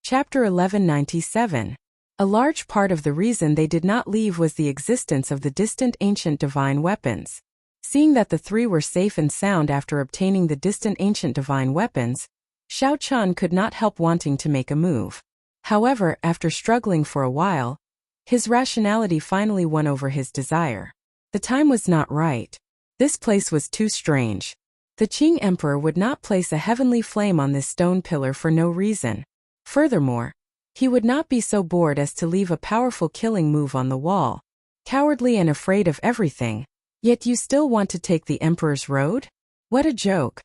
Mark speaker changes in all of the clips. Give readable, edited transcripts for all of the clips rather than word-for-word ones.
Speaker 1: Chapter 1197. A large part of the reason they did not leave was the existence of the distant ancient divine weapons. Seeing that the three were safe and sound after obtaining the distant ancient divine weapons, Xiao Chun could not help wanting to make a move. However, after struggling for a while, his rationality finally won over his desire. The time was not right. This place was too strange. The Qing Emperor would not place a heavenly flame on this stone pillar for no reason. Furthermore, he would not be so bored as to leave a powerful killing move on the wall. Cowardly and afraid of everything, yet you still want to take the Emperor's road? What a joke.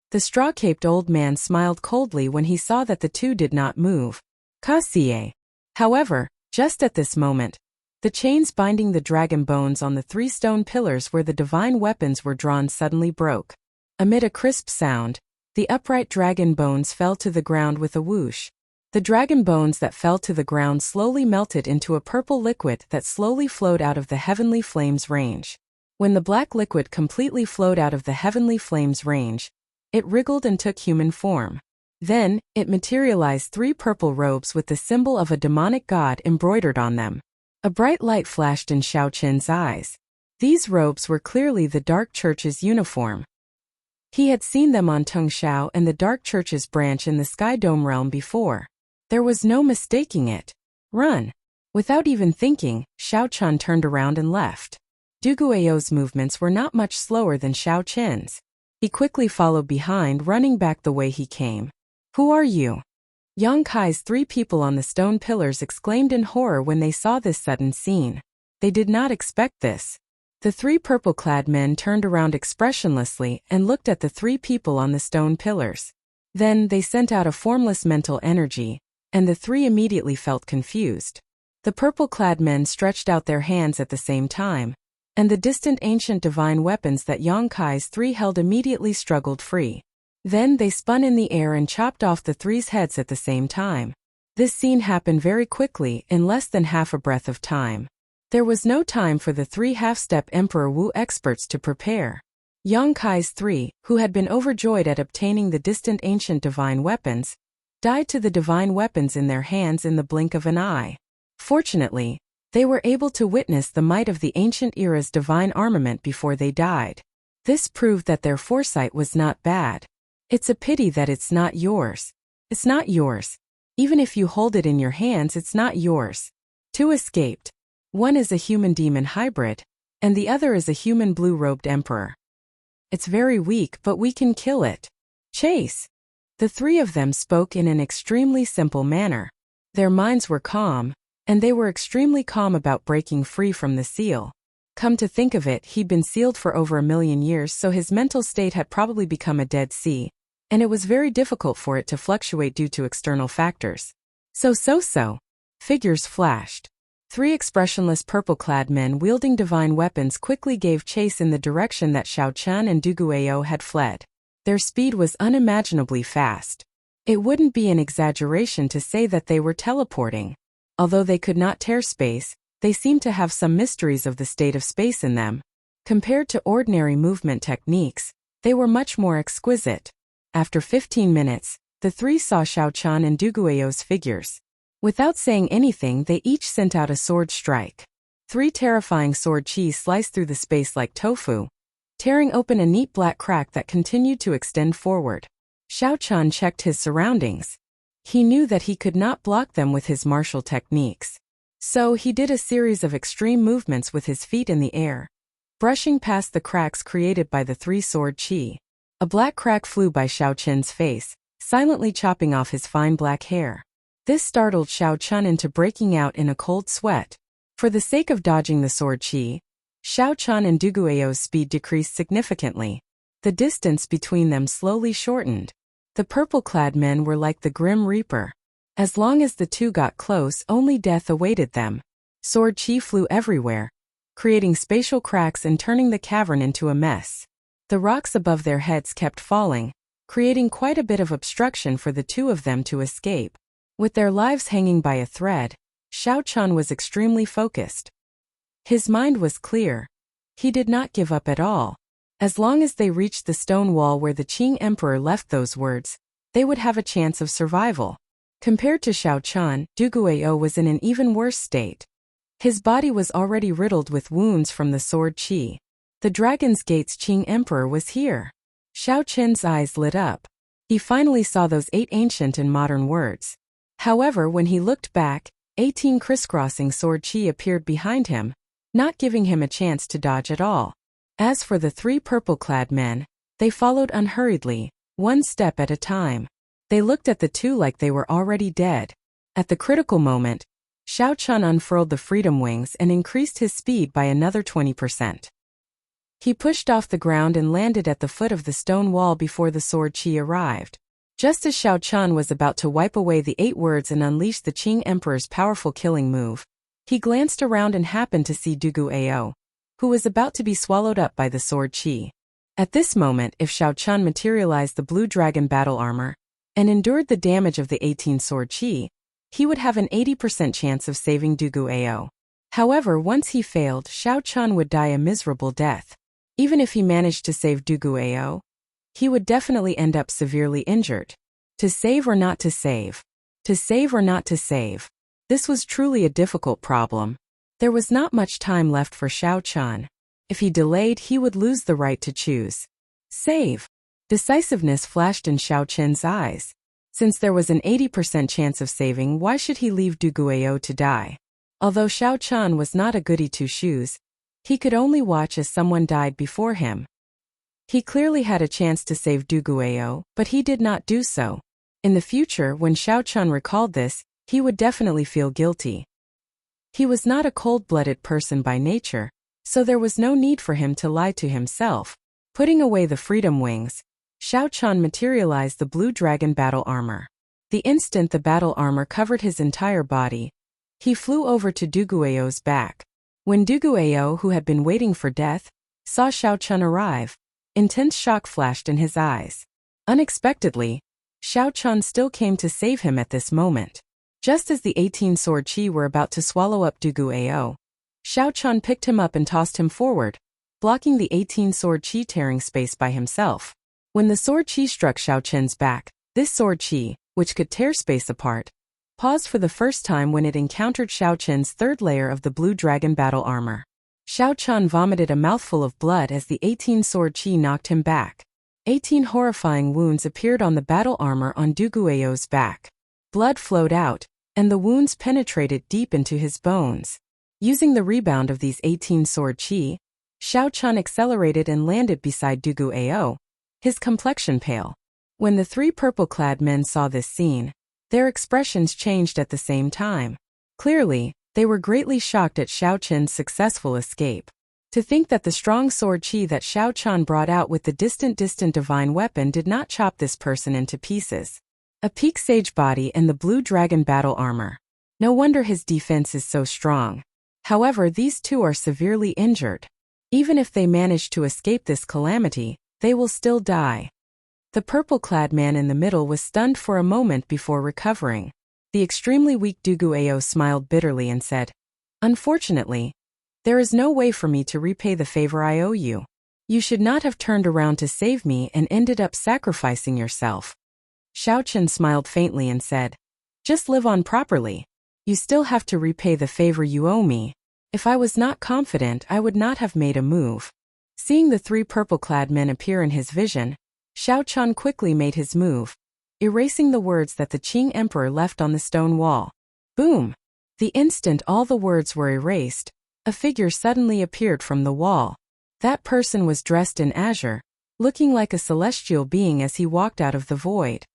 Speaker 1: The straw-caped old man smiled coldly when he saw that the two did not move. Kassier. However, just at this moment, the chains binding the dragon bones on the three stone pillars where the divine weapons were drawn suddenly broke. Amid a crisp sound, the upright dragon bones fell to the ground with a whoosh. The dragon bones that fell to the ground slowly melted into a purple liquid that slowly flowed out of the heavenly flames range. When the black liquid completely flowed out of the heavenly flames range, it wriggled and took human form. Then, it materialized three purple robes with the symbol of a demonic god embroidered on them. A bright light flashed in Xiao Qin's eyes. These robes were clearly the Dark Church's uniform. He had seen them on Tongxiao and the Dark Church's branch in the Sky Dome realm before. There was no mistaking it. Run! Without even thinking, Xiao Chun turned around and left. Du Guiyo's movements were not much slower than Xiao Qin's. He quickly followed behind, running back the way he came. Who are you? Yang Kai's three people on the stone pillars exclaimed in horror when they saw this sudden scene. They did not expect this. The three purple-clad men turned around expressionlessly and looked at the three people on the stone pillars. Then they sent out a formless mental energy, and the three immediately felt confused. The purple-clad men stretched out their hands at the same time, and the distant ancient divine weapons that Yang Kai's three held immediately struggled free. Then they spun in the air and chopped off the three's heads at the same time. This scene happened very quickly, in less than half a breath of time. There was no time for the three half-step Emperor Wu experts to prepare. Yang Kai's three, who had been overjoyed at obtaining the distant ancient divine weapons, died to the divine weapons in their hands in the blink of an eye. Fortunately, they were able to witness the might of the ancient era's divine armament before they died. This proved that their foresight was not bad. It's a pity that it's not yours. It's not yours. Even if you hold it in your hands, it's not yours. Two escaped. One is a human-demon hybrid, and the other is a human blue-robed emperor. It's very weak, but we can kill it. Chase! The three of them spoke in an extremely simple manner. Their minds were calm, and they were extremely calm about breaking free from the seal. Come to think of it, he'd been sealed for over 1,000,000 years, so his mental state had probably become a dead sea, and it was very difficult for it to fluctuate due to external factors. So. Figures flashed. Three expressionless purple-clad men wielding divine weapons quickly gave chase in the direction that Xiao Chun and Du Guiyo had fled. Their speed was unimaginably fast. It wouldn't be an exaggeration to say that they were teleporting. Although they could not tear space, they seemed to have some mysteries of the state of space in them. Compared to ordinary movement techniques, they were much more exquisite. After 15 minutes, the three saw Xiao Chun and Du Guiyo's figures. Without saying anything, they each sent out a sword strike. Three terrifying sword chi sliced through the space like tofu, tearing open a neat black crack that continued to extend forward. Xiao Chun checked his surroundings. He knew that he could not block them with his martial techniques. So he did a series of extreme movements with his feet in the air, brushing past the cracks created by the three sword chi. A black crack flew by Xiao Chun's face, silently chopping off his fine black hair. This startled Xiao Chun into breaking out in a cold sweat. For the sake of dodging the sword chi, Xiao Chun and Du Guiyo's speed decreased significantly. The distance between them slowly shortened. The purple-clad men were like the Grim Reaper. As long as the two got close, only death awaited them. Sword chi flew everywhere, creating spatial cracks and turning the cavern into a mess. The rocks above their heads kept falling, creating quite a bit of obstruction for the two of them to escape. With their lives hanging by a thread, Xiao Chun was extremely focused. His mind was clear. He did not give up at all. As long as they reached the stone wall where the Qing Emperor left those words, they would have a chance of survival. Compared to Xiao Chun, Du Guiyou was in an even worse state. His body was already riddled with wounds from the sword qi. The Dragon's Gate's Qing Emperor was here. Xiao Chen's eyes lit up. He finally saw those 8 ancient and modern words. However, when he looked back, 18 crisscrossing sword qi appeared behind him, not giving him a chance to dodge at all. As for the 3 purple-clad men, they followed unhurriedly, one step at a time. They looked at the 2 like they were already dead. At the critical moment, Xiao Chun unfurled the freedom wings and increased his speed by another 20%. He pushed off the ground and landed at the foot of the stone wall before the sword qi arrived. Just as Xiao Chun was about to wipe away the 8 words and unleash the Qing Emperor's powerful killing move, he glanced around and happened to see Du Guiyou, who was about to be swallowed up by the sword qi. At this moment, if Xiao Chun materialized the blue dragon battle armor and endured the damage of the 18 sword qi, he would have an 80% chance of saving Du Guiyou. However, once he failed, Xiao Chun would die a miserable death. Even if he managed to save Du Guiyou, he would definitely end up severely injured. To save or not to save? To save or not to save? This was truly a difficult problem. There was not much time left for Xiao Chun. If he delayed, he would lose the right to choose. Save. Decisiveness flashed in Xiao Chen's eyes. Since there was an 80% chance of saving, why should he leave Du Guiyou to die? Although Xiao Chun was not a goody two-shoes, he could only watch as someone died before him. He clearly had a chance to save Du Guiyou, but he did not do so. In the future, when Xiao Chun recalled this, he would definitely feel guilty. He was not a cold-blooded person by nature, so there was no need for him to lie to himself. Putting away the freedom wings, Xiao Chun materialized the blue dragon battle armor. The instant the battle armor covered his entire body, he flew over to Du Guiyou's back. When Du Guiyou, who had been waiting for death, saw Xiao Chun arrive, intense shock flashed in his eyes. Unexpectedly, Xiao Chun still came to save him at this moment. Just as the 18 sword qi were about to swallow up Du Guiyou, Xiao Chun picked him up and tossed him forward, blocking the 18 sword qi tearing space by himself. When the sword qi struck Xiao Chun's back, this sword qi, which could tear space apart, paused for the first time when it encountered Xiao Chun's 3rd layer of the blue dragon battle armor. Xiao Chun vomited a mouthful of blood as the 18 sword qi knocked him back. 18 horrifying wounds appeared on the battle armor on Du Guiyou's back. Blood flowed out, and the wounds penetrated deep into his bones. Using the rebound of these 18 sword qi, Xiao Chun accelerated and landed beside Du Guiyou, his complexion pale. When the 3 purple-clad men saw this scene, their expressions changed at the same time. Clearly, they were greatly shocked at Xiao Chun's successful escape. To think that the strong sword qi that Xiao Chun brought out with the distant divine weapon did not chop this person into pieces. A peak sage body and the blue dragon battle armor. No wonder his defense is so strong. However, these 2 are severely injured. Even if they manage to escape this calamity, they will still die. The purple-clad man in the middle was stunned for a moment before recovering. The extremely weak Du Guiyou smiled bitterly and said, "Unfortunately, there is no way for me to repay the favor I owe you. You should not have turned around to save me and ended up sacrificing yourself." Xiao Chun smiled faintly and said, "Just live on properly. You still have to repay the favor you owe me. If I was not confident, I would not have made a move." Seeing the 3 purple-clad men appear in his vision, Xiao Chun quickly made his move, erasing the words that the Qing Emperor left on the stone wall. Boom! The instant all the words were erased, a figure suddenly appeared from the wall. That person was dressed in azure, looking like a celestial being as he walked out of the void.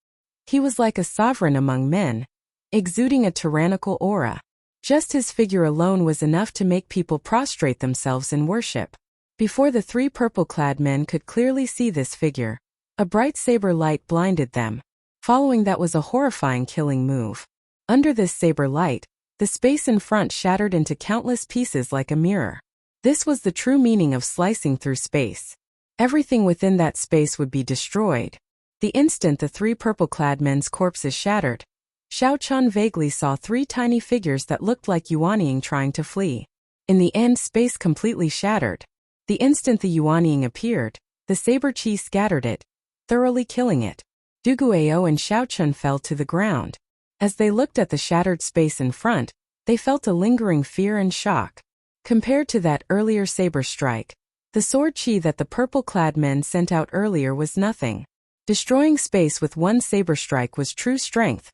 Speaker 1: He was like a sovereign among men, exuding a tyrannical aura. Just his figure alone was enough to make people prostrate themselves in worship. Before the 3 purple-clad men could clearly see this figure, a bright saber light blinded them. Following that was a horrifying killing move. Under this saber light, the space in front shattered into countless pieces like a mirror. This was the true meaning of slicing through space. Everything within that space would be destroyed. The instant the 3 purple-clad men's corpses shattered, Xiao Chun vaguely saw 3 tiny figures that looked like Yuanying trying to flee. In the end, space completely shattered. The instant the Yuanying appeared, the saber qi scattered it, thoroughly killing it. Du Guiyou and Xiao Chun fell to the ground. As they looked at the shattered space in front, they felt a lingering fear and shock. Compared to that earlier saber strike, the sword chi that the purple-clad men sent out earlier was nothing. Destroying space with one saber strike was true strength,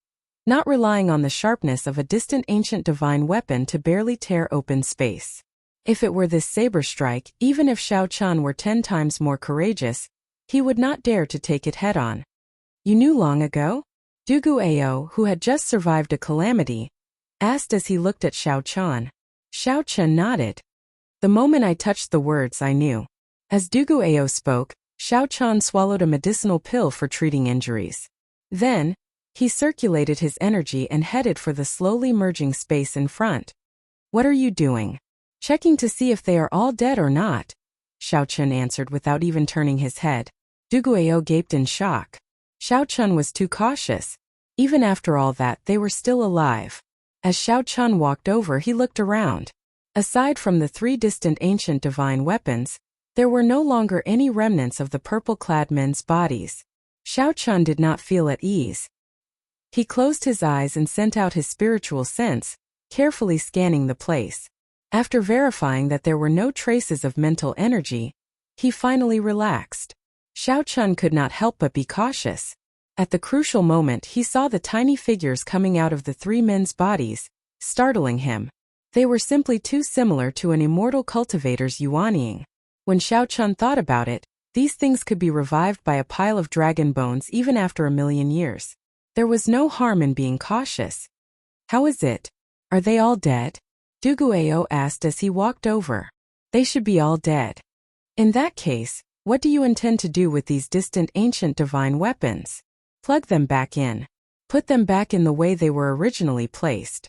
Speaker 1: not relying on the sharpness of a distant ancient divine weapon to barely tear open space. If it were this saber strike, even if Xiao Chan were 10 times more courageous, he would not dare to take it head-on. You knew long ago? Dugu Ao, who had just survived a calamity, asked as he looked at Xiao Chan. Xiao Chan nodded. The moment I touched the words, I knew. As Dugu Ao spoke, Xiao Chan swallowed a medicinal pill for treating injuries. Then, he circulated his energy and headed for the slowly merging space in front. What are you doing? Checking to see if they are all dead or not, Xiao Chan answered without even turning his head. Dugu Ao gaped in shock. Xiao Chan was too cautious. Even after all that, they were still alive. As Xiao Chan walked over, he looked around. Aside from the 3 distant ancient divine weapons, there were no longer any remnants of the purple-clad men's bodies. Xiao Chan did not feel at ease. He closed his eyes and sent out his spiritual sense, carefully scanning the place. After verifying that there were no traces of mental energy, he finally relaxed. Xiao Chan could not help but be cautious. At the crucial moment, he saw the tiny figures coming out of the 3 men's bodies, startling him. They were simply too similar to an immortal cultivator's yuanying. When Xiao Chan thought about it, these things could be revived by a pile of dragon bones even after 1,000,000 years. There was no harm in being cautious. How is it? Are they all dead? Dugu Ao asked as he walked over. They should be all dead. In that case, what do you intend to do with these distant ancient divine weapons? Plug them back in. Put them back in the way they were originally placed.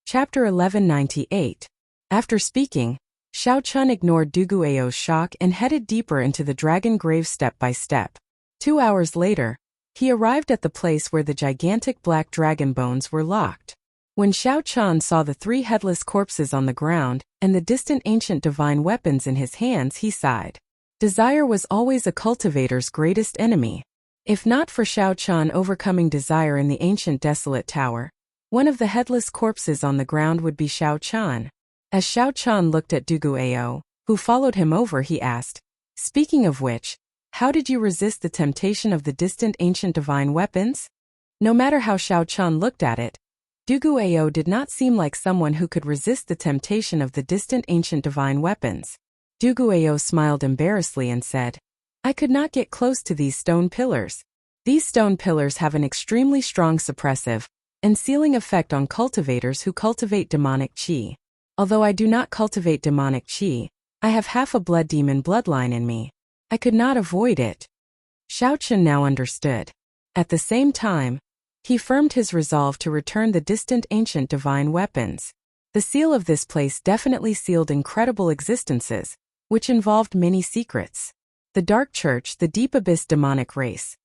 Speaker 1: Chapter 1198. After speaking, Xiao Chan ignored Dugu Ao's shock and headed deeper into the dragon grave step by step. 2 hours later, he arrived at the place where the gigantic black dragon bones were locked. When Xiao Chan saw the 3 headless corpses on the ground and the distant ancient divine weapons in his hands, he sighed. Desire was always a cultivator's greatest enemy. If not for Xiao Chan overcoming desire in the ancient desolate tower, one of the headless corpses on the ground would be Xiao Chan. As Xiao Chan looked at Dugu Ao, who followed him over, he asked, "Speaking of which, how did you resist the temptation of the distant ancient divine weapons?" No matter how Xiao Chan looked at it, Dugu Ao did not seem like someone who could resist the temptation of the distant ancient divine weapons. Dugu Ao smiled embarrassedly and said, "I could not get close to these stone pillars. These stone pillars have an extremely strong suppressive and sealing effect on cultivators who cultivate demonic qi. Although I do not cultivate demonic qi, I have half a blood demon bloodline in me. I could not avoid it." Xiao Chan now understood. At the same time, he firmed his resolve to return the distant ancient divine weapons. The seal of this place definitely sealed incredible existences, which involved many secrets. The Dark Church, the Deep Abyss demonic race.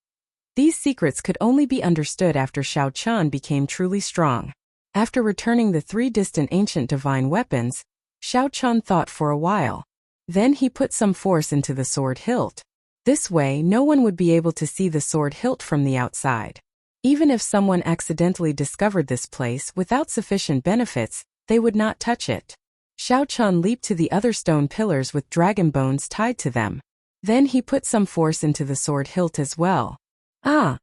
Speaker 1: These secrets could only be understood after Xiao Chan became truly strong. After returning the 3 distant ancient divine weapons, Xiao Chan thought for a while. Then he put some force into the sword hilt. This way, no one would be able to see the sword hilt from the outside. Even if someone accidentally discovered this place without sufficient benefits, they would not touch it. Xiao Chan leaped to the other stone pillars with dragon bones tied to them. Then he put some force into the sword hilt as well. Ah!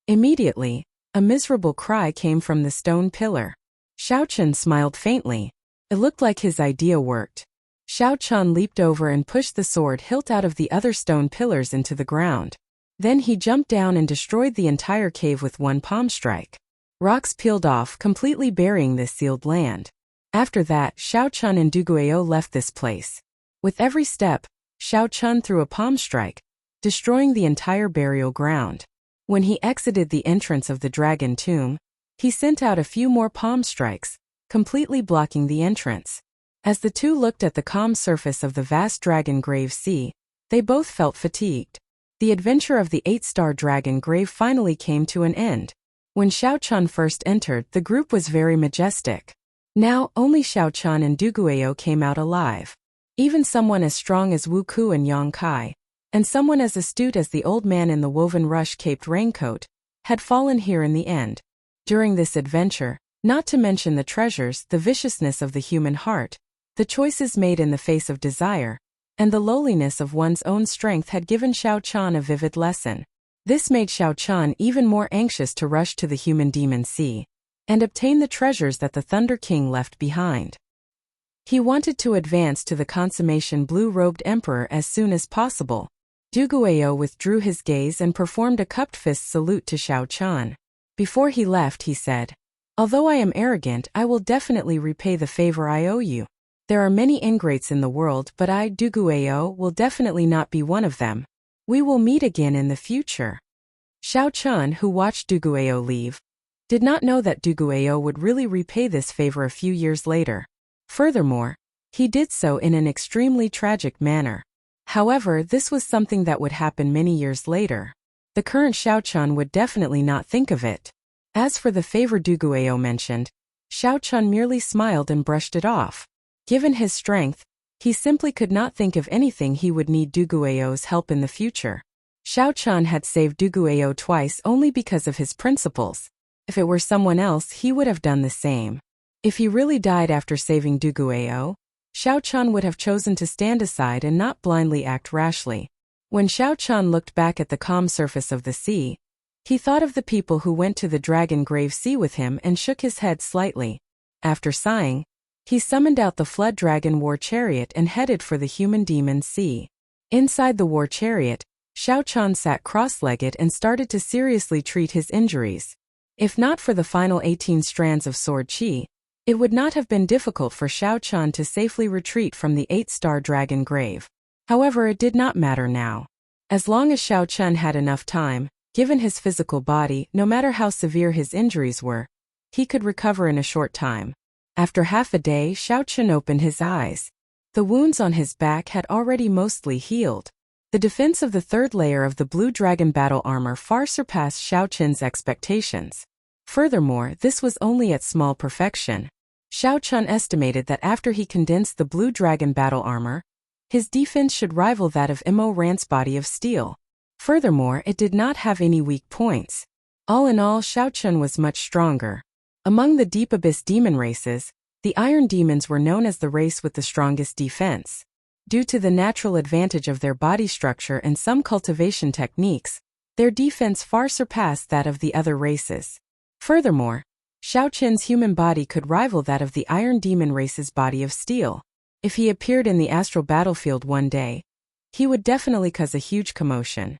Speaker 1: Immediately, a miserable cry came from the stone pillar. Xiao Chan smiled faintly. It looked like his idea worked. Xiao Chan leaped over and pushed the sword hilt out of the other stone pillars into the ground. Then he jumped down and destroyed the entire cave with one palm strike. Rocks peeled off, completely burying this sealed land. After that, Xiao Chan and Dugu Ao left this place. With every step, Xiao Chan threw a palm strike, destroying the entire burial ground. When he exited the entrance of the dragon tomb, he sent out a few more palm strikes, completely blocking the entrance. As the two looked at the calm surface of the vast dragon grave sea, they both felt fatigued. The adventure of the 8-star dragon grave finally came to an end. When Xiao Chan first entered, the group was very majestic. Now, only Xiao Chan and Dugu Ao came out alive. Even someone as strong as Wu Ku and Yang Kai, and someone as astute as the old man in the woven rush-caped raincoat, had fallen here in the end. During this adventure, not to mention the treasures, the viciousness of the human heart, the choices made in the face of desire, and the lowliness of one's own strength had given Xiao Chan a vivid lesson. This made Xiao Chan even more anxious to rush to the human demon sea and obtain the treasures that the Thunder King left behind. He wanted to advance to the consummation blue-robed emperor as soon as possible. Duguayou withdrew his gaze and performed a cupped fist salute to Xiao Chan. Before he left, he said, "Although I am arrogant, I will definitely repay the favor I owe you. There are many ingrates in the world, but I, Duguayou, will definitely not be one of them. We will meet again in the future." Xiao Chan, who watched Duguayou leave, did not know that Duguayou would really repay this favor a few years later. Furthermore, he did so in an extremely tragic manner. However, this was something that would happen many years later. The current Xiao Chan would definitely not think of it. As for the favor Duguayou mentioned, Xiao Chan merely smiled and brushed it off. Given his strength, he simply could not think of anything he would need Duguayou's help in the future. Xiao Chan had saved Duguayou twice only because of his principles. If it were someone else, he would have done the same. If he really died after saving Duguayou, Xiao Chan would have chosen to stand aside and not blindly act rashly. When Xiao Chan looked back at the calm surface of the sea, he thought of the people who went to the Dragon Grave Sea with him and shook his head slightly. After sighing, he summoned out the Flood Dragon War Chariot and headed for the Human Demon Sea. Inside the war chariot, Xiao Chan sat cross-legged and started to seriously treat his injuries. If not for the final 18 strands of sword qi, it would not have been difficult for Xiao Chan to safely retreat from the 8-star dragon grave. However, it did not matter now. As long as Xiao Chan had enough time, given his physical body, no matter how severe his injuries were, he could recover in a short time. After half a day, Xiao Chan opened his eyes. The wounds on his back had already mostly healed. The defense of the third layer of the Blue Dragon battle armor far surpassed Xiao Chan's expectations. Furthermore, this was only at small perfection. Xiao Chan estimated that after he condensed the Blue Dragon battle armor, his defense should rival that of Immortal's body of steel. Furthermore, it did not have any weak points. All in all, Xiao Chan was much stronger. Among the Deep Abyss demon races, the Iron Demons were known as the race with the strongest defense. Due to the natural advantage of their body structure and some cultivation techniques, their defense far surpassed that of the other races. Furthermore, Xiao Chen's human body could rival that of the Iron Demon race's body of steel. If he appeared in the astral battlefield one day, he would definitely cause a huge commotion.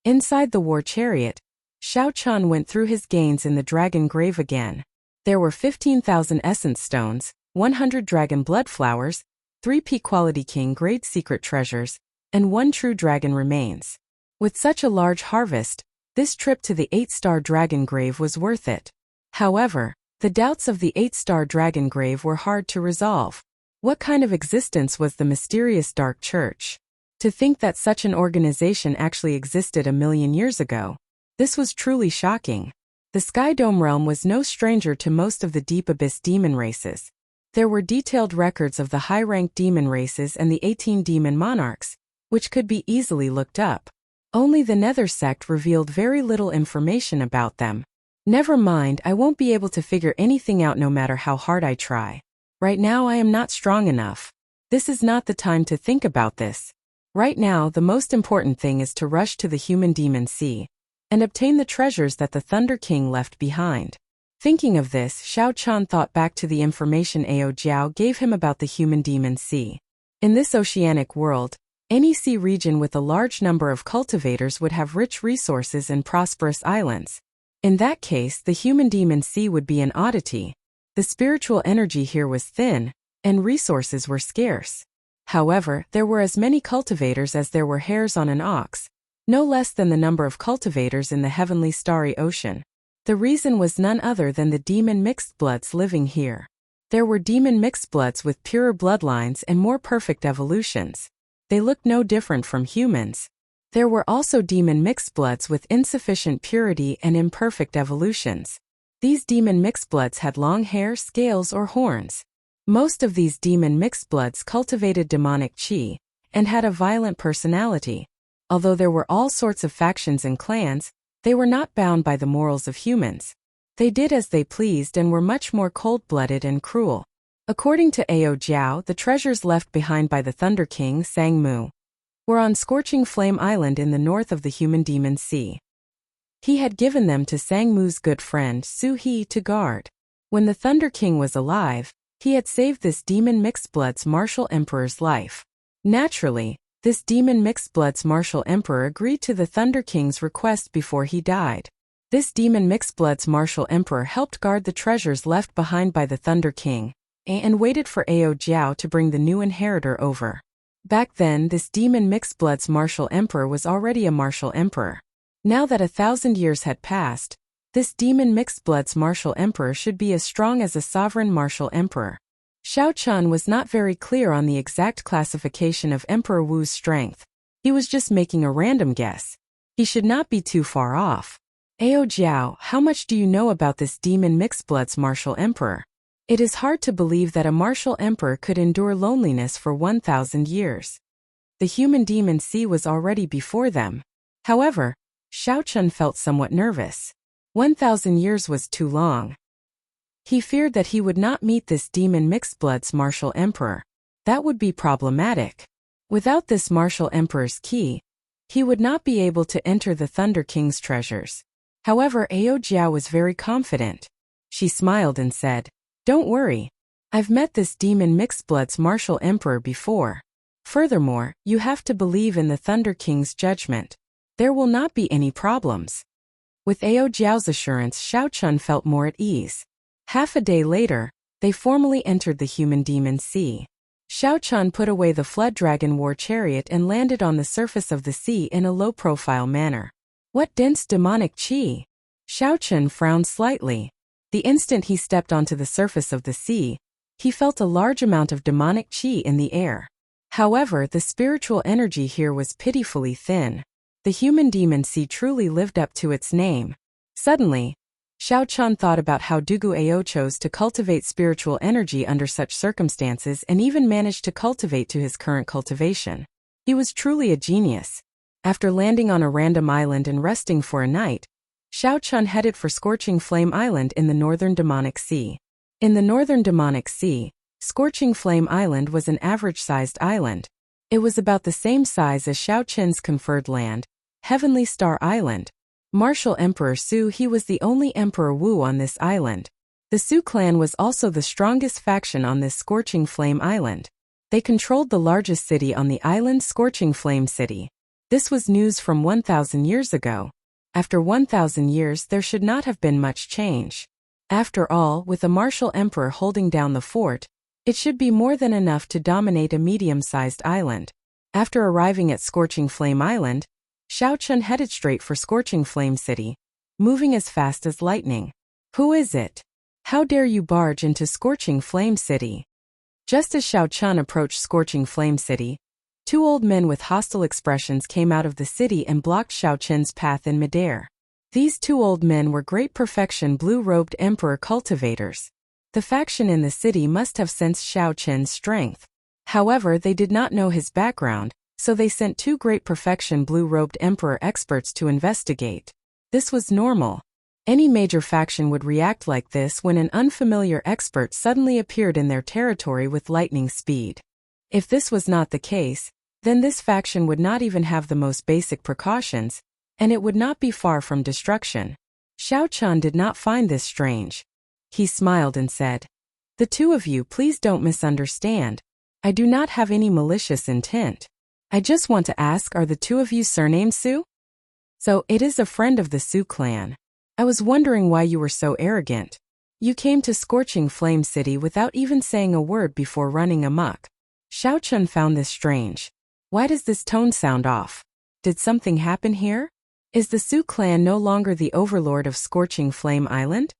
Speaker 1: Inside the war chariot, Xiao Chan went through his gains in the dragon grave again. There were 15,000 essence stones, 100 dragon blood flowers, 3 P-quality king grade secret treasures, and 1 true dragon remains. With such a large harvest, this trip to the 8-star dragon grave was worth it. However, the doubts of the 8-star dragon grave were hard to resolve. What kind of existence was the mysterious Dark Church? To think that such an organization actually existed 1,000,000 years ago. This was truly shocking. The Sky Dome realm was no stranger to most of the Deep Abyss demon races. There were detailed records of the high-ranked demon races and the 18 demon monarchs, which could be easily looked up. Only the Nether sect revealed very little information about them. Never mind, I won't be able to figure anything out no matter how hard I try. Right now I am not strong enough. This is not the time to think about this. Right now the most important thing is to rush to the Human Demon Sea and obtain the treasures that the Thunder King left behind. Thinking of this, Xiao Chan thought back to the information Ao Jiao gave him about the Human Demon Sea. In this oceanic world, any sea region with a large number of cultivators would have rich resources and prosperous islands. In that case, the Human Demon Sea would be an oddity. The spiritual energy here was thin, and resources were scarce. However, there were as many cultivators as there were hairs on an ox, no less than the number of cultivators in the heavenly starry ocean. The reason was none other than the demon mixed bloods living here. There were demon mixed bloods with purer bloodlines and more perfect evolutions. They looked no different from humans. There were also demon mixed bloods with insufficient purity and imperfect evolutions. These demon mixed bloods had long hair, scales, or horns. Most of these demon mixed bloods cultivated demonic chi and had a violent personality. Although there were all sorts of factions and clans, they were not bound by the morals of humans. They did as they pleased and were much more cold-blooded and cruel. According to Ao Jiao, the treasures left behind by the Thunder King Sang Mu were on Scorching Flame Island in the north of the Human Demon Sea. He had given them to Sang Mu's good friend Su He to guard. When the Thunder King was alive, he had saved this demon mixed-blood's martial emperor's life. Naturally, this demon mixed-blood's martial emperor agreed to the Thunder King's request before he died. This demon mixed-blood's martial emperor helped guard the treasures left behind by the Thunder King, and waited for Ao Jiao to bring the new inheritor over. Back then, this demon mixed-blood's martial emperor was already a martial emperor. Now that 1,000 years had passed, this demon mixed-blood's martial emperor should be as strong as a sovereign martial emperor. Xiao Chun was not very clear on the exact classification of Emperor Wu's strength. He was just making a random guess. He should not be too far off. Ao Jiao, how much do you know about this demon mixed-blood's martial emperor? It is hard to believe that a martial emperor could endure loneliness for 1,000 years. The Human Demon Sea was already before them. However, Xiao Chun felt somewhat nervous. 1,000 years was too long. He feared that he would not meet this demon mixed-blood's martial emperor. That would be problematic. Without this martial emperor's key, he would not be able to enter the Thunder King's treasures. However, Ao Jiao was very confident. She smiled and said, "Don't worry. I've met this demon mixed-blood's martial emperor before. Furthermore, you have to believe in the Thunder King's judgment. There will not be any problems." With Ao Jiao's assurance, Xiao Chun felt more at ease. Half a day later, they formally entered the Human Demon Sea. Xiao Chun put away the Flood Dragon war chariot and landed on the surface of the sea in a low-profile manner. What dense demonic qi! Xiao Chun frowned slightly. The instant he stepped onto the surface of the sea, he felt a large amount of demonic qi in the air. However, the spiritual energy here was pitifully thin. The Human Demon Sea truly lived up to its name. Suddenly, Xiao Chun thought about how Dugu Ao chose to cultivate spiritual energy under such circumstances and even managed to cultivate to his current cultivation. He was truly a genius. After landing on a random island and resting for a night, Xiao Chun headed for Scorching Flame Island in the northern Demonic Sea. In the northern Demonic Sea, Scorching Flame Island was an average-sized island. It was about the same size as Xiao Chun's conferred land, Heavenly Star Island. Martial Emperor Su He was the only Emperor Wu on this island. The Su clan was also the strongest faction on this Scorching Flame Island. They controlled the largest city on the island, Scorching Flame City. This was news from 1,000 years ago. After 1,000 years there should not have been much change. After all, with a martial emperor holding down the fort, it should be more than enough to dominate a medium-sized island. After arriving at Scorching Flame Island, Xiao Chun headed straight for Scorching Flame City, moving as fast as lightning. "Who is it? How dare you barge into Scorching Flame City?" Just as Xiao Chun approached Scorching Flame City, two old men with hostile expressions came out of the city and blocked Xiao Chun's path in midair. These two old men were great perfection blue-robed emperor cultivators. The faction in the city must have sensed Xiao Chun's strength. However, they did not know his background, so they sent two great perfection blue-robed emperor experts to investigate. This was normal. Any major faction would react like this when an unfamiliar expert suddenly appeared in their territory with lightning speed. If this was not the case, then this faction would not even have the most basic precautions, and it would not be far from destruction. Xiao Chun did not find this strange. He smiled and said, "The two of you, please don't misunderstand. I do not have any malicious intent. I just want to ask, are the two of you surnamed Su?" "So, it is a friend of the Su clan. I was wondering why you were so arrogant. You came to Scorching Flame City without even saying a word before running amok." Xiao Chun found this strange. Why does this tone sound off? Did something happen here? Is the Su clan no longer the overlord of Scorching Flame Island?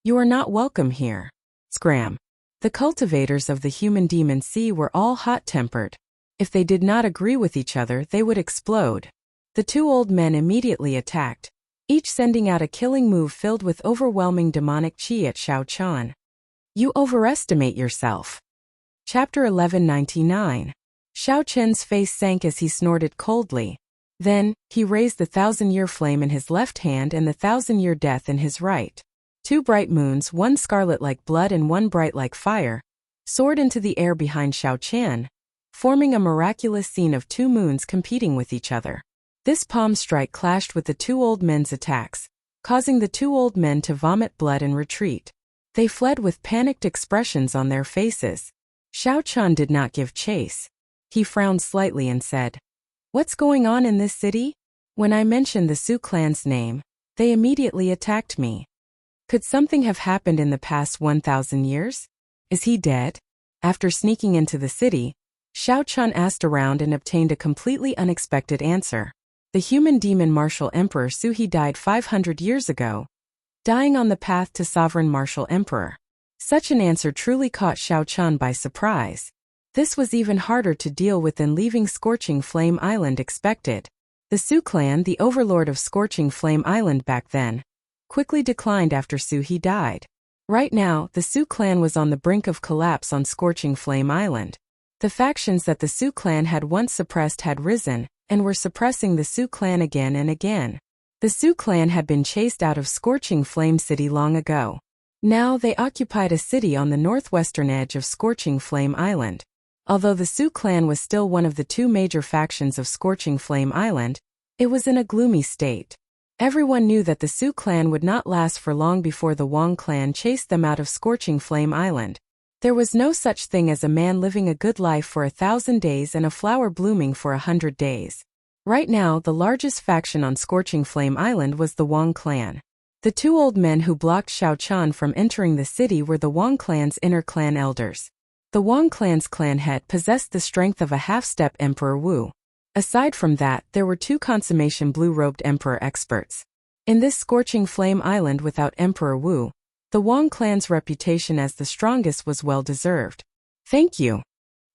Speaker 1: "You are not welcome here." Scram. The cultivators of the Human Demon Sea were all hot-tempered. If they did not agree with each other, they would explode. The two old men immediately attacked, each sending out a killing move filled with overwhelming demonic qi at Xiao Chun. "You overestimate yourself." Chapter 1199. Xiao Chun's face sank as he snorted coldly. Then, he raised the 1,000-year flame in his left hand and the 1,000-year death in his right. Two bright moons, one scarlet like blood and one bright like fire, soared into the air behind Xiao Qian, forming a miraculous scene of two moons competing with each other. This palm strike clashed with the two old men's attacks, causing the two old men to vomit blood and retreat. They fled with panicked expressions on their faces. Xiao Qian did not give chase. He frowned slightly and said, "What's going on in this city? When I mentioned the Su clan's name, they immediately attacked me. Could something have happened in the past 1,000 years? Is he dead?" After sneaking into the city, Xiao Qian asked around and obtained a completely unexpected answer. The human demon martial emperor Su He died 500 years ago, dying on the path to sovereign martial emperor. Such an answer truly caught Xiao Qian by surprise. This was even harder to deal with than leaving Scorching Flame Island expected. The Su clan, the overlord of Scorching Flame Island back then, quickly declined after Su He died. Right now, the Su clan was on the brink of collapse on Scorching Flame Island. The factions that the Su clan had once suppressed had risen, and were suppressing the Su clan again and again. The Su clan had been chased out of Scorching Flame City long ago. Now they occupied a city on the northwestern edge of Scorching Flame Island. Although the Su clan was still one of the two major factions of Scorching Flame Island, it was in a gloomy state. Everyone knew that the Su clan would not last for long before the Wang clan chased them out of Scorching Flame Island. There was no such thing as a man living a good life for 1,000 days and a flower blooming for 100 days. Right now, the largest faction on Scorching Flame Island was the Wang clan. The two old men who blocked Xiao Qian from entering the city were the Wang clan's inner clan elders. The Wang clan's clan head possessed the strength of a half-step Emperor Wu. Aside from that, there were two consummation blue-robed Emperor experts. In this Scorching Flame Island without Emperor Wu, the Wang clan's reputation as the strongest was well-deserved. "Thank you."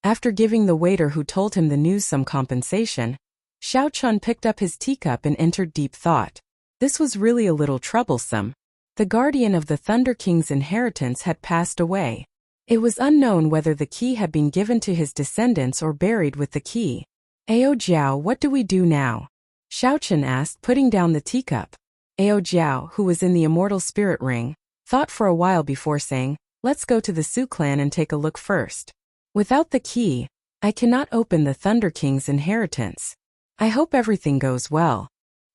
Speaker 1: After giving the waiter who told him the news some compensation, Xiao Qian picked up his teacup and entered deep thought. This was really a little troublesome. The guardian of the Thunder King's inheritance had passed away. It was unknown whether the key had been given to his descendants or buried with the key. "Ao Jiao, what do we do now?" Xiao Qian asked, putting down the teacup. Ao Jiao, who was in the Immortal Spirit Ring, thought for a while before saying, "Let's go to the Su clan and take a look first. Without the key, I cannot open the Thunder King's inheritance. I hope everything goes well."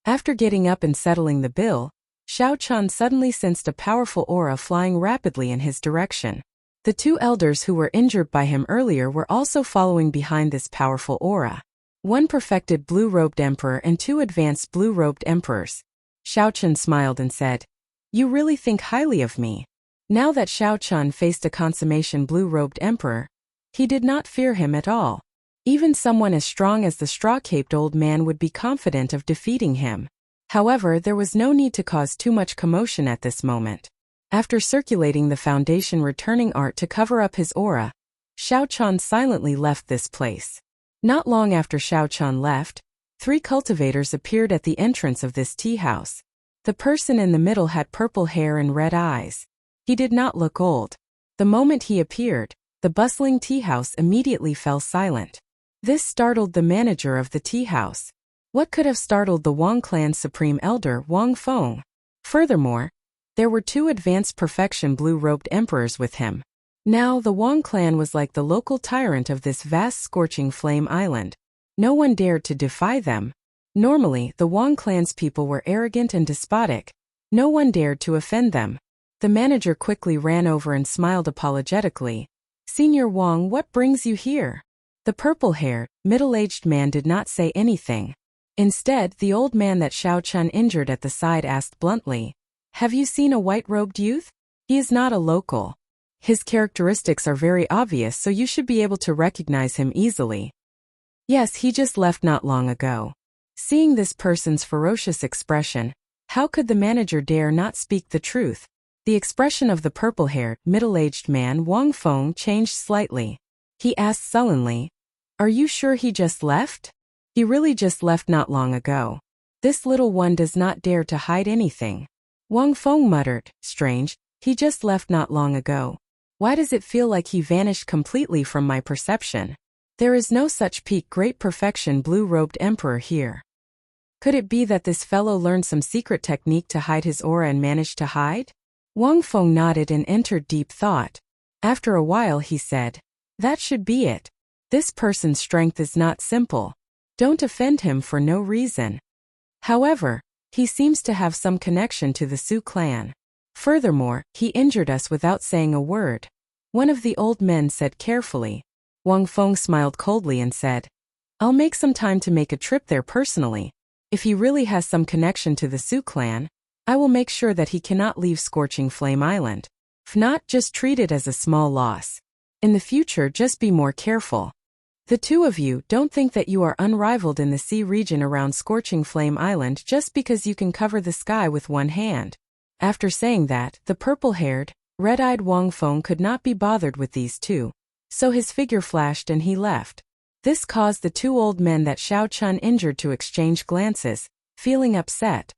Speaker 1: After getting up and settling the bill, Xiao Qian suddenly sensed a powerful aura flying rapidly in his direction. The two elders who were injured by him earlier were also following behind this powerful aura. One perfected blue-robed emperor and two advanced blue-robed emperors. Xiao Qian smiled and said, "You really think highly of me." Now that Xiao Qian faced a consummation blue-robed emperor, he did not fear him at all. Even someone as strong as the straw-caped old man would be confident of defeating him. However, there was no need to cause too much commotion at this moment. After circulating the foundation returning art to cover up his aura, Xiao Qian silently left this place. Not long after Xiao Qian left, 3 cultivators appeared at the entrance of this tea house. The person in the middle had purple hair and red eyes. He did not look old. The moment he appeared, the bustling tea house immediately fell silent. This startled the manager of the tea house. What could have startled the Wang clan's supreme elder, Wang Feng? Furthermore, there were 2 advanced perfection blue-robed emperors with him. Now the Wang clan was like the local tyrant of this vast Scorching Flame Island. No one dared to defy them. Normally, the Wang clan's people were arrogant and despotic. No one dared to offend them. The manager quickly ran over and smiled apologetically. "Senior Wang, what brings you here?" The purple-haired, middle-aged man did not say anything. Instead, the old man that Xiao Qian injured at the side asked bluntly, "Have you seen a white-robed youth? He is not a local. His characteristics are very obvious, so you should be able to recognize him easily." "Yes, he just left not long ago." Seeing this person's ferocious expression, how could the manager dare not speak the truth? The expression of the purple-haired, middle-aged man Wang Feng changed slightly. He asked sullenly, "Are you sure he just left?" "He really just left not long ago. This little one does not dare to hide anything." Wang Feng muttered, "Strange, he just left not long ago. Why does it feel like he vanished completely from my perception? There is no such peak great perfection blue-robed emperor here. Could it be that this fellow learned some secret technique to hide his aura and managed to hide?" Wang Feng nodded and entered deep thought. After a while he said, "That should be it. This person's strength is not simple. Don't offend him for no reason. However, he seems to have some connection to the Su clan. Furthermore, he injured us without saying a word." One of the old men said carefully. Wang Feng smiled coldly and said, "I'll make some time to make a trip there personally. If he really has some connection to the Su clan, I will make sure that he cannot leave Scorching Flame Island. If not, just treat it as a small loss. In the future, just be more careful. The two of you don't think that you are unrivaled in the sea region around Scorching Flame Island just because you can cover the sky with one hand." After saying that, the purple-haired, red-eyed Wang Feng could not be bothered with these two, so his figure flashed and he left. This caused the two old men that Xiao Chun injured to exchange glances, feeling upset.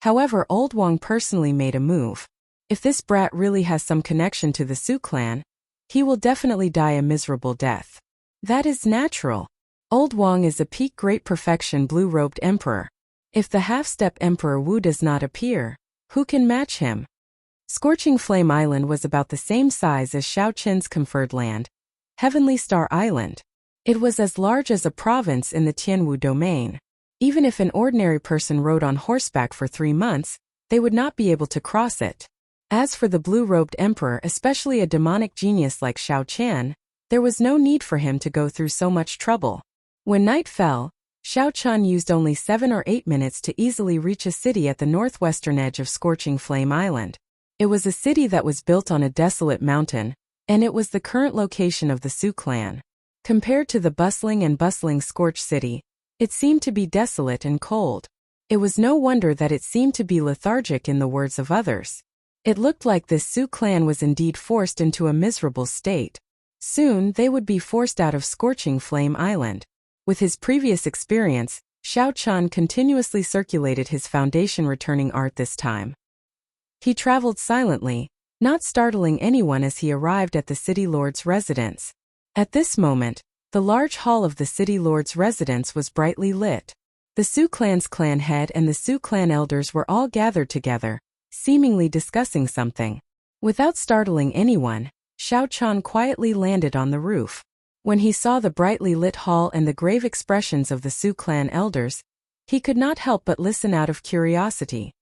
Speaker 1: However, old Wang personally made a move. If this brat really has some connection to the Su clan, he will definitely die a miserable death. That is natural. Old Wang is a peak great perfection blue-robed emperor. If the half-step Emperor Wu does not appear, who can match him? Scorching Flame Island was about the same size as Xiao Qin's conferred land, Heavenly Star Island. It was as large as a province in the Tianwu domain. Even if an ordinary person rode on horseback for 3 months, they would not be able to cross it. As for the blue-robed emperor, especially a demonic genius like Xiao Qian, there was no need for him to go through so much trouble. When night fell, Xiao Chun used only 7 or 8 minutes to easily reach a city at the northwestern edge of Scorching Flame Island. It was a city that was built on a desolate mountain, and it was the current location of the Su clan. Compared to the bustling Scorch City, it seemed to be desolate and cold. It was no wonder that it seemed to be lethargic in the words of others. It looked like this Su clan was indeed forced into a miserable state. Soon they would be forced out of Scorching Flame Island. With his previous experience, Xiao Chun continuously circulated his foundation returning art this time. He traveled silently, not startling anyone as he arrived at the city lord's residence. At this moment, the large hall of the city lord's residence was brightly lit. The Su clan's clan head and the Su clan elders were all gathered together, seemingly discussing something. Without startling anyone, Xiao Chun quietly landed on the roof. When he saw the brightly lit hall and the grave expressions of the Su clan elders, he could not help but listen out of curiosity.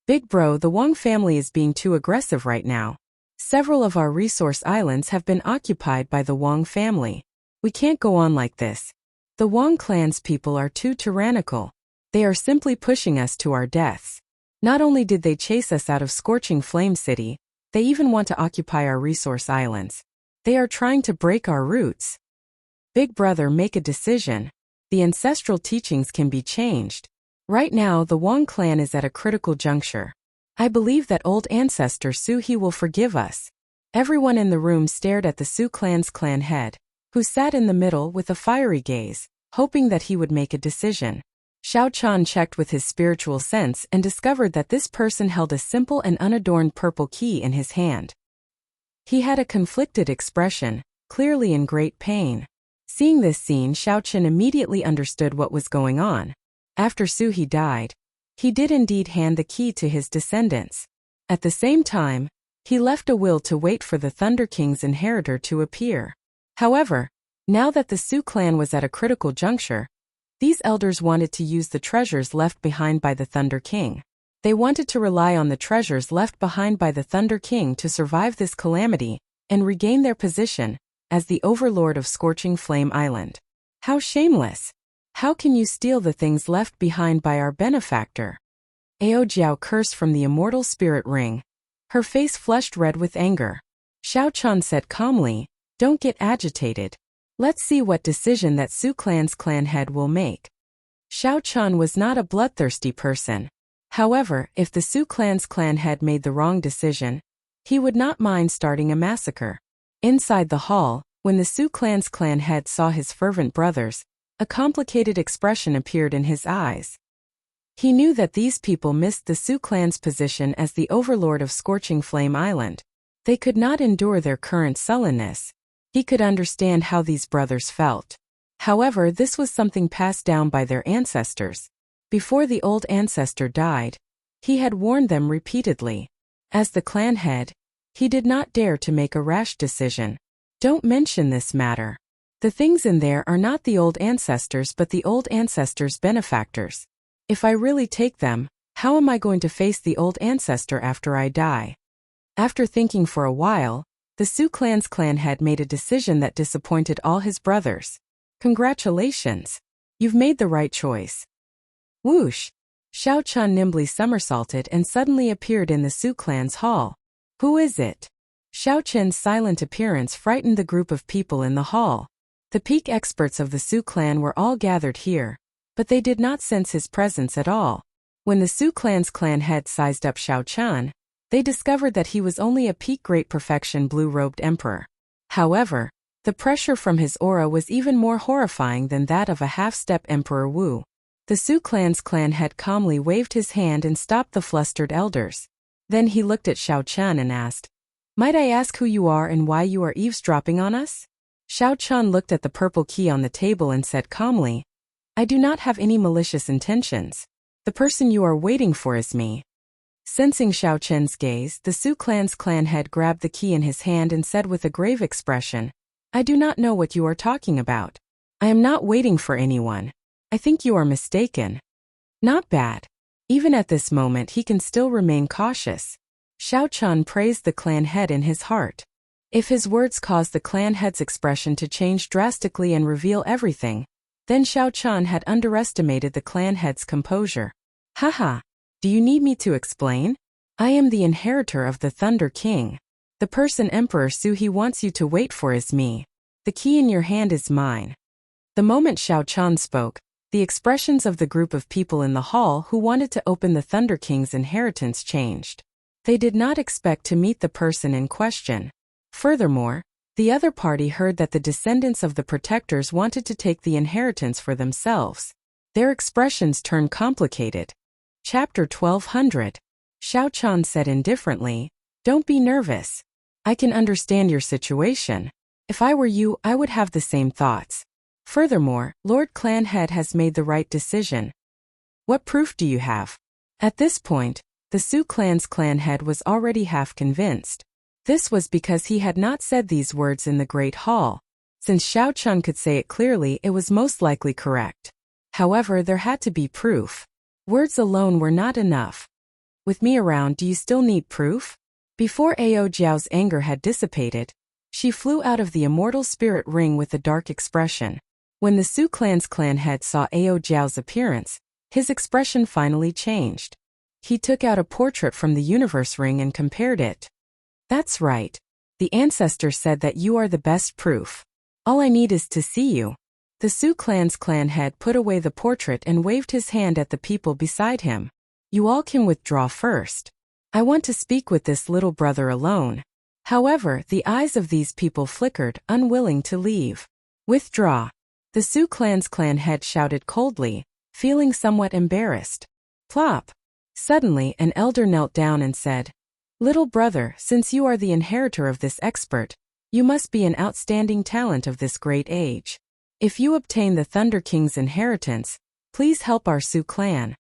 Speaker 1: "Big bro, the Wang family is being too aggressive right now. Several of our resource islands have been occupied by the Wang family. We can't go on like this. The Wang clan's people are too tyrannical. They are simply pushing us to our deaths. Not only did they chase us out of Scorching Flame City, they even want to occupy our resource islands. They are trying to break our roots. Big brother, make a decision. The ancestral teachings can be changed. Right now the Wang clan is at a critical juncture. I believe that old ancestor Su He will forgive us." Everyone in the room stared at the Su clan's clan head, who sat in the middle with a fiery gaze, hoping that he would make a decision. Xiao Chun checked with his spiritual sense and discovered that this person held a simple and unadorned purple key in his hand. He had a conflicted expression, clearly in great pain. Seeing this scene, Xiao Chun immediately understood what was going on. After Su He died, he did indeed hand the key to his descendants. At the same time, he left a will to wait for the Thunder King's inheritor to appear. However, now that the Su clan was at a critical juncture, these elders wanted to use the treasures left behind by the Thunder King. They wanted to rely on the treasures left behind by the Thunder King to survive this calamity and regain their position as the overlord of Scorching Flame Island. How shameless! How can you steal the things left behind by our benefactor? Ao Jiao cursed from the immortal spirit ring. Her face flushed red with anger. Xiao Chun said calmly, "Don't get agitated. Let's see what decision that Su clan's clan head will make." Xiao Chun was not a bloodthirsty person. However, if the Su clan's clan head made the wrong decision, he would not mind starting a massacre. Inside the hall, when the Su clan's clan head saw his fervent brothers, a complicated expression appeared in his eyes. He knew that these people missed the Su clan's position as the overlord of Scorching Flame Island. They could not endure their current sullenness. He could understand how these brothers felt. However, this was something passed down by their ancestors. Before the old ancestor died, he had warned them repeatedly. As the clan head, he did not dare to make a rash decision. Don't mention this matter. The things in there are not the old ancestors but the old ancestors' benefactors. If I really take them, how am I going to face the old ancestor after I die? After thinking for a while, the Su clan's clan head made a decision that disappointed all his brothers. Congratulations! You've made the right choice. Whoosh! Xiao Chun nimbly somersaulted and suddenly appeared in the Su clan's hall. Who is it? Xiao Chen's silent appearance frightened the group of people in the hall. The peak experts of the Su clan were all gathered here, but they did not sense his presence at all. When the Su clan's clan head sized up Xiao Chun, they discovered that he was only a peak great perfection blue-robed emperor. However, the pressure from his aura was even more horrifying than that of a half-step Emperor Wu. The Su clan's clan head calmly waved his hand and stopped the flustered elders. Then he looked at Xiao Chun and asked, "Might I ask who you are and why you are eavesdropping on us?" Xiao Chun looked at the purple key on the table and said calmly, "I do not have any malicious intentions. The person you are waiting for is me." Sensing Xiao Chen's gaze, the Su clan's clan head grabbed the key in his hand and said with a grave expression, "I do not know what you are talking about. I am not waiting for anyone. I think you are mistaken." Not bad. Even at this moment he can still remain cautious. Xiao Chun praised the clan head in his heart. If his words caused the clan head's expression to change drastically and reveal everything, then Xiao Chun had underestimated the clan head's composure. Haha. Do you need me to explain? I am the inheritor of the Thunder King. The person Emperor Su he wants you to wait for is me. The key in your hand is mine. The moment Xiao Chun spoke, the expressions of the group of people in the hall who wanted to open the Thunder King's inheritance changed. They did not expect to meet the person in question. Furthermore, the other party heard that the descendants of the protectors wanted to take the inheritance for themselves. Their expressions turned complicated. Chapter 1200. Xiao Chun said indifferently, "Don't be nervous. I can understand your situation. If I were you, I would have the same thoughts. Furthermore, Lord Clan Head has made the right decision. What proof do you have?" At this point, the Su clan's clan head was already half convinced. This was because he had not said these words in the Great Hall. Since Xiao Chun could say it clearly, it was most likely correct. However, there had to be proof. Words alone were not enough. "With me around, do you still need proof?" Before Ao Jiao's anger had dissipated, she flew out of the immortal spirit ring with a dark expression. When the Su clan's clan head saw Ao Jiao's appearance, his expression finally changed. He took out a portrait from the universe ring and compared it. "That's right. The ancestor said that you are the best proof. All I need is to see you." The Su clan's clan head put away the portrait and waved his hand at the people beside him. "You all can withdraw first. I want to speak with this little brother alone." However, the eyes of these people flickered, unwilling to leave. "Withdraw." The Su clan's clan head shouted coldly, feeling somewhat embarrassed. Plop! Suddenly, an elder knelt down and said, "Little brother, since you are the inheritor of this expert, you must be an outstanding talent of this great age. If you obtain the Thunder King's inheritance, please help our Su clan.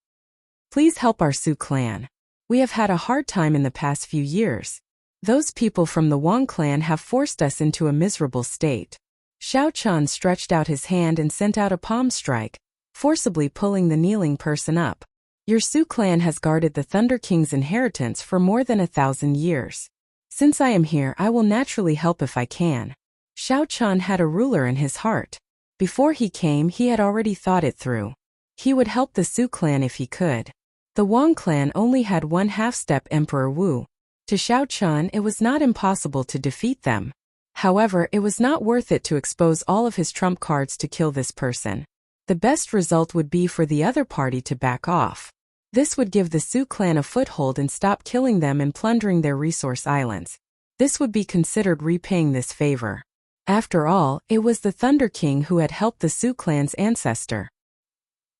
Speaker 1: Please help our Su clan. We have had a hard time in the past few years. Those people from the Wang clan have forced us into a miserable state." Xiao Chun stretched out his hand and sent out a palm strike, forcibly pulling the kneeling person up. "Your Su clan has guarded the Thunder King's inheritance for more than 1,000 years. Since I am here, I will naturally help if I can." Xiao Chun had a ruler in his heart. Before he came, he had already thought it through. He would help the Su clan if he could. The Wang clan only had one half-step Emperor Wu. To Xiao Chun, it was not impossible to defeat them. However, it was not worth it to expose all of his trump cards to kill this person. The best result would be for the other party to back off. This would give the Su clan a foothold and stop killing them and plundering their resource islands. This would be considered repaying this favor. After all, it was the Thunder King who had helped the Su clan's ancestor.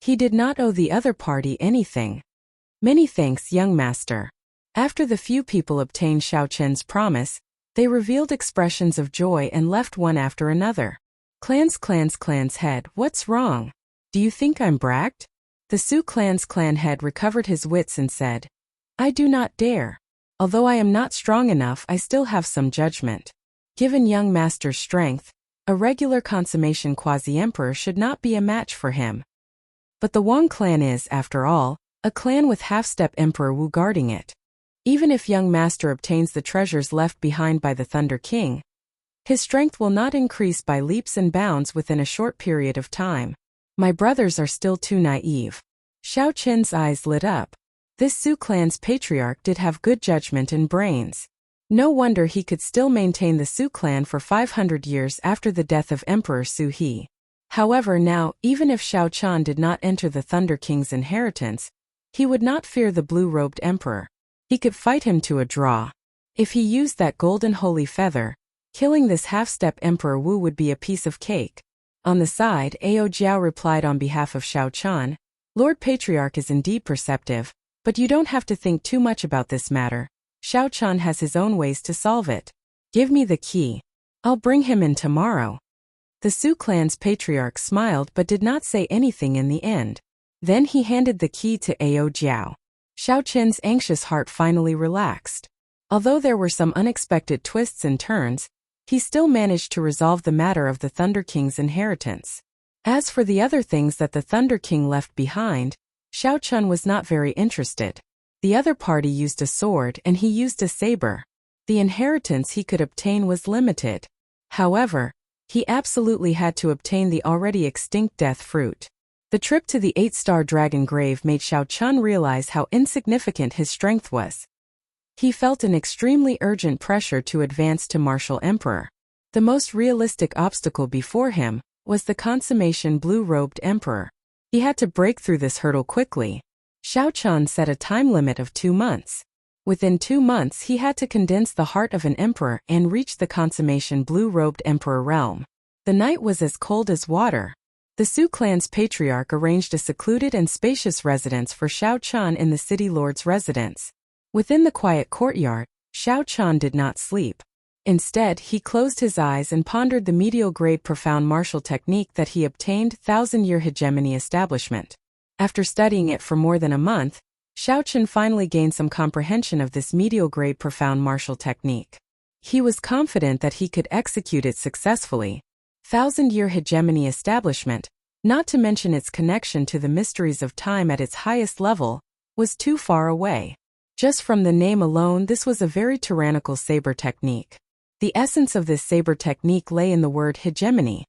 Speaker 1: He did not owe the other party anything. "Many thanks, young master." After the few people obtained Xiao Chen's promise, they revealed expressions of joy and left one after another. Clan's head, "What's wrong? Do you think I'm bragged?" The Su clan's clan head recovered his wits and said, "I do not dare. Although I am not strong enough, I still have some judgment. Given young master's strength, a regular consummation quasi-emperor should not be a match for him. But the Wang clan is, after all, a clan with half-step Emperor Wu guarding it. Even if young master obtains the treasures left behind by the Thunder King, his strength will not increase by leaps and bounds within a short period of time. My brothers are still too naive. Xiao Qin's eyes lit up. This Su clan's patriarch did have good judgment and brains. No wonder he could still maintain the Su clan for 500 years after the death of Emperor Su He. However, now, even if Xiao Qian did not enter the Thunder King's inheritance, he would not fear the blue-robed emperor. He could fight him to a draw. If he used that golden holy feather, killing this half-step Emperor Wu would be a piece of cake. On the side, Ao Jiao replied on behalf of Xiao Qian, Lord Patriarch is indeed perceptive, but you don't have to think too much about this matter. Xiao Qian has his own ways to solve it. Give me the key. I'll bring him in tomorrow. The Su clan's patriarch smiled but did not say anything in the end. Then he handed the key to Ao Jiao. Xiao Qin's anxious heart finally relaxed. Although there were some unexpected twists and turns, he still managed to resolve the matter of the Thunder King's inheritance. As for the other things that the Thunder King left behind, Xiao Qian was not very interested. The other party used a sword and he used a saber. The inheritance he could obtain was limited. However, he absolutely had to obtain the already extinct death fruit. The trip to the 8-star dragon grave made Xiao Qian realize how insignificant his strength was. He felt an extremely urgent pressure to advance to martial emperor. The most realistic obstacle before him was the consummation blue-robed emperor. He had to break through this hurdle quickly. Xiao Qian set a time limit of 2 months. Within 2 months he had to condense the heart of an emperor and reach the consummation blue-robed emperor realm. The night was as cold as water. The Su clan's patriarch arranged a secluded and spacious residence for Xiao Qian in the city lord's residence. Within the quiet courtyard, Xiao Qian did not sleep. Instead, he closed his eyes and pondered the medial-grade profound martial technique that he obtained 1,000-year hegemony establishment. After studying it for more than a month, Xiao Qian finally gained some comprehension of this medial-grade profound martial technique. He was confident that he could execute it successfully. 1,000-year hegemony establishment, not to mention its connection to the mysteries of time at its highest level, was too far away. Just from the name alone, this was a very tyrannical saber technique. The essence of this saber technique lay in the word hegemony,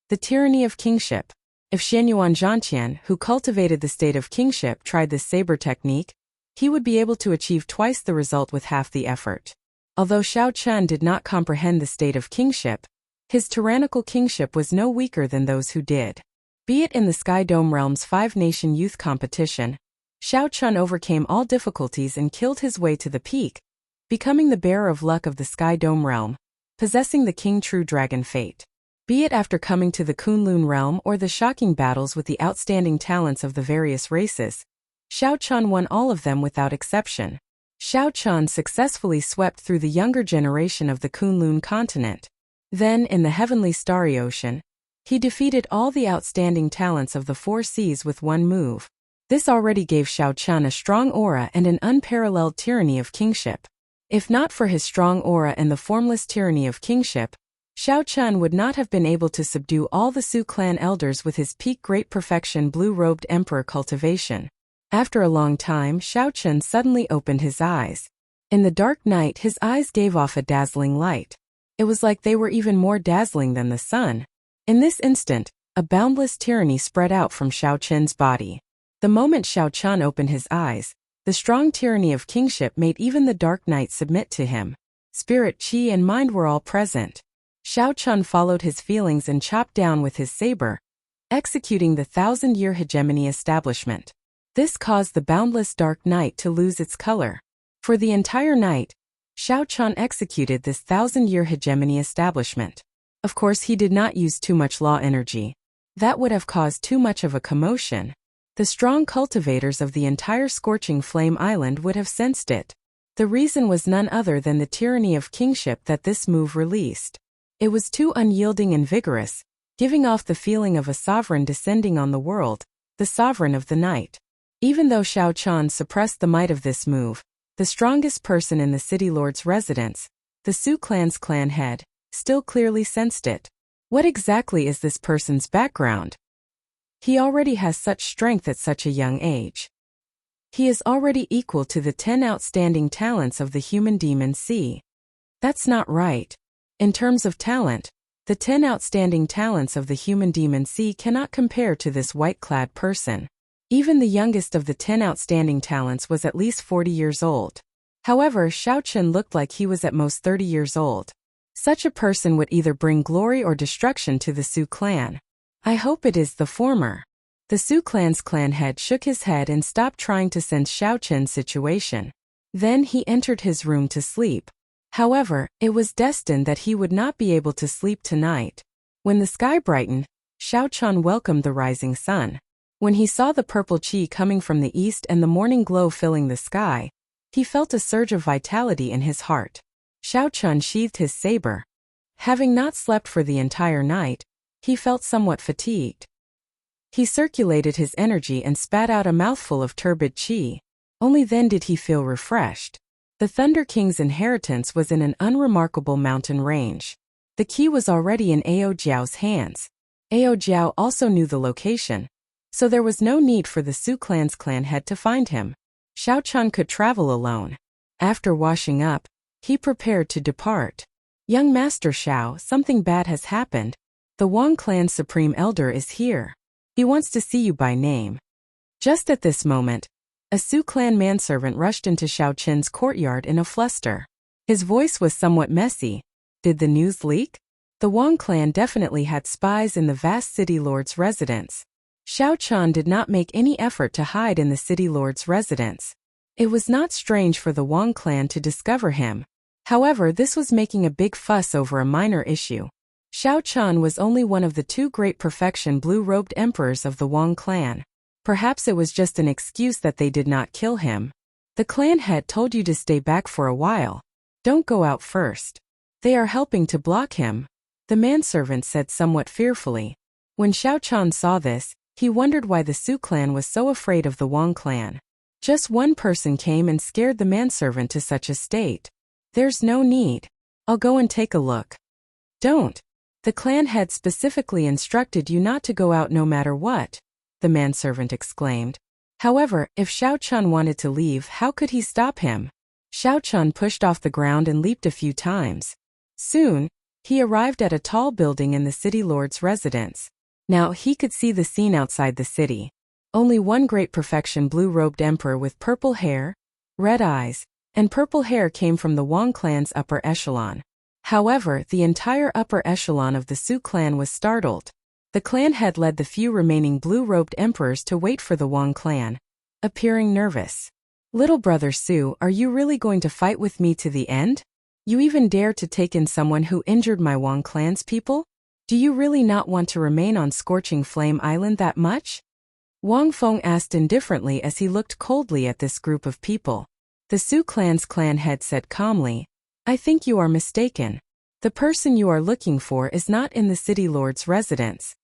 Speaker 1: the tyranny of kingship. If Xianyuan Zhantian, who cultivated the state of kingship, tried this saber technique, he would be able to achieve twice the result with half the effort. Although Xiao Qian did not comprehend the state of kingship, his tyrannical kingship was no weaker than those who did. Be it in the Sky Dome Realm's 5-nation youth competition, Xiao Qian overcame all difficulties and killed his way to the peak, becoming the bearer of luck of the Sky Dome Realm, possessing the King True Dragon fate. Be it after coming to the Kunlun Realm or the shocking battles with the outstanding talents of the various races, Xiao Qian won all of them without exception. Xiao Qian successfully swept through the younger generation of the Kunlun continent. Then, in the heavenly starry ocean, he defeated all the outstanding talents of the 4 seas with one move. This already gave Xiao Qian a strong aura and an unparalleled tyranny of kingship. If not for his strong aura and the formless tyranny of kingship, Xiao Qian would not have been able to subdue all the Su clan elders with his peak great perfection blue-robed emperor cultivation. After a long time, Xiao Qian suddenly opened his eyes. In the dark night, his eyes gave off a dazzling light. It was like they were even more dazzling than the sun. In this instant, a boundless tyranny spread out from Xiao Qian's body. The moment Xiao Qian opened his eyes, the strong tyranny of kingship made even the dark night submit to him. Spirit, chi, and mind were all present. Xiao Qian followed his feelings and chopped down with his saber, executing the 1,000-year hegemony establishment. This caused the boundless dark night to lose its color. For the entire night, Xiao Qian executed this 1,000-year hegemony establishment. Of course, he did not use too much law energy. That would have caused too much of a commotion. The strong cultivators of the entire Scorching Flame Island would have sensed it. The reason was none other than the tyranny of kingship that this move released. It was too unyielding and vigorous, giving off the feeling of a sovereign descending on the world, the sovereign of the night. Even though Xiao Qian suppressed the might of this move, the strongest person in the city lord's residence, the Su clan's clan head, still clearly sensed it. What exactly is this person's background? He already has such strength at such a young age. He is already equal to the 10 outstanding talents of the human demon sea. That's not right. In terms of talent, the 10 outstanding talents of the human demon sea cannot compare to this white-clad person. Even the youngest of the 10 outstanding talents was at least 40 years old. However, Xiaochen looked like he was at most 30 years old. Such a person would either bring glory or destruction to the Su clan. I hope it is the former. The Su clan's clan head shook his head and stopped trying to sense Xiaochen's situation. Then he entered his room to sleep. However, it was destined that he would not be able to sleep tonight. When the sky brightened, Xiaochen welcomed the rising sun. When he saw the purple qi coming from the east and the morning glow filling the sky, he felt a surge of vitality in his heart. Xiaochen sheathed his saber. Having not slept for the entire night, he felt somewhat fatigued. He circulated his energy and spat out a mouthful of turbid qi. Only then did he feel refreshed. The Thunder King's inheritance was in an unremarkable mountain range. The key was already in Ao Jiao's hands. Ao Jiao also knew the location, so there was no need for the Su clan's clan head to find him. Xiaochen could travel alone. After washing up, he prepared to depart. Young Master Xiao, something bad has happened. The Wang clan's supreme elder is here. He wants to see you by name. Just at this moment, a Su clan manservant rushed into Xiaochen's courtyard in a fluster. His voice was somewhat messy. Did the news leak? The Wang clan definitely had spies in the vast city lord's residence. Xiaochen did not make any effort to hide in the city lord's residence. It was not strange for the Wang clan to discover him. However, this was making a big fuss over a minor issue. Xiaochen was only one of the 2 great perfection blue-robed emperors of the Wang clan. Perhaps it was just an excuse that they did not kill him. The clan head told you to stay back for a while. Don't go out first. They are helping to block him, the manservant said somewhat fearfully. When Xiaochen saw this, he wondered why the Su clan was so afraid of the Wang clan. Just one person came and scared the manservant to such a state. There's no need. I'll go and take a look. Don't. The clan head specifically instructed you not to go out no matter what, the manservant exclaimed. However, if Xiaochen wanted to leave, how could he stop him? Xiaochen pushed off the ground and leaped a few times. Soon, he arrived at a tall building in the city lord's residence. Now he could see the scene outside the city. Only one great perfection blue-robed emperor with purple hair, red eyes, and purple hair came from the Wang clan's upper echelon. However, the entire upper echelon of the Su clan was startled. The clan head led the few remaining blue-robed emperors to wait for the Wang clan, appearing nervous. Little brother Su, are you really going to fight with me to the end? You even dare to take in someone who injured my Wang clan's people? Do you really not want to remain on Scorching Flame Island that much? Wang Feng asked indifferently as he looked coldly at this group of people. The Su clan's clan head said calmly, I think you are mistaken. The person you are looking for is not in the city lord's residence.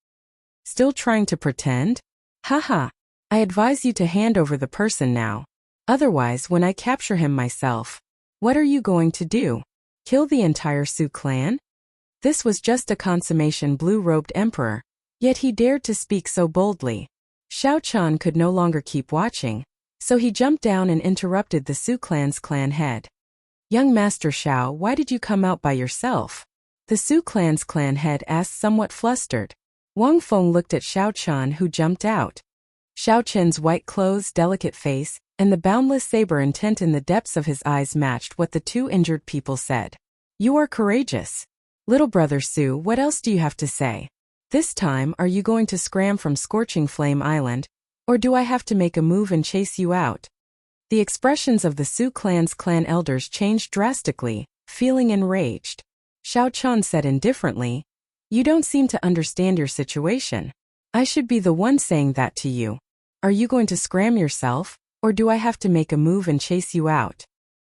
Speaker 1: Still trying to pretend? Haha. I advise you to hand over the person now. Otherwise, when I capture him myself, what are you going to do? Kill the entire Su clan? This was just a consummation blue-robed emperor, yet he dared to speak so boldly. Xiaochen could no longer keep watching, so he jumped down and interrupted the Su clan's clan head. Young Master Xiao, why did you come out by yourself? The Su clan's clan head asked somewhat flustered. Wang Feng looked at Xiaochen who jumped out. Xiaochen's white clothes, delicate face, and the boundless saber intent in the depths of his eyes matched what the 2 injured people said. You are courageous. Little brother Su, what else do you have to say? This time, are you going to scram from Scorching Flame Island, or do I have to make a move and chase you out? The expressions of the Su clan's clan elders changed drastically, feeling enraged. Xiaochen said indifferently, You don't seem to understand your situation. I should be the one saying that to you. Are you going to scram yourself, or do I have to make a move and chase you out?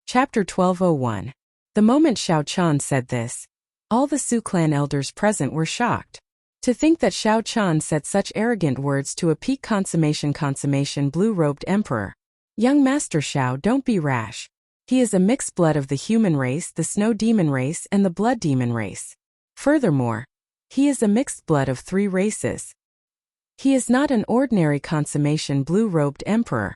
Speaker 1: Chapter 1201. The moment Xiaochen said this, all the Su clan elders present were shocked. To think that Xiaochen said such arrogant words to a peak consummation blue-robed emperor. Young Master Xiao, don't be rash. He is a mixed blood of the human race, the snow demon race, and the blood demon race. Furthermore, he is a mixed blood of 3 races. He is not an ordinary consummation blue-robed emperor.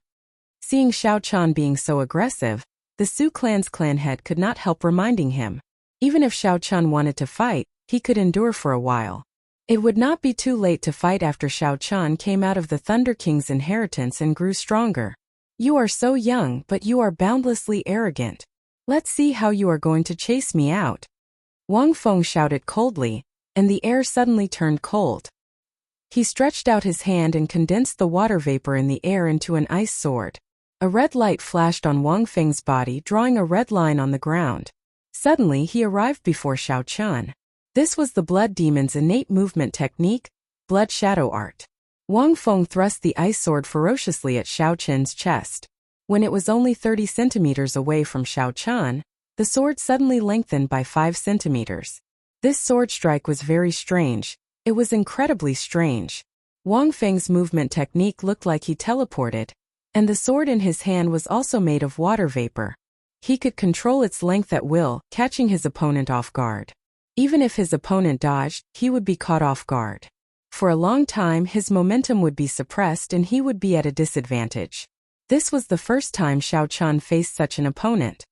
Speaker 1: Seeing Xiao Chan being so aggressive, the Su clan's clan head could not help reminding him. Even if Xiao Chan wanted to fight, he could endure for a while. It would not be too late to fight after Xiao Chan came out of the Thunder King's inheritance and grew stronger. You are so young, but you are boundlessly arrogant. Let's see how you are going to chase me out. Wang Feng shouted coldly, and the air suddenly turned cold. He stretched out his hand and condensed the water vapor in the air into an ice sword. A red light flashed on Wang Feng's body, drawing a red line on the ground. Suddenly he arrived before Xiao Chan. This was the blood demon's innate movement technique, blood shadow art. Wang Feng thrust the ice sword ferociously at Xiao Chen's chest. When it was only 30 centimeters away from Xiao Chan, the sword suddenly lengthened by 5 centimeters. This sword strike was very strange. It was incredibly strange. Wang Feng's movement technique looked like he teleported, and the sword in his hand was also made of water vapor. He could control its length at will, catching his opponent off guard. Even if his opponent dodged, he would be caught off guard. For a long time his momentum would be suppressed and he would be at a disadvantage. This was the first time Xiao Chan faced such an opponent.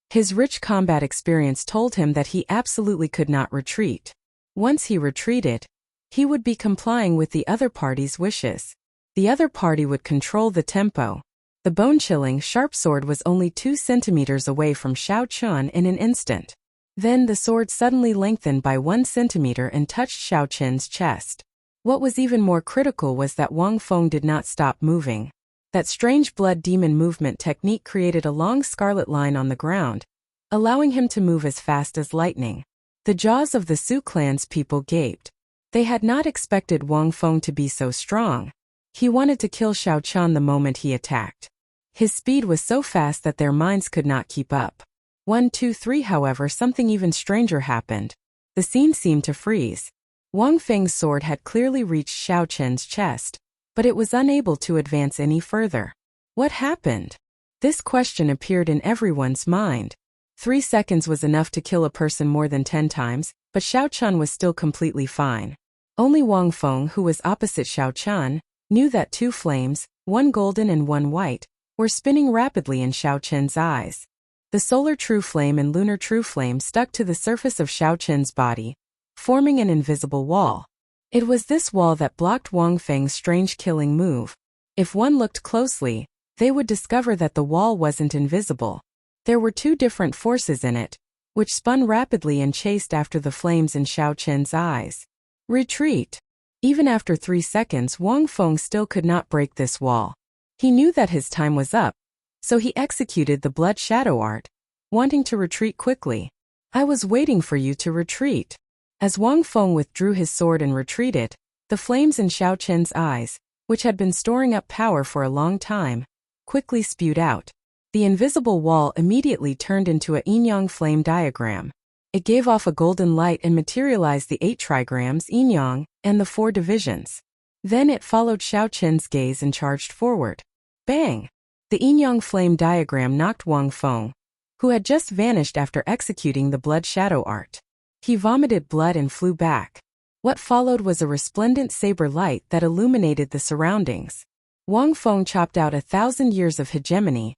Speaker 1: His rich combat experience told him that he absolutely could not retreat. Once he retreated, he would be complying with the other party's wishes. The other party would control the tempo. The bone-chilling sharp sword was only 2 centimeters away from Xiao Chan in an instant. Then the sword suddenly lengthened by 1 centimeter and touched Xiao Chen's chest. What was even more critical was that Wang Feng did not stop moving. That strange blood demon movement technique created a long scarlet line on the ground, allowing him to move as fast as lightning. The jaws of the Su clan's people gaped. They had not expected Wang Feng to be so strong. He wanted to kill Xiao Chan the moment he attacked. His speed was so fast that their minds could not keep up. 1, 2, 3 However, something even stranger happened. The scene seemed to freeze. Wang Feng's sword had clearly reached Xiao Chen's chest, but it was unable to advance any further. What happened? This question appeared in everyone's mind. 3 seconds was enough to kill a person more than 10 times, but Xiao Chan was still completely fine. Only Wang Feng, who was opposite Xiao Chan, knew that 2 flames, 1 golden and 1 white, were spinning rapidly in Xiao Chen's eyes. The solar true flame and lunar true flame stuck to the surface of Xiao Chen's body, forming an invisible wall. It was this wall that blocked Wang Feng's strange killing move. If one looked closely, they would discover that the wall wasn't invisible. There were 2 different forces in it, which spun rapidly and chased after the flames in Xiao Chen's eyes. Retreat! Even after 3 seconds, Wang Feng still could not break this wall. He knew that his time was up, so he executed the blood shadow art, wanting to retreat quickly. I was waiting for you to retreat. As Wang Feng withdrew his sword and retreated, the flames in Xiao Chen's eyes, which had been storing up power for a long time, quickly spewed out. The invisible wall immediately turned into a yin-yang flame diagram. It gave off a golden light and materialized the 8 trigrams yin-yang and the 4 divisions. Then it followed Xiao Chen's gaze and charged forward. Bang! The yin-yang flame diagram knocked Wang Feng, who had just vanished after executing the blood shadow art. He vomited blood and flew back. What followed was a resplendent saber light that illuminated the surroundings. Wang Feng chopped out 1,000 years of hegemony,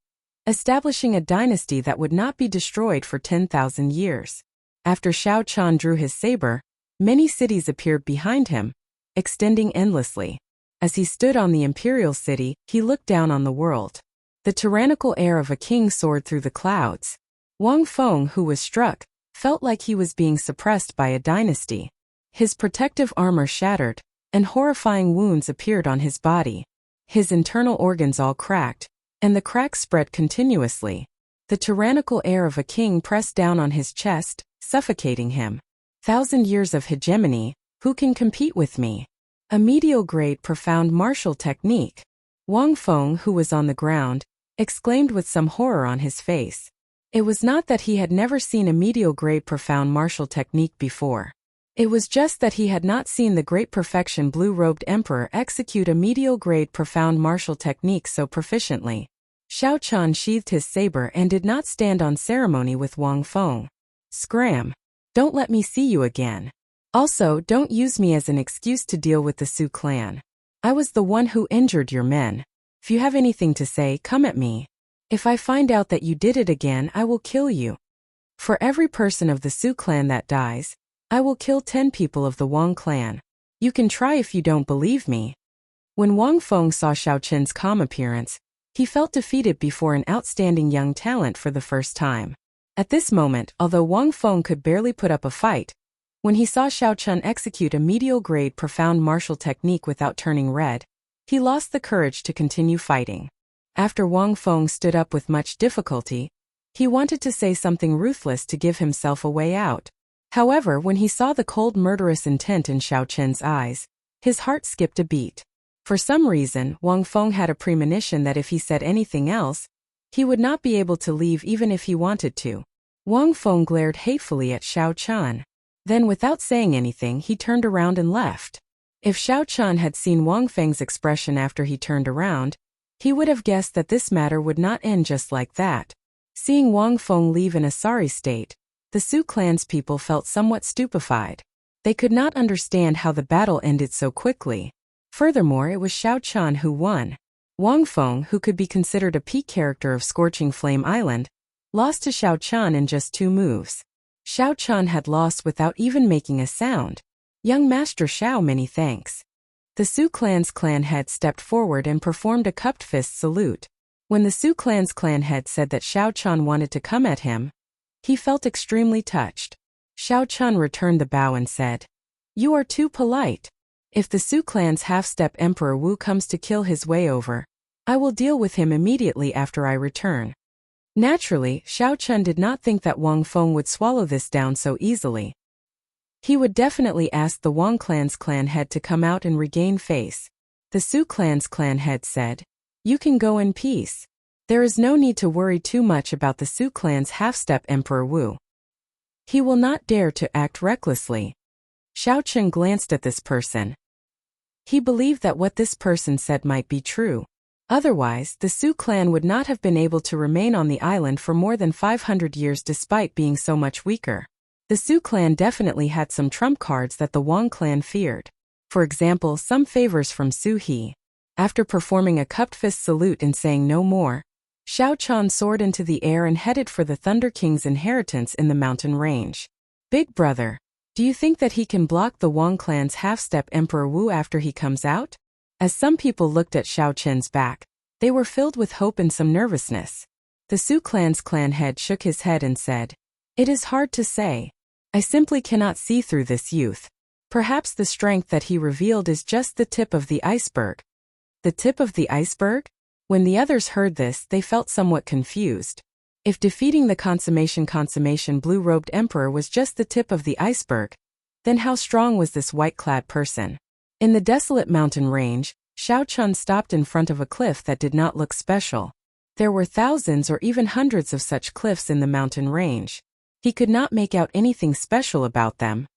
Speaker 1: establishing a dynasty that would not be destroyed for 10,000 years. After Xiao Chan drew his saber, many cities appeared behind him, extending endlessly. As he stood on the imperial city, he looked down on the world. The tyrannical air of a king soared through the clouds. Wang Feng, who was struck, felt like he was being suppressed by a dynasty. His protective armor shattered, and horrifying wounds appeared on his body. His internal organs all cracked, and the cracks spread continuously. The tyrannical air of a king pressed down on his chest, suffocating him. 1,000 years of hegemony, who can compete with me? A medial-grade profound martial technique. Wang Feng, who was on the ground, exclaimed with some horror on his face. It was not that he had never seen a medial-grade profound martial technique before. It was just that he had not seen the great perfection blue-robed emperor execute a medial-grade profound martial technique so proficiently. Xiao Chan sheathed his saber and did not stand on ceremony with Wang Feng. Scram! Don't let me see you again. Also, don't use me as an excuse to deal with the Su clan. I was the one who injured your men. If you have anything to say, come at me. If I find out that you did it again, I will kill you. For every person of the Su clan that dies, I will kill 10 people of the Wang clan. You can try if you don't believe me. When Wang Feng saw Xiao Chen's calm appearance, he felt defeated before an outstanding young talent for the first time. At this moment, although Wang Feng could barely put up a fight, when he saw Xiao Chen execute a medial-grade profound martial technique without turning red, he lost the courage to continue fighting. After Wang Feng stood up with much difficulty, he wanted to say something ruthless to give himself a way out. However, when he saw the cold murderous intent in Xiao Chen's eyes, his heart skipped a beat. For some reason, Wang Feng had a premonition that if he said anything else, he would not be able to leave even if he wanted to. Wang Feng glared hatefully at Xiao Chen. Then without saying anything, he turned around and left. If Xiao Chen had seen Wang Feng's expression after he turned around, he would have guessed that this matter would not end just like that. Seeing Wang Feng leave in a sorry state, the Su clan's people felt somewhat stupefied. They could not understand how the battle ended so quickly. Furthermore, it was Xiao Chen who won. Wang Feng, who could be considered a peak character of Scorching Flame Island, lost to Xiao Chen in just 2 moves. Xiao Chen had lost without even making a sound. Young Master Xiao, many thanks. The Su clan's clan head stepped forward and performed a cupped fist salute. When the Su clan's clan head said that Xiao Chen wanted to come at him, he felt extremely touched. Xiao Chen returned the bow and said, "You are too polite. If the Su clan's half-step Emperor Wu comes to kill his way over, I will deal with him immediately after I return." Naturally, Xiao Chen did not think that Wang Feng would swallow this down so easily. He would definitely ask the Wang clan's clan head to come out and regain face. The Su clan's clan head said, "You can go in peace. There is no need to worry too much about the Su clan's half-step Emperor Wu. He will not dare to act recklessly." Xiao Chen glanced at this person. He believed that what this person said might be true. Otherwise, the Su clan would not have been able to remain on the island for more than 500 years despite being so much weaker. The Su clan definitely had some trump cards that the Wang clan feared. For example, some favors from Su He. After performing a cupped fist salute and saying no more, Xiao Chen soared into the air and headed for the Thunder King's inheritance in the mountain range. Big brother, do you think that he can block the Wang clan's half-step Emperor Wu after he comes out? As some people looked at Xiao Chen's back, they were filled with hope and some nervousness. The Su clan's clan head shook his head and said, "It is hard to say. I simply cannot see through this youth. Perhaps the strength that he revealed is just the tip of the iceberg." The tip of the iceberg? When the others heard this, they felt somewhat confused. If defeating the consummation blue-robed emperor was just the tip of the iceberg, then how strong was this white-clad person? In the desolate mountain range, Xiao Chen stopped in front of a cliff that did not look special. There were thousands or even hundreds of such cliffs in the mountain range. He could not make out anything special about them.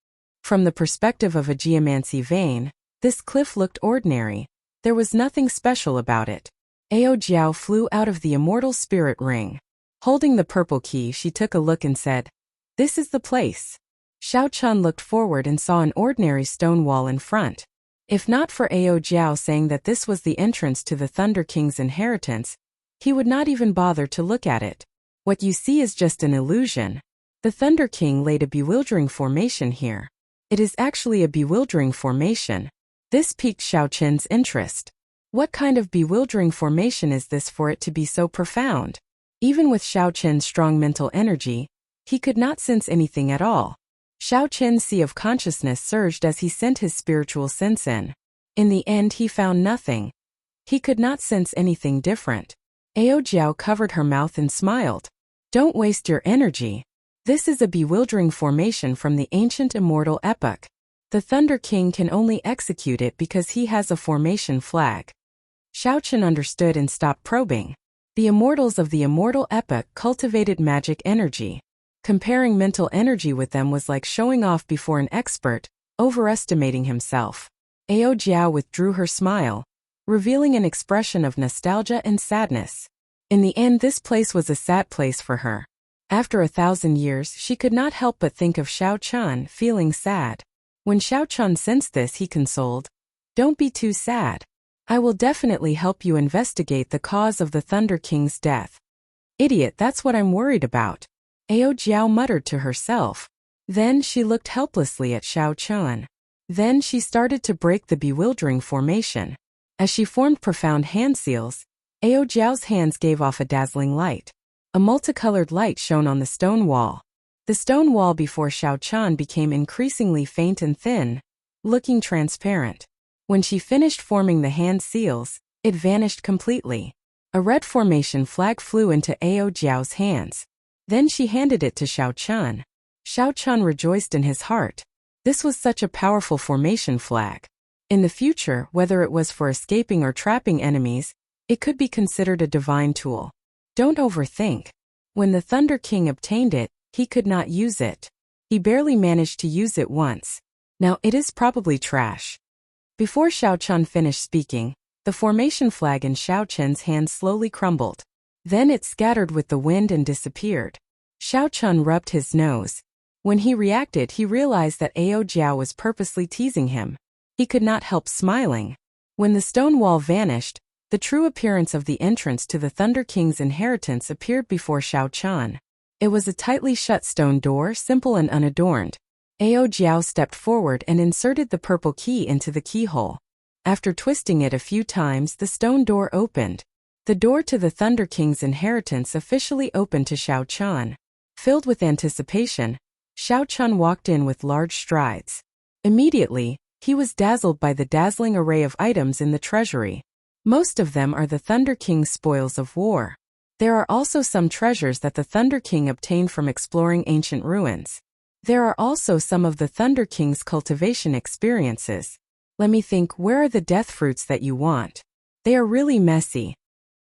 Speaker 1: From the perspective of a geomancy vein, this cliff looked ordinary. There was nothing special about it. Ao Jiao flew out of the immortal spirit ring. Holding the purple key, she took a look and said, "This is the place." Xiao Chen looked forward and saw an ordinary stone wall in front. If not for Ao Jiao saying that this was the entrance to the Thunder King's inheritance, he would not even bother to look at it. What you see is just an illusion. The Thunder King laid a bewildering formation here. It is actually a bewildering formation. This piqued Xiao Chen's interest. What kind of bewildering formation is this for it to be so profound? Even with Xiao Chen's strong mental energy, he could not sense anything at all. Xiao Chen's sea of consciousness surged as he sent his spiritual sense in. In the end, he found nothing. He could not sense anything different. Ao Jiao covered her mouth and smiled. "Don't waste your energy. This is a bewildering formation from the ancient immortal epoch. The Thunder King can only execute it because he has a formation flag." Xiao Chen understood and stopped probing. The immortals of the immortal epoch cultivated magic energy. Comparing mental energy with them was like showing off before an expert, overestimating himself. Ao Jiao withdrew her smile, revealing an expression of nostalgia and sadness. In the end, this place was a sad place for her. After 1,000 years, she could not help but think of Xiao Chun, feeling sad. When Xiao Chun sensed this, he consoled, "Don't be too sad. I will definitely help you investigate the cause of the Thunder King's death." "Idiot, that's what I'm worried about," Ao Jiao muttered to herself. Then she looked helplessly at Xiao Chun. Then she started to break the bewildering formation. As she formed profound hand seals, Ao Jiao's hands gave off a dazzling light. A multicolored light shone on the stone wall. The stone wall before Xiao Chun became increasingly faint and thin, looking transparent. When she finished forming the hand seals, it vanished completely. A red formation flag flew into Ao Jiao's hands. Then she handed it to Xiao Chun. Xiao Chun rejoiced in his heart. This was such a powerful formation flag. In the future, whether it was for escaping or trapping enemies, it could be considered a divine tool. Don't overthink. When the Thunder King obtained it, he could not use it. He barely managed to use it once. Now it is probably trash. Before Xiao Chun finished speaking, the formation flag in Xiao Chun's hand slowly crumbled. Then it scattered with the wind and disappeared. Xiao Chun rubbed his nose. When he reacted, he realized that Ao Jiao was purposely teasing him. He could not help smiling. When the stone wall vanished, the true appearance of the entrance to the Thunder King's inheritance appeared before Xiao Chun. It was a tightly shut stone door, simple and unadorned. Ao Jiao stepped forward and inserted the purple key into the keyhole. After twisting it a few times, the stone door opened. The door to the Thunder King's inheritance officially opened to Xiao Chun. Filled with anticipation, Xiao Chun walked in with large strides. Immediately, he was dazzled by the dazzling array of items in the treasury. Most of them are the Thunder King's spoils of war. There are also some treasures that the Thunder King obtained from exploring ancient ruins. There are also some of the Thunder King's cultivation experiences. Let me think, where are the death fruits that you want? They are really messy.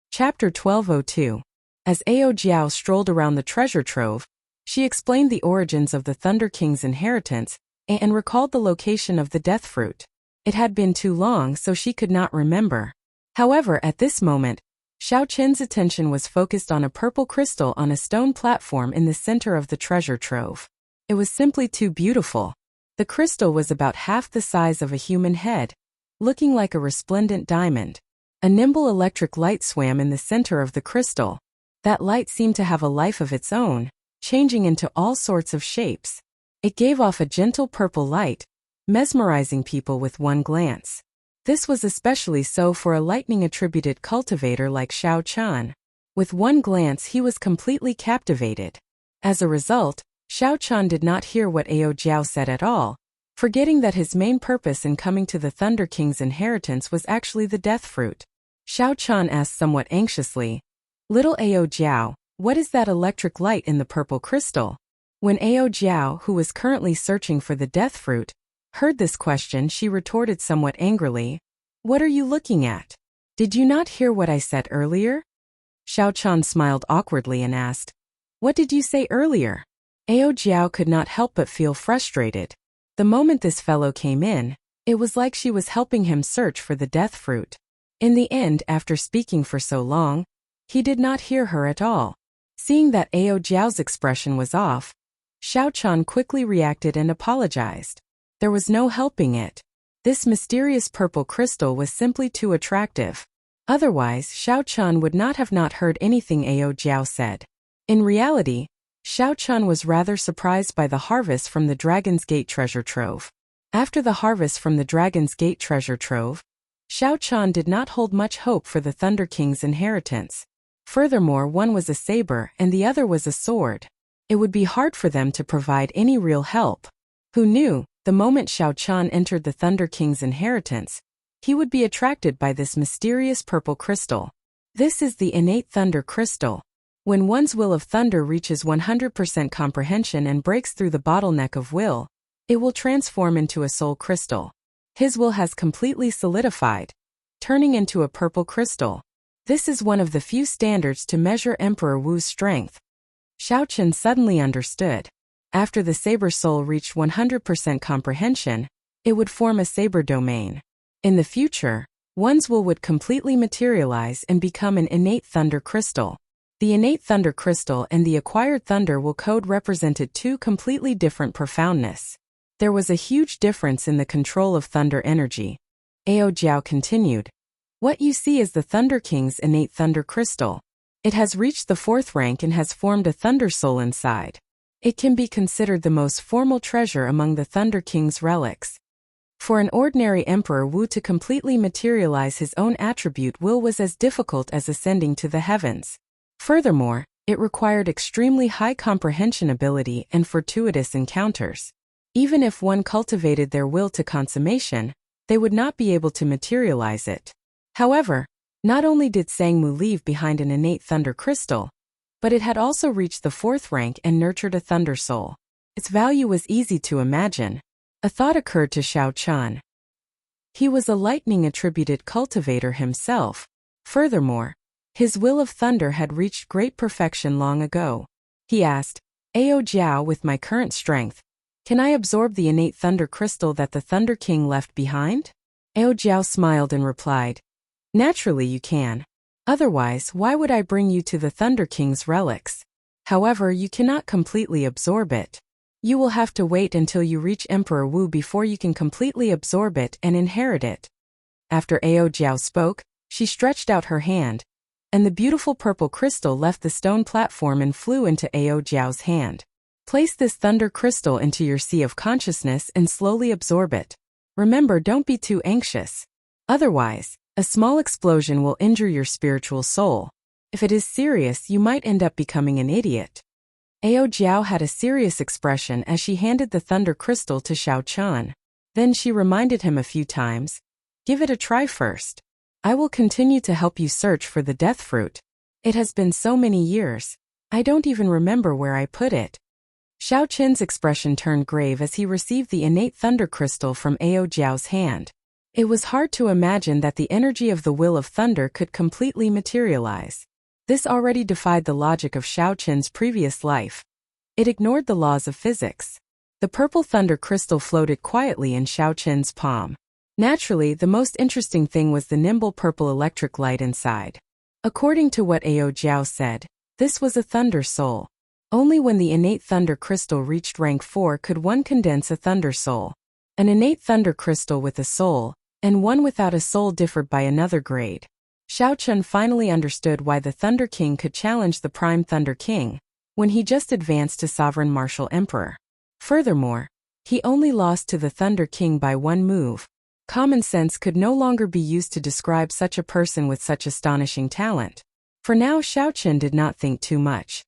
Speaker 1: Chapter 1202. As Ao Jiao strolled around the treasure trove, she explained the origins of the Thunder King's inheritance and recalled the location of the death fruit. It had been too long, so she could not remember. However, at this moment, Xiao Chun's attention was focused on a purple crystal on a stone platform in the center of the treasure trove. It was simply too beautiful. The crystal was about half the size of a human head, looking like a resplendent diamond. A nimble electric light swam in the center of the crystal. That light seemed to have a life of its own, changing into all sorts of shapes. It gave off a gentle purple light, mesmerizing people with one glance. This was especially so for a lightning-attributed cultivator like Xiao Chun. With one glance, he was completely captivated. As a result, Xiao Chun did not hear what Ao Jiao said at all, forgetting that his main purpose in coming to the Thunder King's inheritance was actually the death fruit. Xiao Chun asked somewhat anxiously, "Little Ao Jiao, what is that electric light in the purple crystal?" When Ao Jiao, who was currently searching for the death fruit, heard this question, she retorted somewhat angrily, "What are you looking at? Did you not hear what I said earlier?" Xiao Chun smiled awkwardly and asked, "What did you say earlier?" Ao Jiao could not help but feel frustrated. The moment this fellow came in, it was like she was helping him search for the death fruit. In the end, after speaking for so long, he did not hear her at all. Seeing that Ao Jiao's expression was off, Xiao Chun quickly reacted and apologized. There was no helping it. This mysterious purple crystal was simply too attractive. Otherwise, Xiao Chun would not have not heard anything Ao Jiao said. In reality, Xiao Chun was rather surprised by the harvest from the Dragon's Gate treasure trove. After the harvest from the Dragon's Gate treasure trove, Xiao Chun did not hold much hope for the Thunder King's inheritance. Furthermore, one was a saber and the other was a sword. It would be hard for them to provide any real help. Who knew, the moment Xiao Chun entered the Thunder King's inheritance, he would be attracted by this mysterious purple crystal. This is the innate thunder crystal. When one's will of thunder reaches 100% comprehension and breaks through the bottleneck of will, it will transform into a soul crystal. His will has completely solidified, turning into a purple crystal. This is one of the few standards to measure Emperor Wu's strength. Xiao Chun suddenly understood. After the saber soul reached 100% comprehension, it would form a saber domain. In the future, One's will would completely materialize and become an innate thunder crystal. The innate thunder crystal and the acquired thunder will code represented two completely different profoundness. There was a huge difference in the control of thunder energy. Ao Jiao continued. What you see is the Thunder King's innate thunder crystal. It has reached the 4th rank and has formed a thunder soul inside. It can be considered the most formal treasure among the Thunder King's relics. For an ordinary Emperor Wu to completely materialize his own attribute will was as difficult as ascending to the heavens. Furthermore, it required extremely high comprehension ability and fortuitous encounters. Even if one cultivated their will to consummation, they would not be able to materialize it. However, not only did Sangmu leave behind an innate thunder crystal, but it had also reached the 4th rank and nurtured a thunder soul. Its value was easy to imagine. A thought occurred to Xiao Chen. He was a lightning-attributed cultivator himself. Furthermore, his will of thunder had reached great perfection long ago. He asked, Ao Jiao, with my current strength, can I absorb the innate thunder crystal that the Thunder King left behind? Ao Jiao smiled and replied, naturally you can. Otherwise, why would I bring you to the Thunder King's relics? However, you cannot completely absorb it. You will have to wait until you reach Emperor Wu before you can completely absorb it and inherit it. After Ao Jiao spoke, she stretched out her hand, and the beautiful purple crystal left the stone platform and flew into Ao Jiao's hand. Place this thunder crystal into your sea of consciousness and slowly absorb it. Remember, don't be too anxious. Otherwise, a small explosion will injure your spiritual soul. If it is serious, you might end up becoming an idiot. Ao Jiao had a serious expression as she handed the thunder crystal to Xiao Chen. Then she reminded him a few times, give it a try first. I will continue to help you search for the death fruit. It has been so many years. I don't even remember where I put it. Xiao Chen's expression turned grave as he received the innate thunder crystal from Ao Jiao's hand. It was hard to imagine that the energy of the will of thunder could completely materialize. This already defied the logic of Xiao Chen's previous life. It ignored the laws of physics. The purple thunder crystal floated quietly in Xiao Chen's palm. Naturally, the most interesting thing was the nimble purple electric light inside. According to what Ao Jiao said, this was a thunder soul. Only when the innate thunder crystal reached rank 4 could one condense a thunder soul. An innate thunder crystal with a soul, and one without a soul differed by another grade. Xiao Chen finally understood why the Thunder King could challenge the Prime Thunder King, when he just advanced to Sovereign Martial Emperor. Furthermore, he only lost to the Thunder King by one move. Common sense could no longer be used to describe such a person with such astonishing talent. For now, Xiao Chen did not think too much.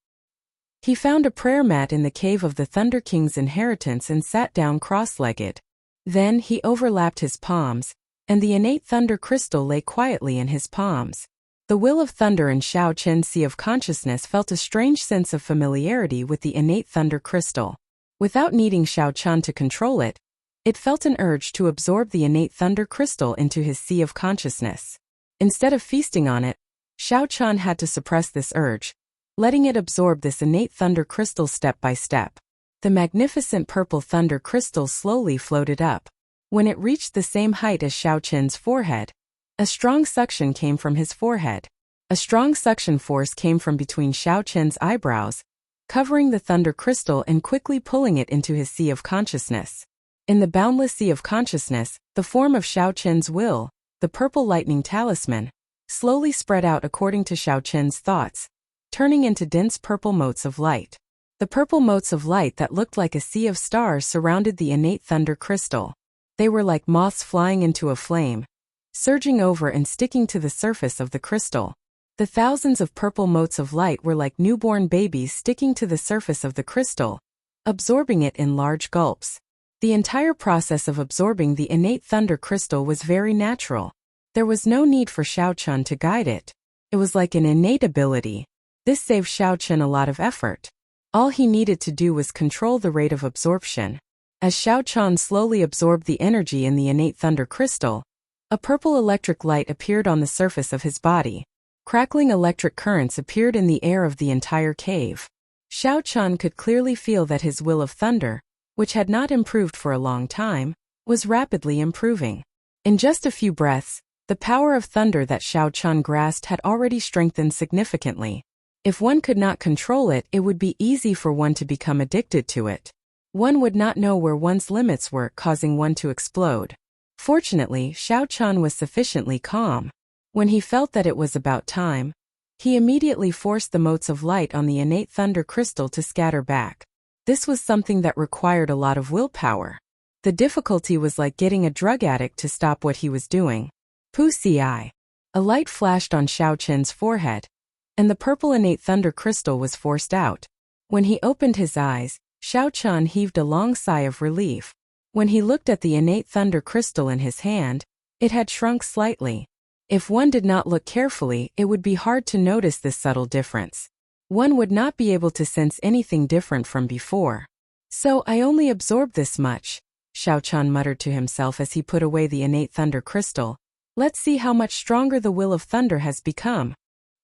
Speaker 1: He found a prayer mat in the cave of the Thunder King's inheritance and sat down cross-legged. Then he overlapped his palms, and the innate thunder crystal lay quietly in his palms. The will of thunder in Xiao Chen's sea of consciousness felt a strange sense of familiarity with the innate thunder crystal. Without needing Xiao Chen to control it, it felt an urge to absorb the innate thunder crystal into his sea of consciousness. Instead of feasting on it, Xiao Chen had to suppress this urge, letting it absorb this innate thunder crystal step by step. The magnificent purple thunder crystal slowly floated up. When it reached the same height as Xiao Chen's forehead, a strong suction came from his forehead. A strong suction force came from between Xiao Chen's eyebrows, covering the thunder crystal and quickly pulling it into his sea of consciousness. In the boundless sea of consciousness, the form of Xiao Chen's will, the purple lightning talisman, slowly spread out according to Xiao Chen's thoughts, turning into dense purple motes of light. The purple motes of light that looked like a sea of stars surrounded the innate thunder crystal. They were like moths flying into a flame, surging over and sticking to the surface of the crystal. The thousands of purple motes of light were like newborn babies sticking to the surface of the crystal, absorbing it in large gulps. The entire process of absorbing the innate thunder crystal was very natural. There was no need for Xiao Chen to guide it. It was like an innate ability. This saved Xiao Chen a lot of effort. All he needed to do was control the rate of absorption. As Xiao Chen slowly absorbed the energy in the innate thunder crystal, a purple electric light appeared on the surface of his body. Crackling electric currents appeared in the air of the entire cave. Xiao Chen could clearly feel that his will of thunder, which had not improved for a long time, was rapidly improving. In just a few breaths, The power of thunder that Xiao Chun grasped had already strengthened significantly. If one could not control it, it would be easy for one to become addicted to it. One would not know where one's limits were, causing one to explode. Fortunately, Xiao Chun was sufficiently calm. When he felt that it was about time, he immediately forced the motes of light on the innate thunder crystal to scatter back. This was something that required a lot of willpower. The difficulty was like getting a drug addict to stop what he was doing. Wuxia. A light flashed on Xiao Chun's forehead, and the purple innate thunder crystal was forced out. When he opened his eyes, Xiao Chun heaved a long sigh of relief. When he looked at the innate thunder crystal in his hand, it had shrunk slightly. If one did not look carefully, it would be hard to notice this subtle difference. One would not be able to sense anything different from before. So I only absorbed this much, Xiao Chun muttered to himself as he put away the innate thunder crystal. Let's see how much stronger the will of thunder has become.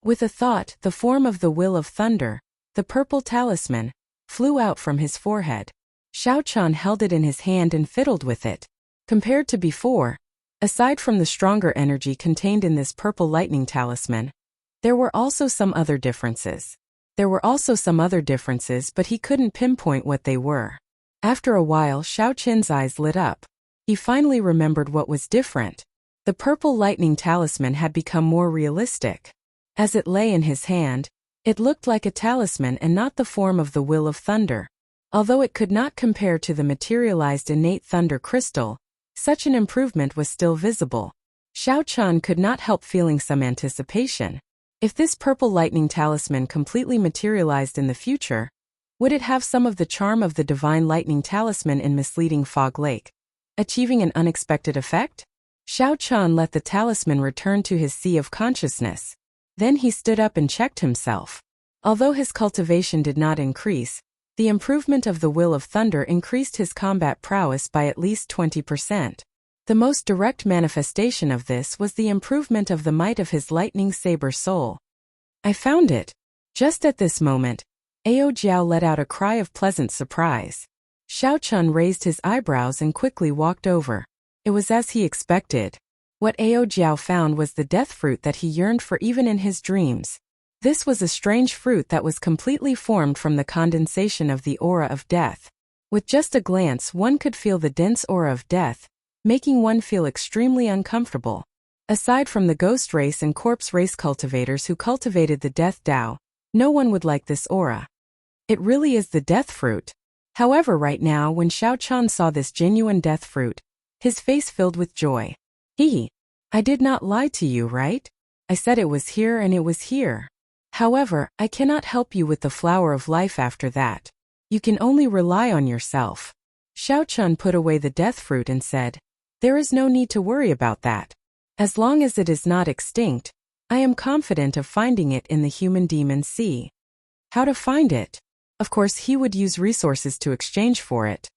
Speaker 1: With a thought, the form of the will of thunder, the purple talisman, flew out from his forehead. Xiao Chun held it in his hand and fiddled with it. Compared to before, aside from the stronger energy contained in this purple lightning talisman, there were also some other differences. But he couldn't pinpoint what they were. After a while, Xiao Chun's eyes lit up. He finally remembered what was different. The purple lightning talisman had become more realistic. As it lay in his hand, it looked like a talisman and not the form of the will of thunder. Although it could not compare to the materialized innate thunder crystal, such an improvement was still visible. Xiao Chun could not help feeling some anticipation. If this purple lightning talisman completely materialized in the future, would it have some of the charm of the divine lightning talisman in misleading Fog Lake, achieving an unexpected effect? Xiao Chun let the talisman return to his sea of consciousness. Then he stood up and checked himself. Although his cultivation did not increase, the improvement of the will of thunder increased his combat prowess by at least 20%. The most direct manifestation of this was the improvement of the might of his lightning saber soul. I found it. Just at this moment, Ao Jiao let out a cry of pleasant surprise. Xiao Chun raised his eyebrows and quickly walked over. It was as he expected. What Ao Jiao found was the death fruit that he yearned for even in his dreams. This was a strange fruit that was completely formed from the condensation of the aura of death. With just a glance, one could feel the dense aura of death, making one feel extremely uncomfortable. Aside from the ghost race and corpse race cultivators who cultivated the death Dao, no one would like this aura. It really is the death fruit. However, right now, when Xiao Chun saw this genuine death fruit, his face filled with joy. I did not lie to you, right? I said it was here and it was here. However, I cannot help you with the flower of life after that. You can only rely on yourself. Xiao Chun put away the death fruit and said, there is no need to worry about that. As long as it is not extinct, I am confident of finding it in the human demon sea. How to find it? Of course, he would use resources to exchange for it.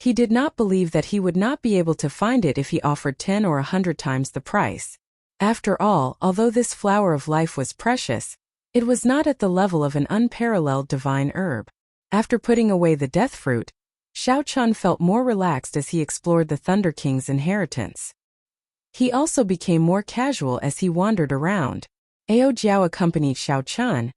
Speaker 1: He did not believe that he would not be able to find it if he offered 10 or 100 times the price. After all, although this flower of life was precious, it was not at the level of an unparalleled divine herb. After putting away the death fruit, Xiao Chun felt more relaxed as he explored the Thunder King's inheritance. He also became more casual as he wandered around. Ao Jiao accompanied Xiao Chun,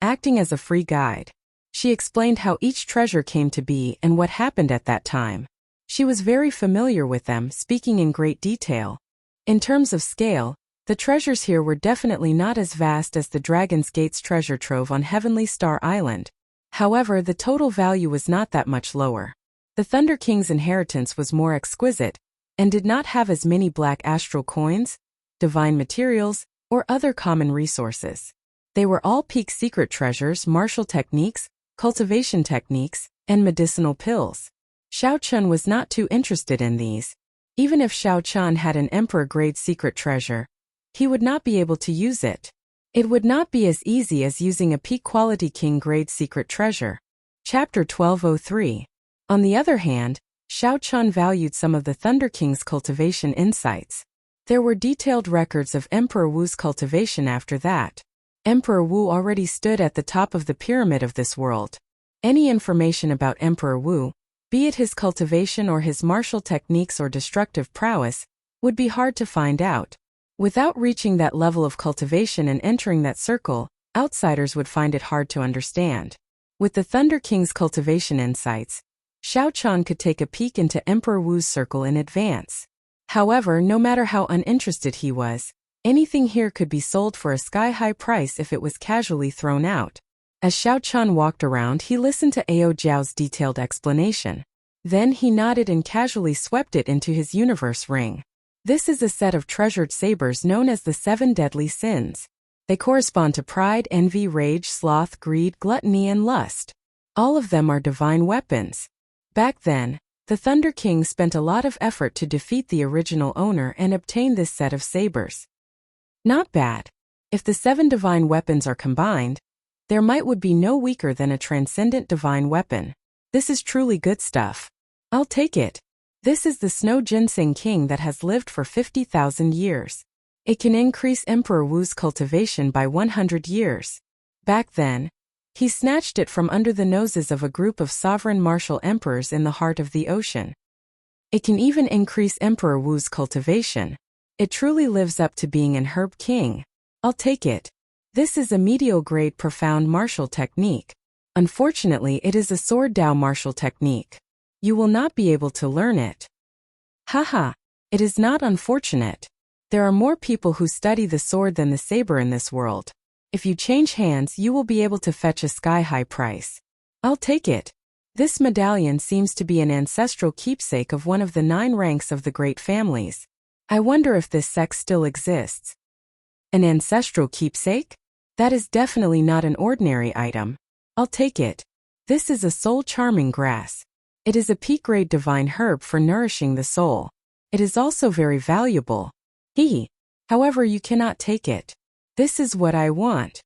Speaker 1: acting as a free guide. She explained how each treasure came to be and what happened at that time. She was very familiar with them, speaking in great detail. In terms of scale, the treasures here were definitely not as vast as the Dragon's Gate's treasure trove on Heavenly Star Island. However, the total value was not that much lower. The Thunder King's inheritance was more exquisite, and did not have as many black astral coins, divine materials, or other common resources. They were all peak secret treasures, martial techniques, cultivation techniques, and medicinal pills. Xiao Chun was not too interested in these. Even if Xiao Chun had an emperor-grade secret treasure, he would not be able to use it. It would not be as easy as using a peak-quality king-grade secret treasure. Chapter 1203. On the other hand, Xiao Chun valued some of the Thunder King's cultivation insights. There were detailed records of Emperor Wu's cultivation after that. Emperor Wu already stood at the top of the pyramid of this world. Any information about Emperor Wu, be it his cultivation or his martial techniques or destructive prowess, would be hard to find out. Without reaching that level of cultivation and entering that circle, outsiders would find it hard to understand. With the Thunder King's cultivation insights, Xiao Qian could take a peek into Emperor Wu's circle in advance. However, no matter how uninterested he was, anything here could be sold for a sky-high price if it was casually thrown out. As Xiao Qian walked around, he listened to Ao Jiao's detailed explanation. Then he nodded and casually swept it into his universe ring. This is a set of treasured sabers known as the 7 deadly sins. They correspond to pride, envy, rage, sloth, greed, gluttony, and lust. All of them are divine weapons. Back then, the Thunder King spent a lot of effort to defeat the original owner and obtain this set of sabers. Not bad. If the 7 divine weapons are combined, their might would be no weaker than a transcendent divine weapon. This is truly good stuff. I'll take it. This is the Snow Ginseng King that has lived for 50,000 years. It can increase Emperor Wu's cultivation by 100 years. Back then, he snatched it from under the noses of a group of sovereign martial emperors in the heart of the ocean. It can even increase Emperor Wu's cultivation. It truly lives up to being an herb king. I'll take it. This is a medial-grade profound martial technique. Unfortunately, it is a sword Dao martial technique. You will not be able to learn it. Haha, it is not unfortunate. There are more people who study the sword than the saber in this world. If you change hands, you will be able to fetch a sky-high price. I'll take it. This medallion seems to be an ancestral keepsake of one of the 9 ranks of the great families. I wonder if this sect still exists. An ancestral keepsake? That is definitely not an ordinary item. I'll take it. This is a soul-charming grass. It is a peak-grade divine herb for nourishing the soul. It is also very valuable. However, you cannot take it. This is what I want.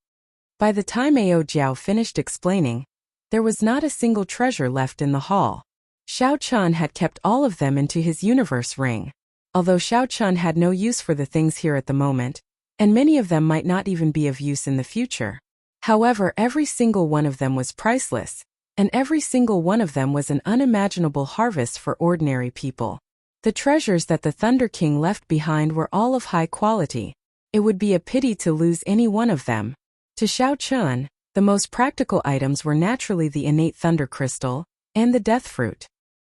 Speaker 1: By the time Ao Jiao finished explaining, there was not a single treasure left in the hall. Xiao Qian had kept all of them into his universe ring. Although Xiao Qian had no use for the things here at the moment, and many of them might not even be of use in the future. However, every single one of them was priceless, and every single one of them was an unimaginable harvest for ordinary people. The treasures that the Thunder King left behind were all of high quality. It would be a pity to lose any one of them. To Xiao Qian, the most practical items were naturally the innate thunder crystal and the death fruit.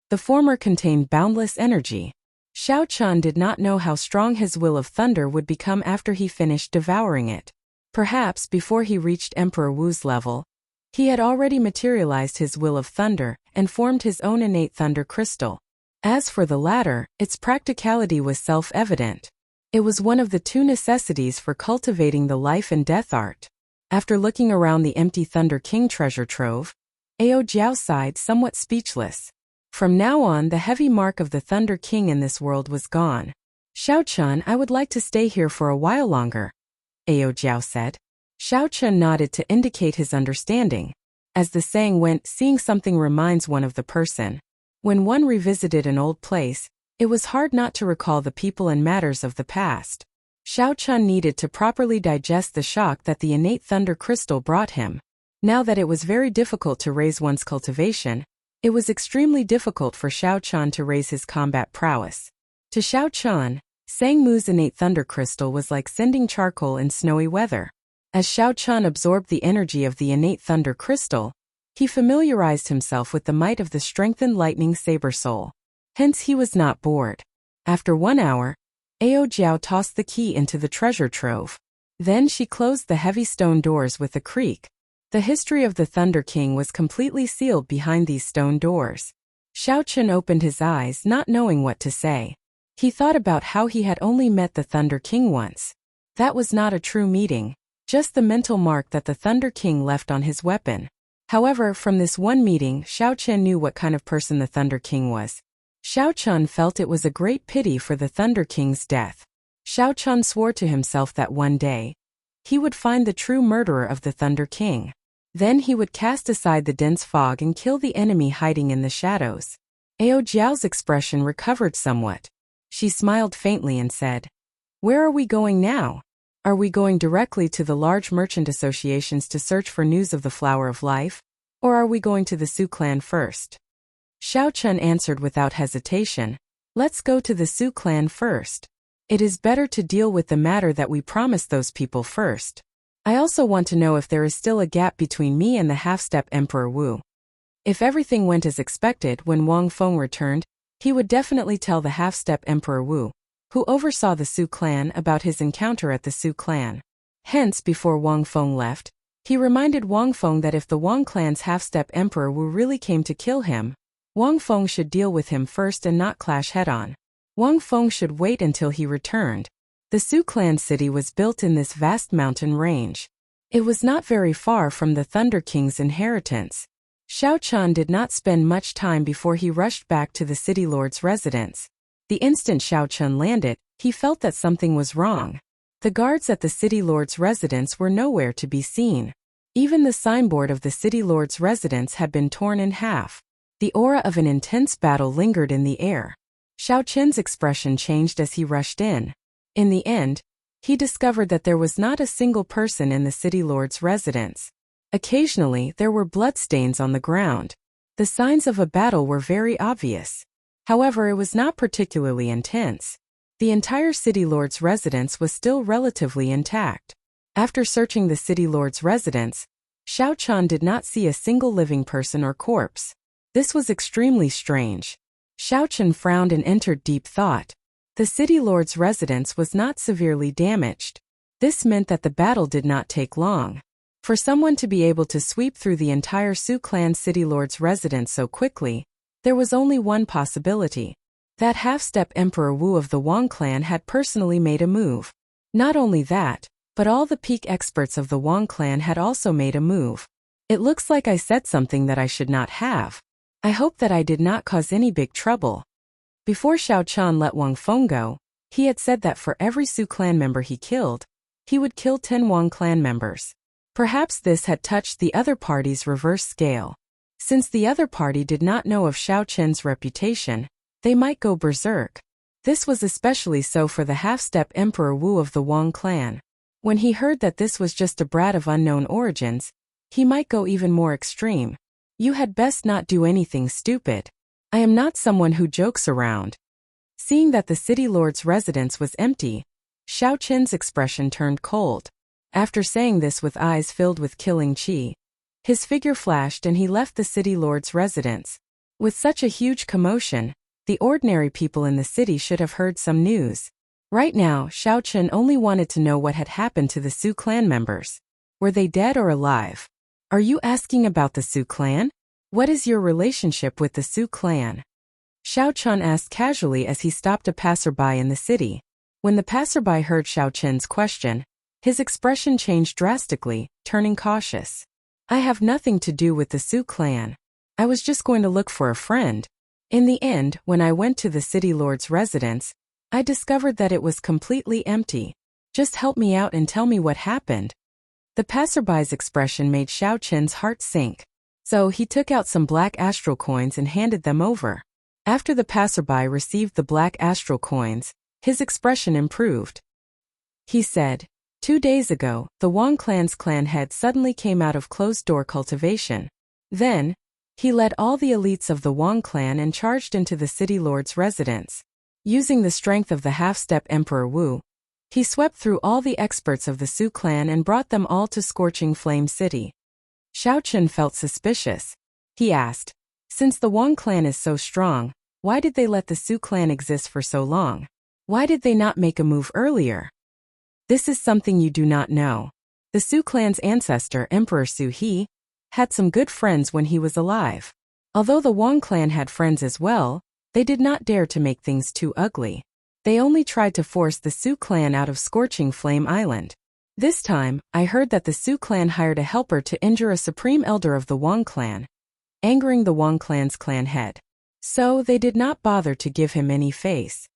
Speaker 1: The former contained boundless energy. Xiao Qian did not know how strong his will of thunder would become after he finished devouring it. Perhaps before he reached Emperor Wu's level, he had already materialized his will of thunder and formed his own innate thunder crystal. As for the latter, its practicality was self-evident. It was one of the 2 necessities for cultivating the life and death art. After looking around the empty Thunder King treasure trove, Ao Jiao sighed, somewhat speechless. From now on, the heavy mark of the Thunder King in this world was gone. Xiao Qian, I would like to stay here for a while longer, Ao Jiao said. Xiao Qian nodded to indicate his understanding. As the saying went, seeing something reminds one of the person. When one revisited an old place, it was hard not to recall the people and matters of the past. Xiao Qian needed to properly digest the shock that the innate thunder crystal brought him. Now that it was very difficult to raise one's cultivation, it was extremely difficult for Xiao Qian to raise his combat prowess. To Xiao Qian, Sang Mu's innate thunder crystal was like sending charcoal in snowy weather. As Xiao Qian absorbed the energy of the innate thunder crystal, he familiarized himself with the might of the strengthened lightning saber soul. Hence he was not bored. After 1 hour, Ao Jiao tossed the key into the treasure trove. Then she closed the heavy stone doors with a creak. The history of the Thunder King was completely sealed behind these stone doors. Xiao Qian opened his eyes, not knowing what to say. He thought about how he had only met the Thunder King once. That was not a true meeting, just the mental mark that the Thunder King left on his weapon. However, from this one meeting, Xiao Qian knew what kind of person the Thunder King was. Xiao Qian felt it was a great pity for the Thunder King's death. Xiao Qian swore to himself that one day, he would find the true murderer of the Thunder King. Then he would cast aside the dense fog and kill the enemy hiding in the shadows. Ao Jiao's expression recovered somewhat. She smiled faintly and said, "Where are we going now? Are we going directly to the large merchant associations to search for news of the Flower of Life? Or are we going to the Su clan first?" Xiao Qian answered without hesitation, "Let's go to the Su clan first. It is better to deal with the matter that we promised those people first. I also want to know if there is still a gap between me and the half-step Emperor Wu. If everything went as expected when Wang Feng returned, he would definitely tell the half-step Emperor Wu, who oversaw the Su clan, about his encounter at the Su clan. Hence, before Wang Feng left, he reminded Wang Feng that if the Wang clan's half-step Emperor Wu really came to kill him, Wang Feng should deal with him first and not clash head-on. Wang Feng should wait until he returned. The Su clan city was built in this vast mountain range. It was not very far from the Thunder King's inheritance. Xiao Chen did not spend much time before he rushed back to the city lord's residence. The instant Xiao Chen landed, he felt that something was wrong. The guards at the city lord's residence were nowhere to be seen. Even the signboard of the city lord's residence had been torn in half. The aura of an intense battle lingered in the air. Xiao Chen's expression changed as he rushed in. In the end, he discovered that there was not a single person in the city lord's residence. Occasionally, there were bloodstains on the ground. The signs of a battle were very obvious. However, it was not particularly intense. The entire city lord's residence was still relatively intact. After searching the city lord's residence, Xiao Chen did not see a single living person or corpse. This was extremely strange. Xiao Chen frowned and entered deep thought. The city lord's residence was not severely damaged. This meant that the battle did not take long. For someone to be able to sweep through the entire Su clan city lord's residence so quickly, there was only one possibility. That half-step Emperor Wu of the Wang clan had personally made a move. Not only that, but all the peak experts of the Wang clan had also made a move. It looks like I said something that I should not have. I hope that I did not cause any big trouble. Before Xiao Chen let Wang Feng go, he had said that for every Su clan member he killed, he would kill 10 Wang clan members. Perhaps this had touched the other party's reverse scale. Since the other party did not know of Xiao Chen's reputation, they might go berserk. This was especially so for the half-step Emperor Wu of the Wang clan. When he heard that this was just a brat of unknown origins, he might go even more extreme. You had best not do anything stupid. I am not someone who jokes around. Seeing that the city lord's residence was empty, Xiao Chen's expression turned cold. After saying this with eyes filled with killing chi, his figure flashed and he left the city lord's residence. With such a huge commotion, the ordinary people in the city should have heard some news. Right now, Xiao Chen only wanted to know what had happened to the Su clan members. Were they dead or alive? Are you asking about the Su clan? What is your relationship with the Su clan? Xiao Chen asked casually as he stopped a passerby in the city. When the passerby heard Xiao Chen's question, his expression changed drastically, turning cautious. I have nothing to do with the Su clan. I was just going to look for a friend. In the end, when I went to the city lord's residence, I discovered that it was completely empty. Just help me out and tell me what happened. The passerby's expression made Xiao Chen's heart sink. So he took out some black astral coins and handed them over. After the passerby received the black astral coins, his expression improved. He said, 2 days ago, the Wang clan's clan head suddenly came out of closed-door cultivation. Then, he led all the elites of the Wang clan and charged into the city lord's residence. Using the strength of the half-step Emperor Wu, he swept through all the experts of the Su clan and brought them all to Scorching Flame City. Xiao Chen felt suspicious. He asked, since the Wang clan is so strong, why did they let the Su clan exist for so long? Why did they not make a move earlier? This is something you do not know. The Su clan's ancestor, Emperor Su He, had some good friends when he was alive. Although the Wang clan had friends as well, they did not dare to make things too ugly. They only tried to force the Su clan out of Scorching Flame Island. This time, I heard that the Su clan hired a helper to injure a supreme elder of the Wang clan, angering the Wang clan's clan head. So they did not bother to give him any face.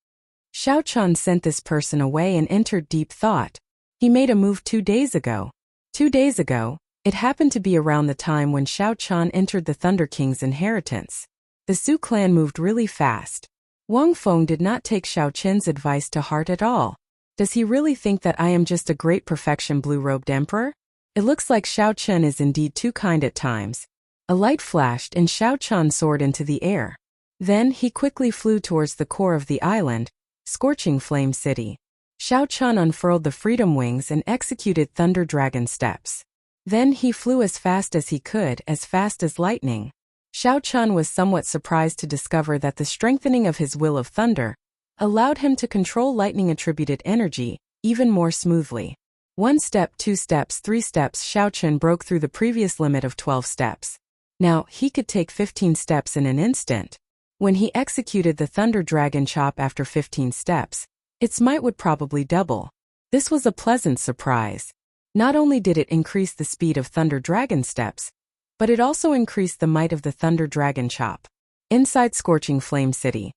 Speaker 1: Xiao Chen sent this person away and entered deep thought. He made a move 2 days ago. 2 days ago, it happened to be around the time when Xiao Chen entered the Thunder King's inheritance. The Su clan moved really fast. Wang Feng did not take Xiao Chen's advice to heart at all. Does he really think that I am just a great perfection blue-robed emperor? It looks like Xiao Chen is indeed too kind at times. A light flashed and Xiao Chen soared into the air. Then he quickly flew towards the core of the island, Scorching Flame City. Xiao Chun unfurled the freedom wings and executed thunder dragon steps. Then he flew as fast as he could, as fast as lightning. Xiao Chun was somewhat surprised to discover that the strengthening of his will of thunder allowed him to control lightning-attributed energy even more smoothly. 1 step, 2 steps, 3 steps. Xiao Chun broke through the previous limit of 12 steps. Now, he could take 15 steps in an instant. When he executed the Thunder Dragon Chop after 15 steps, its might would probably double. This was a pleasant surprise. Not only did it increase the speed of Thunder Dragon steps, but it also increased the might of the Thunder Dragon Chop. Inside Scorching Flame City,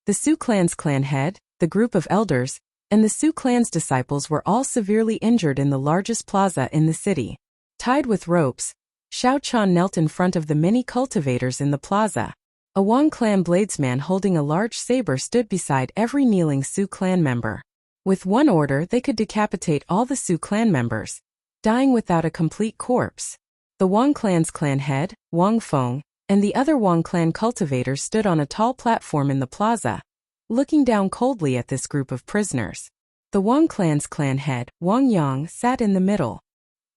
Speaker 1: the Su clan's clan head, the group of elders, and the Su clan's disciples were all severely injured in the largest plaza in the city. Tied with ropes, Xiao Chun knelt in front of the many cultivators in the plaza. A Wang clan bladesman holding a large saber stood beside every kneeling Su clan member. With one order, they could decapitate all the Su clan members, dying without a complete corpse. The Wang clan's clan head, Wang Feng, and the other Wang clan cultivators stood on a tall platform in the plaza, looking down coldly at this group of prisoners. The Wang clan's clan head, Wang Yang, sat in the middle.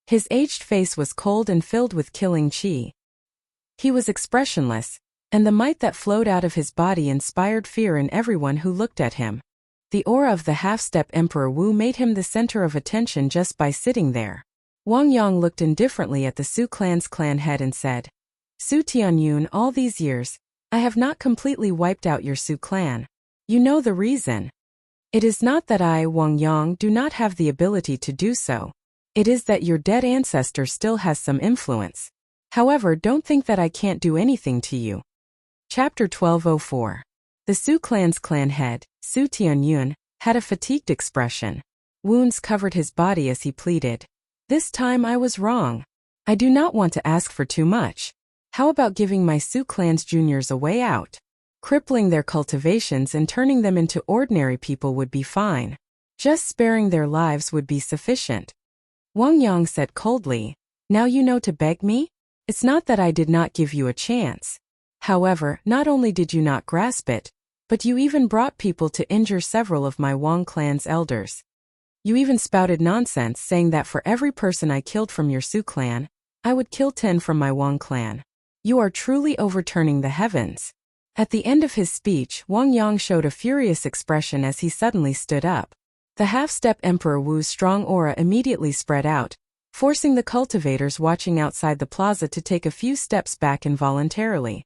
Speaker 1: His aged face was cold and filled with killing qi. He was expressionless, and the might that flowed out of his body inspired fear in everyone who looked at him. The aura of the half-step Emperor Wu made him the center of attention just by sitting there. Wang Yang looked indifferently at the Su clan's clan head and said, "Su Tianyun, all these years, I have not completely wiped out your Su clan. You know the reason. It is not that I, Wang Yang, do not have the ability to do so. It is that your dead ancestor still has some influence. However, don't think that I can't do anything to you." Chapter 1204. The Su clan's clan head, Su Tianyun, had a fatigued expression. Wounds covered his body as he pleaded. "This time I was wrong. I do not want to ask for too much. How about giving my Su clan's juniors a way out? Crippling their cultivations and turning them into ordinary people would be fine. Just sparing their lives would be sufficient." Wang Yang said coldly, "Now you know to beg me? It's not that I did not give you a chance. However, not only did you not grasp it, but you even brought people to injure several of my Wang clan's elders. You even spouted nonsense saying that for every person I killed from your Su clan, I would kill 10 from my Wang clan. You are truly overturning the heavens." At the end of his speech, Wang Yang showed a furious expression as he suddenly stood up. The half-step Emperor Wu's strong aura immediately spread out, forcing the cultivators watching outside the plaza to take a few steps back involuntarily.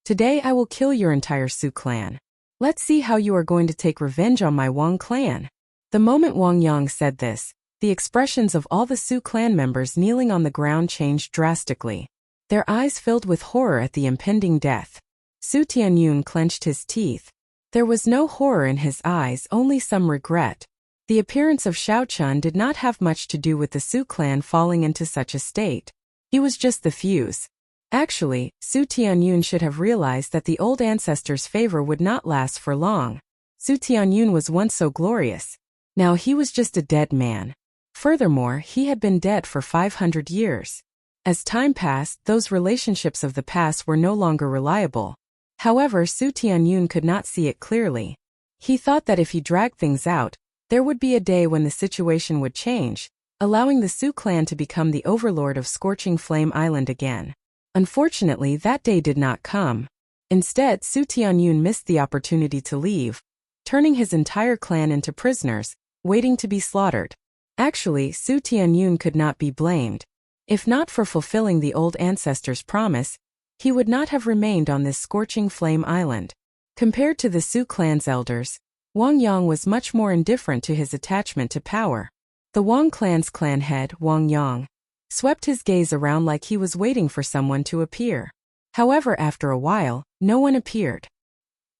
Speaker 1: "Today I will kill your entire Su clan. Let's see how you are going to take revenge on my Wang clan." The moment Wang Yang said this, the expressions of all the Su clan members kneeling on the ground changed drastically. Their eyes filled with horror at the impending death. Su Tianyun clenched his teeth. There was no horror in his eyes, only some regret. The appearance of Xiao Chun did not have much to do with the Su clan falling into such a state. He was just the fuse. Actually, Su Tianyun should have realized that the old ancestor's favor would not last for long. Su Tianyun was once so glorious. Now he was just a dead man. Furthermore, he had been dead for 500 years. As time passed, those relationships of the past were no longer reliable. However, Su Tianyun could not see it clearly. He thought that if he dragged things out, there would be a day when the situation would change, allowing the Su clan to become the overlord of Scorching Flame Island again. Unfortunately, that day did not come. Instead, Su Tianyun missed the opportunity to leave, turning his entire clan into prisoners, waiting to be slaughtered. Actually, Su Tianyun could not be blamed. If not for fulfilling the old ancestor's promise, he would not have remained on this Scorching Flame Island. Compared to the Su clan's elders, Wang Yang was much more indifferent to his attachment to power. The Wang clan's clan head, Wang Yang, swept his gaze around like he was waiting for someone to appear. However, after a while, no one appeared.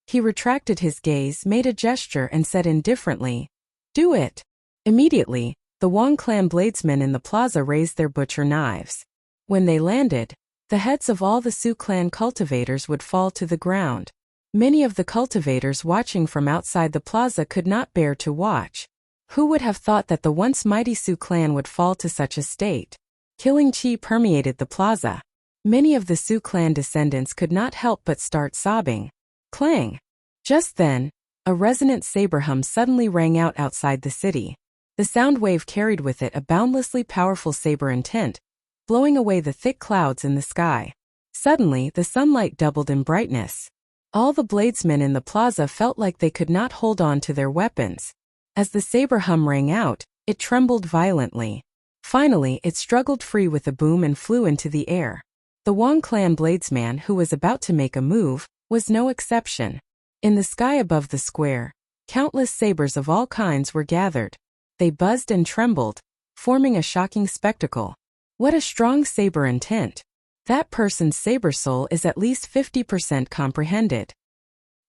Speaker 1: He retracted his gaze, made a gesture, and said indifferently, "Do it." Immediately, the Wang clan bladesmen in the plaza raised their butcher knives. When they landed, the heads of all the Su clan cultivators would fall to the ground. Many of the cultivators watching from outside the plaza could not bear to watch. Who would have thought that the once mighty Su clan would fall to such a state? Killing qi permeated the plaza. Many of the Su clan descendants could not help but start sobbing. Clang! Just then, A resonant saber hum suddenly rang out outside the city. The sound wave carried with it a boundlessly powerful saber intent, blowing away the thick clouds in the sky. Suddenly, the sunlight doubled in brightness. All the bladesmen in the plaza felt like they could not hold on to their weapons. As the saber hum rang out, it trembled violently. Finally, it struggled free with a boom and flew into the air. The Wang clan bladesman, who was about to make a move, was no exception. In the sky above the square, countless sabers of all kinds were gathered. They buzzed and trembled, forming a shocking spectacle. What a strong saber intent! That person's saber soul is at least 50% comprehended.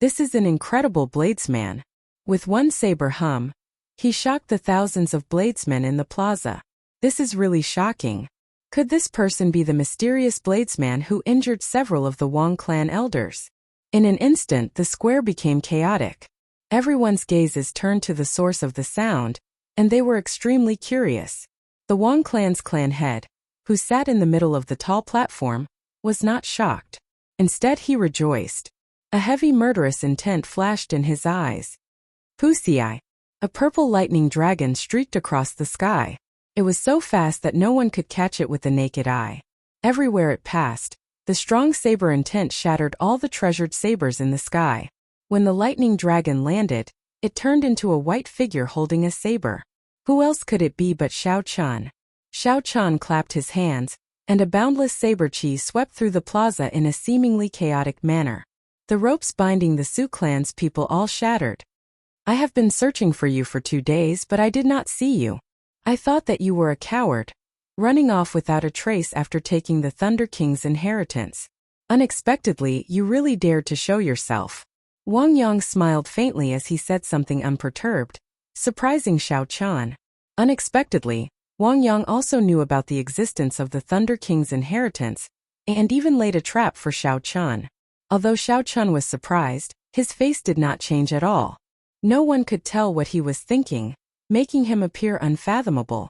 Speaker 1: This is an incredible bladesman. With one saber hum, he shocked the thousands of bladesmen in the plaza. This is really shocking. Could this person be the mysterious bladesman who injured several of the Wang clan elders? In an instant, the square became chaotic. Everyone's gazes turned to the source of the sound, and they were extremely curious. The Wang clan's clan head, who sat in the middle of the tall platform, was not shocked. Instead, he rejoiced. A heavy murderous intent flashed in his eyes. Wuxia, a purple lightning dragon streaked across the sky. It was so fast that no one could catch it with the naked eye. Everywhere it passed, the strong saber intent shattered all the treasured sabers in the sky. When the lightning dragon landed, it turned into a white figure holding a saber. Who else could it be but Xiao Chun? Xiao Chun clapped his hands, and a boundless saber chi swept through the plaza in a seemingly chaotic manner. The ropes binding the Su clan's people all shattered. I have been searching for you for 2 days, but I did not see you. I thought that you were a coward, running off without a trace after taking the Thunder King's inheritance. Unexpectedly, you really dared to show yourself. Wang Yang smiled faintly as he said something unperturbed, surprising Xiao Chun. Unexpectedly, Wang Yang also knew about the existence of the Thunder King's inheritance, and even laid a trap for Xiao Chun. Although Xiao Chun was surprised, his face did not change at all. No one could tell what he was thinking, making him appear unfathomable.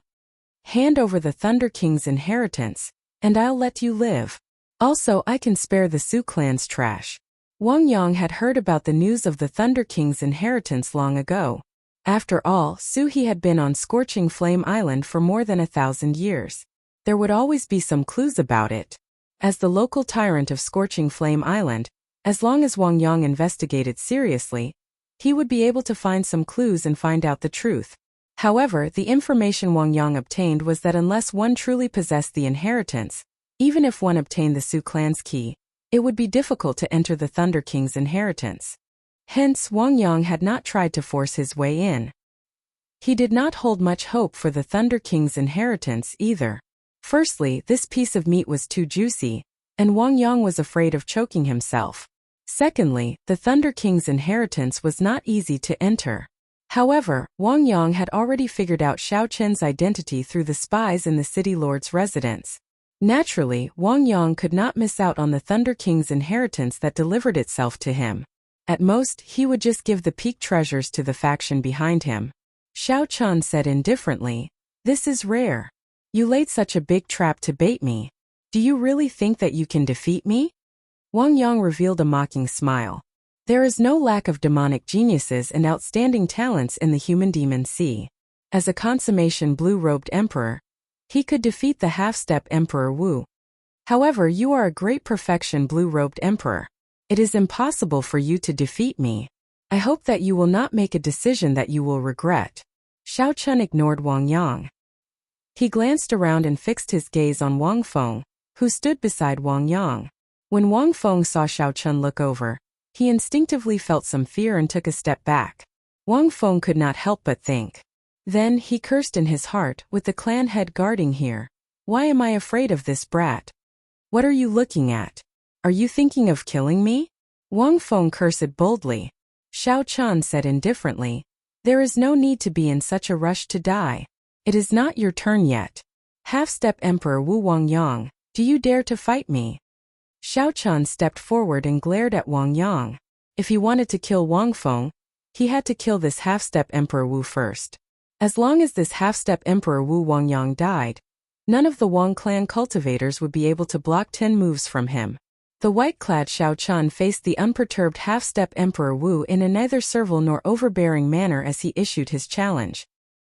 Speaker 1: Hand over the Thunder King's inheritance, and I'll let you live. Also, I can spare the Su clan's trash. Wang Yang had heard about the news of the Thunder King's inheritance long ago. After all, Su he had been on Scorching Flame Island for more than 1,000 years. There would always be some clues about it. As the local tyrant of Scorching Flame Island, as long as Wang Yang investigated seriously, he would be able to find some clues and find out the truth. However, the information Wang Yang obtained was that unless one truly possessed the inheritance, even if one obtained the Su clan's key, it would be difficult to enter the Thunder King's inheritance. Hence, Wang Yang had not tried to force his way in. He did not hold much hope for the Thunder King's inheritance either. Firstly, this piece of meat was too juicy, and Wang Yang was afraid of choking himself. Secondly, the Thunder King's inheritance was not easy to enter. However, Wang Yang had already figured out Xiao Chen's identity through the spies in the city lord's residence. Naturally, Wang Yang could not miss out on the Thunder King's inheritance that delivered itself to him. At most, he would just give the peak treasures to the faction behind him. Xiao Chun said indifferently, "This is rare. You laid such a big trap to bait me. Do you really think that you can defeat me?" Wang Yang revealed a mocking smile. There is no lack of demonic geniuses and outstanding talents in the human demon sea. As a consummation blue-robed emperor, he could defeat the half-step Emperor Wu. However, you are a great perfection blue-robed emperor. It is impossible for you to defeat me. I hope that you will not make a decision that you will regret. Xiao Chun ignored Wang Yang. He glanced around and fixed his gaze on Wang Feng, who stood beside Wang Yang. When Wang Feng saw Xiao Chun look over, he instinctively felt some fear and took a step back. Wang Feng could not help but think. Then he cursed in his heart, with the clan head guarding here. Why am I afraid of this brat? What are you looking at? Are you thinking of killing me? Wang Feng cursed boldly. Xiao Chun said indifferently, there is no need to be in such a rush to die. It is not your turn yet. Half-step Emperor Wu Wang Yang, do you dare to fight me? Xiao Chun stepped forward and glared at Wang Yang. If he wanted to kill Wang Feng, he had to kill this half-step Emperor Wu first. As long as this half-step Emperor Wu Wang Yang died, none of the Wang clan cultivators would be able to block 10 moves from him. The white-clad Xiao Chun faced the unperturbed half-step Emperor Wu in a neither servile nor overbearing manner as he issued his challenge.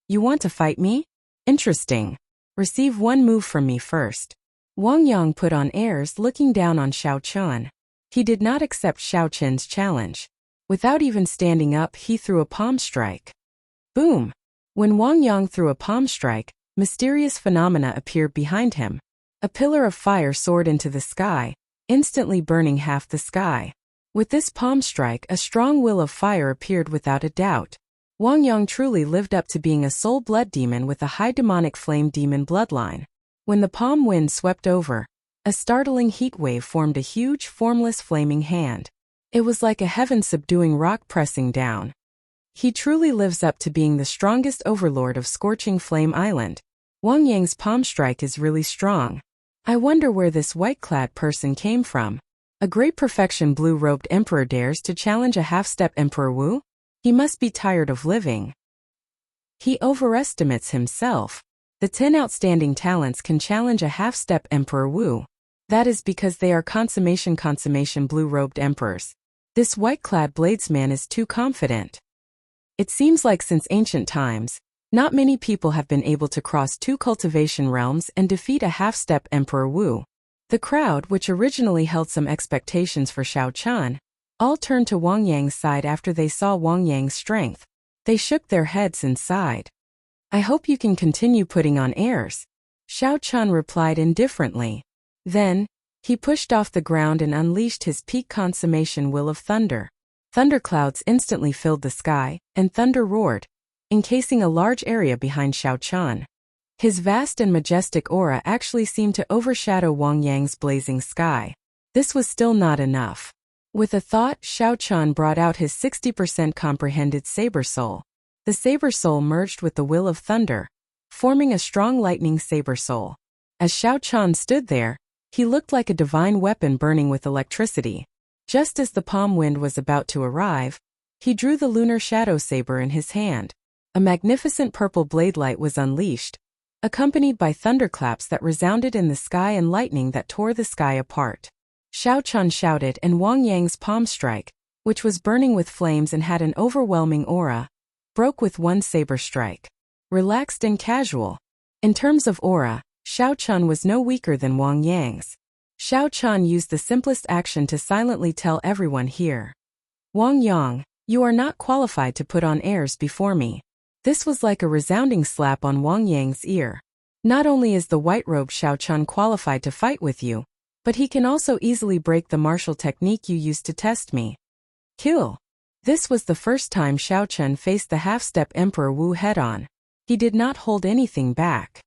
Speaker 1: You want to fight me? Interesting. Receive one move from me first. Wang Yang put on airs, looking down on Xiao Chun. He did not accept Xiao Chun's challenge. Without even standing up, he threw a palm strike. Boom! When Wang Yang threw a palm strike, mysterious phenomena appeared behind him. A pillar of fire soared into the sky, instantly burning half the sky. With this palm strike, a strong will of fire appeared without a doubt. Wang Yang truly lived up to being a soul blood demon with a high demonic flame demon bloodline. When the palm wind swept over, a startling heat wave formed a huge, formless flaming hand. It was like a heaven subduing rock pressing down. He truly lives up to being the strongest overlord of Scorching Flame Island. Wang Yang's palm strike is really strong. I wonder where this white-clad person came from. A great perfection blue-robed emperor dares to challenge a half-step Emperor Wu? He must be tired of living. He overestimates himself. The 10 outstanding talents can challenge a half-step Emperor Wu. That is because they are consummation blue-robed emperors. This white-clad bladesman is too confident. It seems like since ancient times, not many people have been able to cross 2 cultivation realms and defeat a half-step Emperor Wu. The crowd, which originally held some expectations for Xiao Chun, all turned to Wang Yang's side after they saw Wang Yang's strength. They shook their heads and sighed. I hope you can continue putting on airs. Xiao Chun replied indifferently. Then, he pushed off the ground and unleashed his peak consummation will of thunder. Thunderclouds instantly filled the sky, and thunder roared, encasing a large area behind Xiao Chun. His vast and majestic aura actually seemed to overshadow Wang Yang's blazing sky. This was still not enough. With a thought, Xiao Chun brought out his 60% comprehended saber soul. The saber soul merged with the will of thunder, forming a strong lightning saber soul. As Xiao Chun stood there, he looked like a divine weapon burning with electricity. Just as the palm wind was about to arrive, he drew the lunar shadow saber in his hand. A magnificent purple blade light was unleashed, accompanied by thunderclaps that resounded in the sky and lightning that tore the sky apart. Xiao Chun shouted, and Wang Yang's palm strike, which was burning with flames and had an overwhelming aura, broke with one saber strike. Relaxed and casual. In terms of aura, Xiao Chun was no weaker than Wang Yang's. Xiao Chun used the simplest action to silently tell everyone here. Wang Yang, you are not qualified to put on airs before me. This was like a resounding slap on Wang Yang's ear. Not only is the white-robed Xiao Chun qualified to fight with you, but he can also easily break the martial technique you used to test me. Kill. This was the first time Xiao Chun faced the half-step Emperor Wu head-on. He did not hold anything back.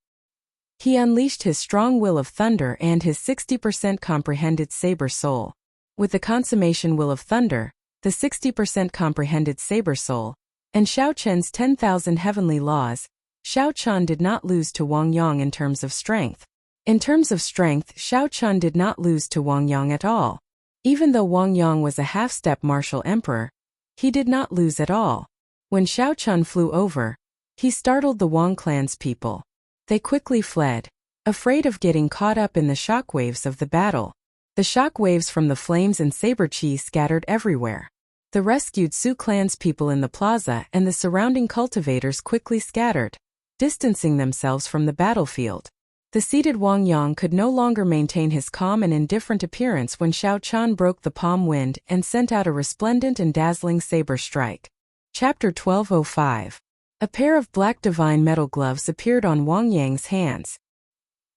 Speaker 1: He unleashed his strong will of thunder and his 60% comprehended saber soul. With the consummation will of thunder, the 60% comprehended saber soul, and Xiao Chun's 10,000 heavenly laws, Xiao Chun did not lose to Wang Yang in terms of strength. In terms of strength, Xiao Chun did not lose to Wang Yang at all. Even though Wang Yang was a half-step martial emperor, he did not lose at all. When Xiao Chun flew over, he startled the Wang clan's people. They quickly fled, afraid of getting caught up in the shockwaves of the battle. The shockwaves from the flames and saber chi scattered everywhere. The rescued Su clan's people in the plaza and the surrounding cultivators quickly scattered, distancing themselves from the battlefield. The seated Wang Yang could no longer maintain his calm and indifferent appearance when Xiao Chun broke the palm wind and sent out a resplendent and dazzling saber strike. Chapter 1205. A pair of black divine metal gloves appeared on Wang Yang's hands.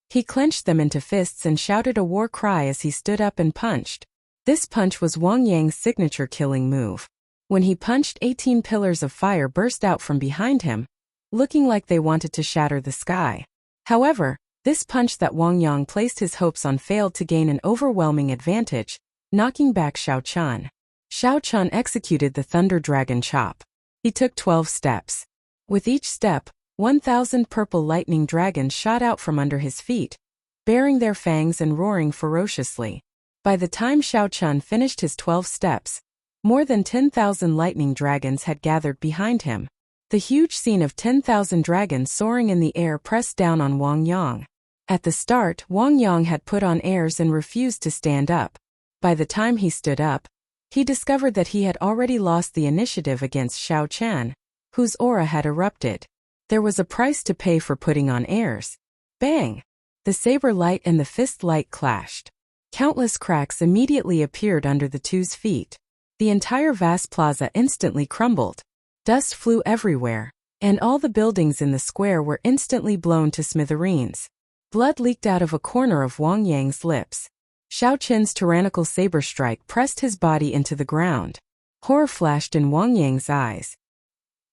Speaker 1: He clenched them into fists and shouted a war cry as he stood up and punched. This punch was Wang Yang's signature killing move. When he punched, 18 pillars of fire burst out from behind him, looking like they wanted to shatter the sky. However, this punch that Wang Yang placed his hopes on failed to gain an overwhelming advantage, knocking back Xiao Chun. Xiao Chun executed the Thunder Dragon Chop. He took 12 steps. With each step, 1,000 purple lightning dragons shot out from under his feet, baring their fangs and roaring ferociously. By the time Xiao Chun finished his 12 steps, more than 10,000 lightning dragons had gathered behind him. The huge scene of 10,000 dragons soaring in the air pressed down on Wang Yang. At the start, Wang Yang had put on airs and refused to stand up. By the time he stood up, he discovered that he had already lost the initiative against Xiao Qian, whose aura had erupted. There was a price to pay for putting on airs. Bang! The saber light and the fist light clashed. Countless cracks immediately appeared under the two's feet. The entire vast plaza instantly crumbled. Dust flew everywhere, and all the buildings in the square were instantly blown to smithereens. Blood leaked out of a corner of Wang Yang's lips. Xiao Qian's tyrannical saber strike pressed his body into the ground. Horror flashed in Wang Yang's eyes.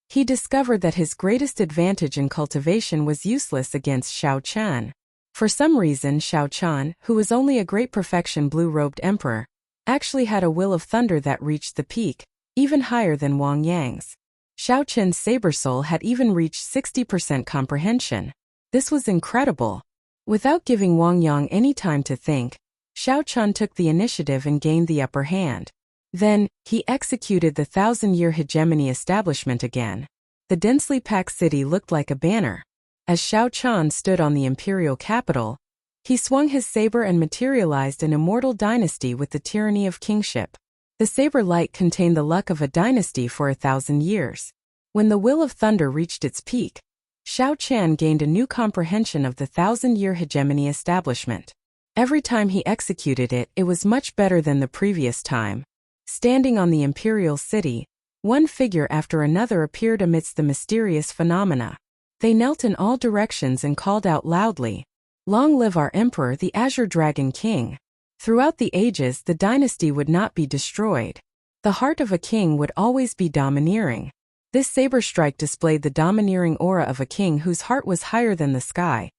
Speaker 1: He discovered that his greatest advantage in cultivation was useless against Xiao Qian. For some reason, Xiao Qian, who was only a great perfection blue-robed emperor, actually had a will of thunder that reached the peak, even higher than Wang Yang's. Xiao Qian's saber soul had even reached 60% comprehension. This was incredible. Without giving Wang Yang any time to think, Xiao Qian took the initiative and gained the upper hand. Then, he executed the 1,000-year hegemony establishment again. The densely packed city looked like a banner. As Xiao Qian stood on the imperial capital, he swung his saber and materialized an immortal dynasty with the tyranny of kingship. The saber light contained the luck of a dynasty for 1,000 years. When the will of thunder reached its peak, Xiao Qian gained a new comprehension of the 1,000-year hegemony establishment. Every time he executed it, it was much better than the previous time. Standing on the imperial city, one figure after another appeared amidst the mysterious phenomena. They knelt in all directions and called out loudly, "Long live our emperor, the Azure Dragon King!" Throughout the ages, the dynasty would not be destroyed. The heart of a king would always be domineering. This saber strike displayed the domineering aura of a king whose heart was higher than the sky,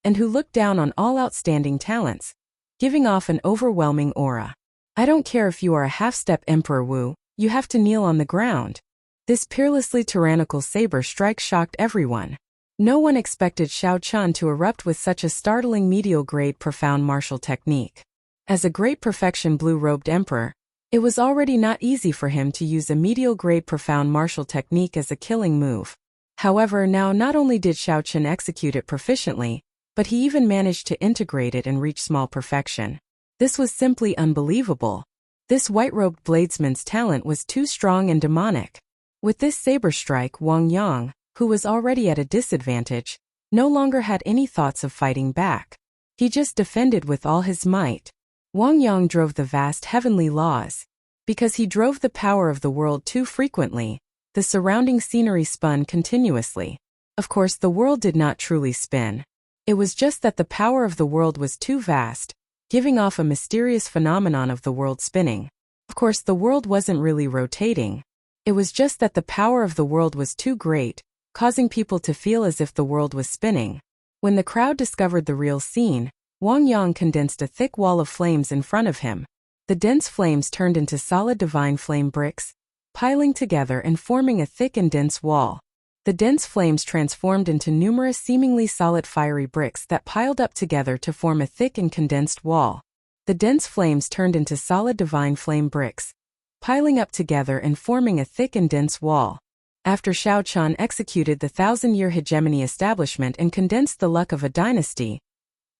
Speaker 1: and who looked down on all outstanding talents, giving off an overwhelming aura. I don't care if you are a half-step Emperor Wu, you have to kneel on the ground. This peerlessly tyrannical saber strike shocked everyone. No one expected Xiao Qian to erupt with such a startling medial-grade profound martial technique. As a great perfection blue-robed emperor, it was already not easy for him to use a medial-grade profound martial technique as a killing move. However, now not only did Xiao Qian execute it proficiently, but he even managed to integrate it and reach small perfection. This was simply unbelievable. This white-robed bladesman's talent was too strong and demonic. With this saber strike, Wang Yang, who was already at a disadvantage, no longer had any thoughts of fighting back. He just defended with all his might. Wang Yang drove the vast heavenly laws. Because he drove the power of the world too frequently, the surrounding scenery spun continuously. Of course, the world did not truly spin. It was just that the power of the world was too vast, giving off a mysterious phenomenon of the world spinning. Of course, the world wasn't really rotating. It was just that the power of the world was too great, causing people to feel as if the world was spinning. When the crowd discovered the real scene, Wang Yang condensed a thick wall of flames in front of him. The dense flames turned into solid divine flame bricks, piling together and forming a thick and dense wall. The dense flames transformed into numerous seemingly solid fiery bricks that piled up together to form a thick and condensed wall. The dense flames turned into solid divine flame bricks, piling up together and forming a thick and dense wall. After Xiao Qian executed the 1,000-year hegemony establishment and condensed the luck of a dynasty,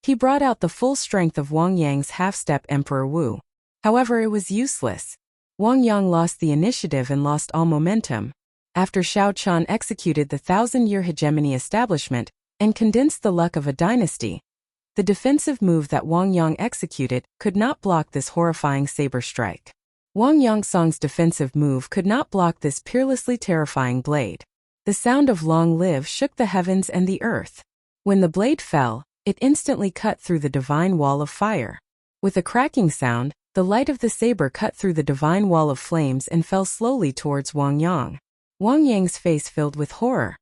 Speaker 1: he brought out the full strength of Wang Yang's half-step Emperor Wu. However, it was useless. Wang Yang lost the initiative and lost all momentum. After Xiao Qian executed the 1,000-year hegemony establishment and condensed the luck of a dynasty, the defensive move that Wang Yang executed could not block this horrifying saber strike. Wang Yangsong's defensive move could not block this peerlessly terrifying blade. The sound of "Long live" shook the heavens and the earth. When the blade fell, it instantly cut through the divine wall of fire. With a cracking sound, the light of the saber cut through the divine wall of flames and fell slowly towards Wang Yang. Wang Yang's face filled with horror.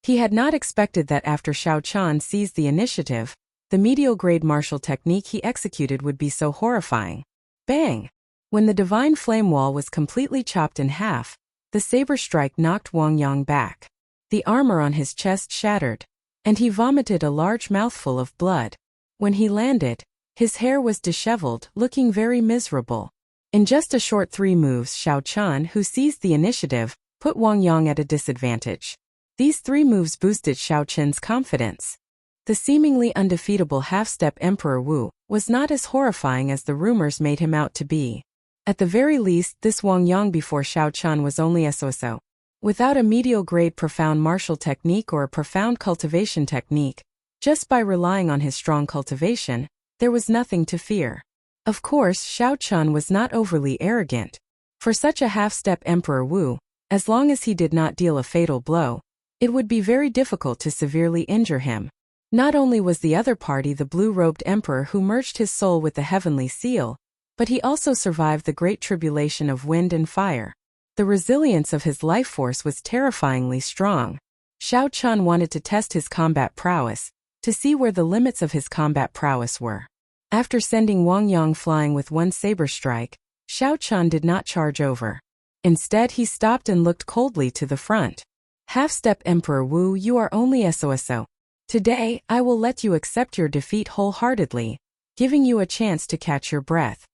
Speaker 1: He had not expected that after Xiao Qian seized the initiative, the medial-grade martial technique he executed would be so horrifying. Bang! When the divine flame wall was completely chopped in half, the saber strike knocked Wang Yang back. The armor on his chest shattered, and he vomited a large mouthful of blood. When he landed, his hair was disheveled, looking very miserable. In just a short 3 moves, Xiao Qian, who seized the initiative, put Wang Yang at a disadvantage. These 3 moves boosted Xiao Qian's confidence. The seemingly undefeatable half-step Emperor Wu, was not as horrifying as the rumors made him out to be. At the very least, this Wang Yang before Xiao Chun was only a so-so. Without a medial-grade profound martial technique or a profound cultivation technique, just by relying on his strong cultivation, there was nothing to fear. Of course, Xiao Chun was not overly arrogant. For such a half-step Emperor Wu, as long as he did not deal a fatal blow, it would be very difficult to severely injure him. Not only was the other party the blue-robed emperor who merged his soul with the heavenly seal, but he also survived the great tribulation of wind and fire. The resilience of his life force was terrifyingly strong. Xiao Chun wanted to test his combat prowess, to see where the limits of his combat prowess were. After sending Wang Yang flying with one saber strike, Xiao Chun did not charge over. Instead, he stopped and looked coldly to the front. Half-step Emperor Wu, you are only SOSO. Today, I will let you accept your defeat wholeheartedly, giving you a chance to catch your breath.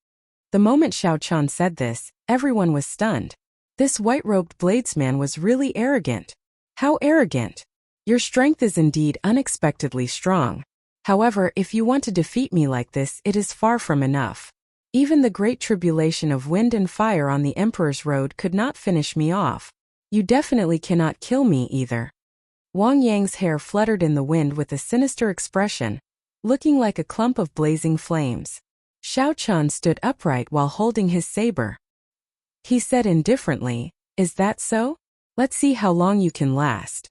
Speaker 1: The moment Xiao Chun said this, everyone was stunned. This white-robed bladesman was really arrogant. How arrogant! Your strength is indeed unexpectedly strong. However, if you want to defeat me like this, it is far from enough. Even the great tribulation of wind and fire on the Emperor's road could not finish me off. You definitely cannot kill me either. Wang Yang's hair fluttered in the wind with a sinister expression, looking like a clump of blazing flames. Xiao Chun stood upright while holding his saber. He said indifferently, "Is that so? Let's see how long you can last."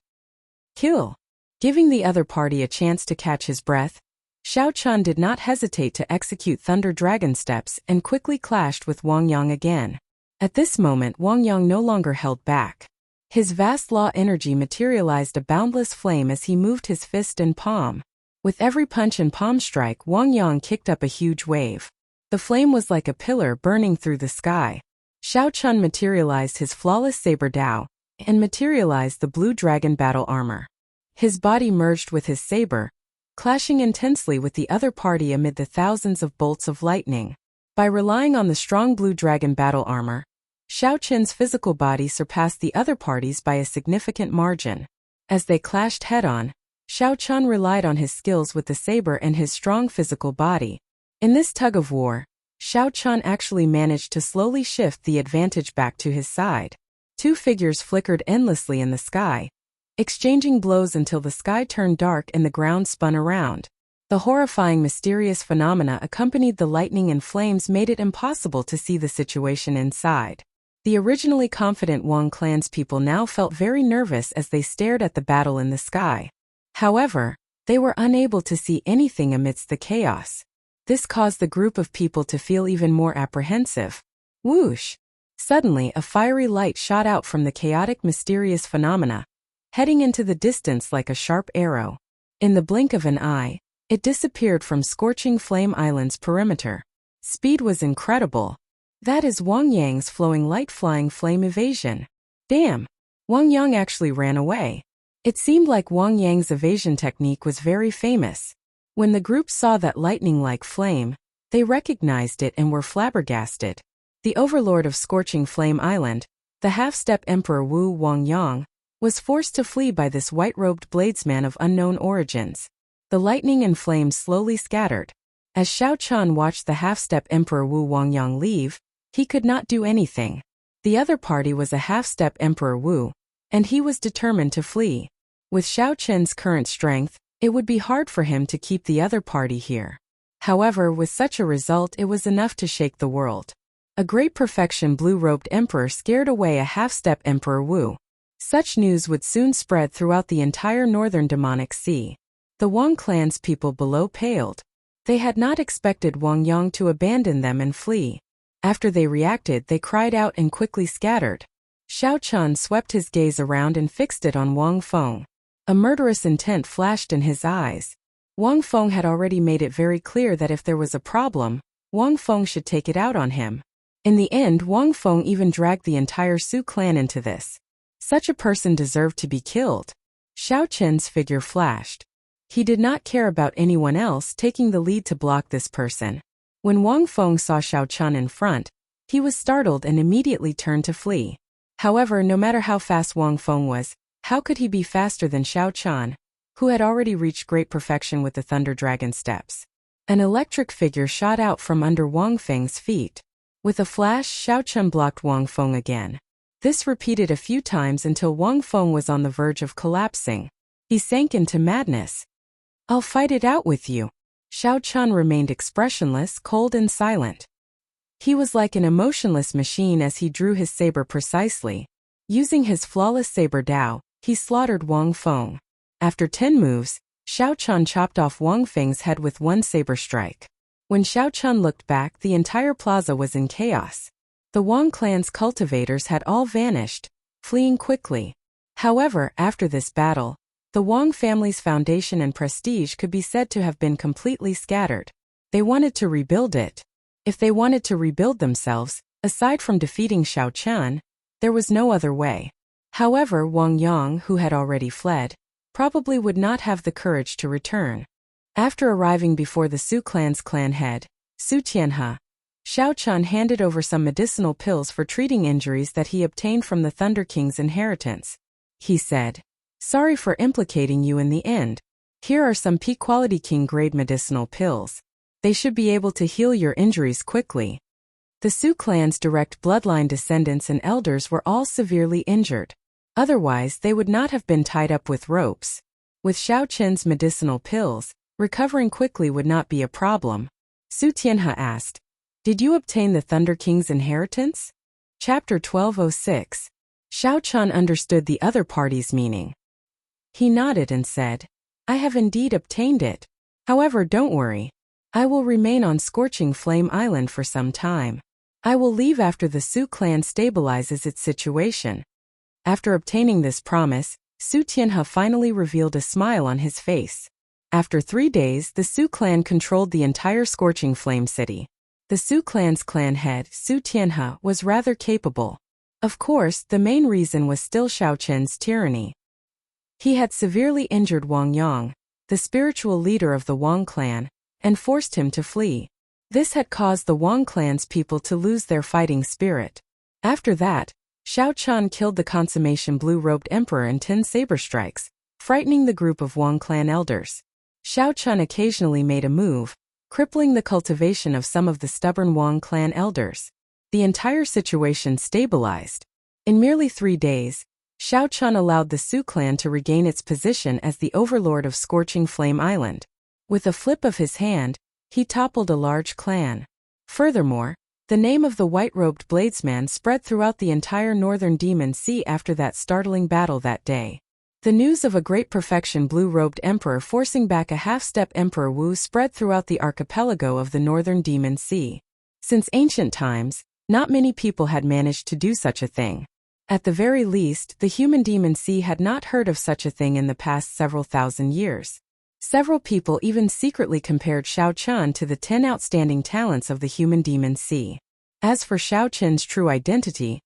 Speaker 1: Kill. Giving the other party a chance to catch his breath, Xiao Chun did not hesitate to execute Thunder Dragon Steps and quickly clashed with Wang Yang again. At this moment, Wang Yang no longer held back. His vast law energy materialized a boundless flame as he moved his fist and palm. With every punch and palm strike, Wang Yang kicked up a huge wave. The flame was like a pillar burning through the sky. Xiao Chun materialized his flawless saber Dao, and materialized the blue dragon battle armor. His body merged with his saber, clashing intensely with the other party amid the thousands of bolts of lightning. By relying on the strong blue dragon battle armor, Xiao Chun's physical body surpassed the other parties by a significant margin. As they clashed head-on, Xiao Chun relied on his skills with the saber and his strong physical body. In this tug-of-war, Xiao Chun actually managed to slowly shift the advantage back to his side. Two figures flickered endlessly in the sky, exchanging blows until the sky turned dark and the ground spun around. The horrifying mysterious phenomena accompanied the lightning and flames made it impossible to see the situation inside. The originally confident Wang clan's people now felt very nervous as they stared at the battle in the sky. However, they were unable to see anything amidst the chaos. This caused the group of people to feel even more apprehensive. Whoosh! Suddenly, a fiery light shot out from the chaotic mysterious phenomena, heading into the distance like a sharp arrow. In the blink of an eye, it disappeared from Scorching Flame Island's perimeter. Speed was incredible. That is Wang Yang's flowing light flying flame evasion. Damn! Wang Yang actually ran away. It seemed like Wang Yang's evasion technique was very famous. When the group saw that lightning-like flame, they recognized it and were flabbergasted. The overlord of Scorching Flame Island, the half-step Emperor Wu Wang Yang, was forced to flee by this white-robed bladesman of unknown origins. The lightning and flames slowly scattered. As Xiao Chun watched the half-step Emperor Wu Wang Yang leave, he could not do anything. The other party was a half-step Emperor Wu, and he was determined to flee. With Xiao Chun's current strength, it would be hard for him to keep the other party here. However, with such a result, it was enough to shake the world. A great perfection blue-robed emperor scared away a half-step Emperor Wu. Such news would soon spread throughout the entire northern demonic sea. The Wang clan's people below paled. They had not expected Wang Yang to abandon them and flee. After they reacted, they cried out and quickly scattered. Xiao Chun swept his gaze around and fixed it on Wang Feng. A murderous intent flashed in his eyes. Wang Feng had already made it very clear that if there was a problem, Wang Feng should take it out on him. In the end, Wang Feng even dragged the entire Su clan into this. Such a person deserved to be killed. Xiao Chun's figure flashed. He did not care about anyone else taking the lead to block this person. When Wang Feng saw Xiao Chun in front, he was startled and immediately turned to flee. However, no matter how fast Wang Feng was, how could he be faster than Xiao Chun, who had already reached great perfection with the Thunder Dragon Steps? An electric figure shot out from under Wang Feng's feet. With a flash, Xiaochun blocked Wang Feng again. This repeated a few times until Wang Feng was on the verge of collapsing. He sank into madness. "I'll fight it out with you." Xiaochun remained expressionless, cold and silent. He was like an emotionless machine as he drew his saber precisely. Using his flawless saber Dao, he slaughtered Wang Feng. After 10 moves, Xiaochun chopped off Wang Feng's head with one saber strike. When Xiaochun looked back, the entire plaza was in chaos. The Wang clan's cultivators had all vanished, fleeing quickly. However, after this battle, the Wang family's foundation and prestige could be said to have been completely scattered. They wanted to rebuild it. If they wanted to rebuild themselves, aside from defeating Xiaochun, there was no other way. However, Wang Yang, who had already fled, probably would not have the courage to return. After arriving before the Su clan's clan head, Su Tianhe, Xiaochun handed over some medicinal pills for treating injuries that he obtained from the Thunder King's inheritance. He said, "Sorry for implicating you in the end. Here are some P-quality king-grade medicinal pills. They should be able to heal your injuries quickly." The Su clan's direct bloodline descendants and elders were all severely injured. Otherwise, they would not have been tied up with ropes. With Xiaochun's medicinal pills, recovering quickly would not be a problem. Su Tianhe asked, "Did you obtain the Thunder King's inheritance?" Chapter 1206. Xiaochun understood the other party's meaning. He nodded and said, "I have indeed obtained it. However, don't worry. I will remain on Scorching Flame Island for some time. I will leave after the Su clan stabilizes its situation." After obtaining this promise, Su Tianhe finally revealed a smile on his face. After 3 days, the Su clan controlled the entire Scorching Flame City. The Su clan's clan head, Su Tianhe, was rather capable. Of course, the main reason was still Xiaochun's tyranny. He had severely injured Wang Yang, the spiritual leader of the Wang clan, and forced him to flee. This had caused the Wang clan's people to lose their fighting spirit. After that, Xiaochun killed the consummation blue-robed emperor in 10 saber strikes, frightening the group of Wang clan elders. Xiaochun occasionally made a move, crippling the cultivation of some of the stubborn Wang clan elders. The entire situation stabilized. In merely 3 days, Xiaochun allowed the Su clan to regain its position as the overlord of Scorching Flame Island. With a flip of his hand, he toppled a large clan. Furthermore, the name of the white-robed bladesman spread throughout the entire northern Demon Sea after that startling battle that day. The news of a great perfection blue-robed emperor forcing back a half-step Emperor Wu spread throughout the archipelago of the northern Demon Sea. Since ancient times, not many people had managed to do such a thing. At the very least, the human Demon Sea had not heard of such a thing in the past several thousand years. Several people even secretly compared Xiaochun to the 10 outstanding talents of the human Demon Sea. As for Xiaochun's true identity,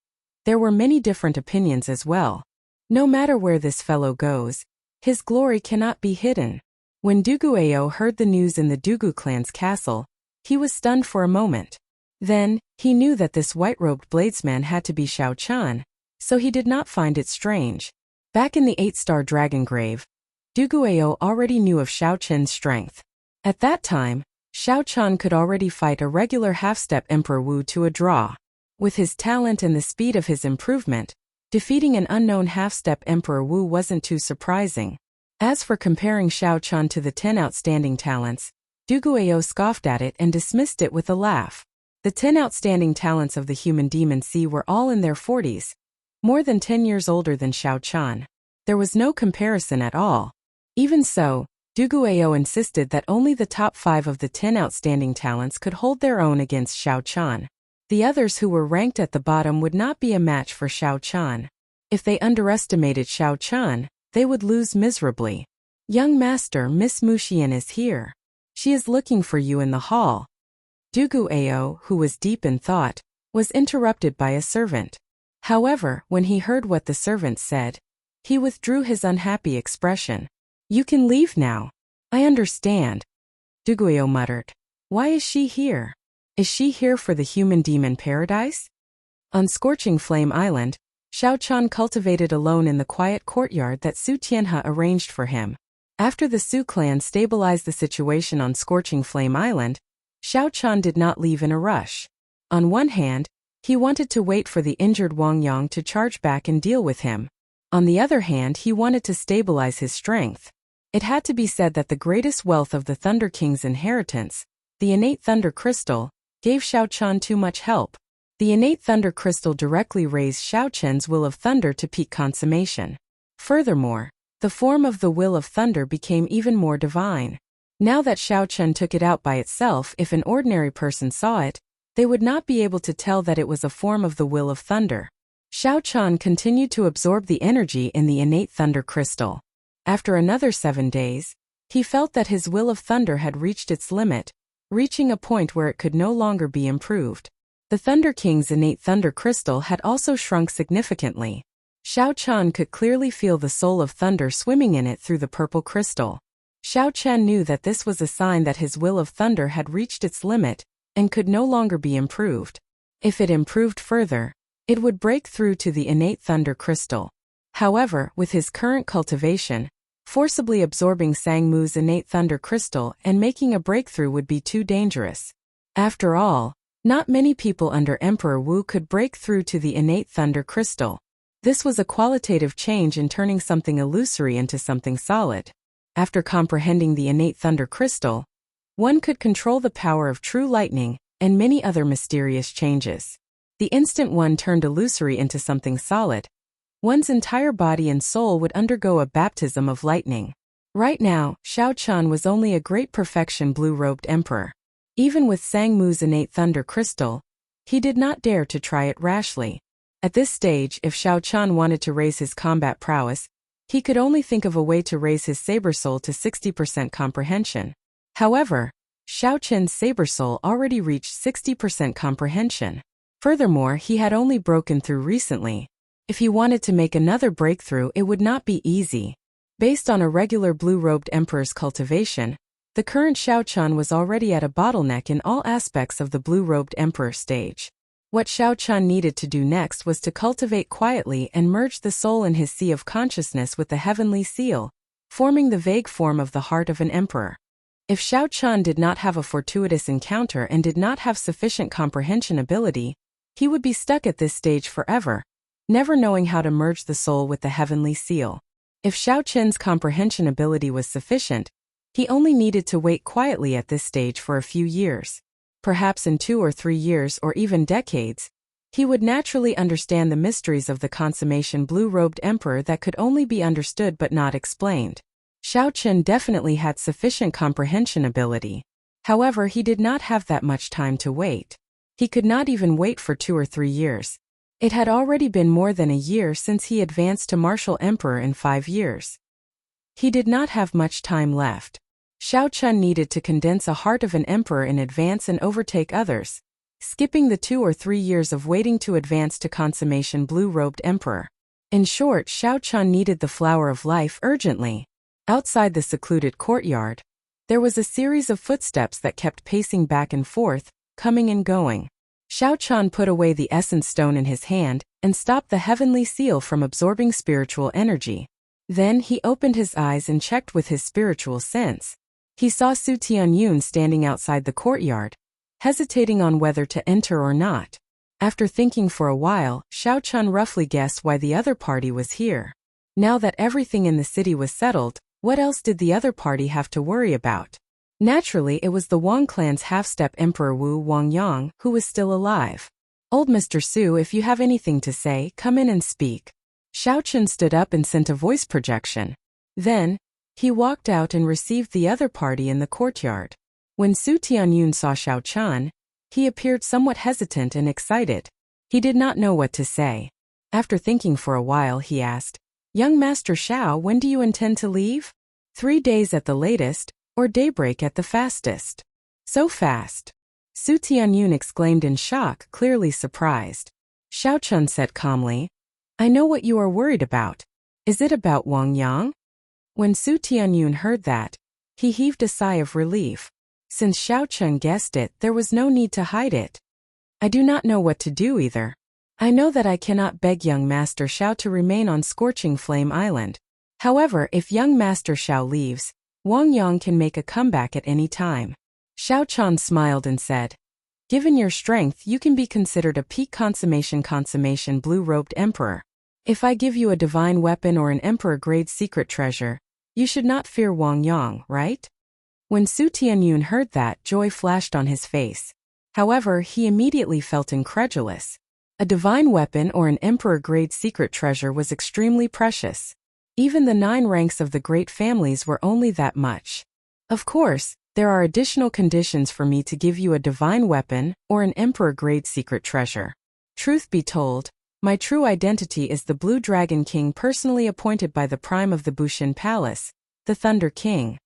Speaker 1: there were many different opinions as well. No matter where this fellow goes, his glory cannot be hidden. When Duguayou heard the news in the Dugu clan's castle, he was stunned for a moment. Then, he knew that this white-robed bladesman had to be Xiaochun, so he did not find it strange. Back in the 8-star Dragon Grave, Duguayou already knew of Xiaochun's strength. At that time, Xiaochun could already fight a regular half-step Emperor Wu to a draw. With his talent and the speed of his improvement, defeating an unknown half-step Emperor Wu wasn't too surprising. As for comparing Xiaochun to the 10 outstanding talents, Duguayou scoffed at it and dismissed it with a laugh. The 10 outstanding talents of the human Demon Sea were all in their 40s, more than 10 years older than Xiaochun. There was no comparison at all. Even so, Duguayou insisted that only the top 5 of the 10 outstanding talents could hold their own against Xiaochun. The others who were ranked at the bottom would not be a match for Xiaochun. If they underestimated Xiaochun, they would lose miserably. "Young master, Miss Muxian is here. She is looking for you in the hall." Duguayou, who was deep in thought, was interrupted by a servant. However, when he heard what the servant said, he withdrew his unhappy expression. "You can leave now." "I understand," Duguayou muttered. "Why is she here? Is she here for the human demon paradise?" On Scorching Flame Island, Xiaochun cultivated alone in the quiet courtyard that Su Tianhe arranged for him. After the Su clan stabilized the situation on Scorching Flame Island, Xiao Chan did not leave in a rush. On one hand, he wanted to wait for the injured Wang Yang to charge back and deal with him. On the other hand, he wanted to stabilize his strength. It had to be said that the greatest wealth of the Thunder King's inheritance, the innate Thunder Crystal, gave Xiao Chan too much help. The innate Thunder Crystal directly raised Xiao Chen's will of thunder to peak consummation. Furthermore, the form of the will of thunder became even more divine. Now that Xiao Chen took it out by itself, if an ordinary person saw it, they would not be able to tell that it was a form of the will of thunder. Xiao Chan continued to absorb the energy in the innate thunder crystal. After another 7 days, he felt that his will of thunder had reached its limit, reaching a point where it could no longer be improved. The Thunder King's innate thunder crystal had also shrunk significantly. Xiao Chan could clearly feel the soul of thunder swimming in it through the purple crystal. Xiao Chan knew that this was a sign that his will of thunder had reached its limit and could no longer be improved. If it improved further, it would break through to the innate thunder crystal. However, with his current cultivation, forcibly absorbing Sang Mu's innate thunder crystal and making a breakthrough would be too dangerous. After all, not many people under Emperor Wu could break through to the innate thunder crystal. This was a qualitative change in turning something illusory into something solid. After comprehending the innate thunder crystal, one could control the power of true lightning and many other mysterious changes. The instant one turned illusory into something solid, one's entire body and soul would undergo a baptism of lightning. Right now, Xiao Chan was only a great perfection blue-robed emperor. Even with Sang Mu's innate thunder crystal, he did not dare to try it rashly. At this stage, if Xiao Chan wanted to raise his combat prowess, he could only think of a way to raise his saber soul to 60% comprehension. However, Xiao Chen's saber soul already reached 60% comprehension. Furthermore, he had only broken through recently. If he wanted to make another breakthrough, it would not be easy. Based on a regular blue-robed emperor's cultivation, the current Xiao Chan was already at a bottleneck in all aspects of the blue-robed emperor stage. What Xiao Chan needed to do next was to cultivate quietly and merge the soul in his sea of consciousness with the heavenly seal, forming the vague form of the heart of an emperor. If Xiao Chan did not have a fortuitous encounter and did not have sufficient comprehension ability, he would be stuck at this stage forever, never knowing how to merge the soul with the heavenly seal. If Xiao Chen's comprehension ability was sufficient, he only needed to wait quietly at this stage for a few years. Perhaps in 2 or 3 years or even decades, he would naturally understand the mysteries of the consummation blue-robed emperor that could only be understood but not explained. Xiao Chen definitely had sufficient comprehension ability. However, he did not have that much time to wait. He could not even wait for 2 or 3 years. It had already been more than a year since he advanced to martial emperor in 5 years. He did not have much time left. Xiao Chen needed to condense a heart of an emperor in advance and overtake others, skipping the 2 or 3 years of waiting to advance to consummation blue-robed emperor. In short, Xiao Chen needed the flower of life urgently. Outside the secluded courtyard, there was a series of footsteps that kept pacing back and forth, coming and going. Xiao Chen put away the essence stone in his hand and stopped the heavenly seal from absorbing spiritual energy. Then he opened his eyes and checked with his spiritual sense. He saw Su Tianyun standing outside the courtyard, hesitating on whether to enter or not. After thinking for a while, Xiao Chen roughly guessed why the other party was here. Now that everything in the city was settled, what else did the other party have to worry about? Naturally, it was the Wang clan's half-step Emperor Wu Wang Yang who was still alive. "Old Mr. Su, if you have anything to say, come in and speak." Xiao Chen stood up and sent a voice projection. Then, he walked out and received the other party in the courtyard. When Su Tianyun saw Xiao Chen, he appeared somewhat hesitant and excited. He did not know what to say. After thinking for a while, he asked, "Young Master Xiao, when do you intend to leave?" 3 days at the latest, or daybreak at the fastest." "So fast?" Su Tianyun exclaimed in shock, clearly surprised. Xiao Chen said calmly, "I know what you are worried about. Is it about Wang Yang?" When Su Tianyun heard that, he heaved a sigh of relief. Since Xiao Chen guessed it, there was no need to hide it. "I do not know what to do either. I know that I cannot beg young Master Xiao to remain on Scorching Flame Island. However, if young Master Xiao leaves, Wang Yang can make a comeback at any time. Xiao Chan smiled and said, "Given your strength, you can be considered a peak consummation blue-robed emperor. If I give you a divine weapon or an emperor-grade secret treasure, you should not fear Wang Yang, right?" When Su Tianyun heard that, joy flashed on his face. However, he immediately felt incredulous. A divine weapon or an emperor-grade secret treasure was extremely precious. Even the 9 ranks of the great families were only that much. Of course, there are additional conditions for me to give you a divine weapon or an emperor-grade secret treasure. Truth be told, my true identity is the Blue Dragon King personally appointed by the Prime of the Bushin Palace, the Thunder King.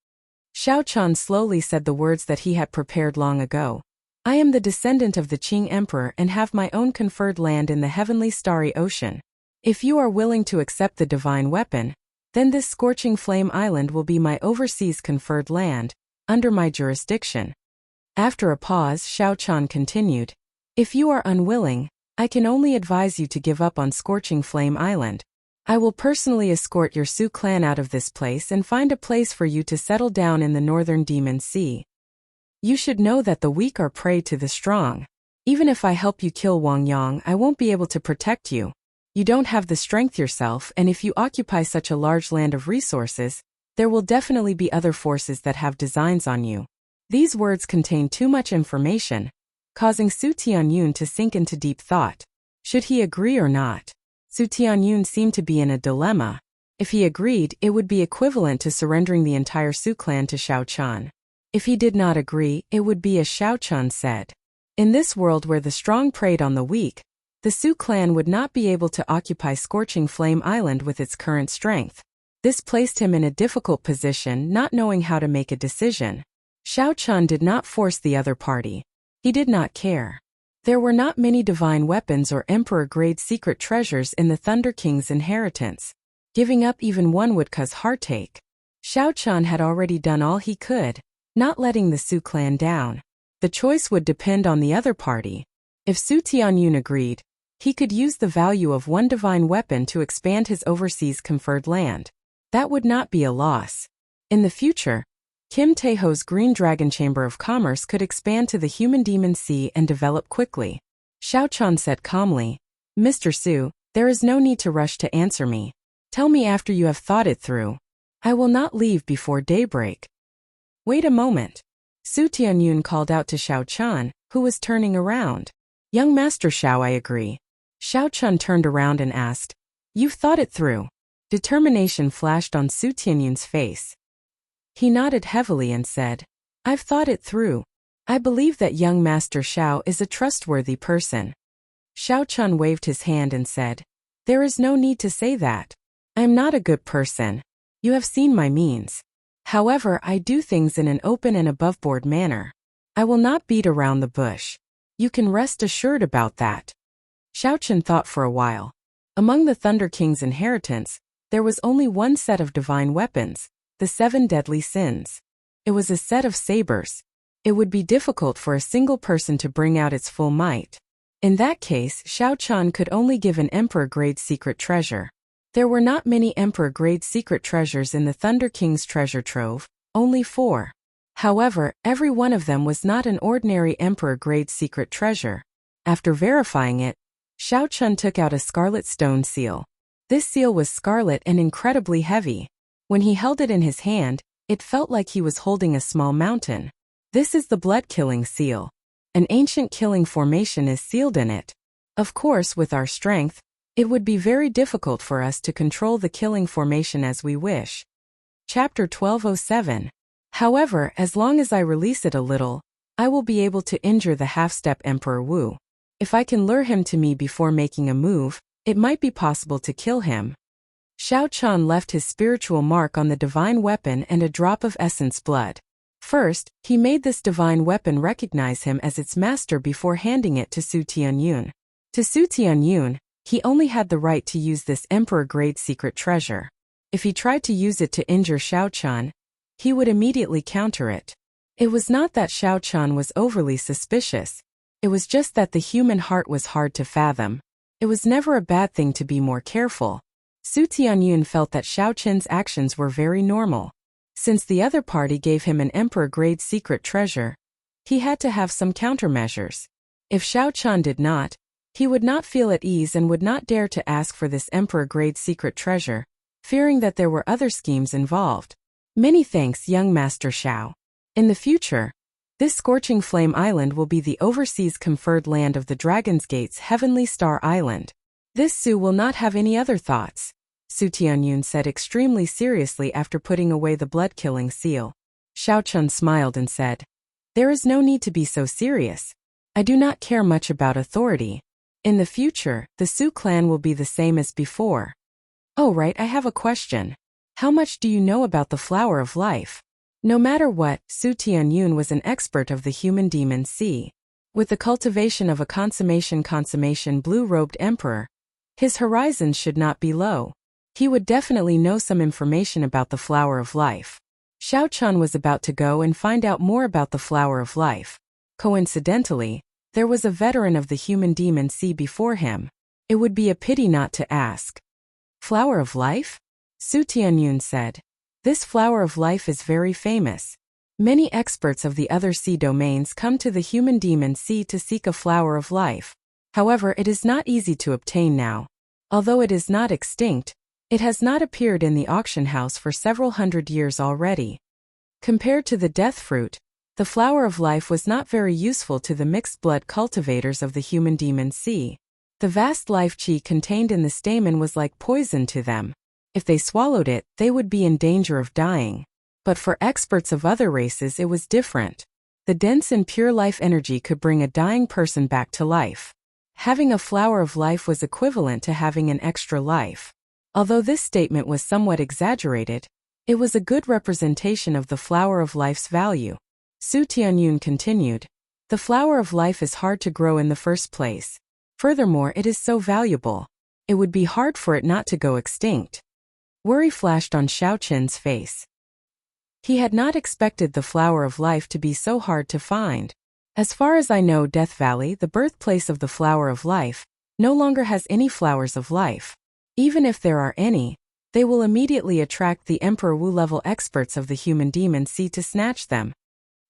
Speaker 1: Xiao Chan slowly said the words that he had prepared long ago. I am the descendant of the Qing Emperor and have my own conferred land in the heavenly starry ocean. If you are willing to accept the divine weapon, then this scorching flame island will be my overseas conferred land, under my jurisdiction. After a pause, Xiao Chan continued, If you are unwilling, I can only advise you to give up on Scorching Flame Island. I will personally escort your Su clan out of this place and find a place for you to settle down in the northern Demon Sea. You should know that the weak are prey to the strong. Even if I help you kill Wang Yang, I won't be able to protect you. You don't have the strength yourself, and if you occupy such a large land of resources, there will definitely be other forces that have designs on you. These words contain too much information, causing Su Tianyun to sink into deep thought. Should he agree or not? Su Tianyun seemed to be in a dilemma. If he agreed, it would be equivalent to surrendering the entire Su clan to Xiao Chan. If he did not agree, it would be as Xiao Chan said. In this world where the strong preyed on the weak, the Su clan would not be able to occupy Scorching Flame Island with its current strength. This placed him in a difficult position, not knowing how to make a decision. Xiao Chan did not force the other party. He did not care. There were not many divine weapons or emperor-grade secret treasures in the Thunder King's inheritance. Giving up even one would cause heartache. Xiao Chan had already done all he could, not letting the Su clan down. The choice would depend on the other party. If Su Tianyun agreed, he could use the value of one divine weapon to expand his overseas conferred land. That would not be a loss. In the future, Kim Taeho's Green Dragon Chamber of Commerce could expand to the Human Demon Sea and develop quickly. Xiao Chan said calmly, Mr. Su, there is no need to rush to answer me. Tell me after you have thought it through. I will not leave before daybreak. Wait a moment. Su Tianyun called out to Xiao Chan, who was turning around. Young Master Xiao, I agree. Xiao Chan turned around and asked, You've thought it through? Determination flashed on Su Tianyun's face. He nodded heavily and said, I've thought it through. I believe that young Master Xiao is a trustworthy person. Xiao Chan waved his hand and said, There is no need to say that. I am not a good person. You have seen my means. However, I do things in an open and aboveboard manner. I will not beat around the bush. You can rest assured about that. Xiao Chan thought for a while. Among the Thunder King's inheritance, there was only one set of divine weapons, the 7 deadly sins. It was a set of sabers. It would be difficult for a single person to bring out its full might. In that case, Xiao Chan could only give an emperor-grade secret treasure. There were not many emperor-grade secret treasures in the Thunder King's treasure trove, only 4. However, every one of them was not an ordinary emperor-grade secret treasure. After verifying it, Xiao Chan took out a scarlet stone seal. This seal was scarlet and incredibly heavy. When he held it in his hand, it felt like he was holding a small mountain. This is the blood-killing seal. An ancient killing formation is sealed in it. Of course, with our strength, it would be very difficult for us to control the killing formation as we wish. Chapter 1207. However, as long as I release it a little, I will be able to injure the half-step Emperor Wu. If I can lure him to me before making a move, it might be possible to kill him. Xiao Chan left his spiritual mark on the divine weapon and a drop of essence blood. First, he made this divine weapon recognize him as its master before handing it to Su Tianyun. To Su Tianyun, he only had the right to use this emperor-grade secret treasure. If he tried to use it to injure Xiao Chan, he would immediately counter it. It was not that Xiao Chan was overly suspicious. It was just that the human heart was hard to fathom. It was never a bad thing to be more careful. Su Tianyun felt that Xiao Qin's actions were very normal. Since the other party gave him an emperor-grade secret treasure, he had to have some countermeasures. If Xiao Qin did not, he would not feel at ease and would not dare to ask for this emperor-grade secret treasure, fearing that there were other schemes involved. Many thanks, young Master Xiao. In the future, this scorching flame island will be the overseas conferred land of the Dragon's Gate's Heavenly Star Island. This Su will not have any other thoughts, Su Tianyun said extremely seriously after putting away the blood-killing seal. Xiao Qin smiled and said, "There is no need to be so serious. I do not care much about authority. In the future, the Su clan will be the same as before." "Oh right, I have a question. How much do you know about the Flower of Life?" No matter what, Su Tianyun was an expert of the human demon sea. With the cultivation of a consummation blue-robed emperor, his horizons should not be low. He would definitely know some information about the Flower of Life. Xiao Qin was about to go and find out more about the Flower of Life. Coincidentally, there was a veteran of the human demon sea before him. It would be a pity not to ask. "Flower of Life?" Su Tianyun said. "This Flower of Life is very famous. Many experts of the other sea domains come to the human demon sea to seek a Flower of Life. However, it is not easy to obtain now. Although it is not extinct, it has not appeared in the auction house for several hundred years already. Compared to the death fruit, the Flower of Life was not very useful to the mixed blood cultivators of the human demon sea. The vast life chi contained in the stamen was like poison to them. If they swallowed it, they would be in danger of dying. But for experts of other races it was different. The dense and pure life energy could bring a dying person back to life. Having a Flower of Life was equivalent to having an extra life. Although this statement was somewhat exaggerated, it was a good representation of the Flower of Life's value. Su Tianyun continued, "The Flower of Life is hard to grow in the first place. Furthermore, it is so valuable. It would be hard for it not to go extinct." Worry flashed on Xiao Qin's face. He had not expected the Flower of Life to be so hard to find. As far as I know, Death Valley, the birthplace of the Flower of Life, no longer has any flowers of life. Even if there are any, they will immediately attract the Emperor Wu-level experts of the human demon sea to snatch them.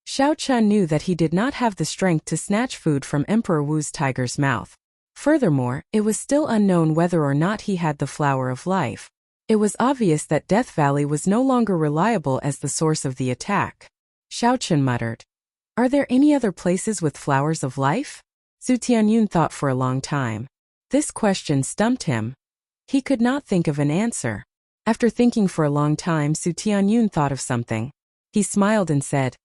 Speaker 1: Xiao Qin knew that he did not have the strength to snatch food from Emperor Wu's tiger's mouth. Furthermore, it was still unknown whether or not he had the Flower of Life. It was obvious that Death Valley was no longer reliable as the source of the attack. Xiao Qin muttered, "Are there any other places with flowers of life?" Su Tianyun thought for a long time. This question stumped him. He could not think of an answer. After thinking for a long time, Su Tianyun thought of something. He smiled and said,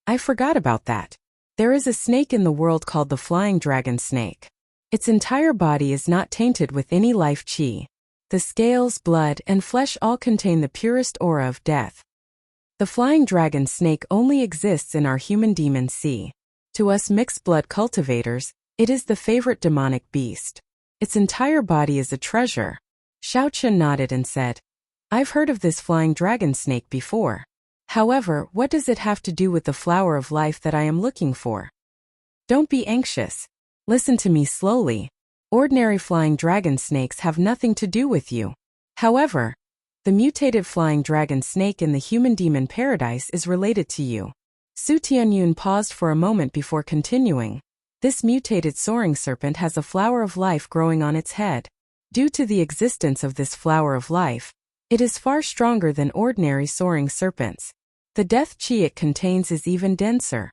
Speaker 1: "I forgot about that. There is a snake in the world called the flying dragon snake. Its entire body is not tainted with any life chi. The scales, blood, and flesh all contain the purest aura of death. The flying dragon snake only exists in our human demon sea. To us mixed blood cultivators, it is the favorite demonic beast. Its entire body is a treasure." Xiao Qin nodded and said, "I've heard of this flying dragon snake before. However, what does it have to do with the Flower of Life that I am looking for?" "Don't be anxious. Listen to me slowly. Ordinary flying dragon snakes have nothing to do with you. However, the mutated flying dragon snake in the human demon paradise is related to you." Su Tianyun paused for a moment before continuing. "This mutated soaring serpent has a Flower of Life growing on its head. Due to the existence of this Flower of Life, it is far stronger than ordinary soaring serpents. The death chi it contains is even denser.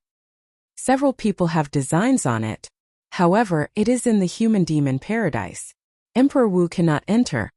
Speaker 1: Several people have designs on it. However, it is in the human demon paradise. Emperor Wu cannot enter,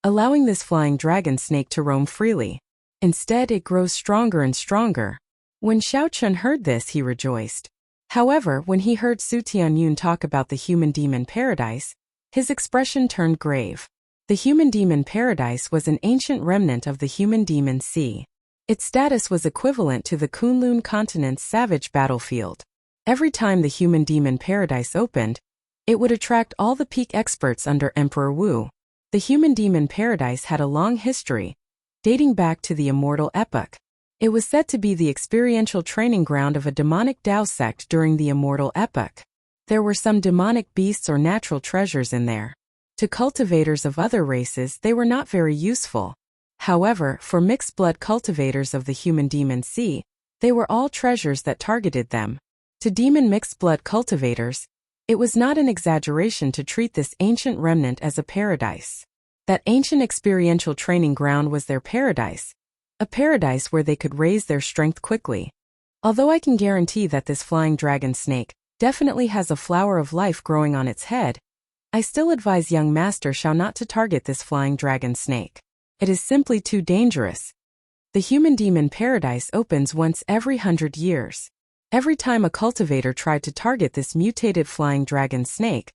Speaker 1: allowing this flying dragon snake to roam freely. Instead, it grows stronger and stronger." When Xiao Qin heard this, he rejoiced. However, when he heard Su Tianyun talk about the human demon paradise, his expression turned grave. The human demon paradise was an ancient remnant of the human demon sea. Its status was equivalent to the Kunlun continent's savage battlefield. Every time the human demon paradise opened, it would attract all the peak experts under Emperor Wu. The human demon paradise had a long history, dating back to the Immortal epoch. It was said to be the experiential training ground of a demonic Dao sect during the Immortal epoch. There were some demonic beasts or natural treasures in there. To cultivators of other races, they were not very useful. However, for mixed-blood cultivators of the human demon sea, they were all treasures that targeted them. To demon mixed-blood cultivators, it was not an exaggeration to treat this ancient remnant as a paradise. That ancient experiential training ground was their paradise, a paradise where they could raise their strength quickly. Although I can guarantee that this flying dragon snake definitely has a flower of life growing on its head, I still advise young Master Xiao not to target this flying dragon snake. It is simply too dangerous. The human demon paradise opens once every 100 years. Every time a cultivator tried to target this mutated flying dragon snake,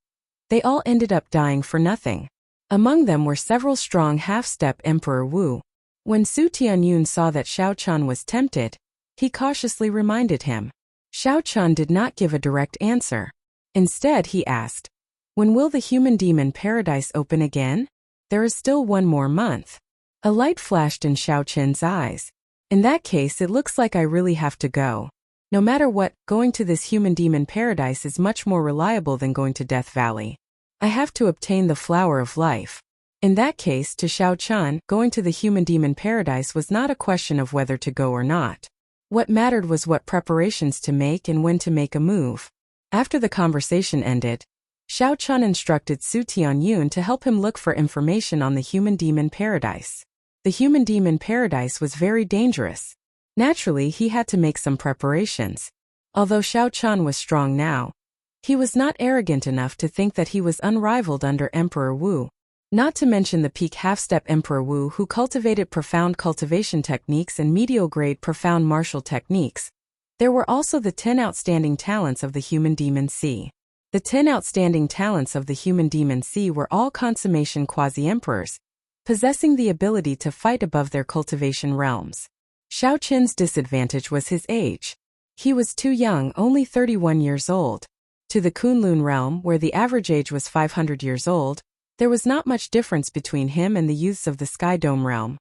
Speaker 1: they all ended up dying for nothing. Among them were several strong half-step Emperor Wu. When Su Tianyun saw that Xiao Qian was tempted, he cautiously reminded him. Xiao Qian did not give a direct answer. Instead, he asked, "When will the human demon paradise open again? There is still one more month." A light flashed in Xiao Qian's eyes. "In that case, it looks like I really have to go. No matter what, going to this human demon paradise is much more reliable than going to Death Valley. I have to obtain the flower of life." In that case, to Xiao Qian, going to the human demon paradise was not a question of whether to go or not. What mattered was what preparations to make and when to make a move. After the conversation ended, Xiao Qian instructed Su Tianyun to help him look for information on the human demon paradise. The human demon paradise was very dangerous. Naturally, he had to make some preparations. Although Xiao Qian was strong now, he was not arrogant enough to think that he was unrivaled under Emperor Wu. Not to mention the peak half-step Emperor Wu, who cultivated profound cultivation techniques and medial-grade profound martial techniques. There were also the 10 outstanding talents of the human demon sea. The 10 outstanding talents of the human demon sea were all consummation quasi-emperors, possessing the ability to fight above their cultivation realms. Xiao Qian's disadvantage was his age. He was too young, only 31 years old. To the Kunlun realm, where the average age was 500 years old, there was not much difference between him and the youths of the Sky Dome realm.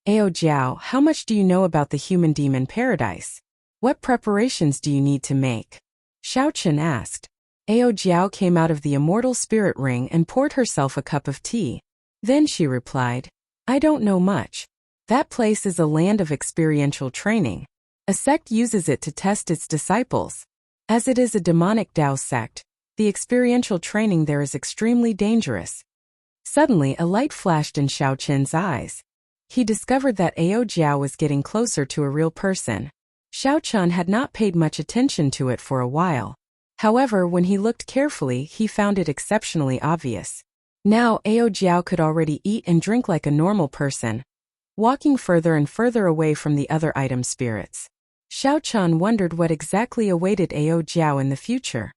Speaker 1: "Ao Jiao, how much do you know about the human demon paradise? What preparations do you need to make?" Xiao Qian asked. Ao Jiao came out of the immortal spirit ring and poured herself a cup of tea. Then she replied, "I don't know much. That place is a land of experiential training. A sect uses it to test its disciples. As it is a demonic Tao sect, the experiential training there is extremely dangerous." Suddenly, a light flashed in Xiao Qian's eyes. He discovered that Ao Jiao was getting closer to a real person. Xiao Qian had not paid much attention to it for a while. However, when he looked carefully, he found it exceptionally obvious. Now, Ao Jiao could already eat and drink like a normal person, walking further and further away from the other item spirits. Xiao Qian wondered what exactly awaited Ao Jiao in the future.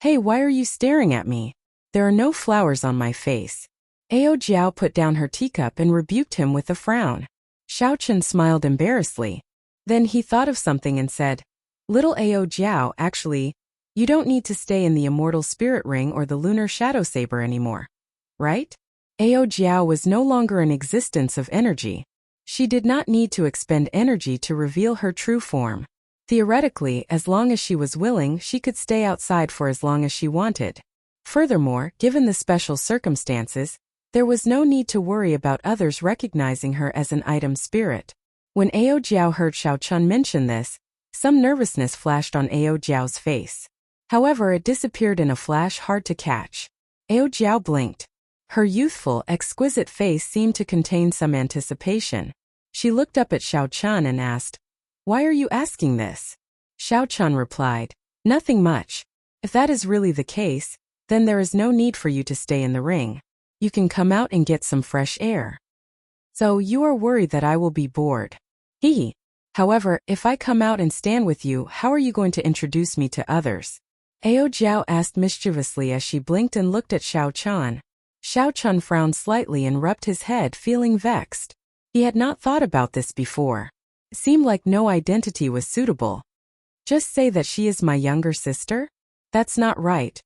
Speaker 1: "Hey, why are you staring at me? There are no flowers on my face." Ao Jiao put down her teacup and rebuked him with a frown. Xiao Qian smiled embarrassedly. Then he thought of something and said, "Little Ao Jiao, actually, you don't need to stay in the immortal spirit ring or the lunar shadow saber anymore. Right?" Ao Jiao was no longer an existence of energy. She did not need to expend energy to reveal her true form. Theoretically, as long as she was willing, she could stay outside for as long as she wanted. Furthermore, given the special circumstances, there was no need to worry about others recognizing her as an item spirit. When Ao Jiao heard Xiao Qian mention this, some nervousness flashed on Ao Jiao's face. However, it disappeared in a flash hard to catch. Ao Jiao blinked. Her youthful, exquisite face seemed to contain some anticipation. She looked up at Xiao Qian and asked, "Why are you asking this?" Xiao Qian replied, "Nothing much. If that is really the case, then there is no need for you to stay in the ring. You can come out and get some fresh air." "So you are worried that I will be bored?" "Hee. However, if I come out and stand with you, how are you going to introduce me to others?" Ao Jiao asked mischievously as she blinked and looked at Xiao Qian. Xiao Qian frowned slightly and rubbed his head, feeling vexed. He had not thought about this before. It seemed like no identity was suitable. "Just say that she is my younger sister?" "That's not right.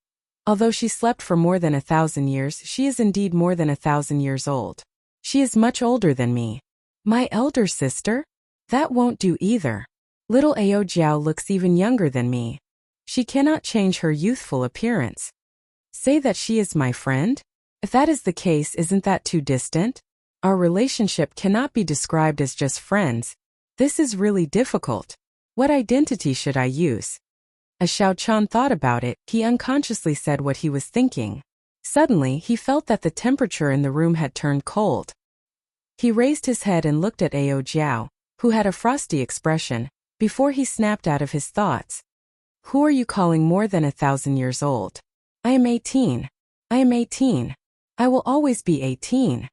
Speaker 1: Although she slept for more than 1,000 years, she is indeed more than 1,000 years old. She is much older than me." "My elder sister? That won't do either. Little Ao Jiao looks even younger than me. She cannot change her youthful appearance." "Say that she is my friend?" If that is the case, isn't that too distant? Our relationship cannot be described as just friends. This is really difficult. What identity should I use? As Xiao Chan thought about it, he unconsciously said what he was thinking. Suddenly, he felt that the temperature in the room had turned cold. He raised his head and looked at Ao Jiao, who had a frosty expression, before he snapped out of his thoughts. Who are you calling more than 1,000 years old? I am 18. I am 18. I will always be 18.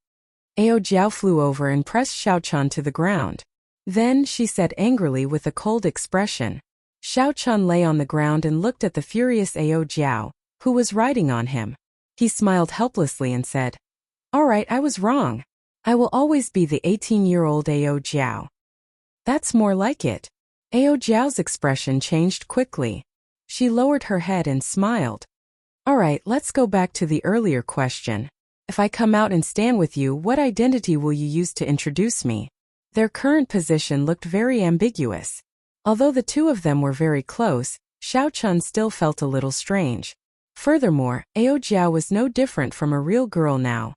Speaker 1: Ao Jiao flew over and pressed Xiao Chan to the ground. Then, she said angrily with a cold expression. Xiao Chan lay on the ground and looked at the furious Ao Jiao, who was riding on him. He smiled helplessly and said, "All right, I was wrong. I will always be the 18-year-old Ao Jiao." That's more like it. Ao Jiao's expression changed quickly. She lowered her head and smiled. All right, let's go back to the earlier question. If I come out and stand with you, what identity will you use to introduce me? Their current position looked very ambiguous. Although the two of them were very close, Xiao Chan still felt a little strange. Furthermore, Ao Jiao was no different from a real girl now.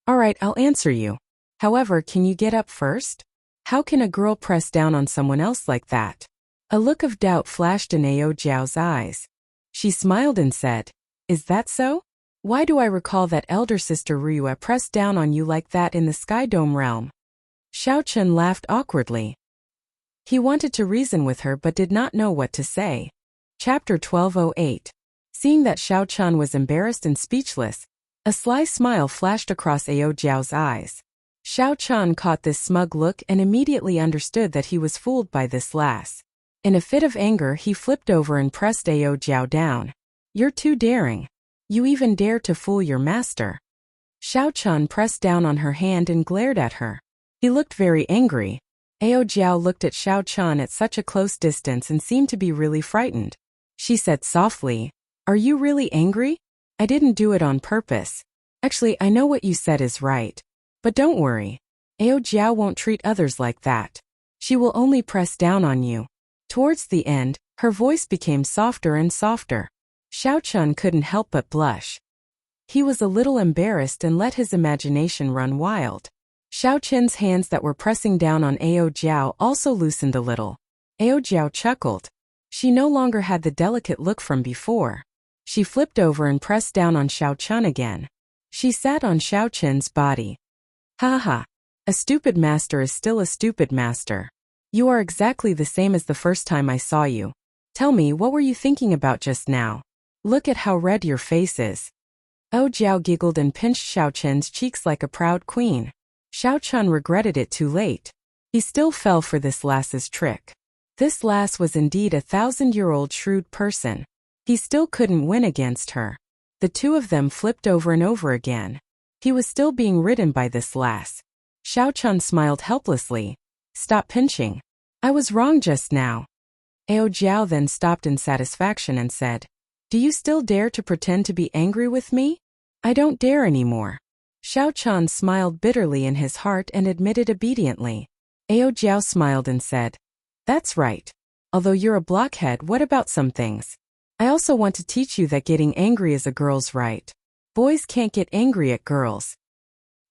Speaker 1: All right, I'll answer you. However, can you get up first? How can a girl press down on someone else like that? A look of doubt flashed in Ao Jiao's eyes. She smiled and said, Is that so? Why do I recall that elder sister Ryue pressed down on you like that in the Sky Dome realm? Xiao Chen laughed awkwardly. He wanted to reason with her but did not know what to say. Chapter 1208. Seeing that Xiao Chan was embarrassed and speechless, a sly smile flashed across Ao Jiao's eyes. Xiao Chan caught this smug look and immediately understood that he was fooled by this lass. In a fit of anger, he flipped over and pressed Ao Jiao down. You're too daring. You even dare to fool your master. Xiao Chan pressed down on her hand and glared at her. He looked very angry. Ao Jiao looked at Xiao Chan at such a close distance and seemed to be really frightened. She said softly, Are you really angry? I didn't do it on purpose. Actually, I know what you said is right. But don't worry. Ao Jiao won't treat others like that. She will only press down on you. Towards the end, her voice became softer and softer. Xiao Chun couldn't help but blush. He was a little embarrassed and let his imagination run wild. Xiao Chen's hands that were pressing down on Ao Jiao also loosened a little. Ao Jiao chuckled. She no longer had the delicate look from before. She flipped over and pressed down on Xiao Chun again. She sat on Xiao Chen's body. Ha ha. A stupid master is still a stupid master. You are exactly the same as the first time I saw you. Tell me, what were you thinking about just now? Look at how red your face is. Ao Jiao giggled and pinched Xiao Chen's cheeks like a proud queen. Xiao Chun regretted it too late. He still fell for this lass's trick. This lass was indeed a 1,000-year-old shrewd person. He still couldn't win against her. The two of them flipped over and over again. He was still being ridden by this lass. Xiao Chun smiled helplessly. Stop pinching. I was wrong just now. Ao Jiao then stopped in satisfaction and said, Do you still dare to pretend to be angry with me? I don't dare anymore. Xiao Chan smiled bitterly in his heart and admitted obediently. Ao Jiao smiled and said, That's right. Although you're a blockhead, what about some things? I also want to teach you that getting angry is a girl's right. Boys can't get angry at girls.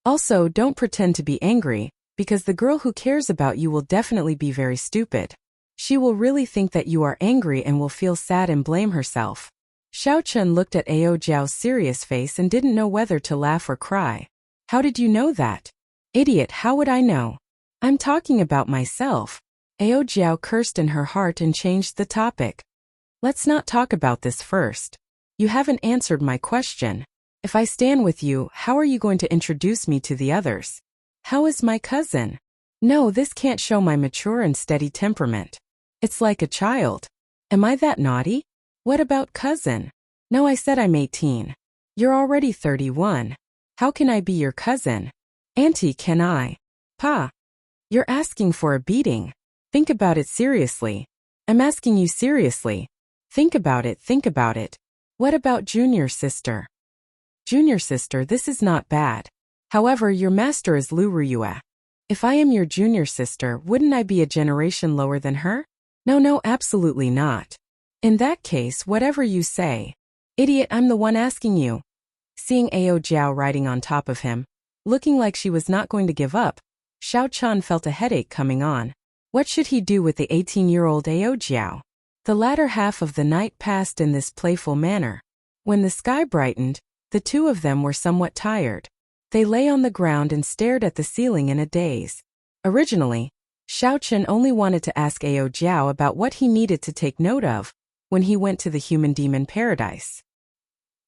Speaker 1: Also, don't pretend to be angry, because the girl who cares about you will definitely be very stupid. She will really think that you are angry and will feel sad and blame herself. Xiao Chun looked at Ao Jiao's serious face and didn't know whether to laugh or cry. How did you know that? Idiot, how would I know? I'm talking about myself. Ao Jiao cursed in her heart and changed the topic. Let's not talk about this first. You haven't answered my question. If I stand with you, how are you going to introduce me to the others? How is my cousin? No, this can't show my mature and steady temperament. It's like a child. Am I that naughty? What about cousin? No, I said I'm 18. You're already 31. How can I be your cousin? Auntie, can I? Pa. You're asking for a beating. Think about it seriously. I'm asking you seriously. Think about it, think about it. What about junior sister? Junior sister, this is not bad. However, your master is Lu Ryue. If I am your junior sister, wouldn't I be a generation lower than her? No, absolutely not. In that case, whatever you say. Idiot, I'm the one asking you. Seeing Ao Jiao riding on top of him, looking like she was not going to give up, Xiao Chun felt a headache coming on. What should he do with the 18-year-old Ao Jiao? The latter half of the night passed in this playful manner. When the sky brightened, the two of them were somewhat tired. They lay on the ground and stared at the ceiling in a daze. Originally, Xiao Chun only wanted to ask Ao Jiao about what he needed to take note of when he went to the human-demon paradise.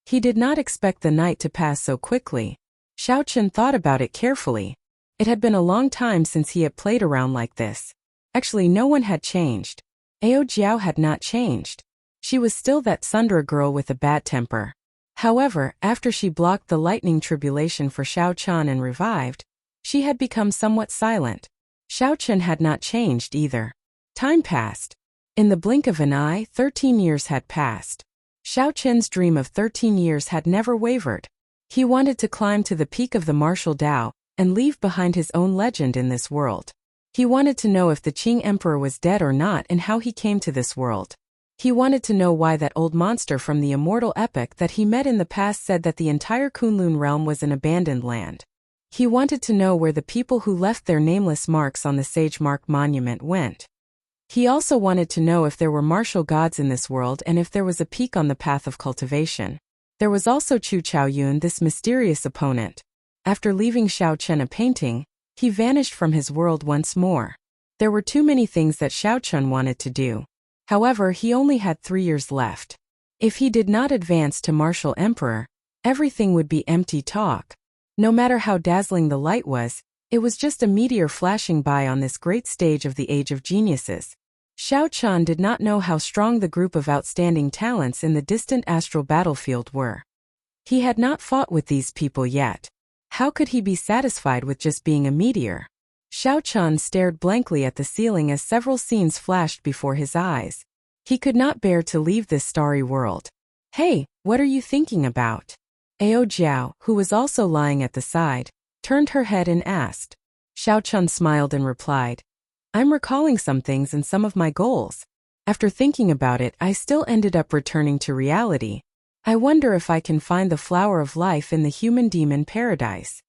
Speaker 1: He did not expect the night to pass so quickly. Xiao Chun thought about it carefully. It had been a long time since he had played around like this. Actually, no one had changed. Ao Jiao had not changed. She was still that Sundra girl with a bad temper. However, after she blocked the lightning tribulation for Xiao Chun and revived, she had become somewhat silent. Xiao Chun had not changed either. Time passed. In the blink of an eye, 13 years had passed. Xiao Chun's dream of 13 years had never wavered. He wanted to climb to the peak of the martial Tao and leave behind his own legend in this world. He wanted to know if the Qing Emperor was dead or not and how he came to this world. He wanted to know why that old monster from the Immortal epic that he met in the past said that the entire Kunlun realm was an abandoned land. He wanted to know where the people who left their nameless marks on the Sage Mark Monument went. He also wanted to know if there were martial gods in this world and if there was a peak on the path of cultivation. There was also Chu Chaoyun, this mysterious opponent. After leaving Xiao Chun a painting, he vanished from his world once more. There were too many things that Xiao Chun wanted to do. However, he only had 3 years left. If he did not advance to Martial Emperor, everything would be empty talk. No matter how dazzling the light was, it was just a meteor flashing by on this great stage of the Age of Geniuses. Xiao Chun did not know how strong the group of outstanding talents in the distant astral battlefield were. He had not fought with these people yet. How could he be satisfied with just being a meteor? Xiao Chun stared blankly at the ceiling as several scenes flashed before his eyes. He could not bear to leave this starry world. Hey, what are you thinking about? Ao Jiao, who was also lying at the side, turned her head and asked. Xiao Chun smiled and replied, I'm recalling some things and some of my goals. After thinking about it, I still ended up returning to reality. I wonder if I can find the flower of life in the human-demon paradise.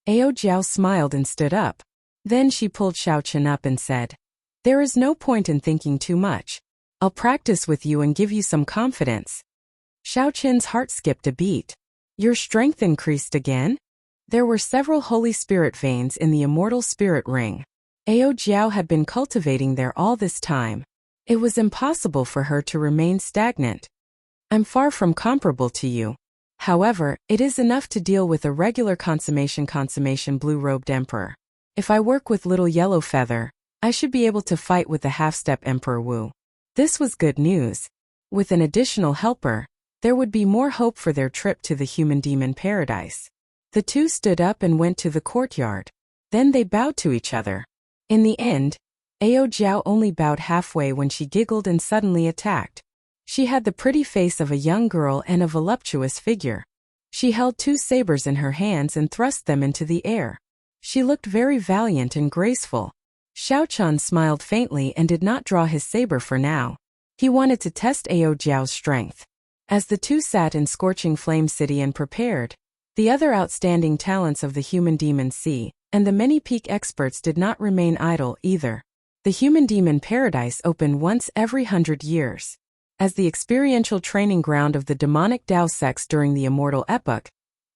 Speaker 1: Ao Jiao smiled and stood up. Then she pulled Xiao Chun up and said, There is no point in thinking too much. I'll practice with you and give you some confidence. Xiao Chun's heart skipped a beat. Your strength increased again? There were several Holy Spirit veins in the Immortal Spirit Ring. Ao Jiao had been cultivating there all this time. It was impossible for her to remain stagnant. I'm far from comparable to you. However, it is enough to deal with a regular consummation blue-robed emperor. If I work with little yellow feather, I should be able to fight with the half-step Emperor Wu. This was good news. With an additional helper, there would be more hope for their trip to the human-demon paradise. The two stood up and went to the courtyard. Then they bowed to each other. In the end, Ao Jiao only bowed halfway when she giggled and suddenly attacked. She had the pretty face of a young girl and a voluptuous figure. She held 2 sabers in her hands and thrust them into the air. She looked very valiant and graceful. Xiao Chun smiled faintly and did not draw his saber for now. He wanted to test Ao Jiao's strength. As the two sat in Scorching Flame City and prepared, the other outstanding talents of the human-demon sea and the many peak experts did not remain idle either. The human-demon paradise opened once every 100 years. As the experiential training ground of the demonic Tao sects during the Immortal epoch,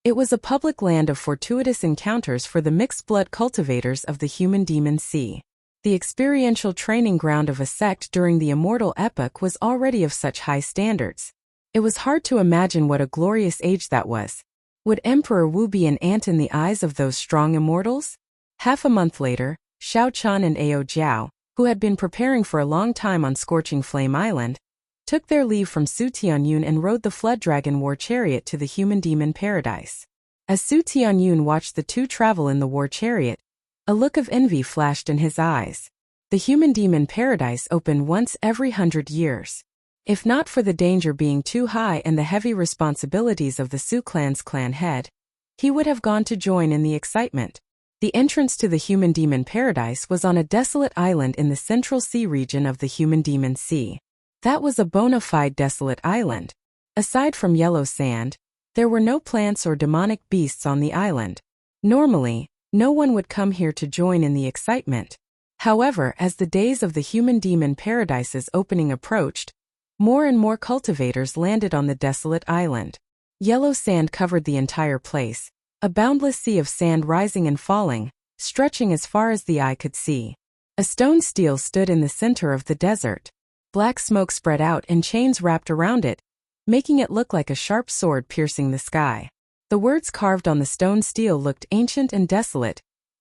Speaker 1: it was a public land of fortuitous encounters for the mixed-blood cultivators of the human-demon sea. The experiential training ground of a sect during the Immortal epoch was already of such high standards. It was hard to imagine what a glorious age that was. Would Emperor Wu be an ant in the eyes of those strong immortals? Half a month later, Xiao Chun and Ao Jiao, who had been preparing for a long time on Scorching Flame Island, took their leave from Su Tianyun and rode the Flood Dragon war chariot to the human-demon paradise. As Su Tianyun watched the two travel in the war chariot, a look of envy flashed in his eyes. The human-demon paradise opened once every 100 years. If not for the danger being too high and the heavy responsibilities of the Su clan's clan head, he would have gone to join in the excitement. The entrance to the human-demon paradise was on a desolate island in the central sea region of the human-demon sea. That was a bona fide desolate island. Aside from yellow sand, There were no plants or demonic beasts on the island. Normally, no one would come here to join in the excitement. However, as the days of the human-demon paradise's opening approached, more and more cultivators landed on the desolate island. Yellow sand covered the entire place, a boundless sea of sand rising and falling, stretching as far as the eye could see. A stone stele stood in the center of the desert. Black smoke spread out and chains wrapped around it, making it look like a sharp sword piercing the sky. The words carved on the stone stele looked ancient and desolate,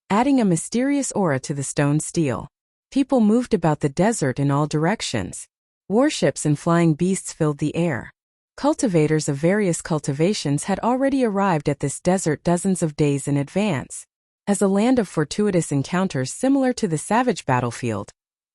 Speaker 1: adding a mysterious aura to the stone stele. People moved about the desert in all directions. Warships and flying beasts filled the air. Cultivators of various cultivations had already arrived at this desert dozens of days in advance. As a land of fortuitous encounters similar to the savage battlefield,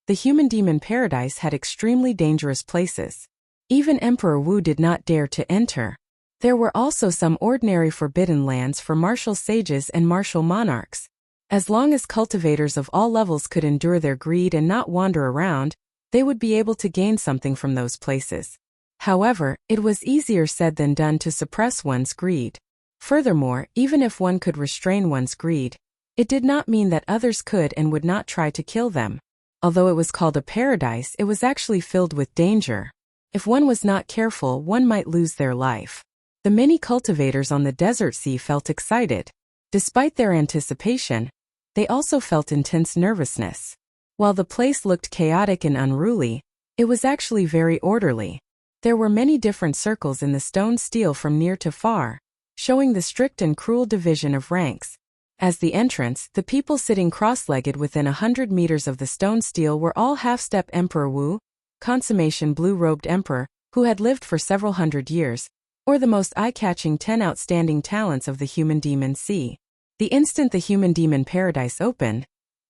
Speaker 1: the human-demon paradise had extremely dangerous places. Even Emperor Wu did not dare to enter. There were also some ordinary forbidden lands for martial sages and martial monarchs. As long as cultivators of all levels could endure their greed and not wander around, they would be able to gain something from those places. However, it was easier said than done to suppress one's greed. Furthermore, even if one could restrain one's greed, it did not mean that others could and would not try to kill them. Although it was called a paradise, it was actually filled with danger. If one was not careful, one might lose their life. The many cultivators on the desert sea felt excited. Despite their anticipation, they also felt intense nervousness. While the place looked chaotic and unruly, it was actually very orderly. There were many different circles in the stone stele from near to far, showing the strict and cruel division of ranks. As the entrance, the people sitting cross-legged within 100 meters of the stone stele were all half-step Emperor Wu, consummation blue-robed emperor, who had lived for several hundred years, or the most eye-catching 10 outstanding talents of the human-demon sea. The instant the human-demon paradise opened,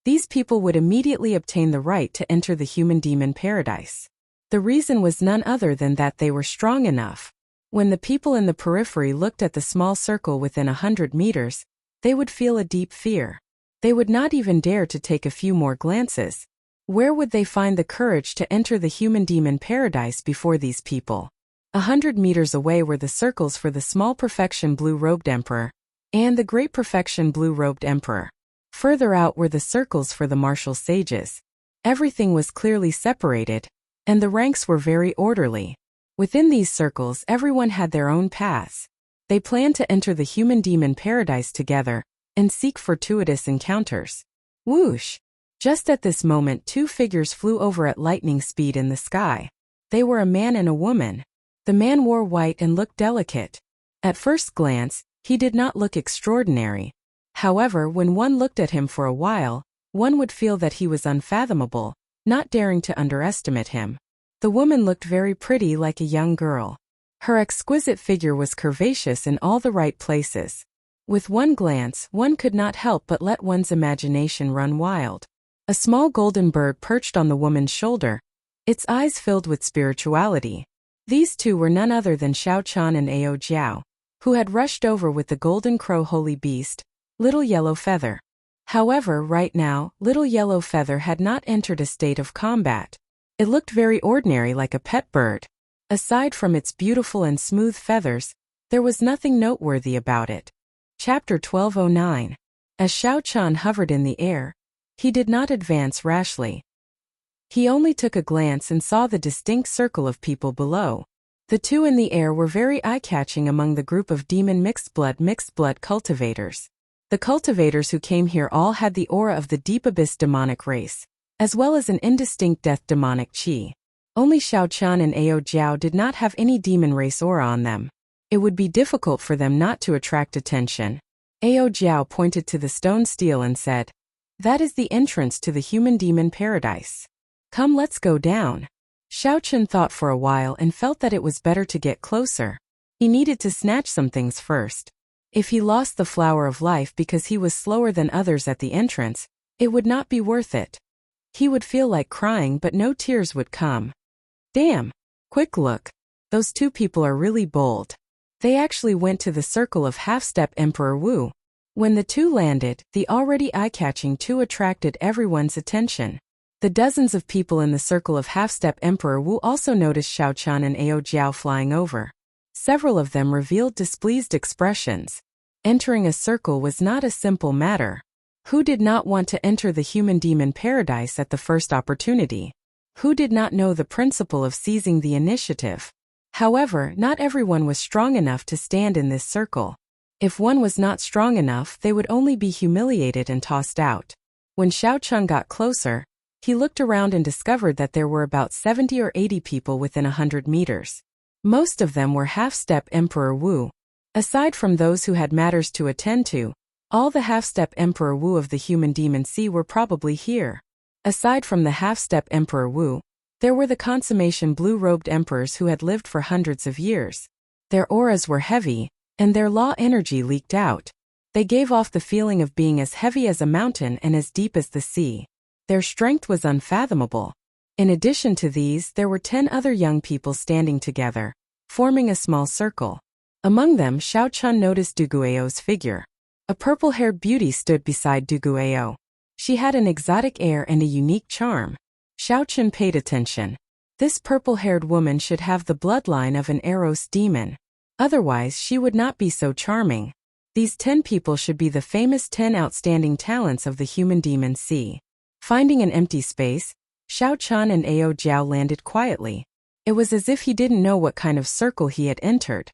Speaker 1: these people would immediately obtain the right to enter the human-demon paradise. The reason was none other than that they were strong enough. When the people in the periphery looked at the small circle within 100 meters, they would feel a deep fear. They would not even dare to take a few more glances. Where would they find the courage to enter the human-demon paradise before these people? 100 meters away were the circles for the small perfection blue-robed emperor and the great perfection blue-robed emperor. Further out were the circles for the martial sages. Everything was clearly separated, and the ranks were very orderly. Within these circles, everyone had their own paths. They planned to enter the human-demon paradise together and seek fortuitous encounters. Whoosh! Just at this moment, two figures flew over at lightning speed in the sky. They were a man and a woman. The man wore white and looked delicate. At first glance, he did not look extraordinary. However, when one looked at him for a while, one would feel that he was unfathomable, not daring to underestimate him. The woman looked very pretty, like a young girl. Her exquisite figure was curvaceous in all the right places. With one glance, one could not help but let one's imagination run wild. A small golden bird perched on the woman's shoulder, its eyes filled with spirituality. These two were none other than Xiao Chan and Ao Jiao, who had rushed over with the golden crow holy beast, Little Yellow Feather. However, right now, Little Yellow Feather had not entered a state of combat. It looked very ordinary, like a pet bird. Aside from its beautiful and smooth feathers, there was nothing noteworthy about it. Chapter 1209. As Xiao Chan hovered in the air, he did not advance rashly. He only took a glance and saw the distinct circle of people below. The two in the air were very eye-catching among the group of demon mixed-blood cultivators. The cultivators who came here all had the aura of the deep abyss demonic race, as well as an indistinct death demonic chi. Only Xiao Chan and Ao Jiao did not have any demon race aura on them. It would be difficult for them not to attract attention. Ao Jiao pointed to the stone stele and said, "That is the entrance to the human-demon paradise. Come, let's go down." Xiao Chen thought for a while and felt that it was better to get closer. He needed to snatch some things first. If he lost the flower of life because he was slower than others at the entrance, it would not be worth it. He would feel like crying, but no tears would come. Damn! Quick look. Those two people are really bold. They actually went to the circle of half-step Emperor Wu. When the two landed, the already eye-catching two attracted everyone's attention. The dozens of people in the circle of half-step Emperor Wu also noticed Xiao Chan and Ao Jiao flying over. Several of them revealed displeased expressions. Entering a circle was not a simple matter. Who did not want to enter the human-demon paradise at the first opportunity? Who did not know the principle of seizing the initiative? However, not everyone was strong enough to stand in this circle. If one was not strong enough, they would only be humiliated and tossed out. When Xiao Chun got closer, he looked around and discovered that there were about 70 or 80 people within 100 meters. Most of them were half-step Emperor Wu. Aside from those who had matters to attend to, all the half-step Emperor Wu of the human demon sea were probably here. Aside from the half-step Emperor Wu, there were the consummation blue-robed emperors who had lived for hundreds of years. Their auras were heavy, and their law energy leaked out. They gave off the feeling of being as heavy as a mountain and as deep as the sea. Their strength was unfathomable. In addition to these, there were 10 other young people standing together, forming a small circle. Among them, Xiao Chun noticed Duguao's figure. A purple-haired beauty stood beside Duguao. She had an exotic air and a unique charm. Xiao Chun paid attention. This purple-haired woman should have the bloodline of an Eros demon. Otherwise, she would not be so charming. These 10 people should be the famous 10 outstanding talents of the human demon sea. Finding an empty space, Xiao Chun and Ao Jiao landed quietly. It was as if he didn't know what kind of circle he had entered.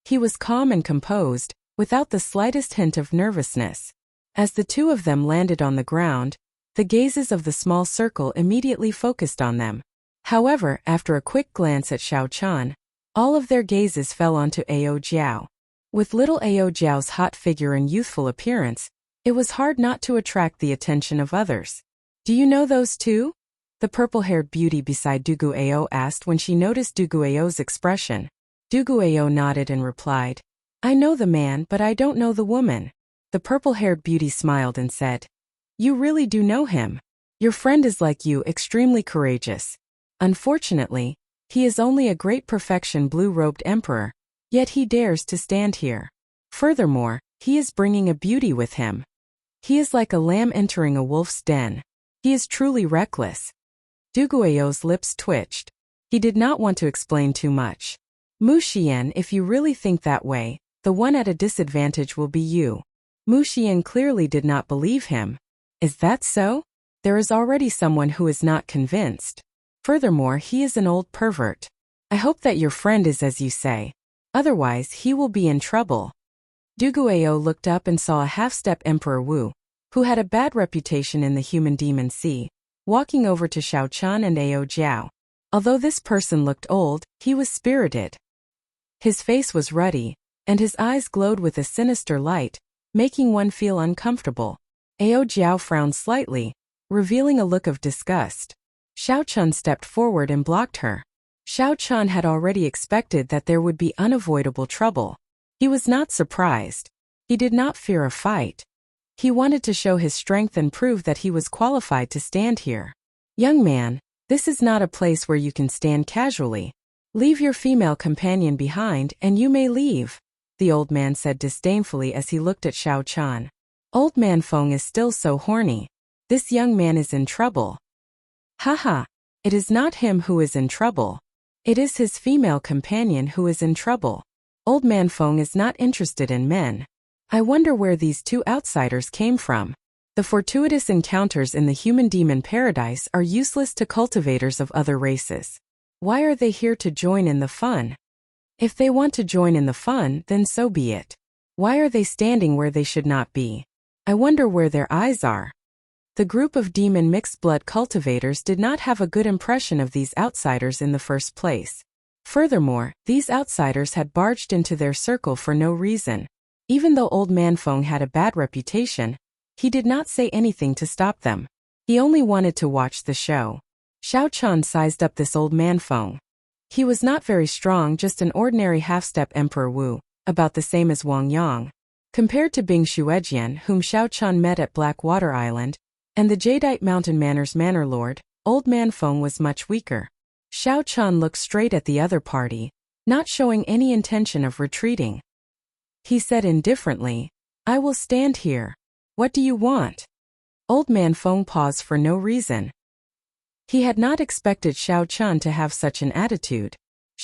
Speaker 1: He was calm and composed, without the slightest hint of nervousness. As the two of them landed on the ground, the gazes of the small circle immediately focused on them. However, after a quick glance at Xiao Chun, all of their gazes fell onto Ao Jiao. With little Ao Jiao's hot figure and youthful appearance, it was hard not to attract the attention of others. "Do you know those two?" the purple-haired beauty beside Duguao asked when she noticed Duguao's expression. Duguao nodded and replied, "I know the man, but I don't know the woman." The purple-haired beauty smiled and said, "You really do know him. Your friend is like you, extremely courageous. Unfortunately, he is only a great perfection blue-robed emperor, yet he dares to stand here. Furthermore, he is bringing a beauty with him. He is like a lamb entering a wolf's den. He is truly reckless." Duguao's lips twitched. He did not want to explain too much. "Mu Xian, if you really think that way, the one at a disadvantage will be you." Mu Xian clearly did not believe him. "Is that so? There is already someone who is not convinced. Furthermore, he is an old pervert. I hope that your friend is as you say. Otherwise, he will be in trouble." Duguao looked up and saw a half-step Emperor Wu, who had a bad reputation in the human demon sea, walking over to Xiao Chun and Ao Jiao. Although this person looked old, he was spirited. His face was ruddy, and his eyes glowed with a sinister light, making one feel uncomfortable. Ao Jiao frowned slightly, revealing a look of disgust. Xiao Chun stepped forward and blocked her. Xiao Chun had already expected that there would be unavoidable trouble. He was not surprised. He did not fear a fight. He wanted to show his strength and prove that he was qualified to stand here. "Young man, this is not a place where you can stand casually. Leave your female companion behind and you may leave," the old man said disdainfully as he looked at Xiao Chun. "Old man Feng is still so horny. This young man is in trouble." "Haha, it is not him who is in trouble. It is his female companion who is in trouble. Old man Feng is not interested in men. I wonder where these two outsiders came from. The fortuitous encounters in the human demon paradise are useless to cultivators of other races. Why are they here to join in the fun? If they want to join in the fun, then so be it. Why are they standing where they should not be? I wonder where their eyes are." The group of demon mixed blood cultivators did not have a good impression of these outsiders in the first place. Furthermore, these outsiders had barged into their circle for no reason. Even though Old Man Feng had a bad reputation, he did not say anything to stop them. He only wanted to watch the show. Xiao Chun sized up this Old Man Feng. He was not very strong, just an ordinary half-step Emperor Wu, about the same as Wang Yang. Compared to Bing Xuejian, whom Xiao Chun met at Blackwater Island, and the Jadeite Mountain Manor's Manor Lord, Old Man Feng was much weaker. Xiao Chun looked straight at the other party, not showing any intention of retreating. He said indifferently, "I will stand here. What do you want?" Old Man Feng paused for no reason. He had not expected Xiao Chun to have such an attitude.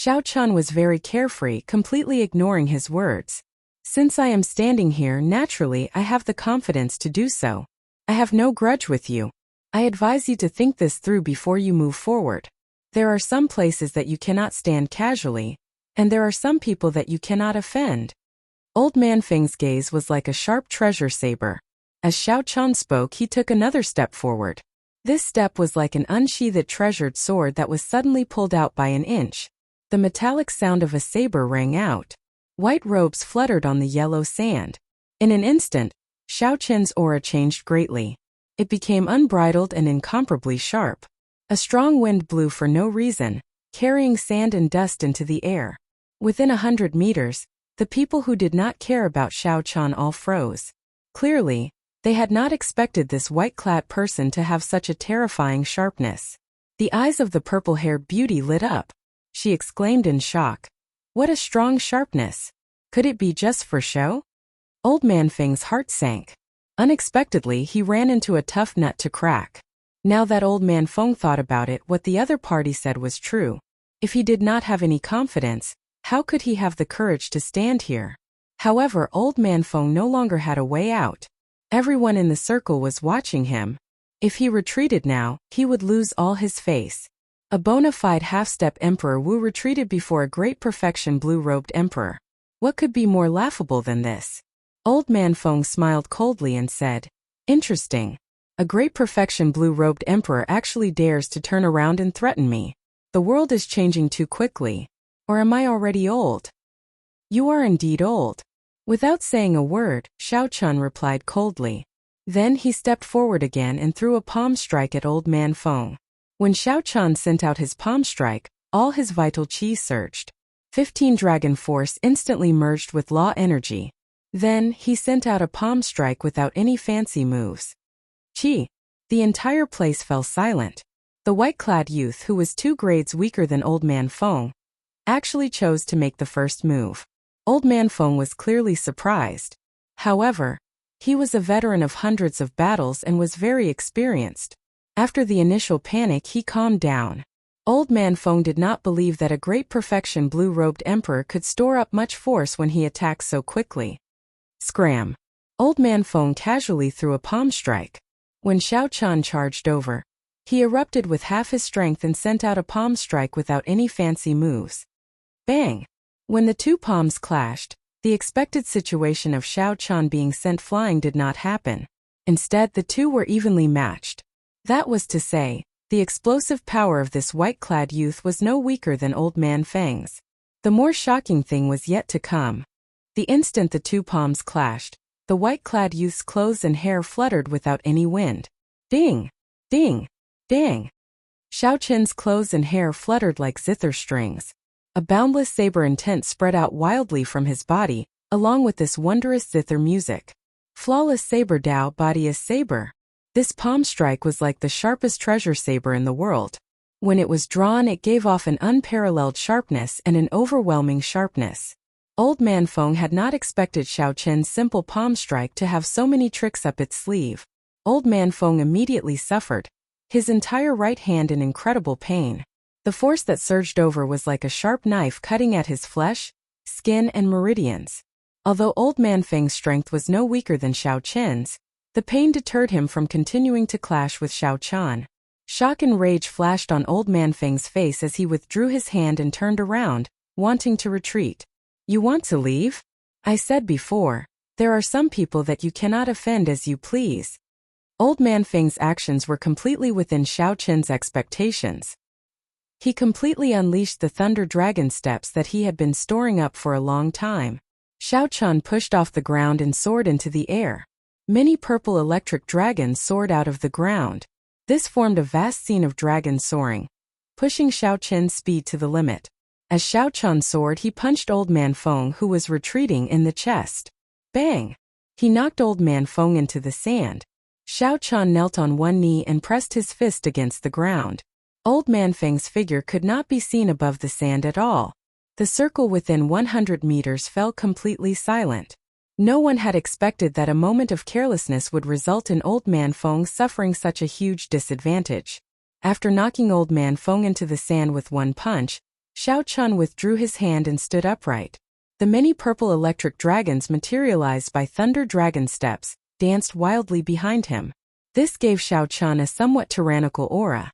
Speaker 1: Xiao Chun was very carefree, completely ignoring his words. Since I am standing here, naturally I have the confidence to do so. I have no grudge with you. I advise you to think this through before you move forward. There are some places that you cannot stand casually, and there are some people that you cannot offend. Old Man Feng's gaze was like a sharp treasure saber. As Xiao Chun spoke, he took another step forward. This step was like an unsheathed treasured sword that was suddenly pulled out by an inch. The metallic sound of a saber rang out. White robes fluttered on the yellow sand. In an instant, Xiao Chun's aura changed greatly. It became unbridled and incomparably sharp. A strong wind blew for no reason, carrying sand and dust into the air. Within 100 meters, the people who did not care about Xiao Chun all froze. Clearly, they had not expected this white-clad person to have such a terrifying sharpness. The eyes of the purple-haired beauty lit up. She exclaimed in shock. What a strong sharpness! Could it be just for show? Old Man Feng's heart sank. Unexpectedly, he ran into a tough nut to crack. Now that Old Man Feng thought about it, what the other party said was true. If he did not have any confidence, how could he have the courage to stand here? However, Old Man Feng no longer had a way out. Everyone in the circle was watching him. If he retreated now, he would lose all his face. A bona fide half-step Emperor Wu retreated before a great perfection blue-robed emperor. What could be more laughable than this? Old Man Feng smiled coldly and said, Interesting. A great perfection blue-robed emperor actually dares to turn around and threaten me. The world is changing too quickly. Or am I already old? You are indeed old. Without saying a word, Xiao Chun replied coldly. Then he stepped forward again and threw a palm strike at Old Man Feng. When Xiao Chun sent out his palm strike, all his vital qi surged. 15 dragon force instantly merged with law energy. Then, he sent out a palm strike without any fancy moves. Qi. The entire place fell silent. The white-clad youth, who was 2 grades weaker than Old Man Feng, actually chose to make the first move. Old Man Feng was clearly surprised. However, he was a veteran of hundreds of battles and was very experienced. After the initial panic, he calmed down. Old Man Feng did not believe that a great perfection blue-robed emperor could store up much force when he attacked so quickly. Scram! Old Man Feng casually threw a palm strike. When Xiao Chun charged over, he erupted with half his strength and sent out a palm strike without any fancy moves. Bang! When the 2 palms clashed, the expected situation of Xiao Chun being sent flying did not happen. Instead, the 2 were evenly matched. That was to say, the explosive power of this white-clad youth was no weaker than Old Man Feng's. The more shocking thing was yet to come. The instant the 2 palms clashed, the white-clad youth's clothes and hair fluttered without any wind. Ding! Ding! Dang! Xiao Chun's clothes and hair fluttered like zither strings. A boundless saber intent spread out wildly from his body, along with this wondrous zither music. Flawless saber Dao body saber. This palm strike was like the sharpest treasure saber in the world. When it was drawn, it gave off an unparalleled sharpness and an overwhelming sharpness. Old Man Feng had not expected Xiao Chun's simple palm strike to have so many tricks up its sleeve. Old Man Feng immediately suffered. His entire right hand in incredible pain. The force that surged over was like a sharp knife cutting at his flesh, skin and meridians. Although Old Man Feng's strength was no weaker than Xiao Chun's, the pain deterred him from continuing to clash with Xiao Chun. Shock and rage flashed on Old Man Feng's face as he withdrew his hand and turned around, wanting to retreat. You want to leave? I said before, there are some people that you cannot offend as you please. Old Man Feng's actions were completely within Xiao Chun's expectations. He completely unleashed the thunder dragon steps that he had been storing up for a long time. Xiao Chun pushed off the ground and soared into the air. Many purple electric dragons soared out of the ground. This formed a vast scene of dragons soaring, pushing Xiao Chun's speed to the limit. As Xiao Chun soared, he punched Old Man Feng, who was retreating, in the chest. Bang! He knocked Old Man Feng into the sand. Xiao Chun knelt on one knee and pressed his fist against the ground. Old Man Feng's figure could not be seen above the sand at all. The circle within 100 meters fell completely silent. No one had expected that a moment of carelessness would result in Old Man Feng suffering such a huge disadvantage. After knocking Old Man Feng into the sand with one punch, Xiao Chun withdrew his hand and stood upright. The many purple electric dragons materialized by thunder dragon steps, danced wildly behind him. This gave Xiao Chun a somewhat tyrannical aura.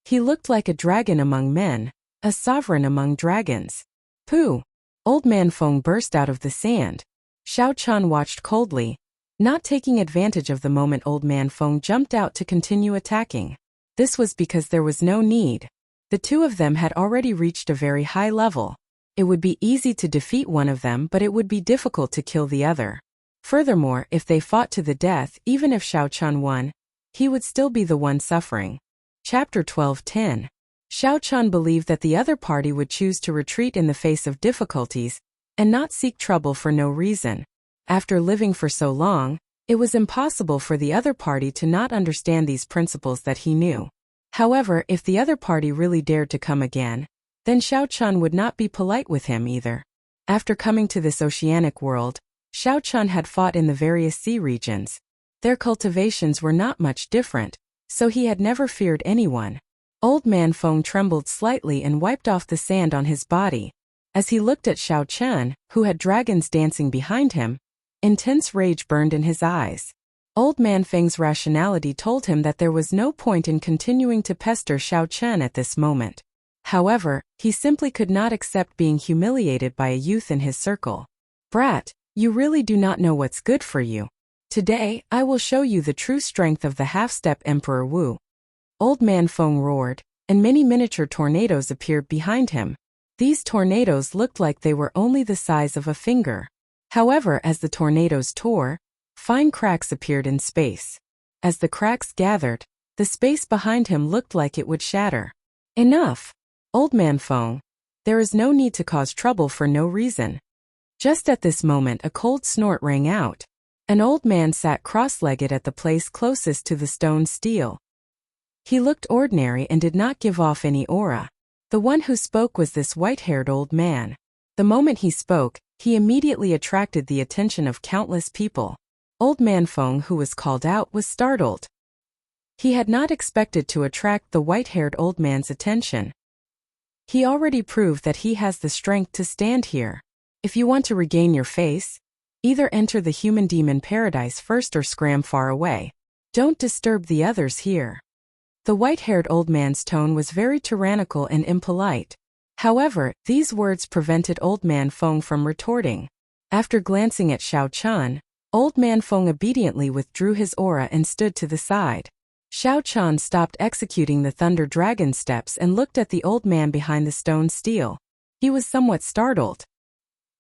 Speaker 1: He looked like a dragon among men, a sovereign among dragons. Pooh! Old Man Feng burst out of the sand. Xiao Chun watched coldly, not taking advantage of the moment Old Man Feng jumped out to continue attacking. This was because there was no need. The two of them had already reached a very high level. It would be easy to defeat one of them, but it would be difficult to kill the other. Furthermore, if they fought to the death, even if Xiao Chun won, he would still be the one suffering. Chapter 12:10. Xiao Chun believed that the other party would choose to retreat in the face of difficulties, and not seek trouble for no reason. After living for so long, it was impossible for the other party to not understand these principles that he knew. However, if the other party really dared to come again, then Xiao Chun would not be polite with him either. After coming to this oceanic world, Xiao Chun had fought in the various sea regions. Their cultivations were not much different, so he had never feared anyone. Old Man Feng trembled slightly and wiped off the sand on his body. As he looked at Xiao Chun, who had dragons dancing behind him, intense rage burned in his eyes. Old Man Feng's rationality told him that there was no point in continuing to pester Xiao Chun at this moment. However, he simply could not accept being humiliated by a youth in his circle. "Brat, you really do not know what's good for you. Today, I will show you the true strength of the half-step Emperor Wu." Old Man Feng roared, and many miniature tornadoes appeared behind him. These tornadoes looked like they were only the size of a finger. However, as the tornadoes tore, fine cracks appeared in space. As the cracks gathered, the space behind him looked like it would shatter. "Enough! Old Man Feng, there is no need to cause trouble for no reason." Just at this moment a cold snort rang out. An old man sat cross-legged at the place closest to the stone steel. He looked ordinary and did not give off any aura. The one who spoke was this white-haired old man. The moment he spoke, he immediately attracted the attention of countless people. Old Man Feng, who was called out, was startled. He had not expected to attract the white-haired old man's attention. He already proved that he has the strength to stand here. If you want to regain your face, either enter the human demon paradise first or scram far away. Don't disturb the others here. The white-haired old man's tone was very tyrannical and impolite. However, these words prevented Old Man Feng from retorting. After glancing at Xiao Chun, Old Man Feng obediently withdrew his aura and stood to the side. Xiao Chun stopped executing the thunder dragon steps and looked at the old man behind the stone steel. He was somewhat startled.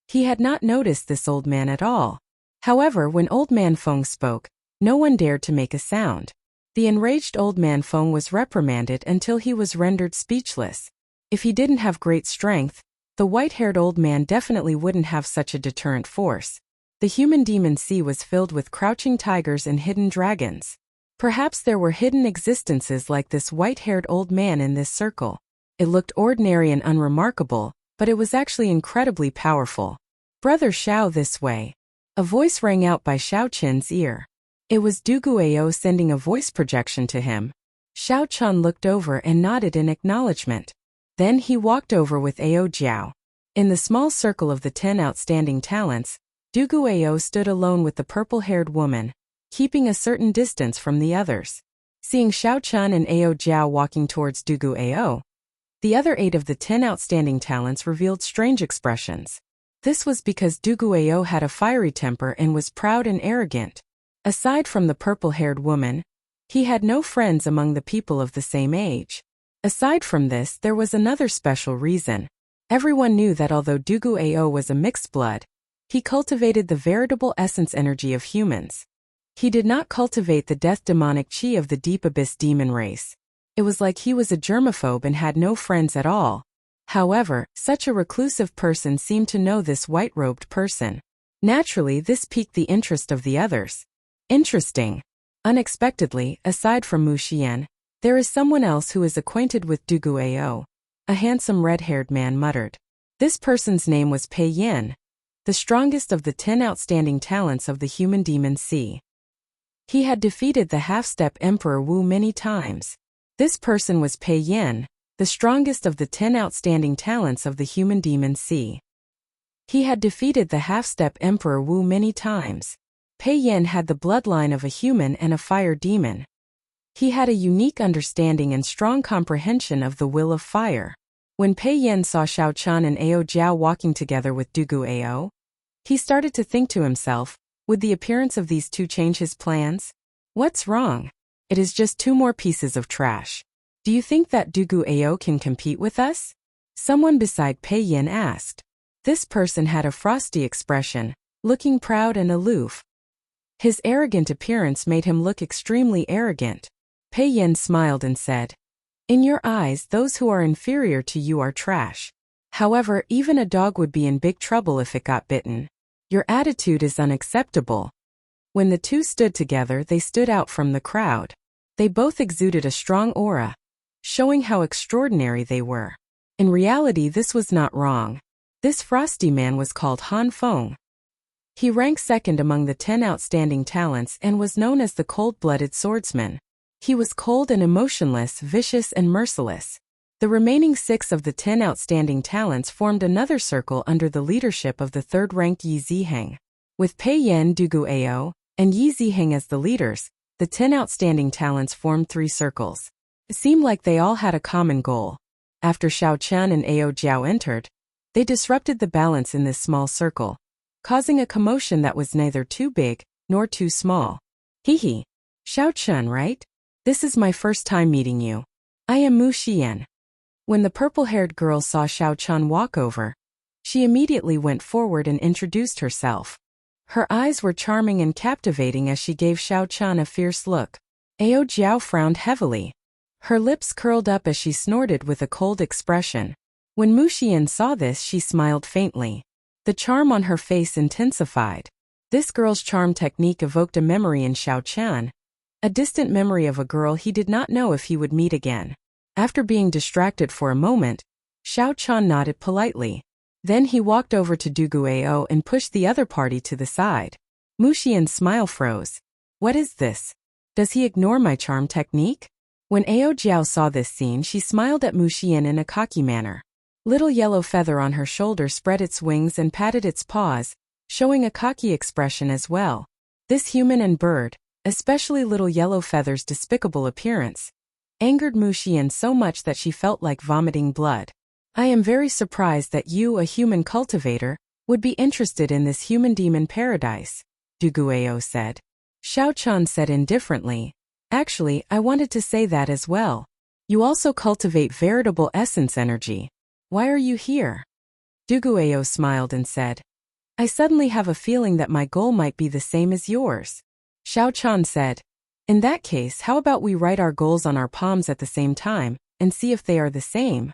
Speaker 1: He had not noticed this old man at all. However, when Old Man Feng spoke, no one dared to make a sound. The enraged Old Man Feng was reprimanded until he was rendered speechless. If he didn't have great strength, the white-haired old man definitely wouldn't have such a deterrent force. The human demon sea was filled with crouching tigers and hidden dragons. Perhaps there were hidden existences like this white-haired old man in this circle. It looked ordinary and unremarkable, but it was actually incredibly powerful. "Brother Xiao, this way." A voice rang out by Xiao Qin's ear. It was Du Guiyou sending a voice projection to him. Xiao Chun looked over and nodded in acknowledgement. Then he walked over with Ao Jiao. In the small circle of the 10 outstanding talents, Du Guiyou stood alone with the purple-haired woman, keeping a certain distance from the others. Seeing Xiao Chun and Ao Jiao walking towards Du Guiyou, the other 8 of the 10 outstanding talents revealed strange expressions. This was because Du Guiyou had a fiery temper and was proud and arrogant. Aside from the purple-haired woman, he had no friends among the people of the same age. Aside from this, there was another special reason. Everyone knew that although Du Guiyou was a mixed blood, he cultivated the veritable essence energy of humans. He did not cultivate the death demonic chi of the deep abyss demon race. It was like he was a germaphobe and had no friends at all. However, such a reclusive person seemed to know this white-robed person. Naturally, this piqued the interest of the others. Interesting. Unexpectedly, aside from Mu Xian, there is someone else who is acquainted with Du Guiyou. A handsome red-haired man muttered. This person's name was Pei Yin, the strongest of the 10 outstanding talents of the human demon sea. He had defeated the half-step Emperor Wu many times. This person was Pei Yin, the strongest of the 10 outstanding talents of the human demon sea. He had defeated the half-step Emperor Wu many times. Pei Yan had the bloodline of a human and a fire demon. He had a unique understanding and strong comprehension of the will of fire. When Pei Yan saw Xiao Qian and Ao Jiao walking together with Dugu Ao, he started to think to himself, would the appearance of these two change his plans? What's wrong? It is just two more pieces of trash. Do you think that Dugu Ao can compete with us? Someone beside Pei Yan asked. This person had a frosty expression, looking proud and aloof. His arrogant appearance made him look extremely arrogant. Pei Yan smiled and said, in your eyes, those who are inferior to you are trash. However, even a dog would be in big trouble if it got bitten. Your attitude is unacceptable. When the two stood together, they stood out from the crowd. They both exuded a strong aura, showing how extraordinary they were. In reality, this was not wrong. This frosty man was called Han Feng. He ranked second among the 10 outstanding talents and was known as the cold-blooded swordsman. He was cold and emotionless, vicious and merciless. The remaining 6 of the 10 outstanding talents formed another circle under the leadership of the third-ranked Yi Ziheng. With Pei Yan, Dugu Ao, and Yi Ziheng as the leaders, the 10 outstanding talents formed 3 circles. It seemed like they all had a common goal. After Xiao Qian and Ao Jiao entered, they disrupted the balance in this small circle, causing a commotion that was neither too big nor too small. Hee. Xiao Qian, right? This is my first time meeting you. I am Mu Xian. When the purple-haired girl saw Xiao Qian walk over, she immediately went forward and introduced herself. Her eyes were charming and captivating as she gave Xiao Qian a fierce look. Ao Jiao frowned heavily. Her lips curled up as she snorted with a cold expression. When Mu Xian saw this, she smiled faintly. The charm on her face intensified. This girl's charm technique evoked a memory in Xiao Qian, a distant memory of a girl he did not know if he would meet again. After being distracted for a moment, Xiao Qian nodded politely. Then he walked over to Dugu Ao and pushed the other party to the side. Mu Xian's smile froze. What is this? Does he ignore my charm technique? When Ao Jiao saw this scene, she smiled at Mu Xian in a cocky manner. Little yellow feather on her shoulder spread its wings and patted its paws, showing a cocky expression as well. This human and bird, especially little yellow feather's despicable appearance, angered Mu Xian so much that she felt like vomiting blood. I am very surprised that you, a human cultivator, would be interested in this human demon paradise, Dugu Ao said. Xiao Qian said indifferently, actually, I wanted to say that as well. You also cultivate veritable essence energy. Why are you here? Dugu Ao smiled and said, I suddenly have a feeling that my goal might be the same as yours. Xiao Qian said, in that case, how about we write our goals on our palms at the same time, and see if they are the same?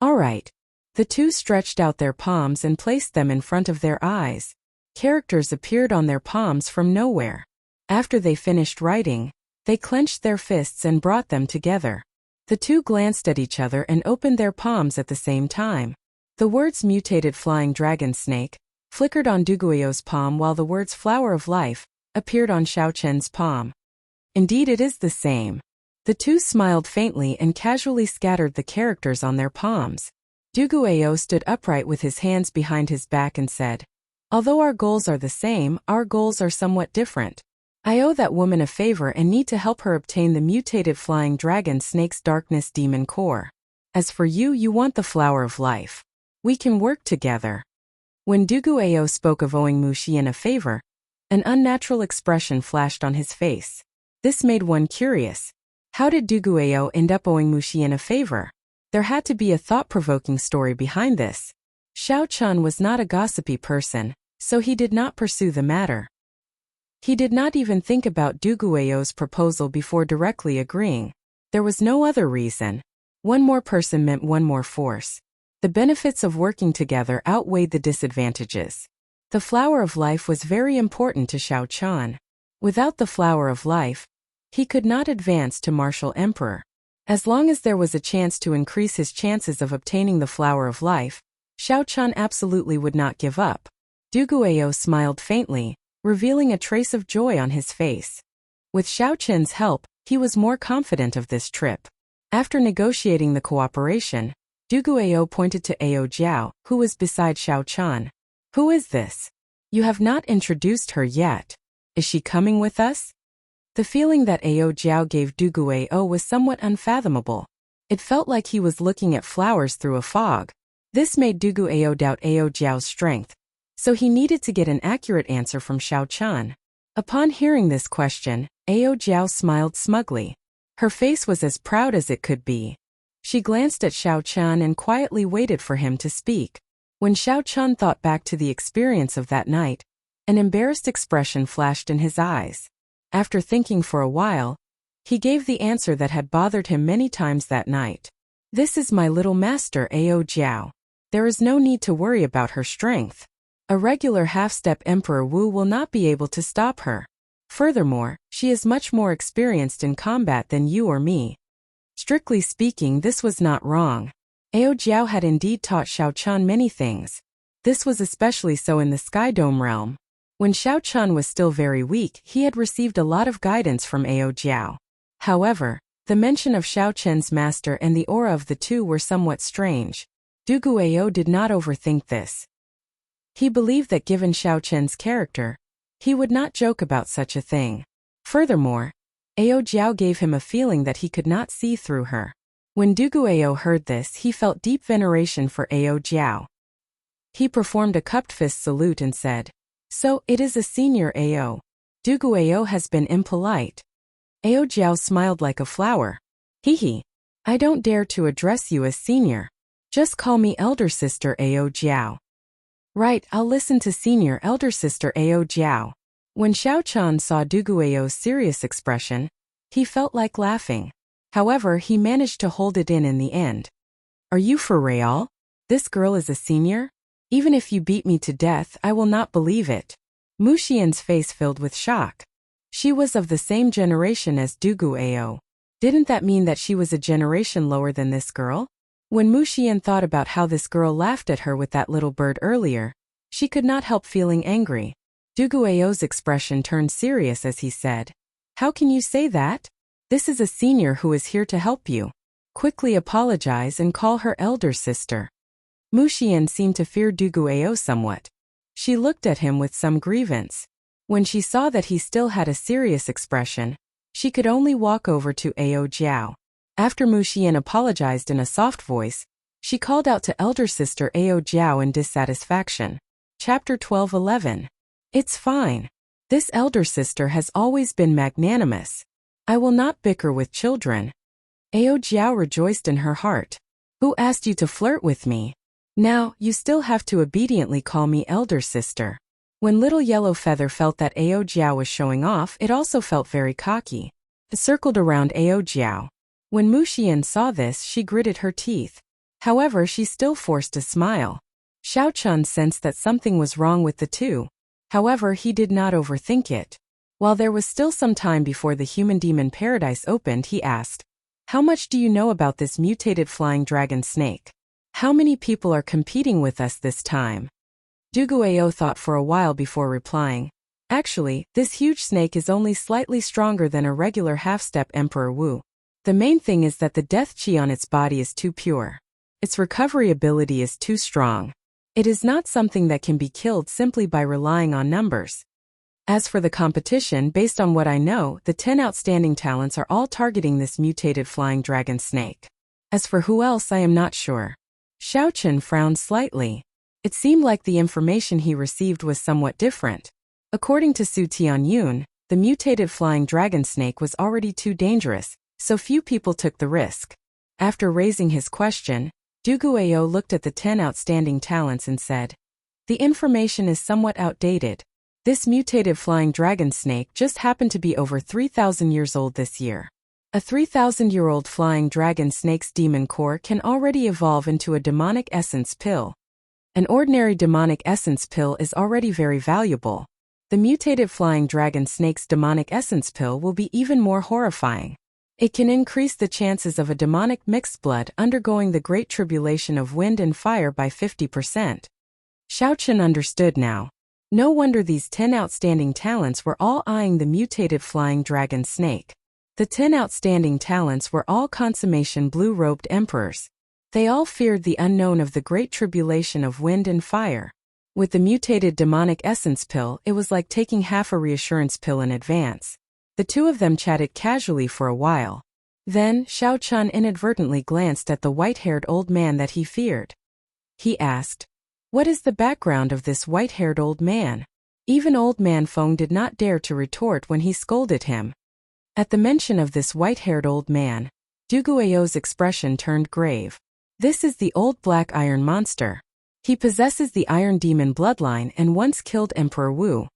Speaker 1: All right. The two stretched out their palms and placed them in front of their eyes. Characters appeared on their palms from nowhere. After they finished writing, they clenched their fists and brought them together. The two glanced at each other and opened their palms at the same time. The words mutated flying dragon snake flickered on Dugu Ao's palm while the words flower of life appeared on Xiao Qian's palm. Indeed, it is the same. The two smiled faintly and casually scattered the characters on their palms. Dugu Ao stood upright with his hands behind his back and said, although our goals are the same, our goals are somewhat different. I owe that woman a favor and need to help her obtain the mutated flying dragon snake's darkness demon core. As for you, you want the flower of life. We can work together. When Dugu Ao spoke of owing Mu Xian a favor, an unnatural expression flashed on his face. This made one curious. How did Dugu Ao end up owing Mu Xian a favor? There had to be a thought-provoking story behind this. Xiao Qian was not a gossipy person, so he did not pursue the matter. He did not even think about Dugu Ao's proposal before directly agreeing. There was no other reason. One more person meant one more force. The benefits of working together outweighed the disadvantages. The flower of life was very important to Xiao Qian. Without the flower of life, he could not advance to martial emperor. As long as there was a chance to increase his chances of obtaining the flower of life, Xiao Qian absolutely would not give up. Dugu Ao smiled faintly, revealing a trace of joy on his face. With Xiao Qian's help, he was more confident of this trip. After negotiating the cooperation, Duguayou pointed to Ao Jiao, who was beside Xiao Chan. Who is this? You have not introduced her yet. Is she coming with us? The feeling that Ao Jiao gave Duguayou was somewhat unfathomable. It felt like he was looking at flowers through a fog. This made Duguayou doubt Ao Jiao's strength, so he needed to get an accurate answer from Xiao Chan. Upon hearing this question, Ao Jiao smiled smugly. Her face was as proud as it could be. She glanced at Xiao Chan and quietly waited for him to speak. When Xiao Chan thought back to the experience of that night, an embarrassed expression flashed in his eyes. After thinking for a while, he gave the answer that had bothered him many times that night. This is my little master Ao Jiao. There is no need to worry about her strength. A regular half-step Emperor Wu will not be able to stop her. Furthermore, she is much more experienced in combat than you or me. Strictly speaking, this was not wrong. Ao Jiao had indeed taught Xiao Chan many things. This was especially so in the Sky Dome realm. When Xiao Chan was still very weak, he had received a lot of guidance from Ao Jiao. However, the mention of Xiao Chen's master and the aura of the two were somewhat strange. Duguayou did not overthink this. He believed that given Xiao Chen's character, he would not joke about such a thing. Furthermore, Ao Jiao gave him a feeling that he could not see through her. When Duguayou heard this, he felt deep veneration for Ao Jiao. He performed a cupped fist salute and said, "So, it is a senior Ao. Duguayou has been impolite." Ao Jiao smiled like a flower. "Hee. I don't dare to address you as senior. Just call me elder sister Ao Jiao." "Right, I'll listen to senior elder sister Ao Jiao." When Xiao Chan saw Duguayou's serious expression, he felt like laughing. However, he managed to hold it in the end. "Are you for real? This girl is a senior? Even if you beat me to death, I will not believe it." Mu Xian's face filled with shock. She was of the same generation as Duguayou. Didn't that mean that she was a generation lower than this girl? When Mu Xian thought about how this girl laughed at her with that little bird earlier, she could not help feeling angry. Duguayou's expression turned serious as he said, "How can you say that? This is a senior who is here to help you. Quickly apologize and call her elder sister." Mu Xian seemed to fear Duguayou somewhat. She looked at him with some grievance. When she saw that he still had a serious expression, she could only walk over to Ao Jiao. After Mu Xian apologized in a soft voice, she called out to elder sister Ao Jiao in dissatisfaction. Chapter 12:11. It's fine. This elder sister has always been magnanimous. I will not bicker with children. Ao Jiao rejoiced in her heart. Who asked you to flirt with me? Now, you still have to obediently call me elder sister. When little yellow feather felt that Ao Jiao was showing off, it also felt very cocky. It circled around Ao Jiao. When Mu Xian saw this, she gritted her teeth. However, she still forced a smile. Xiao Chan sensed that something was wrong with the two. However, he did not overthink it. While there was still some time before the human-demon paradise opened, he asked, "How much do you know about this mutated flying dragon snake? How many people are competing with us this time?" Duguayou thought for a while before replying, "Actually, this huge snake is only slightly stronger than a regular half-step Emperor Wu. The main thing is that the death chi on its body is too pure. Its recovery ability is too strong. It is not something that can be killed simply by relying on numbers. As for the competition, based on what I know, the 10 outstanding talents are all targeting this mutated flying dragon snake. As for who else, I am not sure." Xiao Chen frowned slightly. It seemed like the information he received was somewhat different. According to Su Tianyun, the mutated flying dragon snake was already too dangerous, so few people took the risk. After raising his question, Duguayou looked at the 10 outstanding talents and said, "The information is somewhat outdated. This mutated flying dragon snake just happened to be over 3,000 years old this year. A 3,000-year-old flying dragon snake's demon core can already evolve into a demonic essence pill. An ordinary demonic essence pill is already very valuable. The mutated flying dragon snake's demonic essence pill will be even more horrifying. It can increase the chances of a demonic mixed blood undergoing the great tribulation of wind and fire by 50%. Xiao Chen understood now. No wonder these 10 outstanding talents were all eyeing the mutated flying dragon snake. The 10 outstanding talents were all consummation blue-robed emperors. They all feared the unknown of the great tribulation of wind and fire. With the mutated demonic essence pill, it was like taking half a reassurance pill in advance. The two of them chatted casually for a while. Then, Xiao Chun inadvertently glanced at the white-haired old man that he feared. He asked, "What is the background of this white-haired old man?" Even old man Feng did not dare to retort when he scolded him. At the mention of this white-haired old man, Du Guiao's expression turned grave. This is the old black iron monster. He possesses the Iron Demon bloodline and once killed Emperor Wu.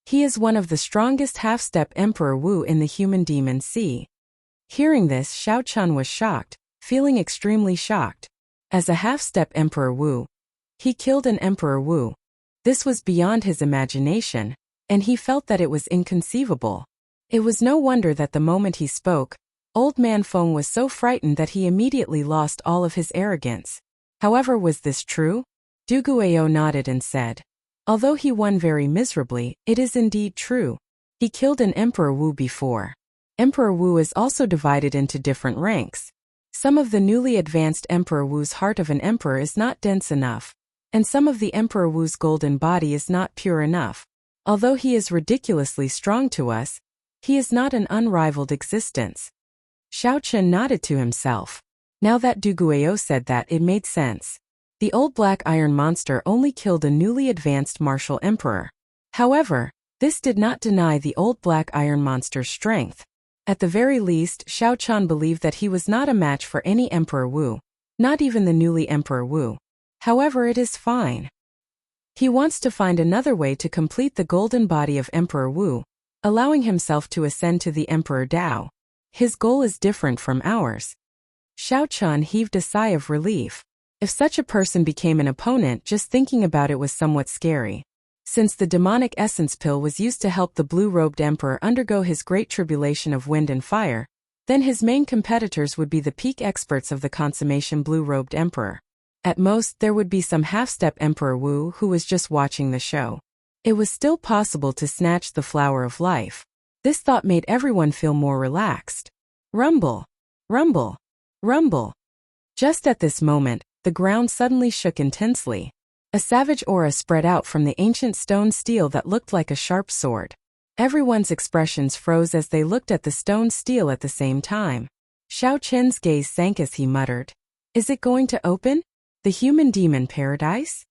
Speaker 1: He is one of the strongest half-step Emperor Wu in the human demon sea. Hearing this, Xiao Chun was shocked, feeling extremely shocked. As a half-step Emperor Wu, he killed an Emperor Wu. This was beyond his imagination, and he felt that it was inconceivable. It was no wonder that the moment he spoke, old man Feng was so frightened that he immediately lost all of his arrogance. However, was this true? Du Guiao nodded and said, "Although he won very miserably, it is indeed true. He killed an Emperor Wu before. Emperor Wu is also divided into different ranks. Some of the newly advanced Emperor Wu's heart of an emperor is not dense enough, and some of the Emperor Wu's golden body is not pure enough. Although he is ridiculously strong to us, he is not an unrivaled existence." Xiao Chun nodded to himself. Now that Du Guiao said that, it made sense. The old black iron monster only killed a newly advanced martial emperor. However, this did not deny the old black iron monster's strength. At the very least, Xiao Chun believed that he was not a match for any Emperor Wu, not even the newly Emperor Wu. However, it is fine. He wants to find another way to complete the golden body of Emperor Wu, allowing himself to ascend to the Emperor Dao. His goal is different from ours. Xiao Chun heaved a sigh of relief. If such a person became an opponent, just thinking about it was somewhat scary. Since the demonic essence pill was used to help the blue-robed emperor undergo his great tribulation of wind and fire, then his main competitors would be the peak experts of the consummation blue-robed emperor. At most, there would be some half-step Emperor Wu who was just watching the show. It was still possible to snatch the flower of life. This thought made everyone feel more relaxed. Rumble! Rumble! Rumble! Just at this moment, the ground suddenly shook intensely. A savage aura spread out from the ancient stone steel that looked like a sharp sword. Everyone's expressions froze as they looked at the stone steel at the same time. Xiao Chen's gaze sank as he muttered, "Is it going to open? The human demon paradise?"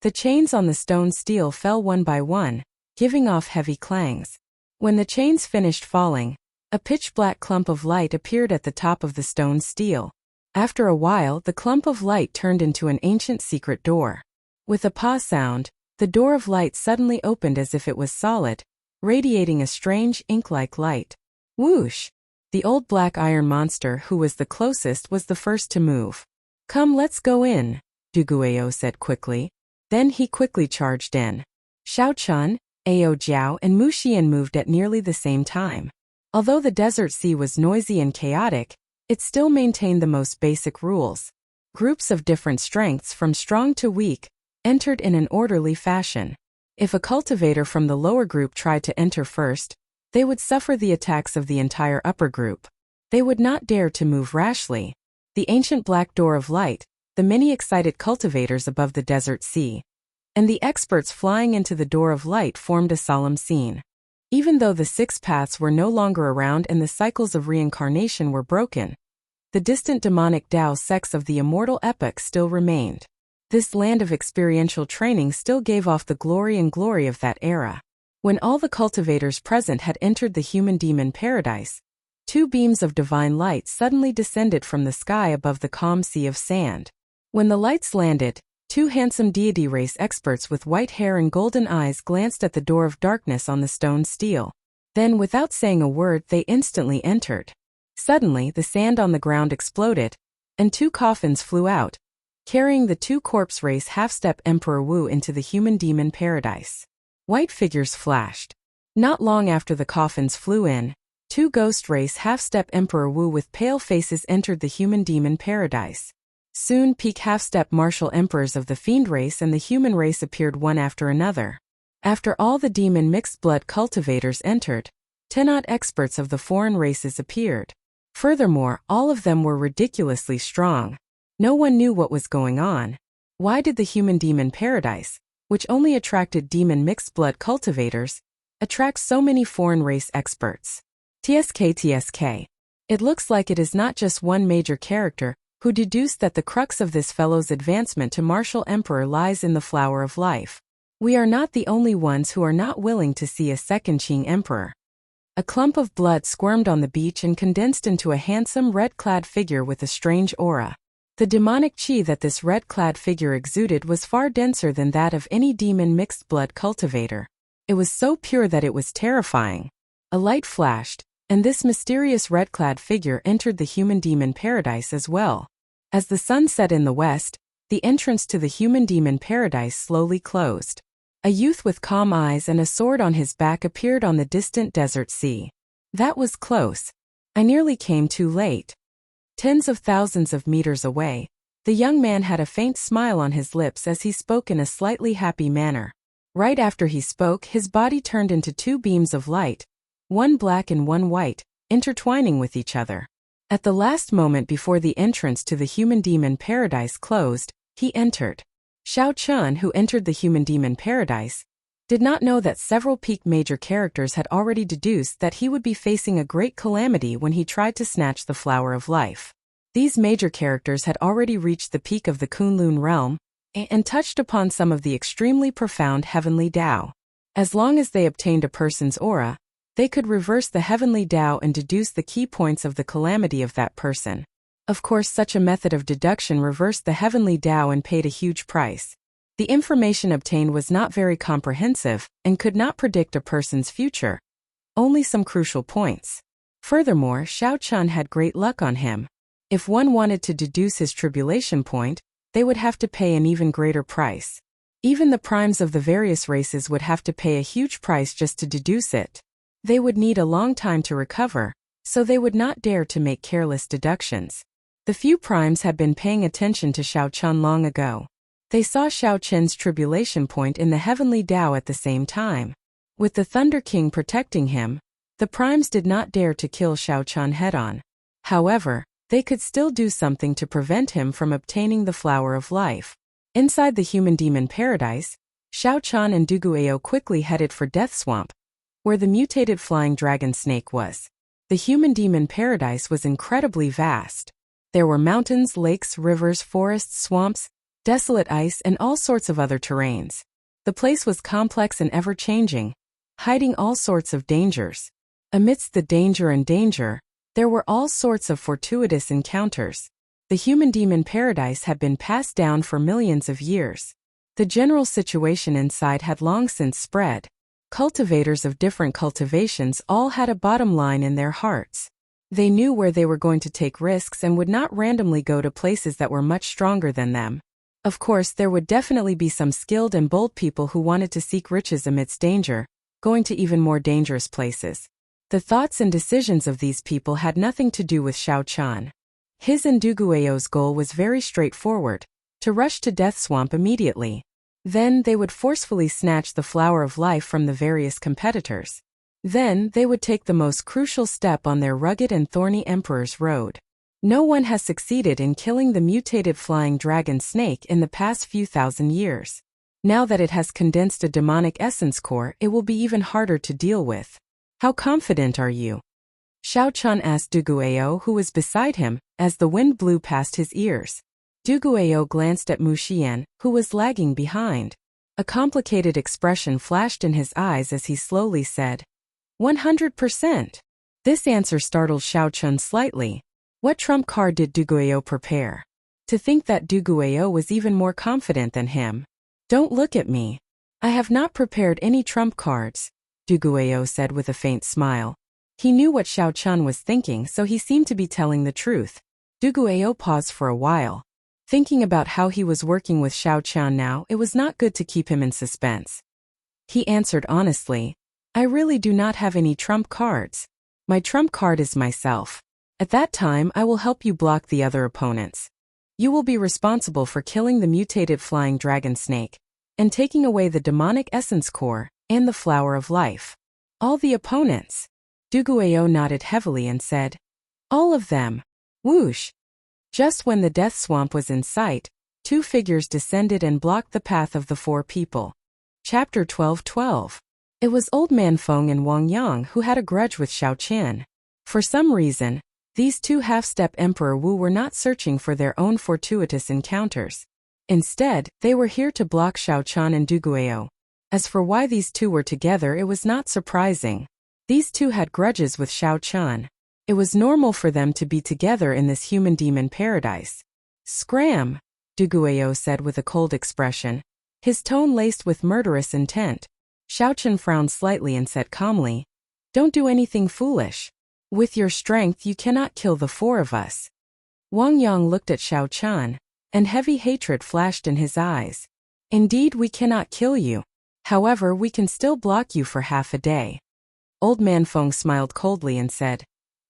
Speaker 1: The chains on the stone steel fell one by one, giving off heavy clangs. When the chains finished falling, a pitch-black clump of light appeared at the top of the stone steel. After a while, the clump of light turned into an ancient secret door. With a "pa" sound, the door of light suddenly opened as if it was solid, radiating a strange ink-like light. Whoosh! The old black iron monster, who was the closest, was the first to move. "Come, let's go in," Du Guiao said quickly. Then he quickly charged in. Xiao Chun, Ao Jiao and Mu Xian moved at nearly the same time. Although the desert sea was noisy and chaotic, it still maintained the most basic rules. Groups of different strengths from strong to weak entered in an orderly fashion. If a cultivator from the lower group tried to enter first, they would suffer the attacks of the entire upper group. They would not dare to move rashly. The ancient black door of light, the many excited cultivators above the desert sea, and the experts flying into the door of light formed a solemn scene. Even though the six paths were no longer around and the cycles of reincarnation were broken, the distant demonic Tao sects of the immortal epoch still remained. This land of experiential training still gave off the glory of that era. When all the cultivators present had entered the human demon paradise, two beams of divine light suddenly descended from the sky above the calm sea of sand. When the lights landed, two handsome deity race experts with white hair and golden eyes glanced at the door of darkness on the stone steel. Then, without saying a word, they instantly entered. Suddenly, the sand on the ground exploded, and two coffins flew out, carrying the two corpse race half-step Emperor Wu into the human demon paradise. White figures flashed. Not long after the coffins flew in, two ghost race half-step Emperor Wu with pale faces entered the human demon paradise. Soon peak half-step martial emperors of the fiend race and the human race appeared one after another. After all the demon mixed blood cultivators entered, 10 odd experts of the foreign races appeared. Furthermore, all of them were ridiculously strong. No one knew what was going on. Why did the human-demon paradise, which only attracted demon mixed-blood cultivators, attract so many foreign race experts? TSK. It looks like it is not just one major character who deduced that the crux of this fellow's advancement to martial emperor lies in the flower of life. We are not the only ones who are not willing to see a second Qing emperor. A clump of blood squirmed on the beach and condensed into a handsome red-clad figure with a strange aura. The demonic qi that this red-clad figure exuded was far denser than that of any demon mixed-blood cultivator. It was so pure that it was terrifying. A light flashed, and this mysterious red-clad figure entered the human-demon paradise as well. As the sun set in the west, the entrance to the human-demon paradise slowly closed. A youth with calm eyes and a sword on his back appeared on the distant desert sea. That was close. I nearly came too late. Tens of thousands of meters away, the young man had a faint smile on his lips as he spoke in a slightly happy manner. Right after he spoke, his body turned into two beams of light, one black and one white, intertwining with each other. At the last moment before the entrance to the human-demon paradise closed, he entered. Xiao Chun, who entered the human-demon paradise, did not know that several peak major characters had already deduced that he would be facing a great calamity when he tried to snatch the flower of life. These major characters had already reached the peak of the Kunlun realm and touched upon some of the extremely profound heavenly Tao. As long as they obtained a person's aura, they could reverse the heavenly Tao and deduce the key points of the calamity of that person. Of course, such a method of deduction reversed the heavenly Tao and paid a huge price. The information obtained was not very comprehensive and could not predict a person's future, only some crucial points. Furthermore, Xiao Chun had great luck on him. If one wanted to deduce his tribulation point, they would have to pay an even greater price. Even the primes of the various races would have to pay a huge price just to deduce it. They would need a long time to recover, so they would not dare to make careless deductions. The few primes had been paying attention to Xiao Chun long ago. They saw Xiao Chun's tribulation point in the heavenly Tao at the same time. With the Thunder King protecting him, the primes did not dare to kill Xiao Chun head-on. However, they could still do something to prevent him from obtaining the flower of life. Inside the human-demon paradise, Xiao Chun and Duguayou quickly headed for Death Swamp, where the mutated flying dragon snake was. The human-demon paradise was incredibly vast. There were mountains, lakes, rivers, forests, swamps, desolate ice, and all sorts of other terrains. The place was complex and ever-changing, hiding all sorts of dangers. Amidst the danger, there were all sorts of fortuitous encounters. The human-demon paradise had been passed down for millions of years. The general situation inside had long since spread. Cultivators of different cultivations all had a bottom line in their hearts. They knew where they were going to take risks and would not randomly go to places that were much stronger than them. Of course, there would definitely be some skilled and bold people who wanted to seek riches amidst danger, going to even more dangerous places. The thoughts and decisions of these people had nothing to do with Xiao Chun. His and Duguayou's goal was very straightforward: to rush to Death Swamp immediately. Then they would forcefully snatch the flower of life from the various competitors. Then they would take the most crucial step on their rugged and thorny Emperor's road. No one has succeeded in killing the mutated flying dragon snake in the past few thousand years. Now that it has condensed a demonic essence core, it will be even harder to deal with. How confident are you? Xiao Chun asked Duguayou, who was beside him, as the wind blew past his ears. Duguayou glanced at Mu Xian, who was lagging behind. A complicated expression flashed in his eyes as he slowly said, 100%. This answer startled Xiao Chun slightly. What trump card did Duguayou prepare? To think that Duguayou was even more confident than him. Don't look at me. I have not prepared any trump cards, Duguayou said with a faint smile. He knew what Xiao Chun was thinking, so he seemed to be telling the truth. Duguayou paused for a while. Thinking about how he was working with Xiao Chun now, it was not good to keep him in suspense. He answered honestly, I really do not have any trump cards. My trump card is myself. At that time, I will help you block the other opponents. You will be responsible for killing the mutated flying dragon snake and taking away the demonic essence core and the flower of life. All the opponents. Duguayou nodded heavily and said, "All of them." Whoosh! Just when the death swamp was in sight, two figures descended and blocked the path of the four people. Chapter 12:12. It was Old Man Feng and Wang Yang who had a grudge with Xiao Qian. For some reason, these two half-step Emperor Wu were not searching for their own fortuitous encounters. Instead, they were here to block Xiao Qian and Duguayou. As for why these two were together, it was not surprising. These two had grudges with Xiao Qian. It was normal for them to be together in this human-demon paradise. "Scram," Duguayou said with a cold expression, his tone laced with murderous intent. Xiao Qian frowned slightly and said calmly, "Don't do anything foolish. With your strength you cannot kill the four of us." Wang Yang looked at Xiao Qian, and heavy hatred flashed in his eyes. "Indeed, we cannot kill you. However, we can still block you for half a day." Old Man Feng smiled coldly and said,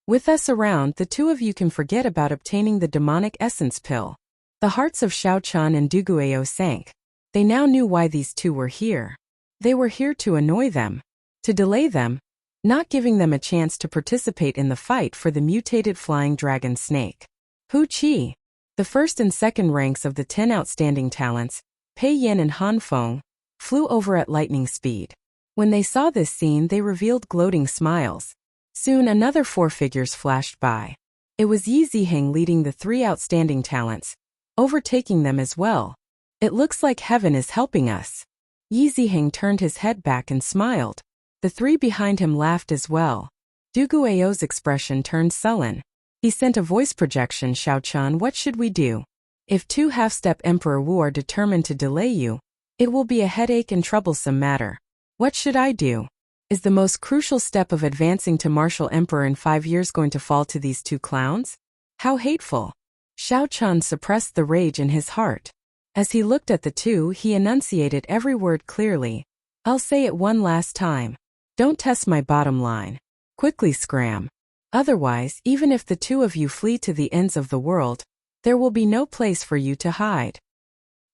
Speaker 1: "With us around, the two of you can forget about obtaining the demonic essence pill." The hearts of Xiao Qian and Duguayou sank. They now knew why these two were here. They were here to annoy them, to delay them, not giving them a chance to participate in the fight for the mutated flying dragon snake. Hu Qi, the first and second ranks of the 10 outstanding talents, Pei Yin and Han Feng, flew over at lightning speed. When they saw this scene, they revealed gloating smiles. Soon another 4 figures flashed by. It was Yi Ziheng leading the 3 outstanding talents, overtaking them as well. "It looks like heaven is helping us." Yi Ziheng turned his head back and smiled. The 3 behind him laughed as well. Duguayou's expression turned sullen. He sent a voice projection. "Xiao Qian, what should we do? If 2 half-step Emperor Wu are determined to delay you, it will be a headache and troublesome matter. What should I do? Is the most crucial step of advancing to martial emperor in 5 years going to fall to these 2 clowns? How hateful." Xiao Qian suppressed the rage in his heart. As he looked at the two, he enunciated every word clearly. "I'll say it one last time. Don't test my bottom line. Quickly scram. Otherwise, even if the 2 of you flee to the ends of the world, there will be no place for you to hide.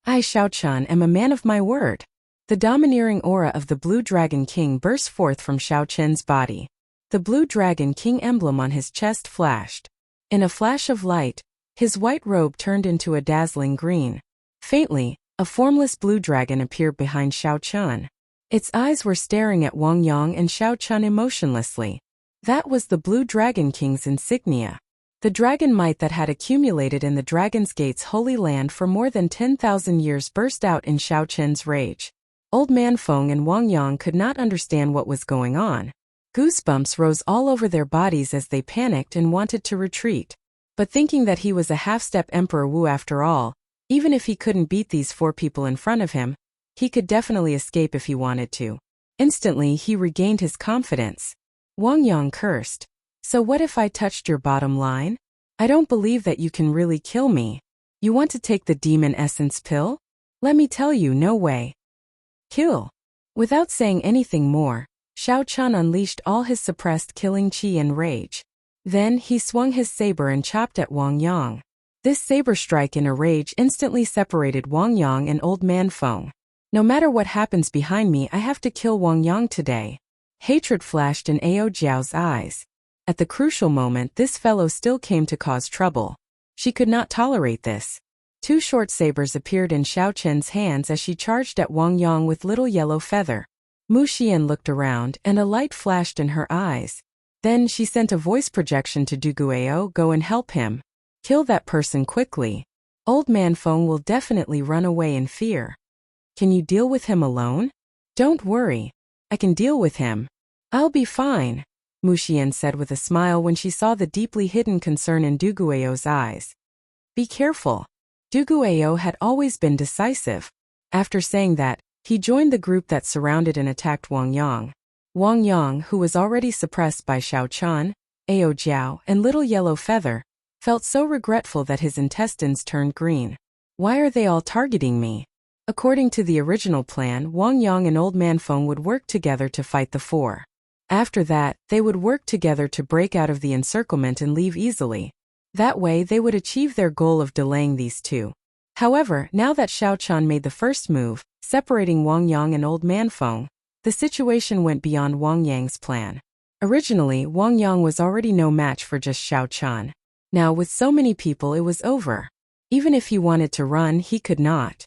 Speaker 1: I, Xiao Qian, am a man of my word." The domineering aura of the Blue Dragon King burst forth from Xiao Qian's body. The Blue Dragon King emblem on his chest flashed. In a flash of light, his white robe turned into a dazzling green. Faintly, a formless blue dragon appeared behind Xiao Qian. Its eyes were staring at Wang Yang and Xiao Qian emotionlessly. That was the Blue Dragon King's insignia. The dragon might that had accumulated in the Dragon's Gate's holy land for more than 10,000 years burst out in Xiao Qian's rage. Old Man Feng and Wang Yang could not understand what was going on. Goosebumps rose all over their bodies as they panicked and wanted to retreat. But thinking that he was a half-step Emperor Wu after all, even if he couldn't beat these 4 people in front of him, he could definitely escape if he wanted to. Instantly, he regained his confidence. Wang Yang cursed. "So what if I touched your bottom line? I don't believe that you can really kill me. You want to take the demon essence pill? Let me tell you, no way. Kill." Without saying anything more, Xiao Qian unleashed all his suppressed killing chi and rage. Then he swung his saber and chopped at Wang Yang. This saber strike in a rage instantly separated Wang Yang and Old Man Feng. "No matter what happens behind me, I have to kill Wang Yang today." Hatred flashed in Ao Jiao's eyes. At the crucial moment, this fellow still came to cause trouble. She could not tolerate this. 2 short sabers appeared in Xiao Qian's hands as she charged at Wang Yang with Little Yellow Feather. Mu Xian looked around, and a light flashed in her eyes. Then she sent a voice projection to Duguayou. "Go and help him. Kill that person quickly. Old Man Feng will definitely run away in fear. Can you deal with him alone?" "Don't worry. I can deal with him. I'll be fine," Mu Xian said with a smile when she saw the deeply hidden concern in Duguayou's eyes. "Be careful." Duguayou had always been decisive. After saying that, he joined the group that surrounded and attacked Wang Yang. Wang Yang, who was already suppressed by Xiao Qian, Ao Jiao, and Little Yellow Feather, felt so regretful that his intestines turned green. Why are they all targeting me? According to the original plan, Wang Yang and Old Man Feng would work together to fight the 4. After that, they would work together to break out of the encirclement and leave easily. That way they would achieve their goal of delaying these 2. However, now that Xiao Qian made the first move, separating Wang Yang and Old Man Feng, the situation went beyond Wang Yang's plan. Originally, Wang Yang was already no match for just Xiao Chun. Now with so many people it was over. Even if he wanted to run, he could not.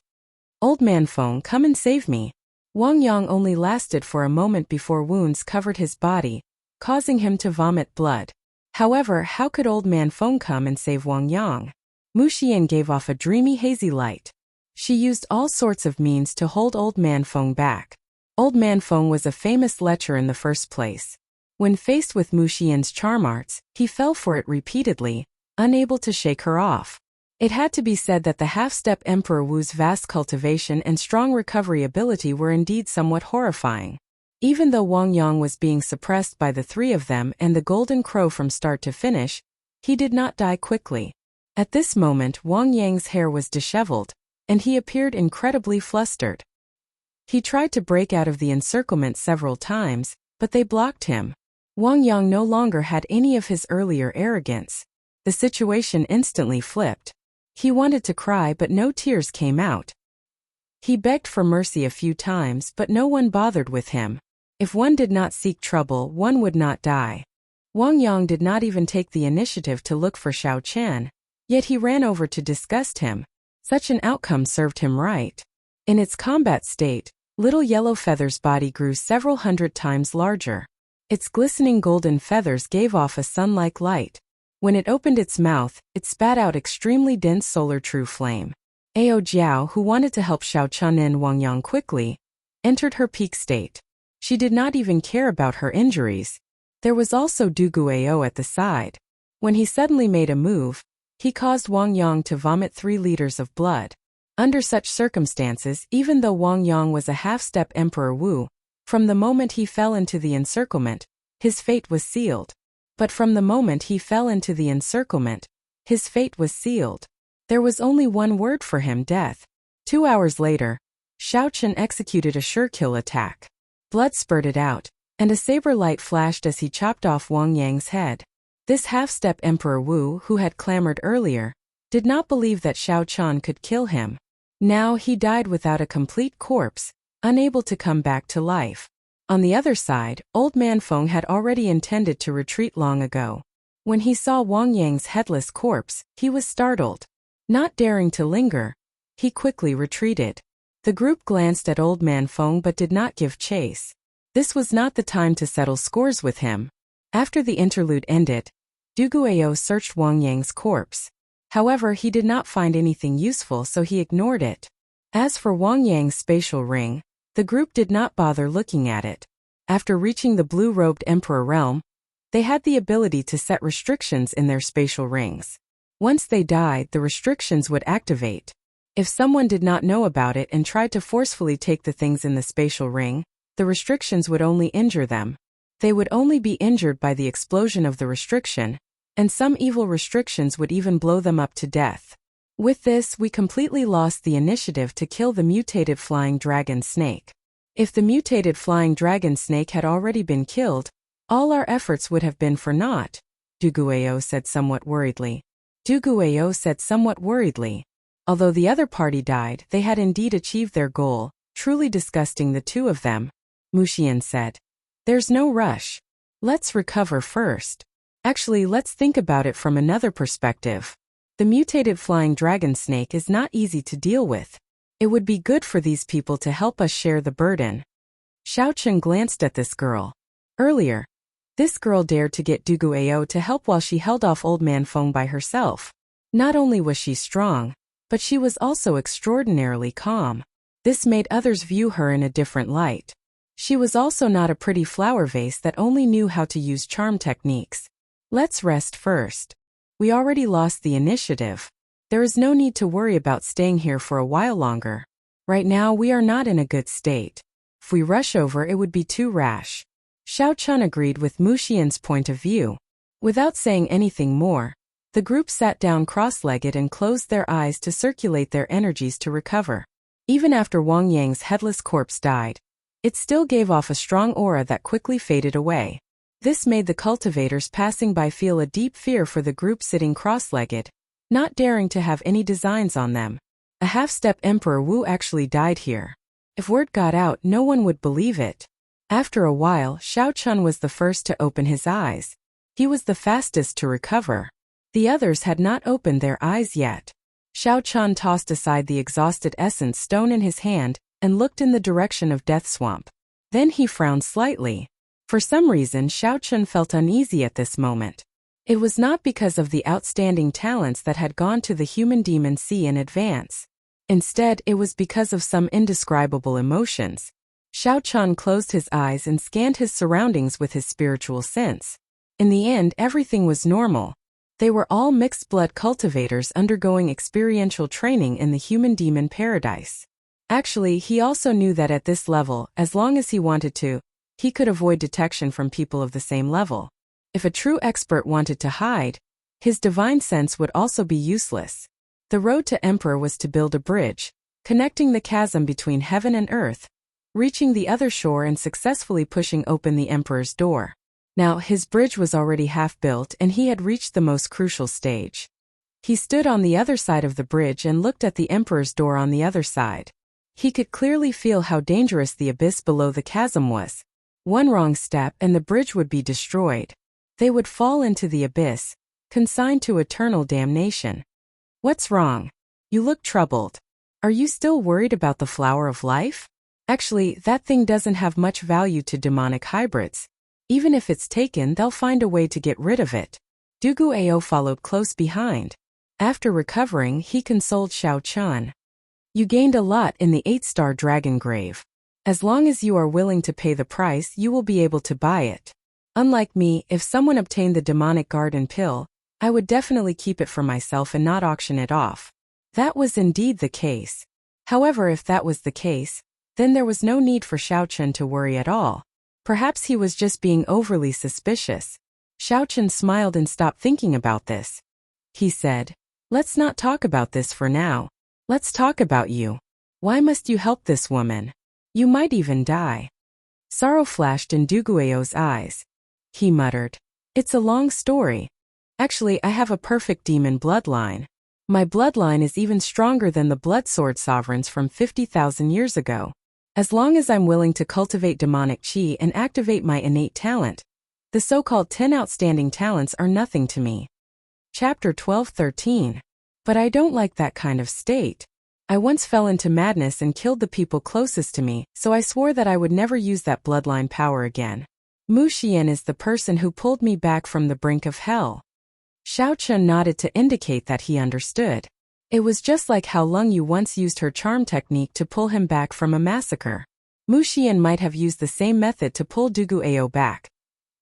Speaker 1: Old man Feng, come and save me. Wang Yang only lasted for a moment before wounds covered his body, causing him to vomit blood. However, how could old man Feng come and save Wang Yang? Muxian gave off a dreamy hazy light. She used all sorts of means to hold old man Feng back. Old man Feng was a famous lecher in the first place. When faced with Muxian's charm arts, he fell for it repeatedly, unable to shake her off. It had to be said that the half-step Emperor Wu's vast cultivation and strong recovery ability were indeed somewhat horrifying. Even though Wang Yang was being suppressed by the three of them and the Golden Crow from start to finish, he did not die quickly. At this moment Wang Yang's hair was disheveled, and he appeared incredibly flustered. He tried to break out of the encirclement several times, but they blocked him. Wang Yang no longer had any of his earlier arrogance. The situation instantly flipped. He wanted to cry but no tears came out. He begged for mercy a few times but no one bothered with him. If one did not seek trouble, one would not die. Wang Yang did not even take the initiative to look for Xiao Qian, yet he ran over to disgust him. Such an outcome served him right. In its combat state, little yellow feather's body grew several hundred times larger. Its glistening golden feathers gave off a sun-like light. When it opened its mouth, it spat out extremely dense solar true flame. Ao Jiao, who wanted to help Xiao Chun and Wang Yang quickly, entered her peak state. She did not even care about her injuries. There was also Du Guao at the side. When he suddenly made a move, he caused Wang Yang to vomit 3 liters of blood. Under such circumstances, even though Wang Yang was a half-step Emperor Wu, from the moment he fell into the encirclement, his fate was sealed. But from the moment he fell into the encirclement, his fate was sealed. There was only one word for him: death. 2 hours later, Xiao Chen executed a sure-kill attack. Blood spurted out, and a saber light flashed as he chopped off Wang Yang's head. This half-step Emperor Wu, who had clamored earlier, did not believe that Xiao Chen could kill him. Now he died without a complete corpse, unable to come back to life. On the other side, old man Feng had already intended to retreat long ago. When he saw Wang Yang's headless corpse, he was startled. Not daring to linger, he quickly retreated. The group glanced at old man Feng but did not give chase. This was not the time to settle scores with him. After the interlude ended, Du Guao searched Wang Yang's corpse. However, he did not find anything useful, so he ignored it. As for Wang Yang's spatial ring, the group did not bother looking at it. After reaching the blue-robed Emperor realm, they had the ability to set restrictions in their spatial rings. Once they died, the restrictions would activate. If someone did not know about it and tried to forcefully take the things in the spatial ring, the restrictions would only injure them. They would only be injured by the explosion of the restriction, and some evil restrictions would even blow them up to death. With this, we completely lost the initiative to kill the mutated flying dragon snake. If the mutated flying dragon snake had already been killed, all our efforts would have been for naught, Du Guao said somewhat worriedly. Although the other party died, they had indeed achieved their goal, truly disgusting the two of them. Muxian said. There's no rush. Let's recover first. Actually, let's think about it from another perspective. The mutated flying dragon snake is not easy to deal with. It would be good for these people to help us share the burden. Xiao Chen glanced at this girl. Earlier, this girl dared to get Du Guao to help while she held off old man Feng by herself. Not only was she strong, but she was also extraordinarily calm. This made others view her in a different light. She was also not a pretty flower vase that only knew how to use charm techniques. Let's rest first. We already lost the initiative. There is no need to worry about staying here for a while longer. Right now we are not in a good state. If we rush over, it would be too rash. Xiao Chun agreed with Muxian's point of view. Without saying anything more, the group sat down cross-legged and closed their eyes to circulate their energies to recover. Even after Wang Yang's headless corpse died, it still gave off a strong aura that quickly faded away. This made the cultivators passing by feel a deep fear for the group sitting cross-legged, not daring to have any designs on them. A half-step Emperor Wu actually died here. If word got out, no one would believe it. After a while, Xiao Chun was the first to open his eyes. He was the fastest to recover. The others had not opened their eyes yet. Xiao Chun tossed aside the exhausted essence stone in his hand and looked in the direction of Death Swamp. Then he frowned slightly. For some reason, Xiao Chun felt uneasy at this moment. It was not because of the outstanding talents that had gone to the human demon sea in advance. Instead, it was because of some indescribable emotions. Xiao Chun closed his eyes and scanned his surroundings with his spiritual sense. In the end, everything was normal. They were all mixed-blood cultivators undergoing experiential training in the human-demon paradise. Actually, he also knew that at this level, as long as he wanted to, he could avoid detection from people of the same level. If a true expert wanted to hide, his divine sense would also be useless. The road to Emperor was to build a bridge, connecting the chasm between heaven and earth, reaching the other shore and successfully pushing open the Emperor's door. Now, his bridge was already half built and he had reached the most crucial stage. He stood on the other side of the bridge and looked at the Emperor's door on the other side. He could clearly feel how dangerous the abyss below the chasm was. One wrong step and the bridge would be destroyed. They would fall into the abyss, consigned to eternal damnation. What's wrong? You look troubled. Are you still worried about the flower of life? Actually, that thing doesn't have much value to demonic hybrids. Even if it's taken, they'll find a way to get rid of it. Dugu Ao followed close behind. After recovering, he consoled Xiao Chun. You gained a lot in the 8-star dragon grave. As long as you are willing to pay the price, you will be able to buy it. Unlike me, if someone obtained the demonic garden pill, I would definitely keep it for myself and not auction it off. That was indeed the case. However, if that was the case, then there was no need for Xiao Chun to worry at all. Perhaps he was just being overly suspicious. Xiao Chun smiled and stopped thinking about this. He said, "Let's not talk about this for now. Let's talk about you. Why must you help this woman? You might even die." Sorrow flashed in Duguayo's eyes. He muttered, "It's a long story. Actually, I have a perfect demon bloodline. My bloodline is even stronger than the blood sword sovereigns from 50,000 years ago. As long as I'm willing to cultivate demonic chi and activate my innate talent, the so-called 10 outstanding talents are nothing to me." Chapter 12:13. But I don't like that kind of state. I once fell into madness and killed the people closest to me, so I swore that I would never use that bloodline power again. Mu Xian is the person who pulled me back from the brink of hell. Xiao Chun nodded to indicate that he understood. It was just like how Lung Yu once used her charm technique to pull him back from a massacre. Mu Xian might have used the same method to pull Dugu Ao back,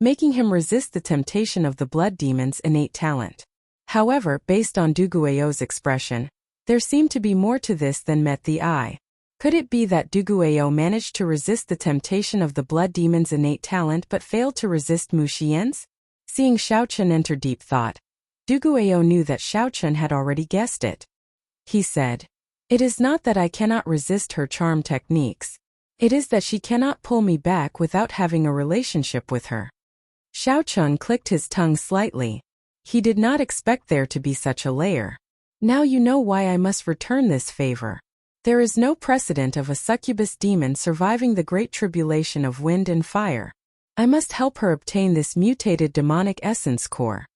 Speaker 1: making him resist the temptation of the blood demon's innate talent. However, based on Dugu Ao's expression, there seemed to be more to this than met the eye. Could it be that Dugu Ao managed to resist the temptation of the blood demon's innate talent but failed to resist Mu Xian's? Seeing Xiao Chun enter deep thought, Dugu Ao knew that Xiao Chun had already guessed it. He said, "It is not that I cannot resist her charm techniques. It is that she cannot pull me back without having a relationship with her." Xiao Chun clicked his tongue slightly. He did not expect there to be such a layer. "Now you know why I must return this favor. There is no precedent of a succubus demon surviving the great tribulation of wind and fire. I must help her obtain this mutated demonic essence core."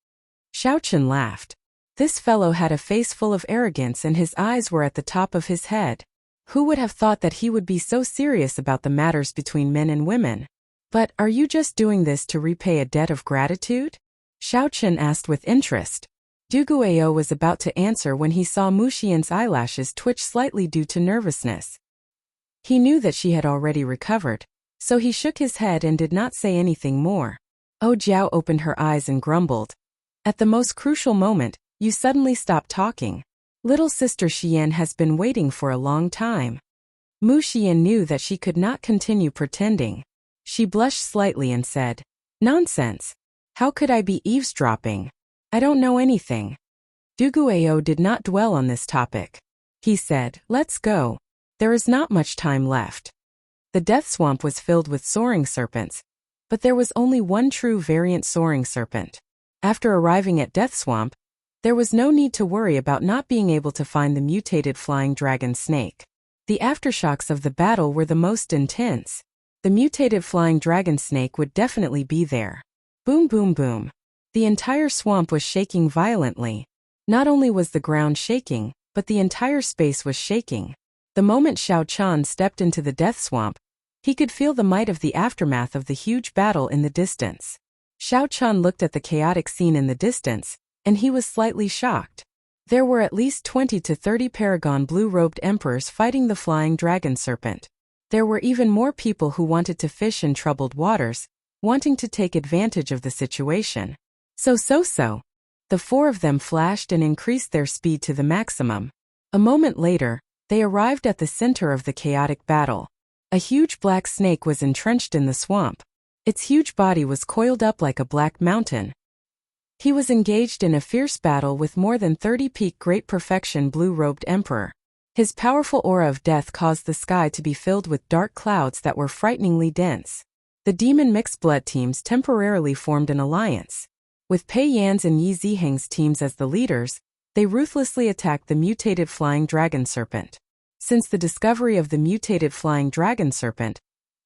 Speaker 1: Xiao Chun laughed. This fellow had a face full of arrogance and his eyes were at the top of his head. Who would have thought that he would be so serious about the matters between men and women? "But are you just doing this to repay a debt of gratitude?" Xiao Chun asked with interest. Dugu Ao was about to answer when he saw Mu Xian's eyelashes twitch slightly due to nervousness. He knew that she had already recovered, so he shook his head and did not say anything more. Oh Jiao opened her eyes and grumbled. "At the most crucial moment, you suddenly stopped talking. Little sister Xian has been waiting for a long time." Mu Xian knew that she could not continue pretending. She blushed slightly and said, "Nonsense. How could I be eavesdropping? I don't know anything." Dugu Ao did not dwell on this topic. He said, "Let's go. There is not much time left." The death swamp was filled with soaring serpents, but there was only one true variant soaring serpent. After arriving at Death Swamp, there was no need to worry about not being able to find the mutated flying dragon snake. The aftershocks of the battle were the most intense. The mutated flying dragon snake would definitely be there. Boom boom boom. The entire swamp was shaking violently. Not only was the ground shaking, but the entire space was shaking. The moment Xiao Chan stepped into the death swamp, he could feel the might of the aftermath of the huge battle in the distance. Xiao Chan looked at the chaotic scene in the distance, and he was slightly shocked. There were at least 20 to 30 paragon blue-robed emperors fighting the flying dragon serpent. There were even more people who wanted to fish in troubled waters, wanting to take advantage of the situation. So. The four of them flashed and increased their speed to the maximum. A moment later, they arrived at the center of the chaotic battle. A huge black snake was entrenched in the swamp. Its huge body was coiled up like a black mountain. He was engaged in a fierce battle with more than 30 peak great perfection blue-robed emperor. His powerful aura of death caused the sky to be filled with dark clouds that were frighteningly dense. The demon mixed blood teams temporarily formed an alliance. With Pei Yan's and Yi Ziheng's teams as the leaders, they ruthlessly attacked the mutated flying dragon serpent. Since the discovery of the mutated flying dragon serpent,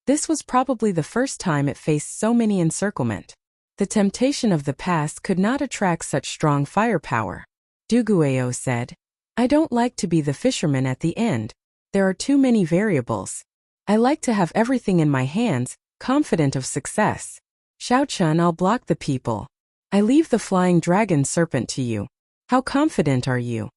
Speaker 1: this was probably the first time it faced so many encirclement. The temptation of the past could not attract such strong firepower. Du Guiyou said, "I don't like to be the fisherman at the end. There are too many variables. I like to have everything in my hands, confident of success. Xiao Chun, I'll block the people. I leave the flying dragon serpent to you. How confident are you?"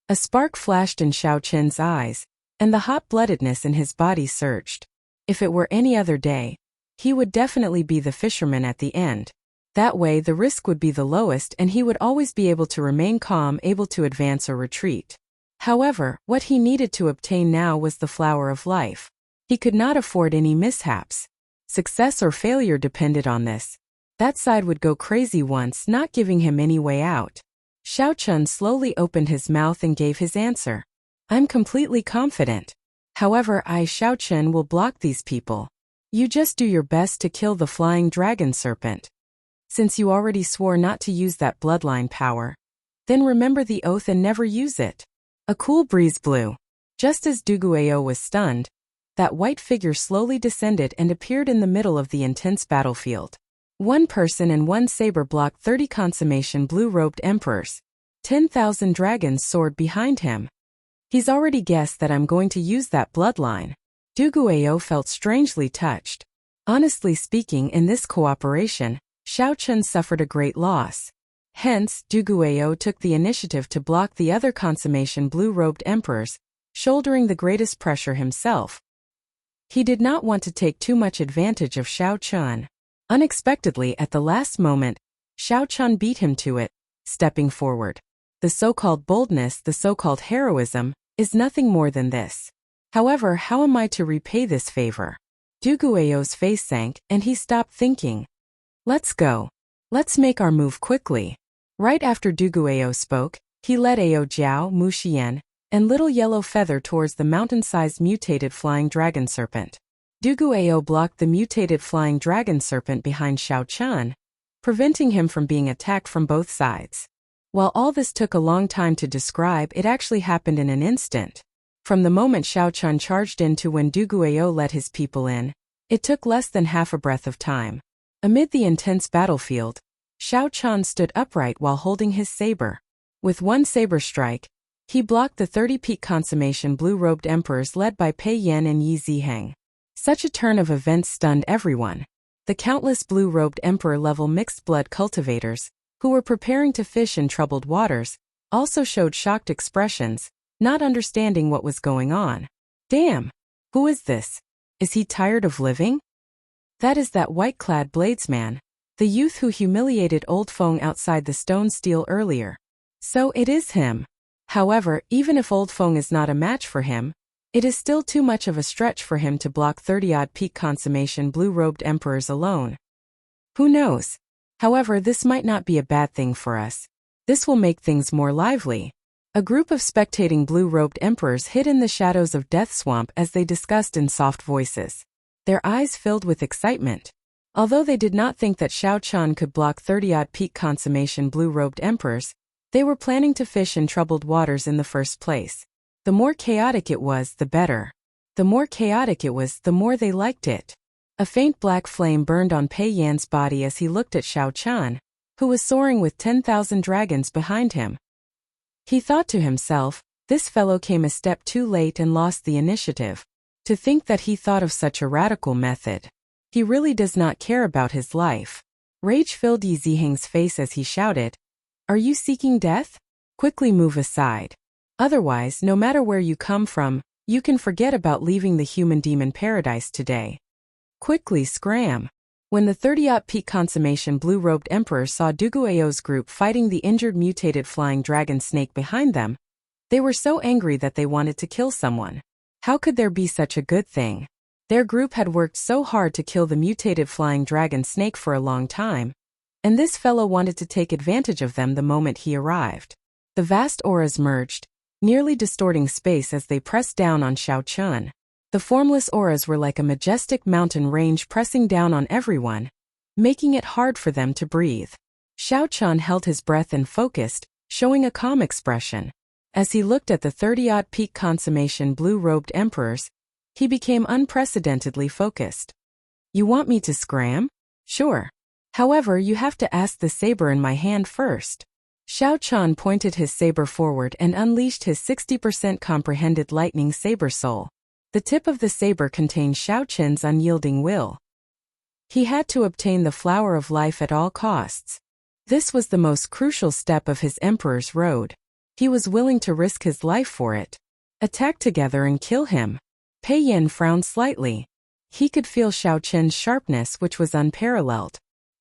Speaker 1: A spark flashed in Xiao Chen's eyes, and the hot-bloodedness in his body surged. If it were any other day, he would definitely be the fisherman at the end. That way the risk would be the lowest and he would always be able to remain calm, able to advance or retreat. However, what he needed to obtain now was the flower of life. He could not afford any mishaps. Success or failure depended on this. That side would go crazy once, not giving him any way out. Xiao Chun slowly opened his mouth and gave his answer. "I'm completely confident. However, I, Xiao Chun, will block these people. You just do your best to kill the flying dragon serpent. Since you already swore not to use that bloodline power, then remember the oath and never use it." A cool breeze blew. Just as Du Guiyou was stunned, that white figure slowly descended and appeared in the middle of the intense battlefield. One person and one saber blocked 30 consummation blue-robed emperors. 10,000 dragons soared behind him. He's already guessed that I'm going to use that bloodline. Du Guiyou felt strangely touched. Honestly speaking, in this cooperation, Xiao Chun suffered a great loss. Hence, Du Guiyou took the initiative to block the other consummation blue-robed emperors, shouldering the greatest pressure himself. He did not want to take too much advantage of Xiao Chun. Unexpectedly, at the last moment, Xiao Chun beat him to it, stepping forward. The so-called boldness, the so-called heroism, is nothing more than this. However, how am I to repay this favor? Du Guiyou's face sank, and he stopped thinking. Let's go. Let's make our move quickly. Right after Du Guiyou spoke, he led Ao Jiao, Mu Xian, and Little Yellow Feather towards the mountain-sized mutated flying dragon serpent. Du Guiyou blocked the mutated flying dragon serpent behind Xiao Chun, preventing him from being attacked from both sides. While all this took a long time to describe, it actually happened in an instant. From the moment Xiao Chun charged in to when Du Guiyou let his people in, it took less than half a breath of time. Amid the intense battlefield, Xiao Chun stood upright while holding his saber. With one saber strike, he blocked the 30-peak consummation blue-robed emperors led by Pei Yan and Yi Ziheng. Such a turn of events stunned everyone. The countless blue-robed emperor-level mixed-blood cultivators, who were preparing to fish in troubled waters, also showed shocked expressions, not understanding what was going on. Damn! Who is this? Is he tired of living? That is that white-clad bladesman, the youth who humiliated Old Feng outside the stone steel earlier. So it is him. However, even if Old Feng is not a match for him, it is still too much of a stretch for him to block 30-odd peak consummation blue-robed emperors alone. Who knows? However, this might not be a bad thing for us. This will make things more lively. A group of spectating blue-robed emperors hid in the shadows of Death Swamp as they discussed in soft voices. Their eyes filled with excitement. Although they did not think that Xiao Chun could block 30-odd peak consummation blue-robed emperors, they were planning to fish in troubled waters in the first place. The more chaotic it was, the better. The more chaotic it was, the more they liked it. A faint black flame burned on Pei Yan's body as he looked at Xiao Chun, who was soaring with 10,000 dragons behind him. He thought to himself, this fellow came a step too late and lost the initiative. To think that he thought of such a radical method. He really does not care about his life. Rage filled Yi Ziheng's face as he shouted, "Are you seeking death? Quickly move aside. Otherwise, no matter where you come from, you can forget about leaving the human-demon paradise today. Quickly scram." When the 30th peak consummation blue-robed emperor saw Duguao's group fighting the injured mutated flying dragon snake behind them, they were so angry that they wanted to kill someone. How could there be such a good thing? Their group had worked so hard to kill the mutated flying dragon snake for a long time, and this fellow wanted to take advantage of them the moment he arrived. The vast auras merged, nearly distorting space as they pressed down on Xiao Chun. The formless auras were like a majestic mountain range pressing down on everyone, making it hard for them to breathe. Xiao Chun held his breath and focused, showing a calm expression. As he looked at the 30-odd peak consummation blue-robed emperors, he became unprecedentedly focused. "You want me to scram? Sure. However, you have to ask the saber in my hand first." Xiao Chun pointed his saber forward and unleashed his 60% comprehended lightning saber soul. The tip of the saber contained Xiao Chun's unyielding will. He had to obtain the flower of life at all costs. This was the most crucial step of his emperor's road. He was willing to risk his life for it. Attack together and kill him. Pei Yan frowned slightly. He could feel Xiao Chun's sharpness, which was unparalleled.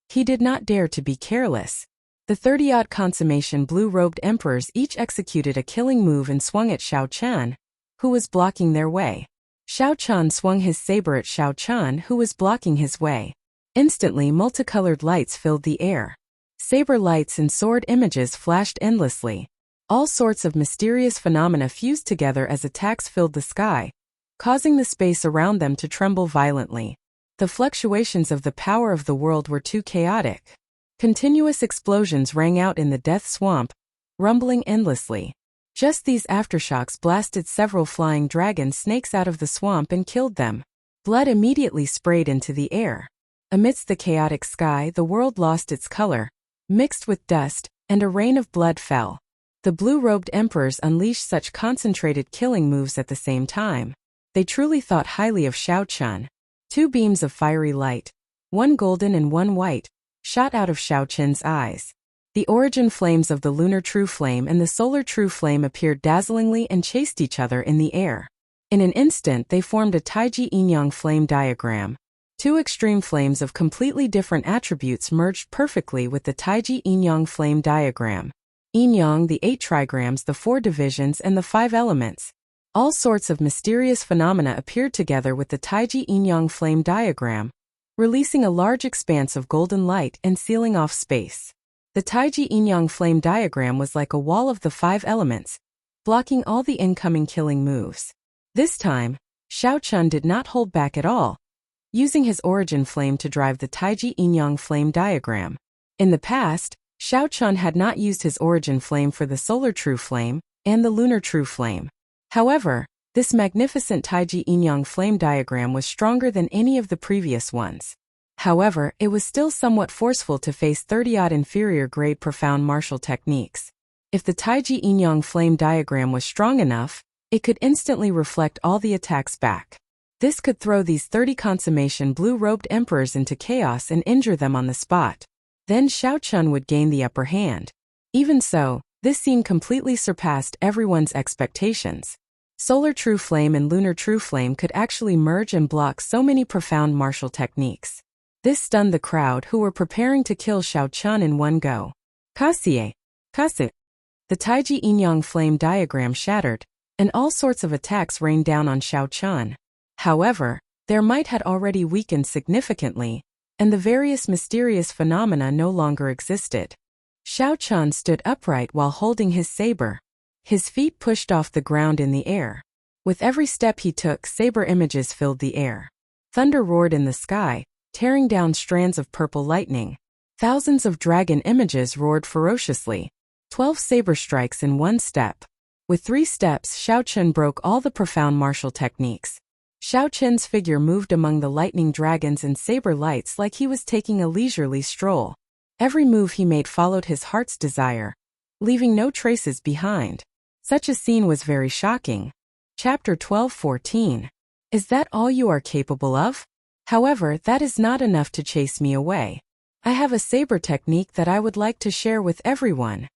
Speaker 1: He did not dare to be careless. The 30-odd consummation blue-robed emperors each executed a killing move and swung at Xiao Chun, who was blocking their way. Xiao Chun swung his saber at Xiao Chun, who was blocking his way. Instantly, multicolored lights filled the air. Saber lights and sword images flashed endlessly. All sorts of mysterious phenomena fused together as attacks filled the sky, causing the space around them to tremble violently. The fluctuations of the power of the world were too chaotic. Continuous explosions rang out in the death swamp, rumbling endlessly. Just these aftershocks blasted several flying dragon snakes out of the swamp and killed them. Blood immediately sprayed into the air. Amidst the chaotic sky, the world lost its color, mixed with dust, and a rain of blood fell. The blue-robed emperors unleashed such concentrated killing moves at the same time. They truly thought highly of Xiao Chun. Two beams of fiery light, one golden and one white, shot out of Xiao Chun's eyes. The origin flames of the lunar true flame and the solar true flame appeared dazzlingly and chased each other in the air. In an instant they formed a Taiji yin-yang flame diagram. Two extreme flames of completely different attributes merged perfectly with the Taiji yin-yang flame diagram. Yin-yang, the 8 trigrams, the 4 divisions, and the 5 elements. All sorts of mysterious phenomena appeared together with the Taiji yin-yang flame diagram, releasing a large expanse of golden light and sealing off space. The Taiji yin-yang flame diagram was like a wall of the 5 elements, blocking all the incoming killing moves. This time, Xiao Chun did not hold back at all, using his origin flame to drive the Taiji yin-yang flame diagram. In the past, Xiao Chun had not used his origin flame for the solar true flame and the lunar true flame. However, this magnificent Taiji yin-yang flame diagram was stronger than any of the previous ones. However, it was still somewhat forceful to face 30-odd inferior-grade profound martial techniques. If the Taiji yin-yang flame diagram was strong enough, it could instantly reflect all the attacks back. This could throw these 30 consummation blue-robed emperors into chaos and injure them on the spot. Then Xiao Chun would gain the upper hand. Even so, this scene completely surpassed everyone's expectations. Solar True Flame and Lunar True Flame could actually merge and block so many profound martial techniques. This stunned the crowd, who were preparing to kill Xiao Chun in one go. Kasie, Kasu. The Taiji yin-yang flame diagram shattered, and all sorts of attacks rained down on Xiao Chun. However, their might had already weakened significantly, and the various mysterious phenomena no longer existed. Xiao Chun stood upright while holding his saber. His feet pushed off the ground in the air. With every step he took, saber images filled the air. Thunder roared in the sky, tearing down strands of purple lightning. Thousands of dragon images roared ferociously. 12 saber strikes in one step. With 3 steps, Xiao Chun broke all the profound martial techniques. Xiao Qin's figure moved among the lightning dragons and saber lights like he was taking a leisurely stroll. Every move he made followed his heart's desire, leaving no traces behind. Such a scene was very shocking. Chapter 12:14. Is that all you are capable of? However, that is not enough to chase me away. I have a saber technique that I would like to share with everyone.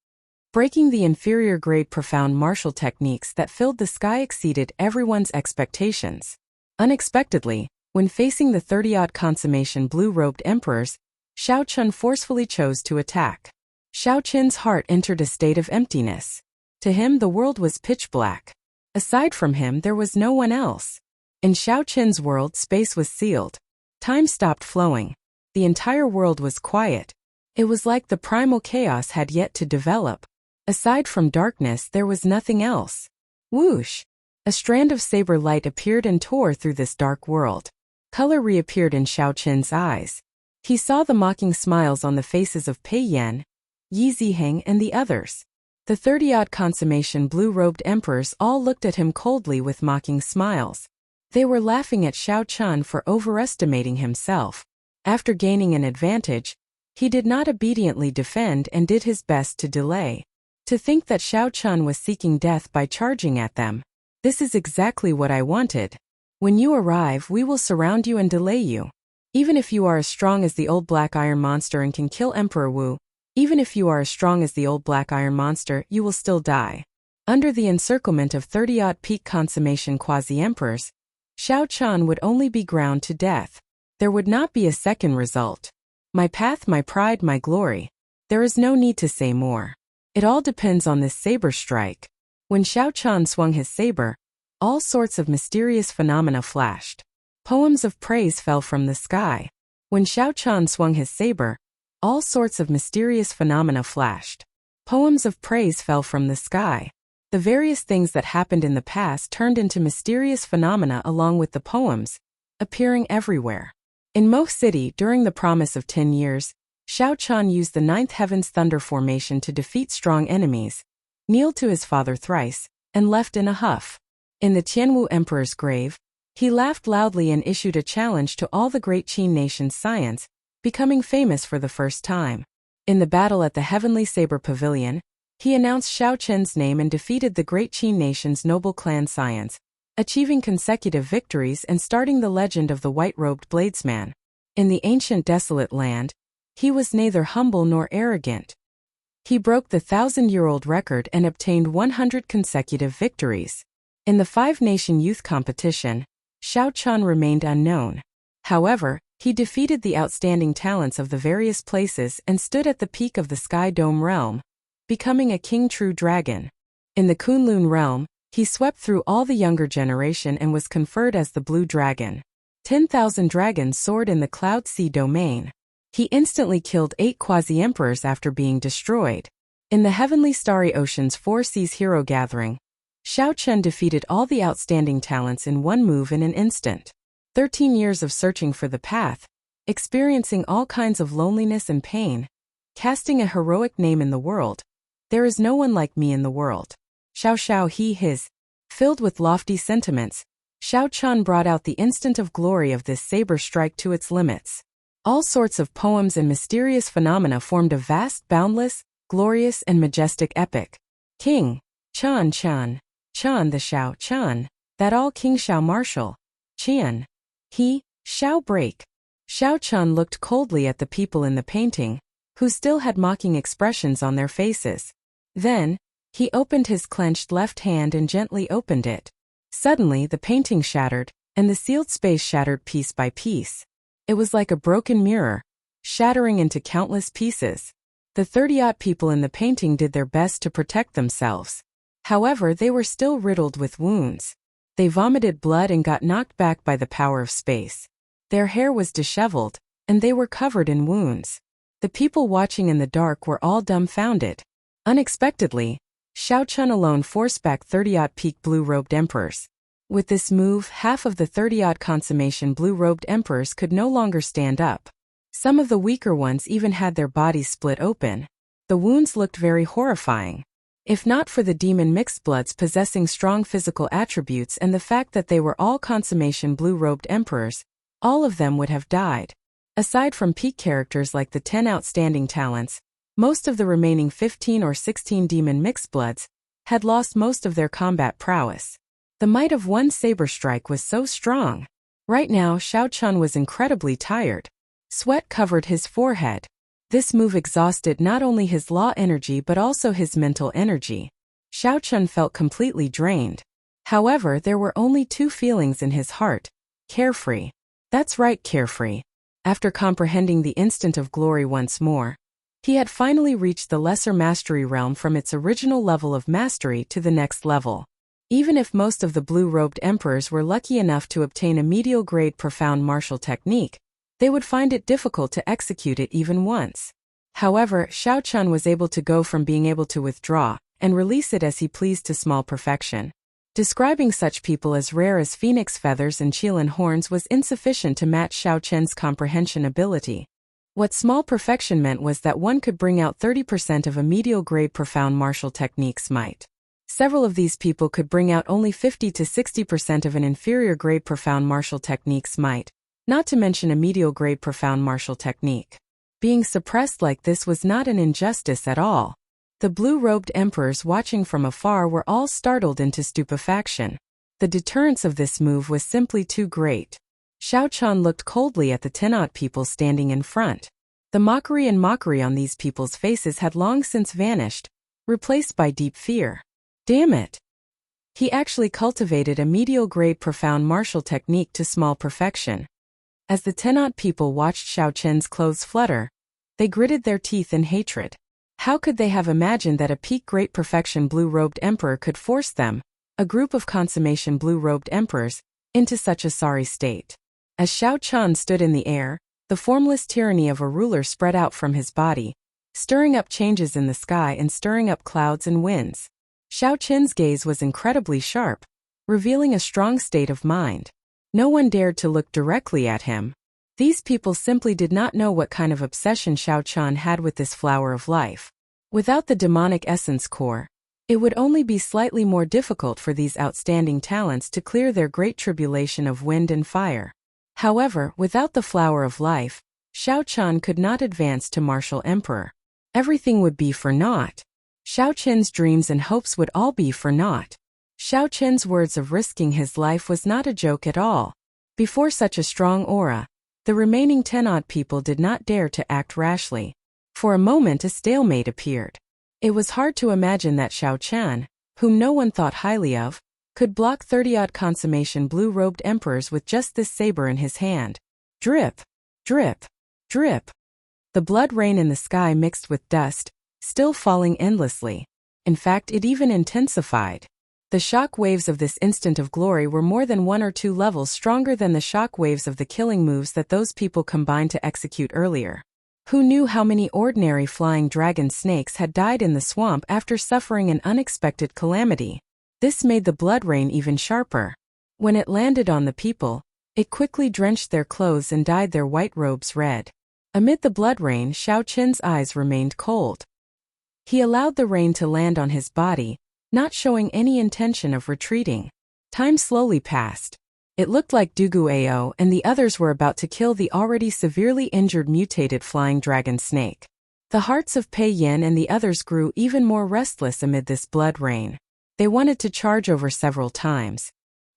Speaker 1: Breaking the inferior grade profound martial techniques that filled the sky exceeded everyone's expectations. Unexpectedly, when facing the 30-odd consummation blue-robed emperors, Xiao Qin forcefully chose to attack. Xiao Qin's heart entered a state of emptiness. To him the world was pitch black. Aside from him there was no one else. In Xiao Qin's world space was sealed. Time stopped flowing. The entire world was quiet. It was like the primal chaos had yet to develop. Aside from darkness there was nothing else. Whoosh! A strand of saber light appeared and tore through this dark world. Color reappeared in Xiao Qin's eyes. He saw the mocking smiles on the faces of Pei Yan, Yi Ziheng and the others. The 30-odd consummation blue-robed emperors all looked at him coldly with mocking smiles. They were laughing at Xiao Qin for overestimating himself. After gaining an advantage, he did not obediently defend and did his best to delay. To think that Xiao Qin was seeking death by charging at them. This is exactly what I wanted. When you arrive, we will surround you and delay you. Even if you are as strong as the old black iron monster and can kill Emperor Wu, even if you are as strong as the old black iron monster, you will still die. Under the encirclement of 30-odd peak consummation quasi-emperors, Xiao Qin would only be ground to death. There would not be a second result. My path, my pride, my glory. There is no need to say more. It all depends on this saber strike. When Xiao Qin swung his saber, all sorts of mysterious phenomena flashed. Poems of praise fell from the sky. When Xiao Qin swung his saber, all sorts of mysterious phenomena flashed. Poems of praise fell from the sky. The various things that happened in the past turned into mysterious phenomena along with the poems, appearing everywhere. In Mo City, during the promise of 10 years, Xiao Qin used the ninth heaven's thunder formation to defeat strong enemies, kneeled to his father thrice, and left in a huff. In the Tianwu Emperor's grave, he laughed loudly and issued a challenge to all the great Qin nation's science, becoming famous for the first time. In the battle at the Heavenly Saber Pavilion, he announced Xiao Qin's name and defeated the great Qin nation's noble clan science, achieving consecutive victories and starting the legend of the white-robed bladesman. In the ancient desolate land, he was neither humble nor arrogant. He broke the 1,000-year-old record and obtained 100 consecutive victories. In the five-nation youth competition, Xiao Qin remained unknown. However, he defeated the outstanding talents of the various places and stood at the peak of the Sky Dome realm, becoming a king true dragon. In the Kunlun realm, he swept through all the younger generation and was conferred as the Blue Dragon. 10,000 dragons soared in the Cloud Sea domain. He instantly killed 8 quasi-emperors after being destroyed. In the Heavenly Starry Ocean's Four Seas Hero Gathering, Xiao Qin defeated all the outstanding talents in one move in an instant. 13 years of searching for the path, experiencing all kinds of loneliness and pain, casting a heroic name in the world. There is no one like me in the world. Xiao Xiao he his. Filled with lofty sentiments, Xiao Qin brought out the instant of glory of this saber strike to its limits. All sorts of poems and mysterious phenomena formed a vast, boundless, glorious and majestic epic. King, Qin Qin, Qin the Xiao Qin, that all King Xiao martial, Qian, he, Xiao break. Xiao Qin looked coldly at the people in the painting, who still had mocking expressions on their faces. Then, he opened his clenched left hand and gently opened it. Suddenly the painting shattered, and the sealed space shattered piece by piece. It was like a broken mirror, shattering into countless pieces. The 30-odd people in the painting did their best to protect themselves. However, they were still riddled with wounds. They vomited blood and got knocked back by the power of space. Their hair was disheveled, and they were covered in wounds. The people watching in the dark were all dumbfounded. Unexpectedly, Xiao Qin alone forced back 30-odd peak blue-robed emperors. With this move, half of the 30-odd consummation blue-robed emperors could no longer stand up. Some of the weaker ones even had their bodies split open. The wounds looked very horrifying. If not for the demon mixed-bloods possessing strong physical attributes and the fact that they were all consummation blue-robed emperors, all of them would have died. Aside from peak characters like the 10 outstanding talents, most of the remaining 15 or 16 demon mixed-bloods had lost most of their combat prowess. The might of one saber strike was so strong. Right now, Xiao Chun was incredibly tired. Sweat covered his forehead. This move exhausted not only his law energy but also his mental energy. Xiao Chun felt completely drained. However, there were only two feelings in his heart: carefree. That's right, carefree. After comprehending the instant of glory once more, he had finally reached the lesser mastery realm from its original level of mastery to the next level. Even if most of the blue-robed emperors were lucky enough to obtain a medial-grade profound martial technique, they would find it difficult to execute it even once. However, Xiao Chun was able to go from being able to withdraw and release it as he pleased to small perfection. Describing such people as rare as phoenix feathers and Qilin horns was insufficient to match Xiao Chen's comprehension ability. What small perfection meant was that one could bring out 30% of a medial-grade profound martial technique's might. Several of these people could bring out only 50 to 60% of an inferior-grade profound martial technique's might, not to mention a medial-grade profound martial technique. Being suppressed like this was not an injustice at all. The blue-robed emperors watching from afar were all startled into stupefaction. The deterrence of this move was simply too great. Xiao Chun looked coldly at the 10 people standing in front. The mockery on these people's faces had long since vanished, replaced by deep fear. Damn it! He actually cultivated a medial-grade profound martial technique to small perfection. As the 10 people watched Xiao Chen's clothes flutter, they gritted their teeth in hatred. How could they have imagined that a peak great perfection blue-robed emperor could force them, a group of consummation blue-robed emperors, into such a sorry state? As Xiao Chun stood in the air, the formless tyranny of a ruler spread out from his body, stirring up changes in the sky and stirring up clouds and winds. Xiao Chen's gaze was incredibly sharp, revealing a strong state of mind. No one dared to look directly at him. These people simply did not know what kind of obsession Xiao Chun had with this flower of life. Without the demonic essence core, it would only be slightly more difficult for these outstanding talents to clear their great tribulation of wind and fire. However, without the flower of life, Xiao Chun could not advance to martial emperor. Everything would be for naught. Xiao Chen's dreams and hopes would all be for naught. Xiao Chen's words of risking his life was not a joke at all. Before such a strong aura, the remaining 10 people did not dare to act rashly. For a moment a stalemate appeared. It was hard to imagine that Xiao Chen, whom no one thought highly of, could block 30 consummation blue-robed emperors with just this saber in his hand. Drip, drip, drip. The blood rain in the sky mixed with dust, still falling endlessly. In fact, it even intensified. The shock waves of this instant of glory were more than 1 or 2 levels stronger than the shock waves of the killing moves that those people combined to execute earlier. Who knew how many ordinary flying dragon snakes had died in the swamp after suffering an unexpected calamity? This made the blood rain even sharper. When it landed on the people, it quickly drenched their clothes and dyed their white robes red. Amid the blood rain, Xiao Chen's eyes remained cold. He allowed the rain to land on his body, not showing any intention of retreating. Time slowly passed. It looked like Dugu Ao and the others were about to kill the already severely injured mutated flying dragon snake. The hearts of Pei Yan and the others grew even more restless amid this blood rain. They wanted to charge over several times.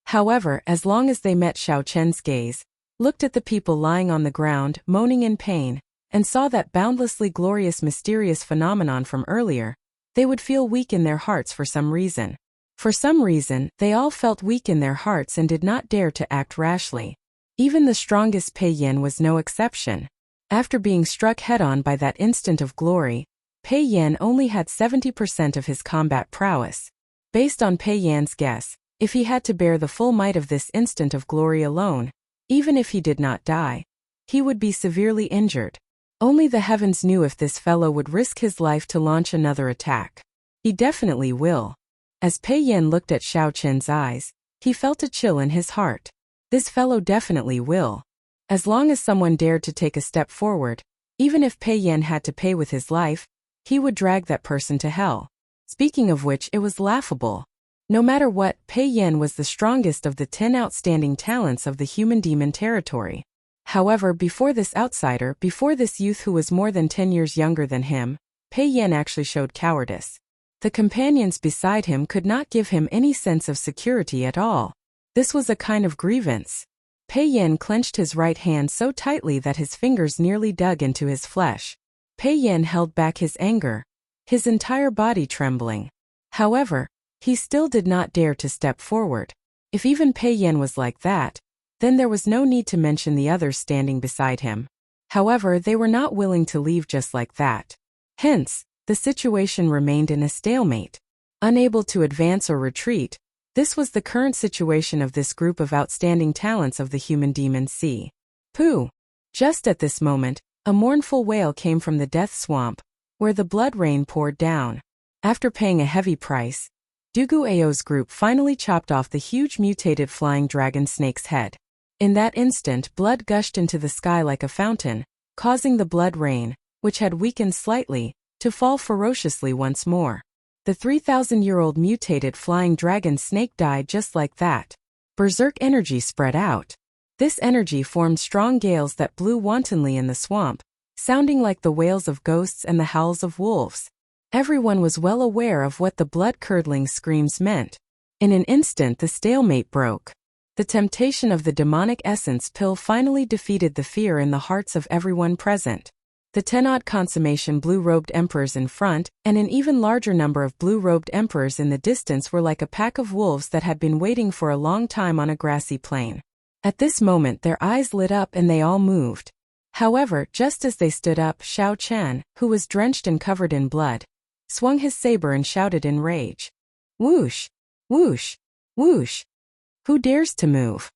Speaker 1: However, as long as they met Xiao Chen's gaze, looked at the people lying on the ground, moaning in pain, and saw that boundlessly glorious mysterious phenomenon from earlier, they would feel weak in their hearts for some reason. For some reason, they all felt weak in their hearts and did not dare to act rashly. Even the strongest Pei Yan was no exception. After being struck head-on by that instant of glory, Pei Yan only had 70% of his combat prowess. Based on Pei Yan's guess, if he had to bear the full might of this instant of glory alone, even if he did not die, he would be severely injured. Only the heavens knew if this fellow would risk his life to launch another attack. He definitely will. As Pei Yan looked at Xiao Chen's eyes, he felt a chill in his heart. This fellow definitely will. As long as someone dared to take a step forward, even if Pei Yan had to pay with his life, he would drag that person to hell. Speaking of which, it was laughable. No matter what, Pei Yan was the strongest of the 10 outstanding talents of the human demon territory. However, before this youth who was more than 10 years younger than him, Pei Yan actually showed cowardice. The companions beside him could not give him any sense of security at all. This was a kind of grievance. Pei Yan clenched his right hand so tightly that his fingers nearly dug into his flesh. Pei Yan held back his anger, his entire body trembling. However, he still did not dare to step forward. If even Pei Yan was like that, then there was no need to mention the others standing beside him. However, they were not willing to leave just like that. Hence, the situation remained in a stalemate. Unable to advance or retreat, this was the current situation of this group of outstanding talents of the human demon sea. Pooh! Just at this moment, a mournful wail came from the death swamp, where the blood rain poured down. After paying a heavy price, Dugu Ao's group finally chopped off the huge mutated flying dragon snake's head. In that instant, blood gushed into the sky like a fountain, causing the blood rain, which had weakened slightly, to fall ferociously once more. The 3,000-year-old mutated flying dragon snake died just like that. Berserk energy spread out. This energy formed strong gales that blew wantonly in the swamp, sounding like the wails of ghosts and the howls of wolves. Everyone was well aware of what the blood-curdling screams meant. In an instant, the stalemate broke. The temptation of the demonic essence pill finally defeated the fear in the hearts of everyone present. The 10-odd consummation blue-robed emperors in front, and an even larger number of blue-robed emperors in the distance were like a pack of wolves that had been waiting for a long time on a grassy plain. At this moment their eyes lit up and they all moved. However, just as they stood up, Xiao Chen, who was drenched and covered in blood, swung his saber and shouted in rage. Whoosh! Whoosh! Whoosh! Who dares to move?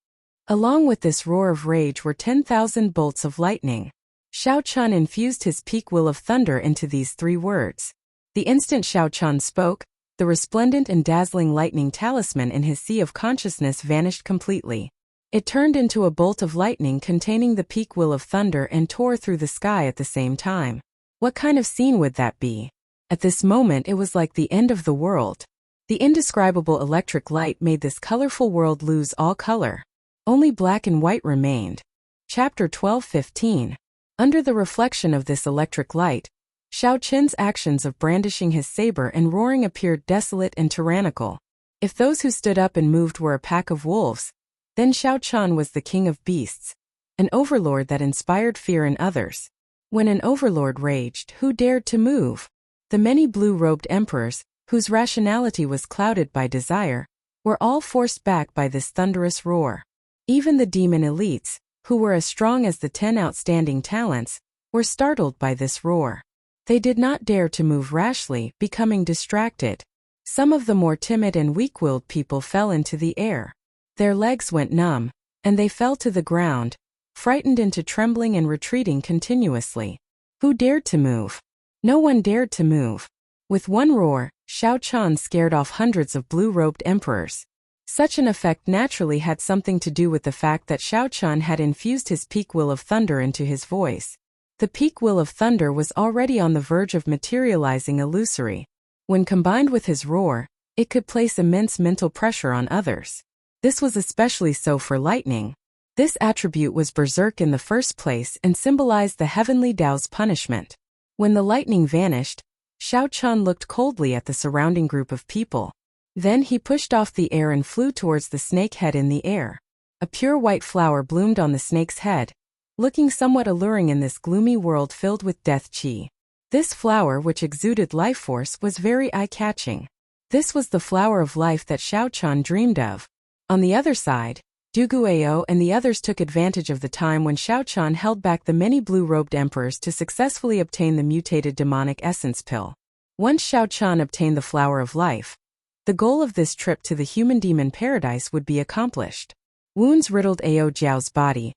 Speaker 1: Along with this roar of rage were 10,000 bolts of lightning. Xiao Chun infused his peak will of thunder into these 3 words. The instant Xiao Chun spoke, the resplendent and dazzling lightning talisman in his sea of consciousness vanished completely. It turned into a bolt of lightning containing the peak will of thunder and tore through the sky at the same time. What kind of scene would that be? At this moment it was like the end of the world. The indescribable electric light made this colorful world lose all color. Only black and white remained. Chapter 12:15. Under the reflection of this electric light, Xiao Qin's actions of brandishing his saber and roaring appeared desolate and tyrannical. If those who stood up and moved were a pack of wolves, then Xiao Chen was the king of beasts, an overlord that inspired fear in others. When an overlord raged, who dared to move? The many blue-robed emperors, whose rationality was clouded by desire, were all forced back by this thunderous roar. Even the demon elites, who were as strong as the 10 outstanding talents, were startled by this roar. They did not dare to move rashly, becoming distracted. Some of the more timid and weak-willed people fell into the air. Their legs went numb, and they fell to the ground, frightened into trembling and retreating continuously. Who dared to move? No one dared to move. With one roar, Xiao Chen scared off hundreds of blue-robed emperors. Such an effect naturally had something to do with the fact that Xiao Chen had infused his peak will of thunder into his voice. The peak will of thunder was already on the verge of materializing illusory. When combined with his roar, it could place immense mental pressure on others. This was especially so for lightning. This attribute was berserk in the first place and symbolized the heavenly Tao's punishment. When the lightning vanished, Xiao Chen looked coldly at the surrounding group of people. Then he pushed off the air and flew towards the snake head in the air. A pure white flower bloomed on the snake's head, looking somewhat alluring in this gloomy world filled with death qi. This flower, which exuded life force, was very eye-catching. This was the flower of life that Xiao Chen dreamed of. On the other side, Du Guo and the others took advantage of the time when Xiao Chen held back the many blue-robed emperors to successfully obtain the mutated demonic essence pill. Once Xiao Chen obtained the flower of life, the goal of this trip to the human demon paradise would be accomplished. Wounds riddled Ao Jiao's body,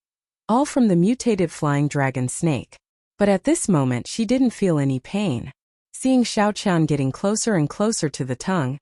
Speaker 1: all from the mutated flying dragon snake. But at this moment she didn't feel any pain. Seeing Xiao Chen getting closer and closer to the tongue,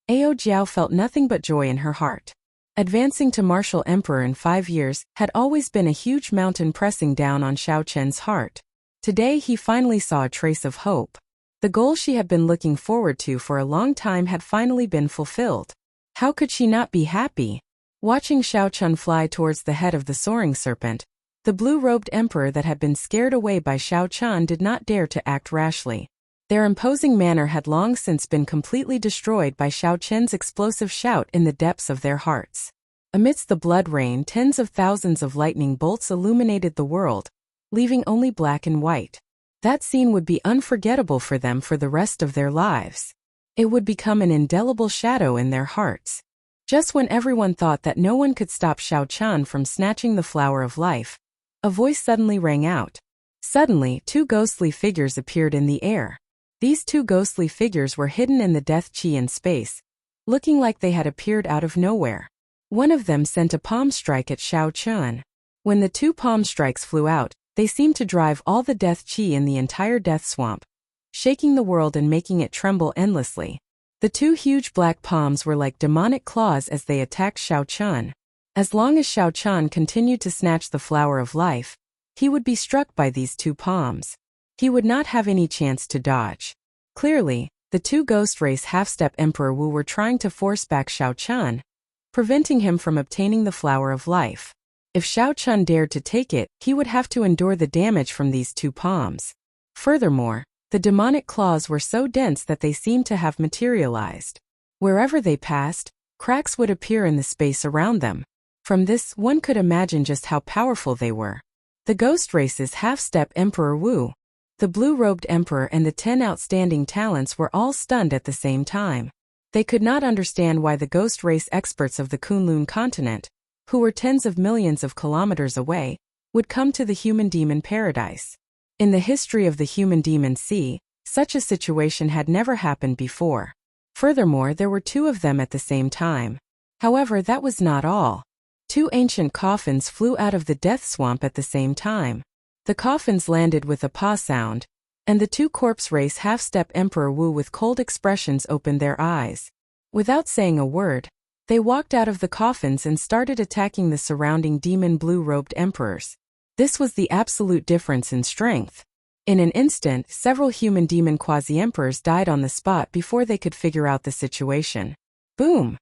Speaker 1: Ao Jiao felt nothing but joy in her heart. Advancing to martial emperor in 5 years had always been a huge mountain pressing down on Xiao Chen's heart. Today he finally saw a trace of hope. The goal she had been looking forward to for a long time had finally been fulfilled. How could she not be happy? Watching Xiao Chun fly towards the head of the soaring serpent, the blue-robed emperor that had been scared away by Xiao Chun did not dare to act rashly. Their imposing manner had long since been completely destroyed by Xiao Chun's explosive shout in the depths of their hearts. Amidst the blood rain, tens of thousands of lightning bolts illuminated the world, leaving only black and white. That scene would be unforgettable for them for the rest of their lives. It would become an indelible shadow in their hearts. Just when everyone thought that no one could stop Xiao Chun from snatching the flower of life, a voice suddenly rang out. Suddenly, two ghostly figures appeared in the air. These two ghostly figures were hidden in the death chi in space, looking like they had appeared out of nowhere. One of them sent a palm strike at Xiao Chun. When the two palm strikes flew out, they seemed to drive all the death chi in the entire death swamp, shaking the world and making it tremble endlessly. The two huge black palms were like demonic claws as they attacked Xiao Chun. As long as Xiao Chun continued to snatch the flower of life, he would be struck by these two palms. He would not have any chance to dodge. Clearly, the two ghost race half-step Emperor Wu were trying to force back Xiao Chun, preventing him from obtaining the flower of life. If Xiao Chun dared to take it, he would have to endure the damage from these two palms. Furthermore, the demonic claws were so dense that they seemed to have materialized. Wherever they passed, cracks would appear in the space around them. From this, one could imagine just how powerful they were. The ghost race's half-step Emperor Wu, the blue-robed emperor and the 10 outstanding talents were all stunned at the same time. They could not understand why the ghost race experts of the Kunlun continent, who were tens of millions of kilometers away, would come to the human-demon paradise. In the history of the human-demon sea, such a situation had never happened before. Furthermore, there were two of them at the same time. However, that was not all. Two ancient coffins flew out of the death swamp at the same time. The coffins landed with a paw sound, and the two corpse race half-step Emperor Wu with cold expressions opened their eyes. Without saying a word, they walked out of the coffins and started attacking the surrounding demon blue-robed emperors. This was the absolute difference in strength. In an instant, several human-demon quasi-emperors died on the spot before they could figure out the situation. Boom!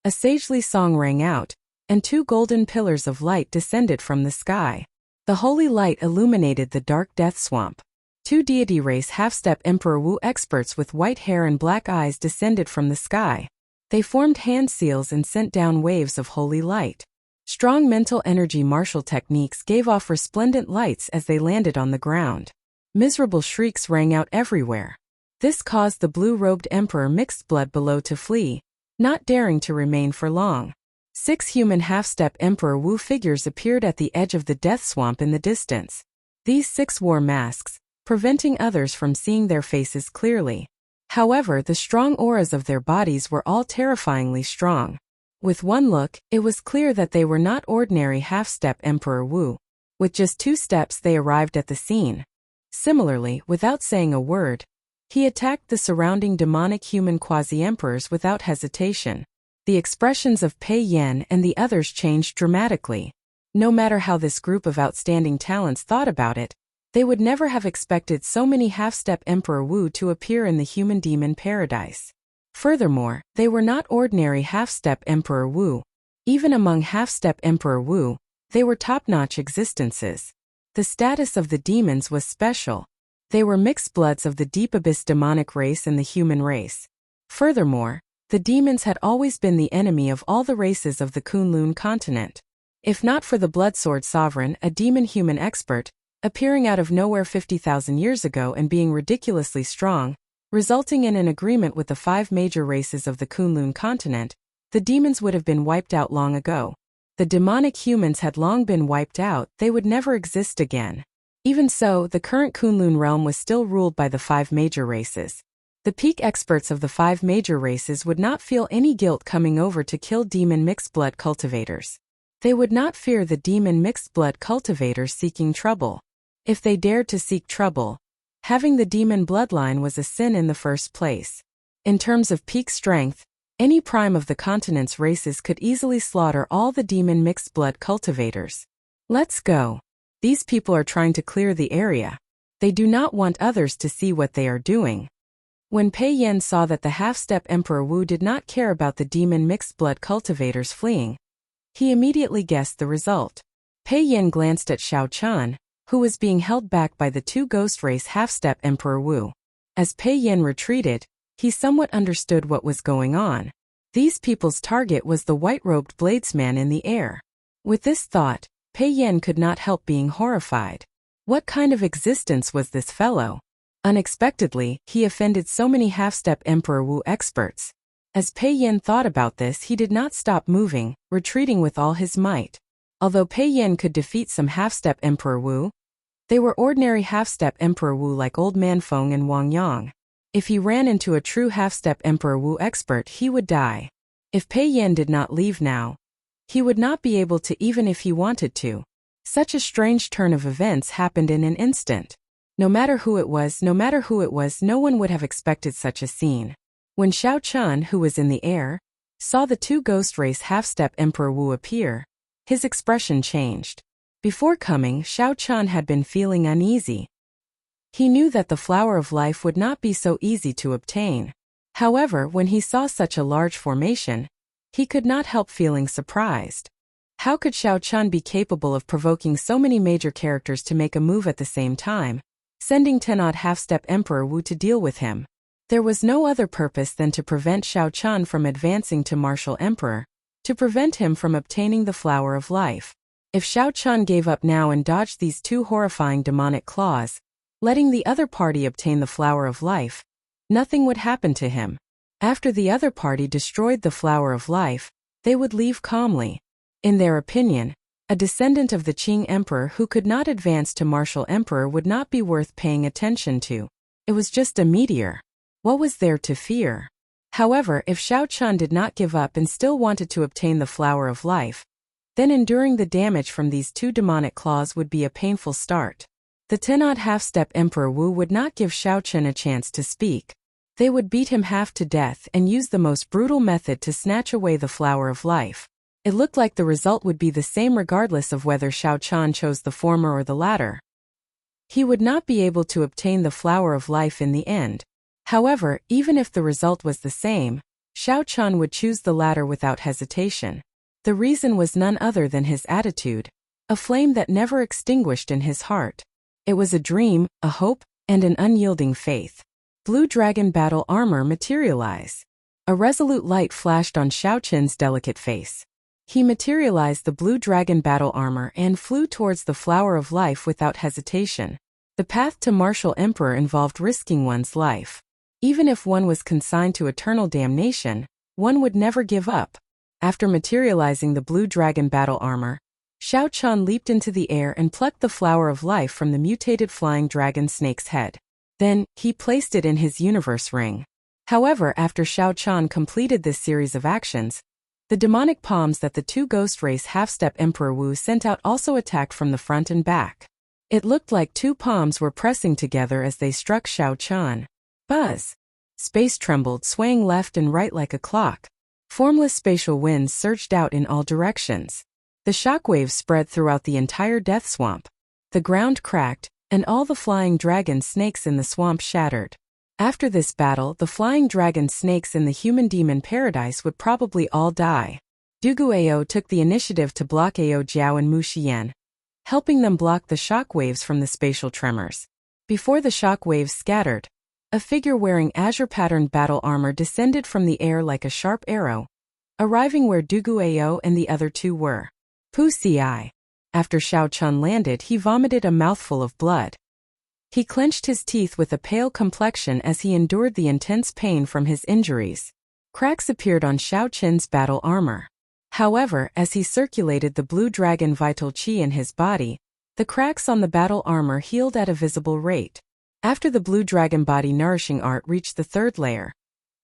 Speaker 1: A sagely song rang out, and two golden pillars of light descended from the sky. The holy light illuminated the dark death swamp. Two deity race half-step Emperor Wu experts with white hair and black eyes descended from the sky. They formed hand seals and sent down waves of holy light. Strong mental energy martial techniques gave off resplendent lights as they landed on the ground. Miserable shrieks rang out everywhere. This caused the blue-robed emperor mixed blood below to flee, not daring to remain for long. 6 human half-step Emperor Wu figures appeared at the edge of the death swamp in the distance. These 6 wore masks, preventing others from seeing their faces clearly. However, the strong auras of their bodies were all terrifyingly strong. With one look, it was clear that they were not ordinary half-step Emperor Wu. With just 2 steps they arrived at the scene. Similarly, without saying a word, he attacked the surrounding demonic human quasi-emperors without hesitation. The expressions of Pei Yan and the others changed dramatically. No matter how this group of outstanding talents thought about it, they would never have expected so many half-step Emperor Wu to appear in the human-demon paradise. Furthermore, they were not ordinary half-step Emperor Wu. Even among half-step Emperor Wu, they were top-notch existences. The status of the demons was special. They were mixed bloods of the deep abyss demonic race and the human race. Furthermore, the demons had always been the enemy of all the races of the Kunlun continent. If not for the Bloodsword Sovereign, a demon-human expert, appearing out of nowhere 50,000 years ago and being ridiculously strong, resulting in an agreement with the 5 major races of the Kunlun continent, the demons would have been wiped out long ago. The demonic humans had long been wiped out, they would never exist again. Even so, the current Kunlun realm was still ruled by the 5 major races. The peak experts of the 5 major races would not feel any guilt coming over to kill demon mixed-blood cultivators. They would not fear the demon mixed-blood cultivators seeking trouble. If they dared to seek trouble, having the demon bloodline was a sin in the first place. In terms of peak strength, any prime of the continent's races could easily slaughter all the demon mixed-blood cultivators. Let's go. These people are trying to clear the area. They do not want others to see what they are doing. When Pei Yan saw that the half-step Emperor Wu did not care about the demon mixed-blood cultivators fleeing, he immediately guessed the result. Pei Yan glanced at Xiao Chan, who was being held back by the two ghost race half-step Emperor Wu. As Pei Yan retreated, he somewhat understood what was going on. These people's target was the white-robed bladesman in the air. With this thought, Pei Yan could not help being horrified. What kind of existence was this fellow? Unexpectedly, he offended so many half-step Emperor Wu experts. As Pei Yan thought about this, he did not stop moving, retreating with all his might. Although Pei Yan could defeat some half-step Emperor Wu, they were ordinary half-step Emperor Wu like Old Man Feng and Wang Yang. If he ran into a true half-step Emperor Wu expert, he would die. If Pei Yan did not leave now, he would not be able to even if he wanted to. Such a strange turn of events happened in an instant. No matter who it was, no one would have expected such a scene. When Xiao Chan, who was in the air, saw the two ghost race half-step Emperor Wu appear, his expression changed. Before coming, Xiao Chan had been feeling uneasy. He knew that the flower of life would not be so easy to obtain. However, when he saw such a large formation, he could not help feeling surprised. How could Xiao Chan be capable of provoking so many major characters to make a move at the same time, sending 10-odd half-step Emperor Wu to deal with him? There was no other purpose than to prevent Xiao Chan from advancing to Martial Emperor, to prevent him from obtaining the flower of life. If Xiao Chan gave up now and dodged these two horrifying demonic claws, letting the other party obtain the flower of life, nothing would happen to him. After the other party destroyed the flower of life, they would leave calmly. In their opinion, a descendant of the Qing Emperor who could not advance to Martial Emperor would not be worth paying attention to. It was just a meteor. What was there to fear? However, if Xiao Chan did not give up and still wanted to obtain the flower of life, then enduring the damage from these two demonic claws would be a painful start. The 10-odd half-step Emperor Wu would not give Xiao Chan a chance to speak. They would beat him half to death and use the most brutal method to snatch away the flower of life. It looked like the result would be the same regardless of whether Xiao Chan chose the former or the latter. He would not be able to obtain the flower of life in the end. However, even if the result was the same, Xiao Chan would choose the latter without hesitation. The reason was none other than his attitude, a flame that never extinguished in his heart. It was a dream, a hope, and an unyielding faith. Blue Dragon battle armor materialize. A resolute light flashed on Xiao Chen's delicate face. He materialized the Blue Dragon battle armor and flew towards the flower of life without hesitation. The path to Martial Emperor involved risking one's life. Even if one was consigned to eternal damnation, one would never give up. After materializing the Blue Dragon battle armor, Xiao Chan leaped into the air and plucked the flower of life from the mutated flying dragon snake's head. Then, he placed it in his universe ring. However, after Xiao Chan completed this series of actions, the demonic palms that the two ghost race half-step Emperor Wu sent out also attacked from the front and back. It looked like two palms were pressing together as they struck Xiao Chan. Buzz! Space trembled, swaying left and right like a clock. Formless spatial winds surged out in all directions. The shockwaves spread throughout the entire death swamp. The ground cracked, and all the flying dragon snakes in the swamp shattered. After this battle, the flying dragon snakes in the human-demon paradise would probably all die. Dugu Ao took the initiative to block Ao Jiao and Mu Xian, helping them block the shockwaves from the spatial tremors. Before the shockwaves scattered, a figure wearing azure-patterned battle armor descended from the air like a sharp arrow, arriving where Dugu Ao and the other two were. Pu Ci. After Xiao Chan landed, he vomited a mouthful of blood. He clenched his teeth with a pale complexion as he endured the intense pain from his injuries. Cracks appeared on Xiao Chen's battle armor. However, as he circulated the blue dragon vital qi in his body, the cracks on the battle armor healed at a visible rate. After the blue dragon body nourishing art reached the third layer,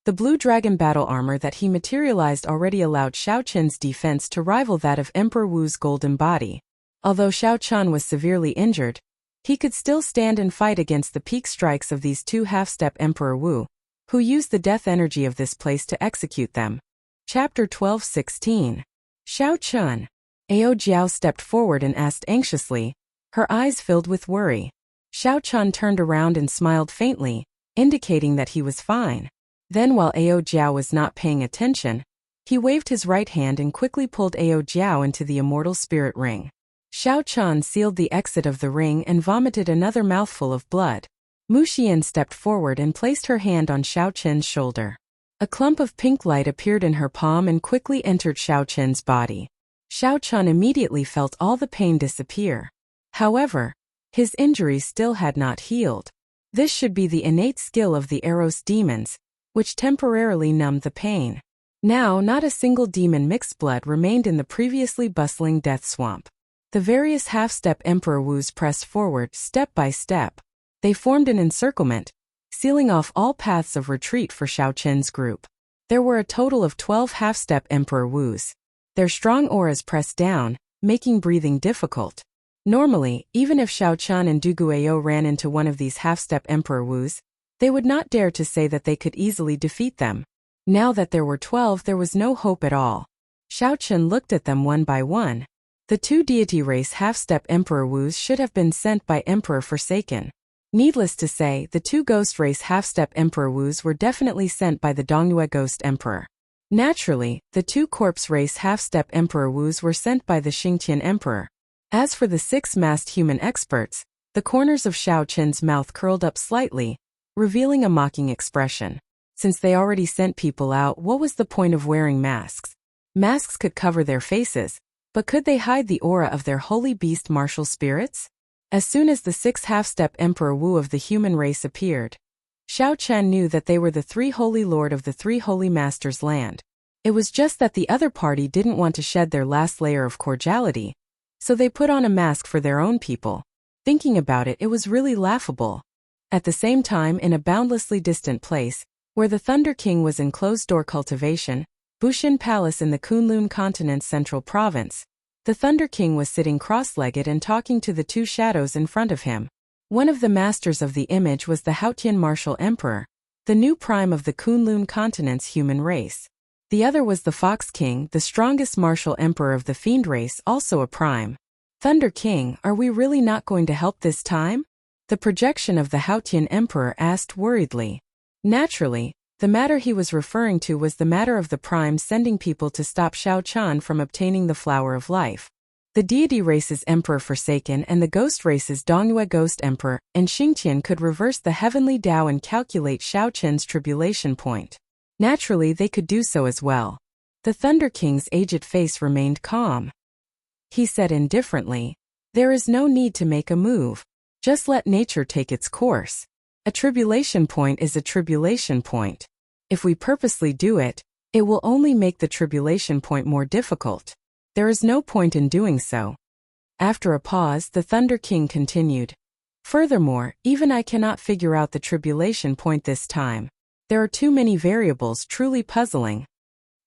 Speaker 1: the blue dragon battle armor that he materialized already allowed Xiao Chen's defense to rival that of Emperor Wu's golden body. Although Xiao Chan was severely injured, he could still stand and fight against the peak strikes of these two half-step Emperor Wu, who used the death energy of this place to execute them. Chapter 12:16. Xiao Chan. Ao Jiao stepped forward and asked anxiously, her eyes filled with worry. Xiao Chan turned around and smiled faintly, indicating that he was fine. Then while Ao Jiao was not paying attention, he waved his right hand and quickly pulled Ao Jiao into the immortal spirit ring. Xiao Qian sealed the exit of the ring and vomited another mouthful of blood. Mu Xian stepped forward and placed her hand on Xiao Qian's shoulder. A clump of pink light appeared in her palm and quickly entered Xiao Qian's body. Xiao Qian immediately felt all the pain disappear. However, his injuries still had not healed. This should be the innate skill of the Eros demons, which temporarily numbed the pain. Now, not a single demon mixed blood remained in the previously bustling death swamp. The various half-step Emperor Wus pressed forward step by step. They formed an encirclement, sealing off all paths of retreat for Xiao Qian's group. There were a total of 12 half-step Emperor Wus. Their strong auras pressed down, making breathing difficult. Normally, even if Xiao Qian and Du Guiyou ran into one of these half-step Emperor Wus, they would not dare to say that they could easily defeat them. Now that there were 12, there was no hope at all. Xiao Qian looked at them one by one. The two deity race half-step Emperor Wus should have been sent by Emperor Forsaken. Needless to say, the two ghost race half-step Emperor Wus were definitely sent by the Dongyue Ghost Emperor. Naturally, the two corpse race half-step Emperor Wus were sent by the Xingqian Emperor. As for the six-masked human experts, the corners of Xiao Qian's mouth curled up slightly, revealing a mocking expression. Since they already sent people out, what was the point of wearing masks? Masks could cover their faces, but could they hide the aura of their holy beast martial spirits? As soon as the six half-step Emperor Wu of the human race appeared, Xiao Qian knew that they were the three holy lord of the three holy masters' land. It was just that the other party didn't want to shed their last layer of cordiality, so they put on a mask for their own people. Thinking about it, it was really laughable. At the same time, in a boundlessly distant place, where the Thunder King was in closed-door cultivation, Bushin Palace in the Kunlun Continent's central province, the Thunder King was sitting cross-legged and talking to the two shadows in front of him. One of the masters of the image was the Haotian Martial Emperor, the new prime of the Kunlun Continent's human race. The other was the Fox King, the strongest martial emperor of the fiend race, also a prime. Thunder King, are we really not going to help this time? The projection of the Haotian Emperor asked worriedly. Naturally, the matter he was referring to was the matter of the prime sending people to stop Xiao Qian from obtaining the Flower of Life. The deity race's Emperor Forsaken and the ghost race's Dongyue Ghost Emperor and Xingqian could reverse the heavenly Tao and calculate Xiao Qian's tribulation point. Naturally, they could do so as well. The Thunder King's aged face remained calm. He said indifferently, "There is no need to make a move. Just let nature take its course. A tribulation point is a tribulation point. If we purposely do it, it will only make the tribulation point more difficult. There is no point in doing so." After a pause, the Thunder King continued. "Furthermore, even I cannot figure out the tribulation point this time. There are too many variables, truly puzzling."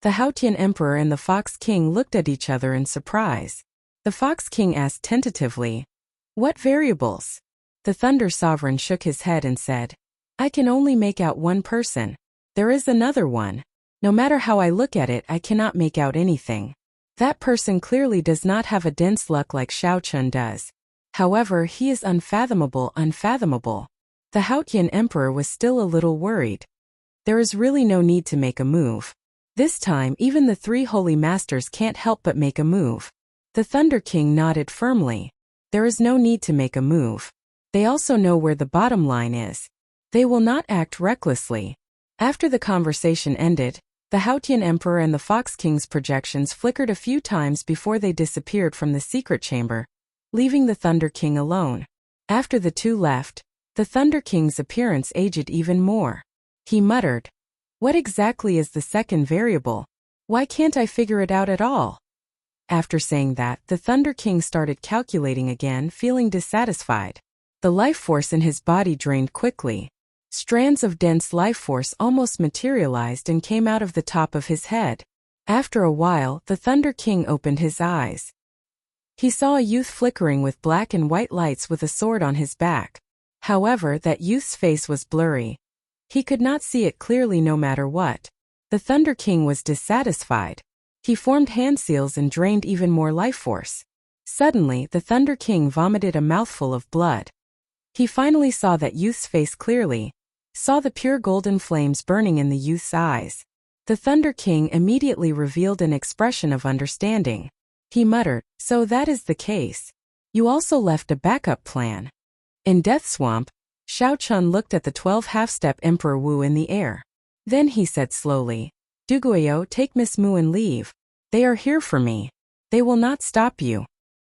Speaker 1: The Haotian Emperor and the Fox King looked at each other in surprise. The Fox King asked tentatively, "What variables?" The Thunder Sovereign shook his head and said, "I can only make out one person. There is another one. No matter how I look at it, I cannot make out anything. That person clearly does not have a dense luck like Xiao Qian does. However, he is unfathomable. The Haotian Emperor was still a little worried. There is really no need to make a move. This time, even the three holy masters can't help but make a move." The Thunder King nodded firmly. There is no need to make a move. They also know where the bottom line is. They will not act recklessly. After the conversation ended, the Haotian Emperor and the Fox King's projections flickered a few times before they disappeared from the secret chamber, leaving the Thunder King alone. After the two left, the Thunder King's appearance aged even more. He muttered, "What exactly is the second variable? Why can't I figure it out at all?" After saying that, the Thunder King started calculating again, feeling dissatisfied. The life force in his body drained quickly. Strands of dense life force almost materialized and came out of the top of his head. After a while, the Thunder King opened his eyes. He saw a youth flickering with black and white lights with a sword on his back. However, that youth's face was blurry. He could not see it clearly no matter what. The Thunder King was dissatisfied. He formed hand seals and drained even more life force. Suddenly, the Thunder King vomited a mouthful of blood. He finally saw that youth's face clearly. saw the pure golden flames burning in the youth's eyes. The Thunder King immediately revealed an expression of understanding. He muttered, "So that is the case. You also left a backup plan." In Death Swamp, Shao Chun looked at the 12 half-step Emperor Wu in the air. Then he said slowly, "Duguayou, take Miss Mu and leave. They are here for me. They will not stop you."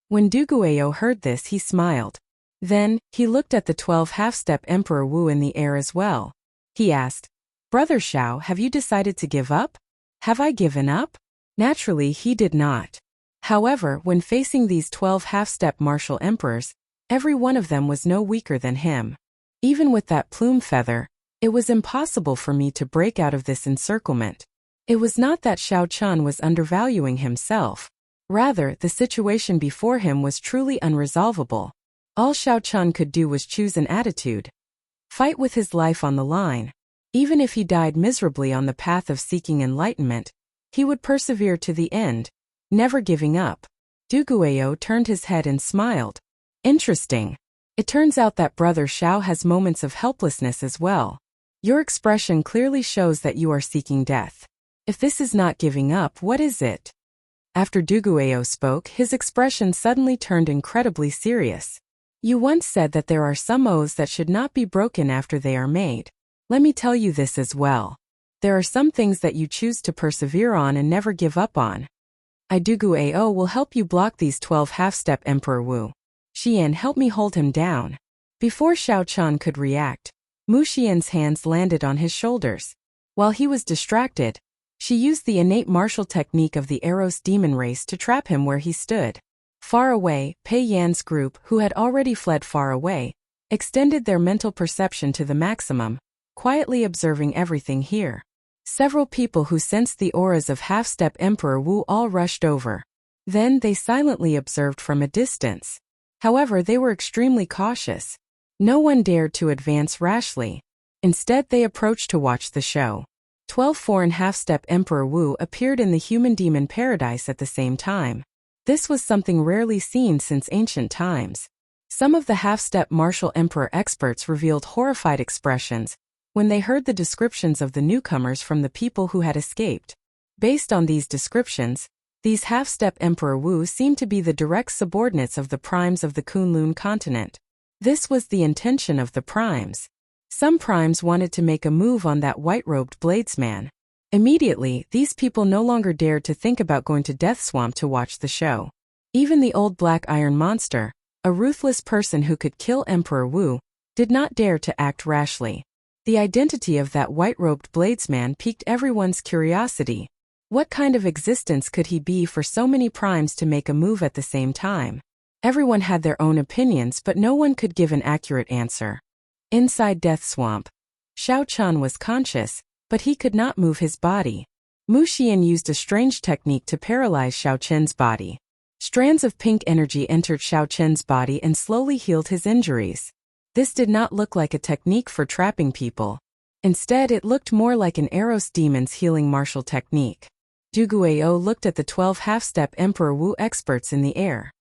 Speaker 1: When Duguayou heard this, he smiled. Then, he looked at the 12 half-step Emperor Wu in the air as well. He asked, "Brother Shao, have you decided to give up?" "Have I given up?" Naturally, he did not. However, when facing these 12 half-step martial emperors, every one of them was no weaker than him. Even with that plume feather, it was impossible for me to break out of this encirclement. It was not that Shao Chun was undervaluing himself. Rather, the situation before him was truly unresolvable. All Shao Chun could do was choose an attitude. Fight with his life on the line. Even if he died miserably on the path of seeking enlightenment, he would persevere to the end, never giving up. Duguayou turned his head and smiled. "Interesting. It turns out that Brother Shao has moments of helplessness as well. Your expression clearly shows that you are seeking death. If this is not giving up, what is it?" After Duguayou spoke, his expression suddenly turned incredibly serious. "You once said that there are some oaths that should not be broken after they are made. Let me tell you this as well. There are some things that you choose to persevere on and never give up on. I Duguayou will help you block these 12 half-step Emperor Wu. Xian, help me hold him down." Before Shao Chun could react, Mu Xian's hands landed on his shoulders. While he was distracted, she used the innate martial technique of the Eros demon race to trap him where he stood. Far away, Pei Yan's group, who had already fled far away, extended their mental perception to the maximum, quietly observing everything here. Several people who sensed the auras of half-step Emperor Wu all rushed over. Then they silently observed from a distance. However, they were extremely cautious. No one dared to advance rashly. Instead, they approached to watch the show. 12 foreign half-step Emperor Wu appeared in the human-demon paradise at the same time. This was something rarely seen since ancient times. Some of the half-step martial emperor experts revealed horrified expressions when they heard the descriptions of the newcomers from the people who had escaped. Based on these descriptions, these half-step Emperor Wu seemed to be the direct subordinates of the primes of the Kunlun continent. This was the intention of the primes. Some primes wanted to make a move on that white-robed bladesman. Immediately, these people no longer dared to think about going to Death Swamp to watch the show. Even the old black iron monster, a ruthless person who could kill Emperor Wu, did not dare to act rashly. The identity of that white-robed bladesman piqued everyone's curiosity. What kind of existence could he be for so many primes to make a move at the same time? Everyone had their own opinions, but no one could give an accurate answer. Inside Death Swamp, Shao Chun was conscious, but he could not move his body. Mu Xian used a strange technique to paralyze Shao Chen's body. Strands of pink energy entered Shao Chen's body and slowly healed his injuries. This did not look like a technique for trapping people. Instead, it looked more like an Eros demon's healing martial technique. Duguayou looked at the 12 half-step Emperor Wu experts in the air.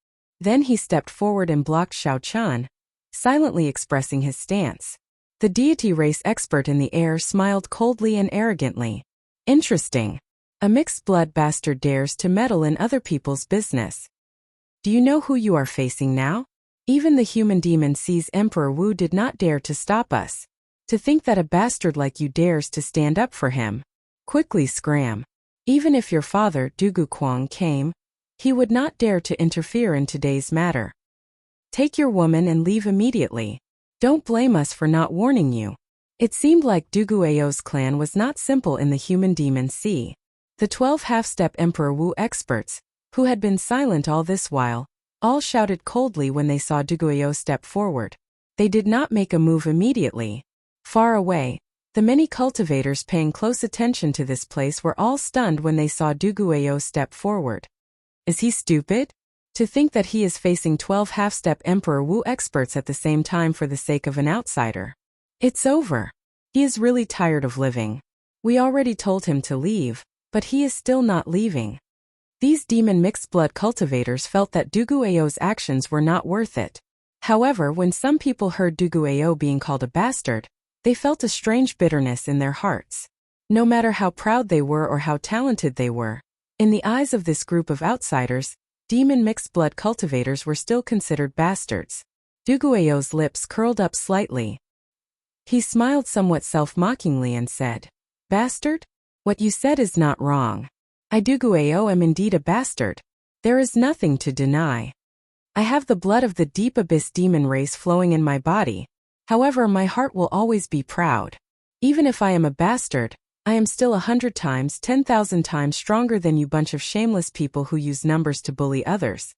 Speaker 1: Then he stepped forward and blocked Shao Chun, silently expressing his stance. The deity race expert in the air smiled coldly and arrogantly. "Interesting. A mixed-blood bastard dares to meddle in other people's business. Do you know who you are facing now? Even the human demon sees Emperor Wu did not dare to stop us. To think that a bastard like you dares to stand up for him. Quickly scram. Even if your father, Dugu Kuang, came, he would not dare to interfere in today's matter. Take your woman and leave immediately. Don't blame us for not warning you." It seemed like Duguayou's clan was not simple in the human demon sea. The 12 half-step Emperor Wu experts, who had been silent all this while, all shouted coldly when they saw Duguayou step forward. They did not make a move immediately. Far away, the many cultivators paying close attention to this place were all stunned when they saw Duguayou step forward. Is he stupid? To think that he is facing 12 half-step Emperor Wu experts at the same time for the sake of an outsider. It's over. He is really tired of living. We already told him to leave, but he is still not leaving. These demon mixed-blood cultivators felt that Duguayou's actions were not worth it. However, when some people heard Duguayou being called a bastard, They felt a strange bitterness in their hearts. No matter how proud they were or how talented they were, in the eyes of this group of outsiders, demon mixed blood cultivators were still considered bastards. Duguayo's lips curled up slightly. He smiled somewhat self-mockingly and said, "Bastard? What you said is not wrong. I Duguayo am indeed a bastard. There is nothing to deny. I have the blood of the deep abyss demon race flowing in my body. However, my heart will always be proud. Even if I am a bastard, I am still 100 times, 10,000 times stronger than you bunch of shameless people who use numbers to bully others.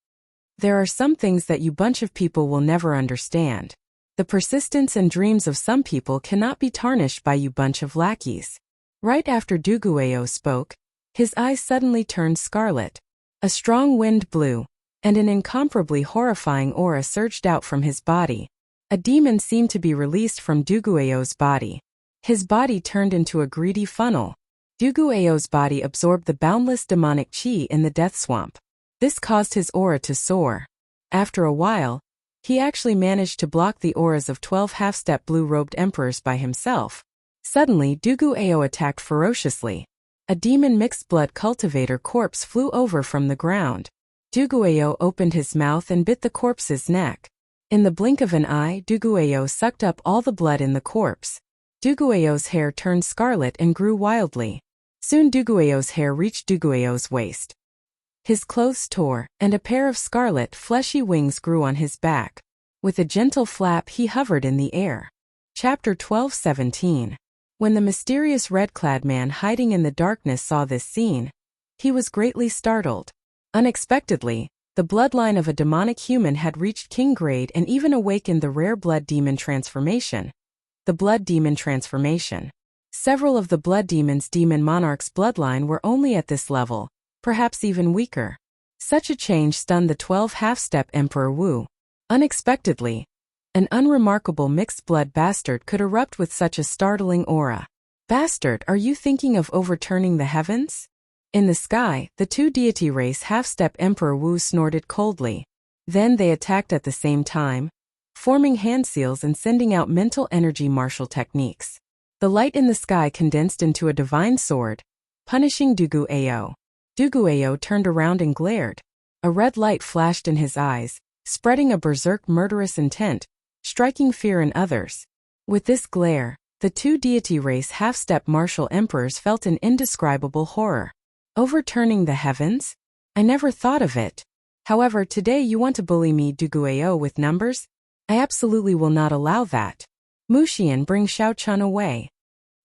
Speaker 1: There are some things that you bunch of people will never understand. The persistence and dreams of some people cannot be tarnished by you bunch of lackeys." Right after Duguayo spoke, his eyes suddenly turned scarlet. A strong wind blew, and an incomparably horrifying aura surged out from his body. A demon seemed to be released from Duguayo's body. His body turned into a greedy funnel. Duguayo's body absorbed the boundless demonic chi in the death swamp. This caused his aura to soar. After a while, he actually managed to block the auras of 12 half-step blue-robed emperors by himself. Suddenly, Duguayo attacked ferociously. A demon mixed blood cultivator corpse flew over from the ground. Duguayo opened his mouth and bit the corpse's neck. In the blink of an eye, Duguayo sucked up all the blood in the corpse. Duguayo's hair turned scarlet and grew wildly. Soon Duguayo's hair reached Duguayo's waist. His clothes tore, and a pair of scarlet, fleshy wings grew on his back. With a gentle flap he hovered in the air. Chapter 12:17. When the mysterious red-clad man hiding in the darkness saw this scene, he was greatly startled. Unexpectedly, the bloodline of a demonic human had reached king grade and even awakened the rare blood demon transformation. The blood demon transformation. Several of the blood demon's demon monarch's bloodline were only at this level, perhaps even weaker. Such a change stunned the 12 half-step Emperor Wu. Unexpectedly, an unremarkable mixed-blood bastard could erupt with such a startling aura. "Bastard, are you thinking of overturning the heavens?" In the sky, the two deity race half-step Emperor Wu snorted coldly. Then they attacked at the same time, forming hand seals and sending out mental energy martial techniques. The light in the sky condensed into a divine sword, punishing Duguayo. Duguayo turned around and glared. A red light flashed in his eyes, spreading a berserk murderous intent, striking fear in others. With this glare, the two deity race half-step martial emperors felt an indescribable horror. "Overturning the heavens? I never thought of it. However, today you want to bully me, Duguayo, with numbers? I absolutely will not allow that. Wuxia, bring Xiao-chun away."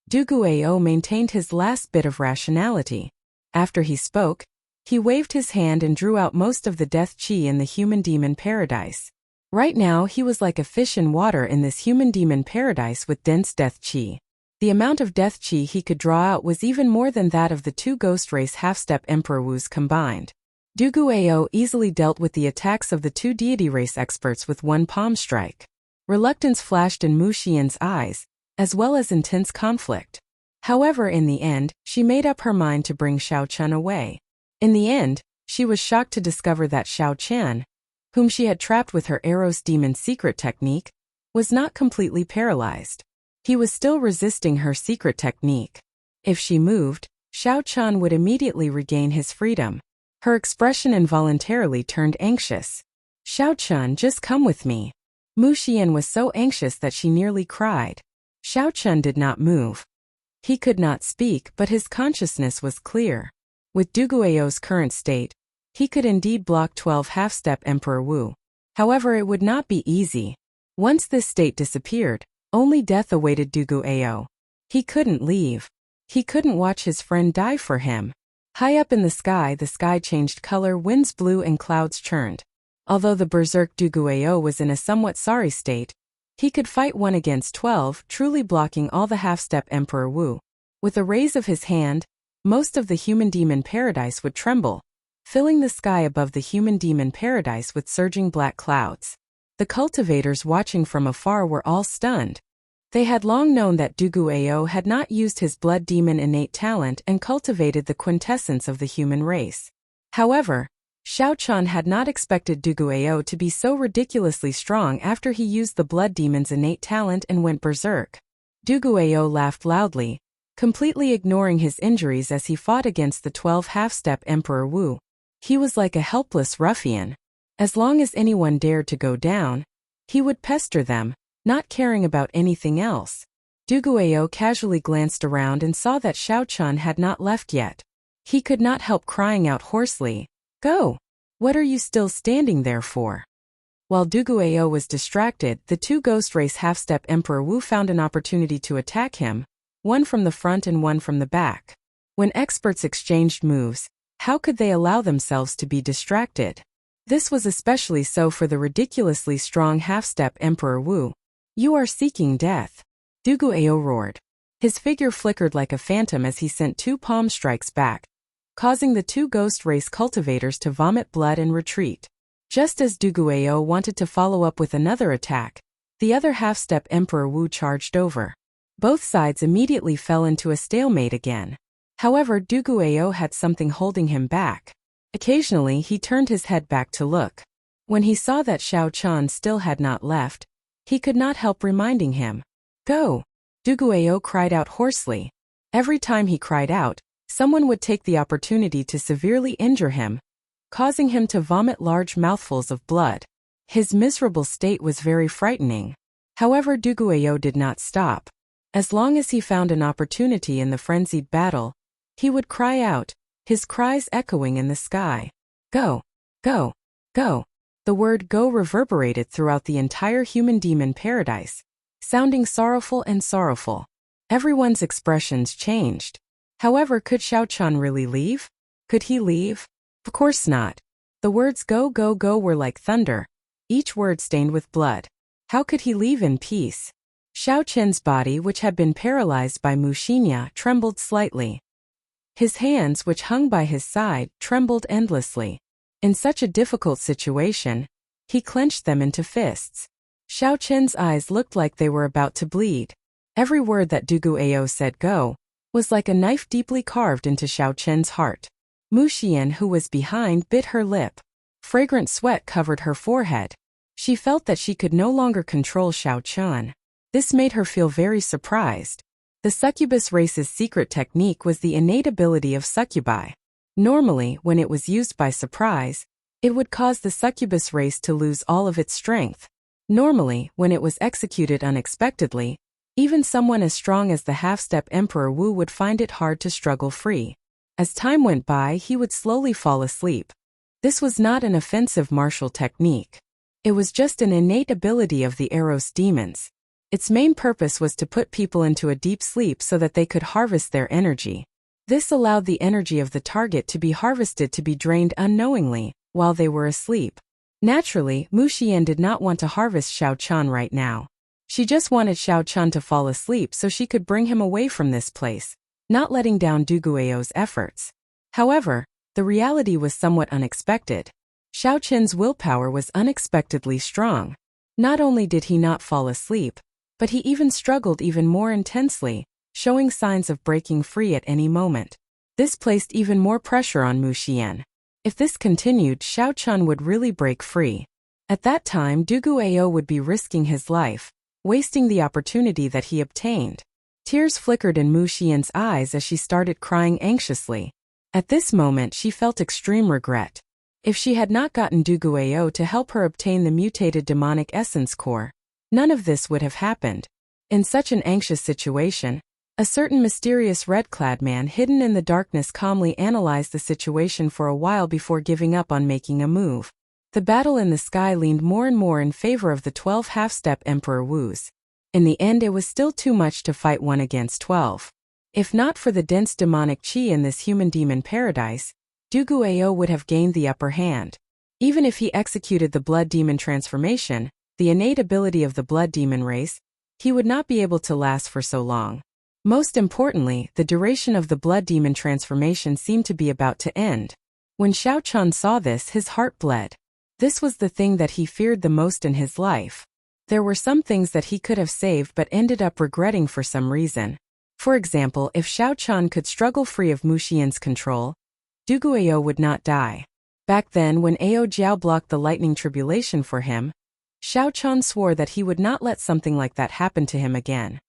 Speaker 1: Duguayo maintained his last bit of rationality. After he spoke, he waved his hand and drew out most of the death chi in the human-demon paradise. Right now he was like a fish in water in this human-demon paradise with dense death chi. The amount of death chi he could draw out was even more than that of the two ghost race half-step Emperor Wus combined. Duguayo easily dealt with the attacks of the two deity race experts with one palm strike. Reluctance flashed in Wuxian's eyes, as well as intense conflict. However, in the end, she made up her mind to bring Xiao-chun away. In the end, she was shocked to discover that Xiao-chun, whom she had trapped with her Eros demon secret technique, was not completely paralyzed. He was still resisting her secret technique. If she moved, Xiao-chun would immediately regain his freedom. Her expression involuntarily turned anxious. "Xiao-chun, just come with me." Wuxian was so anxious that she nearly cried. Xiao-chun did not move. He could not speak, but his consciousness was clear. With Duguayo's current state, he could indeed block 12 half-step Emperor Wu. However, it would not be easy. Once this state disappeared, only death awaited Duguayo. He couldn't leave. He couldn't watch his friend die for him. High up in the sky changed color, winds blew and clouds churned. Although the berserk Duguayo was in a somewhat sorry state, he could fight 1 against 12, truly blocking all the half-step Emperor Wu. With a raise of his hand, most of the human-demon paradise would tremble, filling the sky above the human-demon paradise with surging black clouds. The cultivators watching from afar were all stunned. They had long known that Duguayo had not used his blood demon innate talent and cultivated the quintessence of the human race. However, Xiao-chun had not expected Duguayo to be so ridiculously strong after he used the blood demon's innate talent and went berserk. Duguayou laughed loudly, completely ignoring his injuries as he fought against the 12 half-step Emperor Wu. He was like a helpless ruffian. As long as anyone dared to go down, he would pester them, not caring about anything else. Duguayou casually glanced around and saw that Xiaochun had not left yet. He could not help crying out hoarsely, "Go! What are you still standing there for?" While Duguayou was distracted, the two Ghost Race half-step Emperor Wu found an opportunity to attack him, one from the front and one from the back. When experts exchanged moves, how could they allow themselves to be distracted? This was especially so for the ridiculously strong half-step Emperor Wu. "You are seeking death," Duguayou roared. His figure flickered like a phantom as he sent two palm strikes back, causing the two Ghost Race cultivators to vomit blood and retreat. Just as Duguayou wanted to follow up with another attack, the other half-step Emperor Wu charged over. Both sides immediately fell into a stalemate again. However, Duguayou had something holding him back. Occasionally he turned his head back to look. When he saw that Xiaochun still had not left, he could not help reminding him. "Go!" Duguayou cried out hoarsely. Every time he cried out, someone would take the opportunity to severely injure him, causing him to vomit large mouthfuls of blood. His miserable state was very frightening. However, Duguayou did not stop. As long as he found an opportunity in the frenzied battle, he would cry out, his cries echoing in the sky. "Go! Go! Go!" The word "go" reverberated throughout the entire human-demon paradise, sounding sorrowful and sorrowful. Everyone's expressions changed. However, could Xiaochun really leave? Could he leave? Of course not. The words "go, go, go" were like thunder, each word stained with blood. How could he leave in peace? Xiaochun's body, which had been paralyzed by Wuxia, trembled slightly. His hands, which hung by his side, trembled endlessly. In such a difficult situation, he clenched them into fists. Xiaochun's eyes looked like they were about to bleed. Every word that Duguayou said "go" was like a knife deeply carved into Xiaochun's heart. Wuxia, who was behind, bit her lip. Fragrant sweat covered her forehead. She felt that she could no longer control Xiaochun. This made her feel very surprised. The succubus race's secret technique was the innate ability of succubi. Normally, when it was used by surprise, it would cause the succubus race to lose all of its strength. Normally, when it was executed unexpectedly, even someone as strong as the half-step Emperor Wu would find it hard to struggle free. As time went by, he would slowly fall asleep. This was not an offensive martial technique. It was just an innate ability of the Eros demons. Its main purpose was to put people into a deep sleep so that they could harvest their energy. This allowed the energy of the target to be harvested to be drained unknowingly, while they were asleep. Naturally, Wuxia did not want to harvest Xiaochun right now. She just wanted Xiaochun to fall asleep so she could bring him away from this place, not letting down Duguayou's efforts. However, the reality was somewhat unexpected. Xiaochun's willpower was unexpectedly strong. Not only did he not fall asleep, but he even struggled even more intensely, showing signs of breaking free at any moment. This placed even more pressure on Wuxia. If this continued, Xiaochun would really break free. At that time, Duguayou would be risking his life, wasting the opportunity that he obtained. Tears flickered in Wuxia's eyes as she started crying anxiously. At this moment, she felt extreme regret. If she had not gotten Duguayou to help her obtain the mutated demonic essence core, none of this would have happened. In such an anxious situation, a certain mysterious red-clad man hidden in the darkness calmly analyzed the situation for a while before giving up on making a move. The battle in the sky leaned more and more in favor of the 12 half-step Emperor Wus. In the end, it was still too much to fight 1 against 12. If not for the dense demonic chi in this human-demon paradise, Duguayou would have gained the upper hand. Even if he executed the blood demon transformation, the innate ability of the blood demon race, he would not be able to last for so long. Most importantly, the duration of the blood demon transformation seemed to be about to end. When Xiaochun saw this, his heart bled. This was the thing that he feared the most in his life. There were some things that he could have saved but ended up regretting for some reason. For example, if Xiaochun could struggle free of Wuxia's control, Duguayou would not die. Back then, when Ao Jiao blocked the lightning tribulation for him, Xiaochun swore that he would not let something like that happen to him again.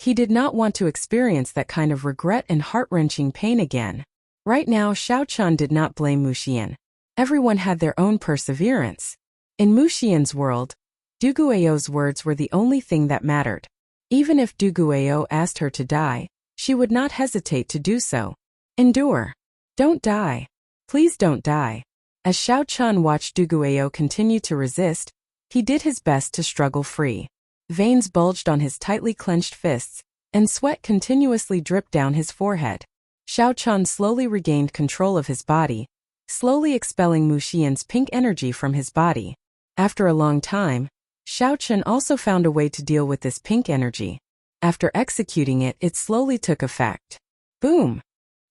Speaker 1: He did not want to experience that kind of regret and heart-wrenching pain again. Right now, Xiao Chun did not blame Wuxian. Everyone had their own perseverance. In Wuxian's world, Du Guiao's words were the only thing that mattered. Even if Du Guiao asked her to die, she would not hesitate to do so. Endure. Don't die. Please don't die. As Xiao Chun watched Du Guiao continue to resist, he did his best to struggle free. Veins bulged on his tightly clenched fists, and sweat continuously dripped down his forehead. Xiao Chun slowly regained control of his body, slowly expelling Wuxian's pink energy from his body. After a long time, Xiao Chun also found a way to deal with this pink energy. After executing it, it slowly took effect. Boom!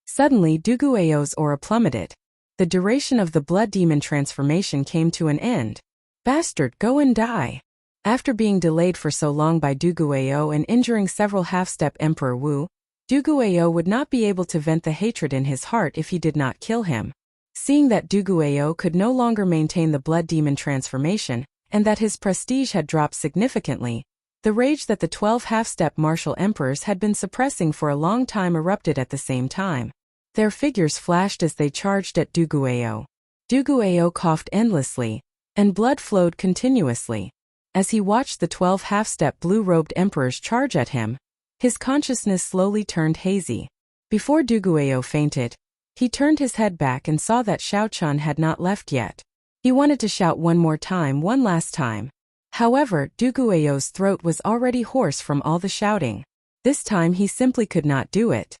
Speaker 1: Suddenly, Du Guiao's aura plummeted. The duration of the blood demon transformation came to an end. Bastard, go and die! After being delayed for so long by Du Guiao and injuring several half-step Emperor Wu, Du Guiao would not be able to vent the hatred in his heart if he did not kill him. Seeing that Du Guiao could no longer maintain the blood demon transformation, and that his prestige had dropped significantly, the rage that the 12 half-step martial emperors had been suppressing for a long time erupted at the same time. Their figures flashed as they charged at Du Guiao. Du Guiao coughed endlessly, and blood flowed continuously. As he watched the 12 half-step blue-robed emperors charge at him, his consciousness slowly turned hazy. Before Du Guiao fainted, he turned his head back and saw that Xiao Chun had not left yet. He wanted to shout one more time, one last time. However, Du Guiao's throat was already hoarse from all the shouting. This time he simply could not do it.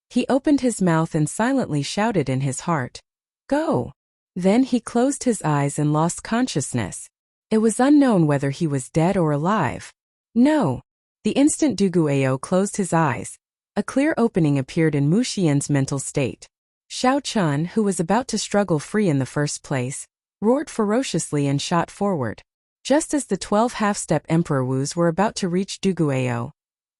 Speaker 1: He opened his mouth and silently shouted in his heart, "Go!" Then he closed his eyes and lost consciousness. It was unknown whether he was dead or alive. No! The instant Du Guiao closed his eyes, a clear opening appeared in Wuxian's mental state. Xiao Chun, who was about to struggle free in the first place, roared ferociously and shot forward. Just as the 12 half-step Emperor Wus were about to reach Du Guiao,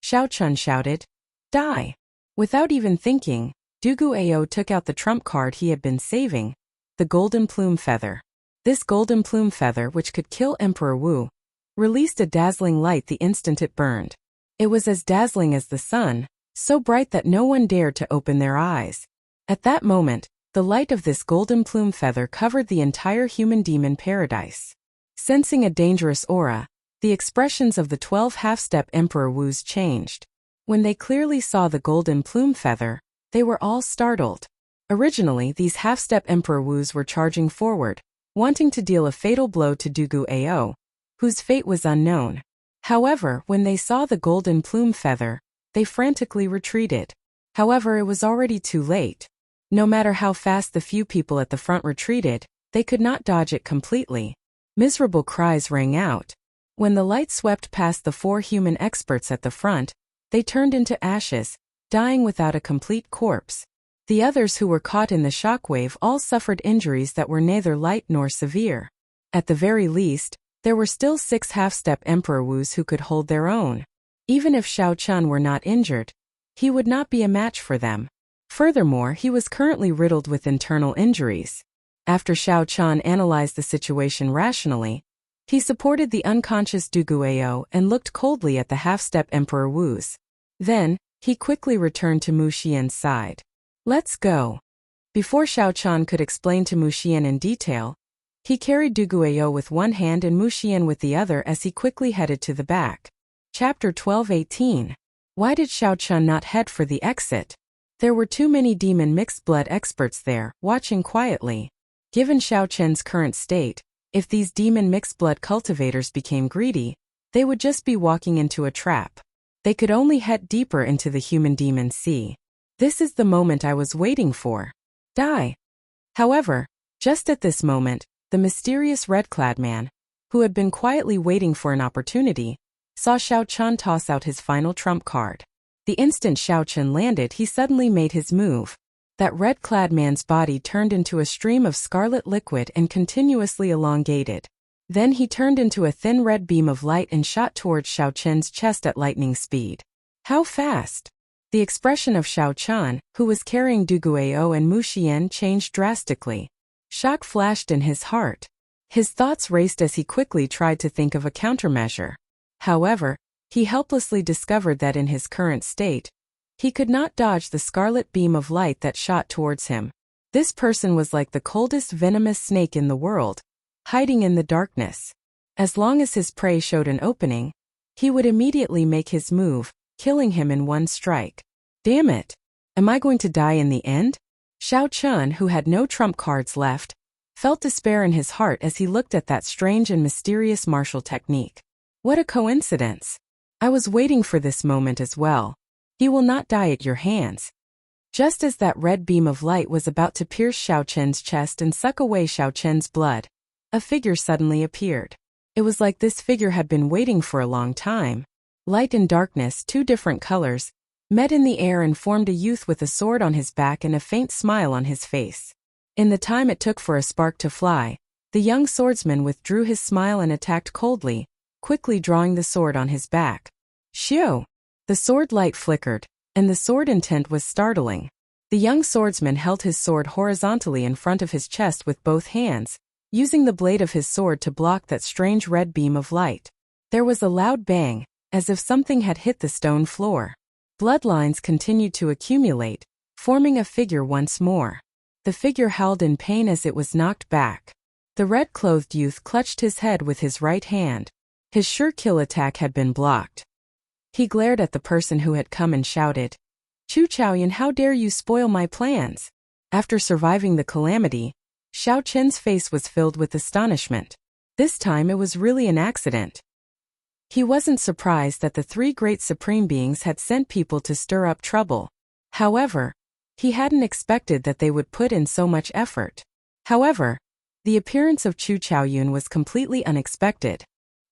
Speaker 1: Xiao Chun shouted, "Die!" Without even thinking, Du Guiao took out the trump card he had been saving, the golden plume feather. This golden plume feather, which could kill Emperor Wu, released a dazzling light the instant it burned. It was as dazzling as the sun, so bright that no one dared to open their eyes. At that moment, the light of this golden plume feather covered the entire human demon paradise. Sensing a dangerous aura, the expressions of the 12 half-step Emperor Wus changed. When they clearly saw the golden plume feather, they were all startled. Originally, these half-step Emperor Wus were charging forward, wanting to deal a fatal blow to Du Guiao, whose fate was unknown. However, when they saw the golden plume feather, they frantically retreated. However, it was already too late. No matter how fast the few people at the front retreated, they could not dodge it completely. Miserable cries rang out. When the light swept past the 4 human experts at the front, they turned into ashes, dying without a complete corpse. The others who were caught in the shockwave all suffered injuries that were neither light nor severe. At the very least, there were still 6 half-step Emperor Wus who could hold their own. Even if Xiao Chun were not injured, he would not be a match for them. Furthermore, he was currently riddled with internal injuries. After Xiao Chun analyzed the situation rationally, he supported the unconscious Du Guiao and looked coldly at the half-step Emperor Wus. Then, he quickly returned to Wuxian's side. "Let's go." Before Xiao Chun could explain to Wuxian in detail, he carried Du Guiao with one hand and Wuxian with the other as he quickly headed to the back. Chapter 12:18. Why did Xiao Chun not head for the exit? There were too many demon mixed blood experts there, watching quietly. Given Xiao Chun's current state, if these demon mixed blood cultivators became greedy, they would just be walking into a trap. They could only head deeper into the human demon sea. This is the moment I was waiting for. Die! However, just at this moment, the mysterious red-clad man, who had been quietly waiting for an opportunity, saw Xiao Chun toss out his final trump card. The instant Xiao Chun landed, he suddenly made his move. That red-clad man's body turned into a stream of scarlet liquid and continuously elongated. Then he turned into a thin red beam of light and shot towards Xiao Chun's chest at lightning speed. How fast? The expression of Xiao Chun, who was carrying Du Guiao and Wuxian, changed drastically. Shock flashed in his heart. His thoughts raced as he quickly tried to think of a countermeasure. However, He helplessly discovered that in his current state, he could not dodge the scarlet beam of light that shot towards him. This person was like the coldest venomous snake in the world, hiding in the darkness. As long as his prey showed an opening, he would immediately make his move, killing him in one strike. Damn it! Am I going to die in the end? Xiao Chun, who had no trump cards left, felt despair in his heart as he looked at that strange and mysterious martial technique. What a coincidence! I was waiting for this moment as well. He will not die at your hands. Just as that red beam of light was about to pierce Xiao Chen's chest and suck away Xiao Chen's blood, a figure suddenly appeared. It was like this figure had been waiting for a long time. Light and darkness, two different colors, met in the air and formed a youth with a sword on his back and a faint smile on his face. In the time it took for a spark to fly, the young swordsman withdrew his smile and attacked coldly, quickly drawing the sword on his back. Shio! The sword light flickered, and the sword intent was startling. The young swordsman held his sword horizontally in front of his chest with both hands, using the blade of his sword to block that strange red beam of light. There was a loud bang, as if something had hit the stone floor. Bloodlines continued to accumulate, forming a figure once more. The figure howled in pain as it was knocked back. The red-clothed youth clutched his head with his right hand. His sure-kill attack had been blocked. He glared at the person who had come and shouted, "Chu Chaoyan, how dare you spoil my plans?" After surviving the calamity, Xiao Chen's face was filled with astonishment. This time it was really an accident. He wasn't surprised that the three great supreme beings had sent people to stir up trouble. However, he hadn't expected that they would put in so much effort. However, the appearance of Chu Chaoyun was completely unexpected.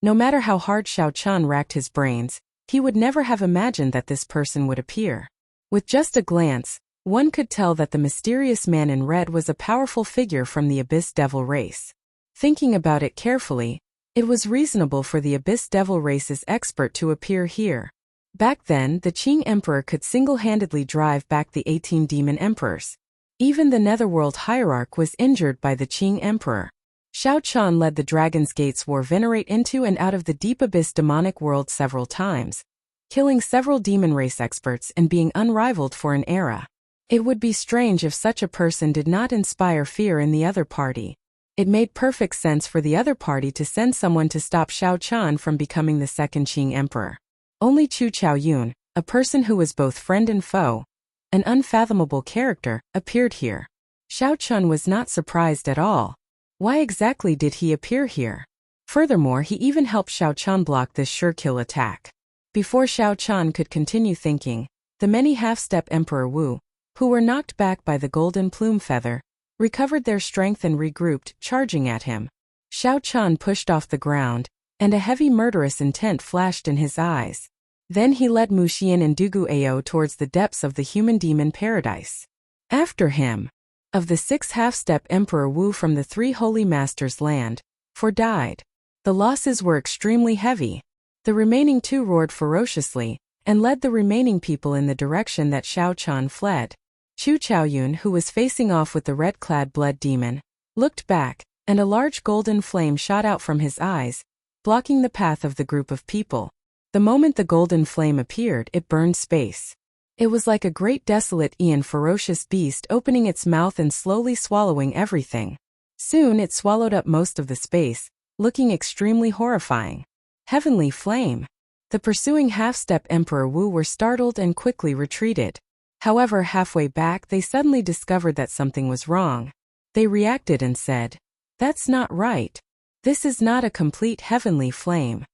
Speaker 1: No matter how hard Xiao Chun racked his brains, he would never have imagined that this person would appear. With just a glance, one could tell that the mysterious man in red was a powerful figure from the Abyss Devil race. Thinking about it carefully, it was reasonable for the Abyss Devil race's expert to appear here. Back then, the Qing Emperor could single-handedly drive back the 18 demon emperors. Even the Netherworld hierarch was injured by the Qing Emperor. Xiao Chun led the Dragon's Gate's war venerate into and out of the deep abyss demonic world several times, killing several demon race experts and being unrivaled for an era. It would be strange if such a person did not inspire fear in the other party. It made perfect sense for the other party to send someone to stop Xiao Chun from becoming the second Qing Emperor. Only Chu Chaoyun, a person who was both friend and foe, an unfathomable character, appeared here. Xiao Chun was not surprised at all. Why exactly did he appear here? Furthermore, he even helped Xiao Chun block this sure-kill attack. Before Xiao Chun could continue thinking, the many half-step Emperor Wu, who were knocked back by the golden plume feather, recovered their strength and regrouped, charging at him. Xiao Chun pushed off the ground, and a heavy murderous intent flashed in his eyes. Then he led Mu Xian and Dugu Ao towards the depths of the human demon paradise. After him, of the 6 half-step Emperor Wu from the 3 Holy Masters' land, 4 died. The losses were extremely heavy. The remaining 2 roared ferociously, and led the remaining people in the direction that Xiao Chun fled. Chu Chaoyun, who was facing off with the red-clad blood demon, looked back, and a large golden flame shot out from his eyes, blocking the path of the group of people. The moment the golden flame appeared, it burned space. It was like a great desolate and ferocious beast opening its mouth and slowly swallowing everything. Soon it swallowed up most of the space, looking extremely horrifying. Heavenly flame! The pursuing half-step Emperor Wu were startled and quickly retreated. However, halfway back they suddenly discovered that something was wrong. They reacted and said, "That's not right. This is not a complete heavenly flame."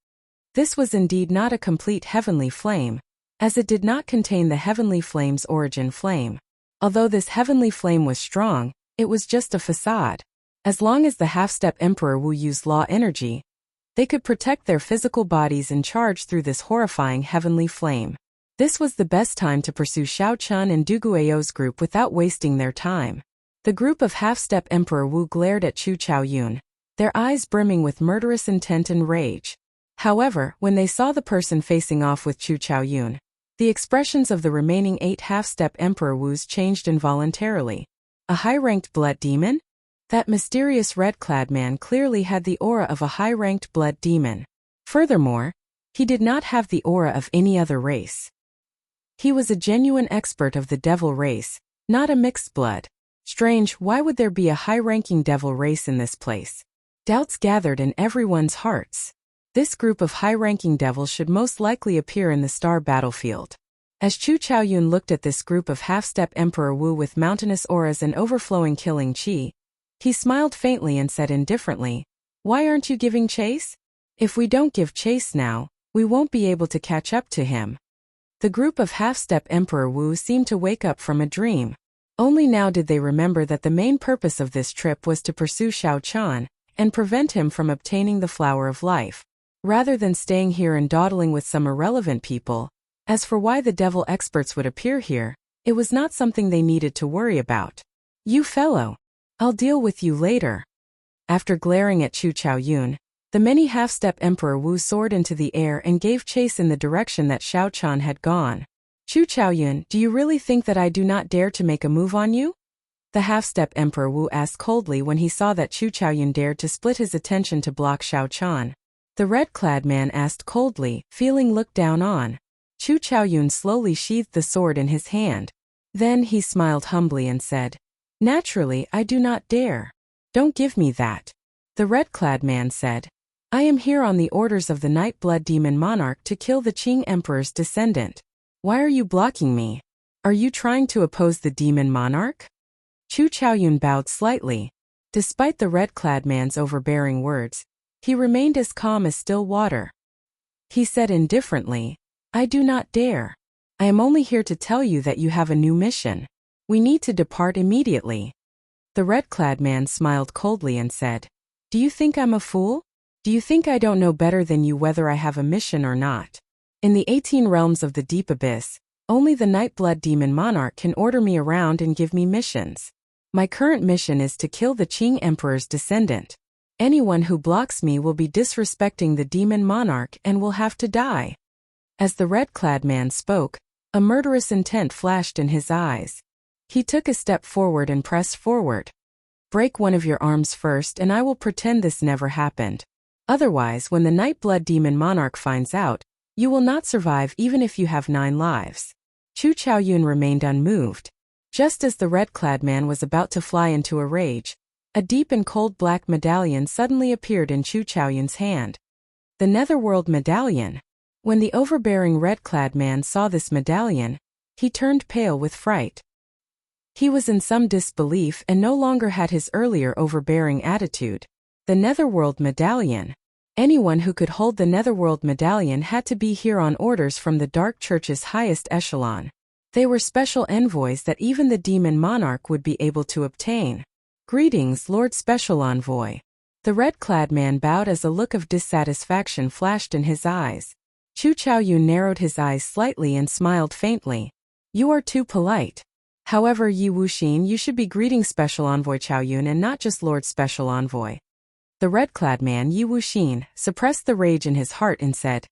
Speaker 1: This was indeed not a complete heavenly flame, as it did not contain the heavenly flame's origin flame. Although this heavenly flame was strong, it was just a facade. As long as the half-step Emperor Wu used law energy, they could protect their physical bodies and charge through this horrifying heavenly flame. This was the best time to pursue Xiao Chun and Dugu Ao's group without wasting their time. The group of half-step Emperor Wu glared at Chu Chaoyun, their eyes brimming with murderous intent and rage. However, when they saw the person facing off with Chu Chaoyun, the expressions of the remaining 8 half-step Emperor Wus changed involuntarily. A high-ranked blood demon? That mysterious red-clad man clearly had the aura of a high-ranked blood demon. Furthermore, He did not have the aura of any other race. He was a genuine expert of the devil race, not a mixed blood. Strange, why would there be a high-ranking devil race in this place? Doubts gathered in everyone's hearts. This group of high-ranking devils should most likely appear in the star battlefield. As Chu Chaoyun looked at this group of half-step Emperor Wu with mountainous auras and overflowing killing qi, he smiled faintly and said indifferently, "Why aren't you giving chase? If we don't give chase now, we won't be able to catch up to him." The group of half-step Emperor Wu seemed to wake up from a dream. Only now did they remember that the main purpose of this trip was to pursue Xiao Chan and prevent him from obtaining the Flower of Life, rather than staying here and dawdling with some irrelevant people. As for why the devil experts would appear here, it was not something they needed to worry about. "You fellow, I'll deal with you later." After glaring at Chu Chaoyun, the many half-step Emperor Wu soared into the air and gave chase in the direction that Xiao Chan had gone. "Chu Chaoyun, do you really think that I do not dare to make a move on you?" The half-step Emperor Wu asked coldly when he saw that Chu Chaoyun dared to split his attention to block Xiao Chan. The red-clad man asked coldly, feeling looked down on. Chu Chaoyun slowly sheathed the sword in his hand. Then he smiled humbly and said, "Naturally, I do not dare. Don't give me that." The red-clad man said, "I am here on the orders of the Night Blood Demon Monarch to kill the Qing Emperor's descendant. Why are you blocking me? Are you trying to oppose the Demon Monarch?" Chu Chaoyun bowed slightly. Despite the red-clad man's overbearing words, he remained as calm as still water. He said indifferently, "I do not dare. I am only here to tell you that you have a new mission. We need to depart immediately." The red-clad man smiled coldly and said, "Do you think I'm a fool? Do you think I don't know better than you whether I have a mission or not? In the 18 realms of the deep abyss, only the Nightblood Demon Monarch can order me around and give me missions. My current mission is to kill the Qing Emperor's descendant. Anyone who blocks me will be disrespecting the Demon Monarch and will have to die." As the red-clad man spoke, a murderous intent flashed in his eyes. He took a step forward and pressed forward. "Break one of your arms first and I will pretend this never happened. Otherwise, when the Nightblood Demon Monarch finds out, you will not survive even if you have 9 lives." Chu Chaoyun remained unmoved. Just as the red-clad man was about to fly into a rage, a deep and cold black medallion suddenly appeared in Chu Chaoyun's hand. The Netherworld Medallion. When the overbearing red-clad man saw this medallion, he turned pale with fright. He was in some disbelief and no longer had his earlier overbearing attitude. The Netherworld Medallion. Anyone who could hold the Netherworld Medallion had to be here on orders from the Dark Church's highest echelon. They were special envoys that even the Demon Monarch would be able to obtain. "Greetings, Lord Special Envoy." The red-clad man bowed as a look of dissatisfaction flashed in his eyes. Chu Chaoyun narrowed his eyes slightly and smiled faintly. "You are too polite. However, Yi Wuxin, you should be greeting Special Envoy Chaoyun and not just Lord Special Envoy." The red-clad man, Yi Wuxin, suppressed the rage in his heart and said,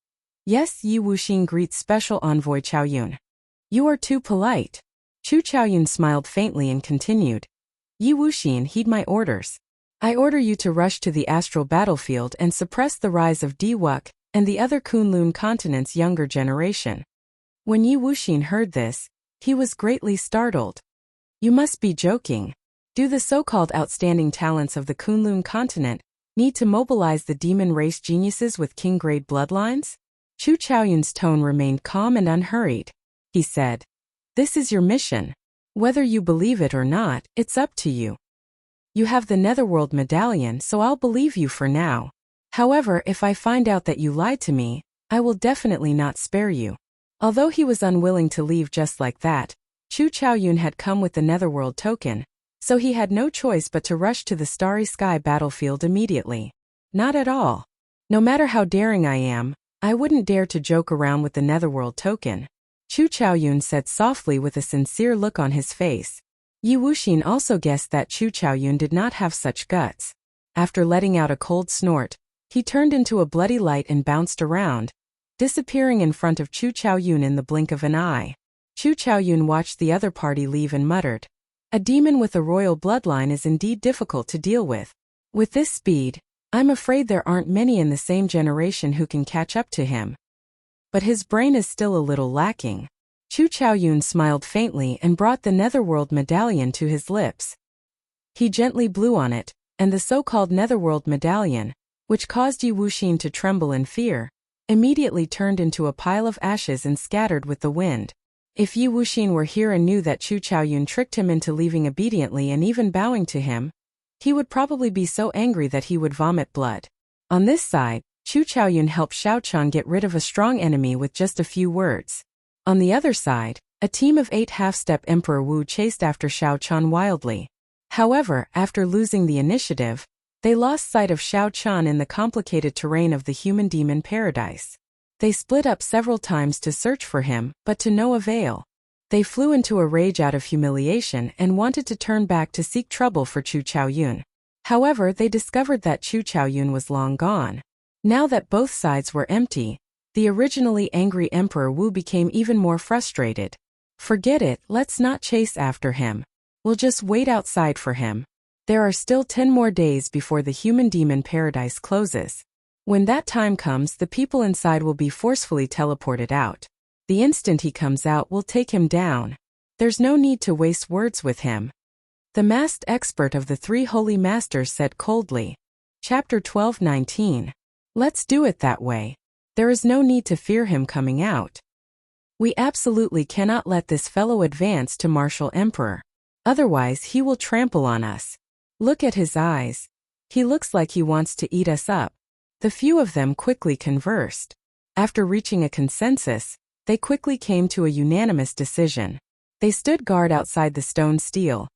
Speaker 1: "Yes, Yi Wuxin greets Special Envoy Chaoyun." "You are too polite." Chu Chaoyun smiled faintly and continued, "Yi Wuxin, heed my orders. I order you to rush to the astral battlefield and suppress the rise of Diwuk and the other Kunlun continent's younger generation." When Yi Wuxin heard this, he was greatly startled. "You must be joking. Do the so-called outstanding talents of the Kunlun continent need to mobilize the demon race geniuses with king-grade bloodlines?" Chu Chaoyun's tone remained calm and unhurried. He said, "This is your mission. Whether you believe it or not, it's up to you. You have the Netherworld Medallion, so I'll believe you for now. However, if I find out that you lied to me, I will definitely not spare you." Although he was unwilling to leave just like that, Chu Chaoyun had come with the Netherworld token, so he had no choice but to rush to the Starry Sky battlefield immediately. "Not at all. No matter how daring I am, I wouldn't dare to joke around with the Netherworld token," Chu Chaoyun said softly with a sincere look on his face. Yi Wuxin also guessed that Chu Chaoyun did not have such guts. After letting out a cold snort, he turned into a bloody light and bounced around, disappearing in front of Chu Chaoyun in the blink of an eye. Chu Chaoyun watched the other party leave and muttered, "A demon with a royal bloodline is indeed difficult to deal with. With this speed, I'm afraid there aren't many in the same generation who can catch up to him." but his brain is still a little lacking. Chu Chaoyun smiled faintly and brought the Netherworld medallion to his lips. He gently blew on it, and the so-called Netherworld medallion, which caused Yi Wuxin to tremble in fear, immediately turned into a pile of ashes and scattered with the wind. If Yi Wuxin were here and knew that Chu Chaoyun tricked him into leaving obediently and even bowing to him, he would probably be so angry that he would vomit blood. On this side, Chu Chaoyun helped Xiao Chan get rid of a strong enemy with just a few words. On the other side, a team of 8 half-step Emperor Wu chased after Xiao Chan wildly. However, after losing the initiative, they lost sight of Xiao Chan in the complicated terrain of the human-demon paradise. They split up several times to search for him, but to no avail. They flew into a rage out of humiliation and wanted to turn back to seek trouble for Chu Chaoyun. However, they discovered that Chu Chaoyun was long gone. Now that both sides were empty, the originally angry Emperor Wu became even more frustrated. Forget it, let's not chase after him. We'll just wait outside for him. There are still 10 more days before the human-demon paradise closes. When that time comes, the people inside will be forcefully teleported out. The instant he comes out, we'll take him down. There's no need to waste words with him. The masked expert of the 3 holy masters said coldly. Chapter 12:19. Let's do it that way. There is no need to fear him coming out. We absolutely cannot let this fellow advance to Martial Emperor. Otherwise he will trample on us. Look at his eyes. He looks like he wants to eat us up. The few of them quickly conversed. After reaching a consensus, they quickly came to a unanimous decision. They stood guard outside the stone stele,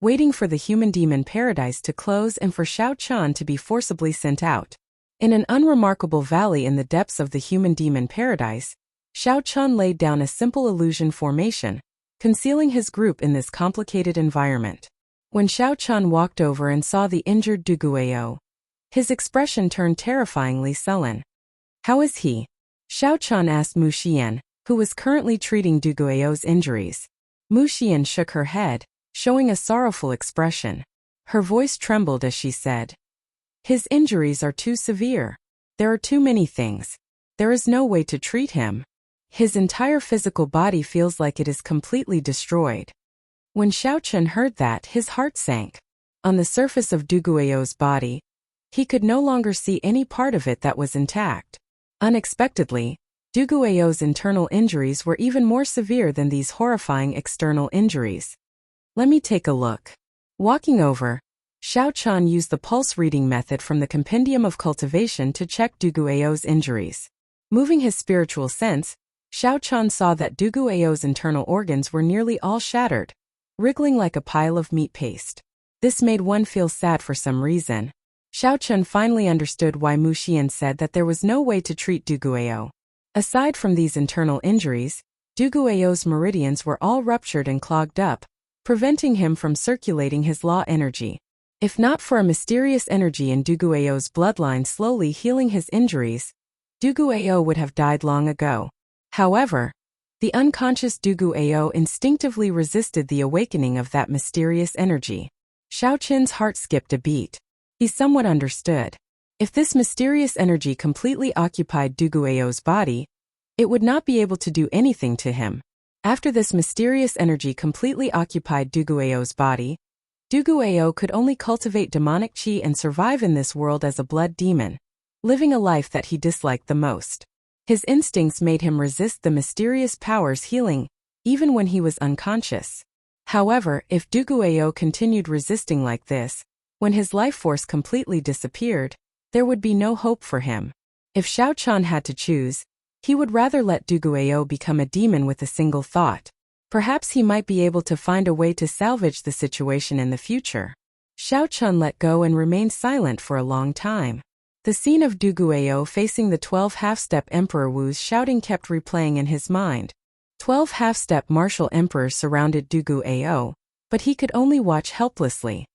Speaker 1: waiting for the human-demon paradise to close and for Xiao Chan to be forcibly sent out. In an unremarkable valley in the depths of the human-demon paradise, Xiao Chan laid down a simple illusion formation, concealing his group in this complicated environment. When Xiao Chan walked over and saw the injured Du Guiyou, his expression turned terrifyingly sullen. How is he? Xiao Chan asked Mu Xian, who was currently treating Du Guiyou's injuries. Mu Xian shook her head, showing a sorrowful expression. Her voice trembled as she said, "His injuries are too severe. There are too many things. There is no way to treat him. His entire physical body feels like it is completely destroyed." When Xiao Chen heard that, his heart sank. On the surface of Du Guiyou's body, he could no longer see any part of it that was intact. Unexpectedly, Du Guiyou's internal injuries were even more severe than these horrifying external injuries. Let me take a look. Walking over, Xiao Chan used the pulse reading method from the Compendium of Cultivation to check Du Guiyou's injuries. Moving his spiritual sense, Xiao Chan saw that Du Guiyou's internal organs were nearly all shattered, wriggling like a pile of meat paste. This made one feel sad for some reason. Xiao Chan finally understood why Mu Xian said that there was no way to treat Du Guiyou. Aside from these internal injuries, Du Guiyou's meridians were all ruptured and clogged up, preventing him from circulating his law energy. If not for a mysterious energy in Du Guiyou's bloodline slowly healing his injuries, Du Guiyou would have died long ago. However, the unconscious Du Guiyou instinctively resisted the awakening of that mysterious energy. Xiao Qin's heart skipped a beat. He somewhat understood. If this mysterious energy completely occupied Du Guiyou's body, it would not be able to do anything to him. After this mysterious energy completely occupied Du Guiyou's body, Du Guiyou could only cultivate demonic qi and survive in this world as a blood demon, living a life that he disliked the most. His instincts made him resist the mysterious powers healing, even when he was unconscious. However, if Du Guiyou continued resisting like this, when his life force completely disappeared, there would be no hope for him. If Xiao Chan had to choose, he would rather let Du Guiyou become a demon with a single thought. Perhaps he might be able to find a way to salvage the situation in the future. Xiao Chan let go and remained silent for a long time. The scene of Du Guiyou facing the 12 half-step Emperor Wu's shouting kept replaying in his mind. 12 half-step martial emperors surrounded Du Guiyou, but he could only watch helplessly.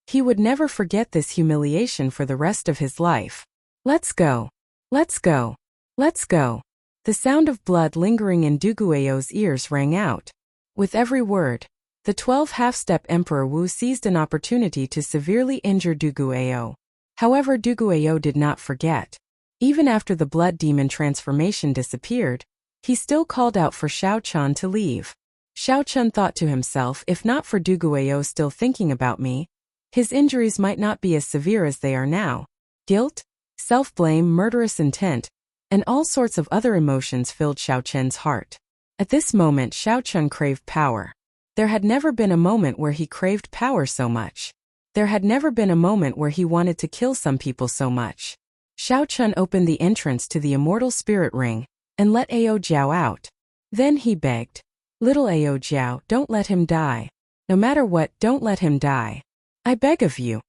Speaker 1: He would never forget this humiliation for the rest of his life. Let's go. Let's go. Let's go. The sound of blood lingering in Du Guiyou's ears rang out. With every word, the 12 half-step Emperor Wu seized an opportunity to severely injure Du Guiyou. However, Du Guiyou did not forget. Even after the blood demon transformation disappeared, he still called out for Xiao Chun to leave. Xiao Chun thought to himself, if not for Du Guiyou still thinking about me, his injuries might not be as severe as they are now. Guilt, self-blame, murderous intent, and all sorts of other emotions filled Xiao Chun's heart. At this moment Xiao Chun craved power. There had never been a moment where he craved power so much. There had never been a moment where he wanted to kill some people so much. Xiao Chun opened the entrance to the Immortal Spirit Ring and let Ao Jiao out. Then he begged, "Little Ao Jiao, don't let him die. No matter what, don't let him die. I beg of you."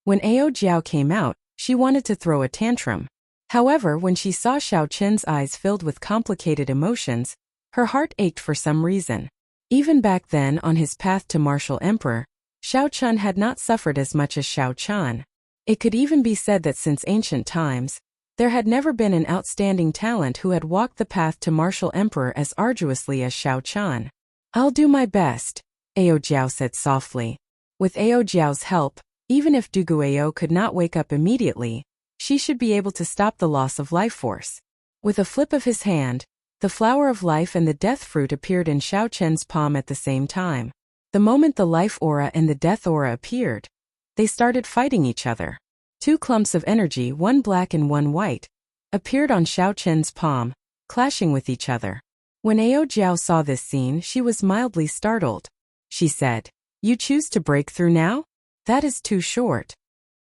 Speaker 1: When Ao Jiao came out, she wanted to throw a tantrum. However, when she saw Xiao Chun's eyes filled with complicated emotions, her heart ached for some reason. Even back then, on his path to martial emperor, Xiao Chun had not suffered as much as Xiao Chun. It could even be said that since ancient times, there had never been an outstanding talent who had walked the path to martial emperor as arduously as Xiao Chun. "I'll do my best," Ao Jiao said softly. With Ao Jiao's help, even if Du Guiyou could not wake up immediately, she should be able to stop the loss of life force. With a flip of his hand, the flower of life and the death fruit appeared in Xiao Chun's palm at the same time. The moment the life aura and the death aura appeared, they started fighting each other. Two clumps of energy, one black and one white, appeared on Xiao Chun's palm, clashing with each other. When Ao Jiao saw this scene, she was mildly startled. She said, "You choose to break through now? That is too short.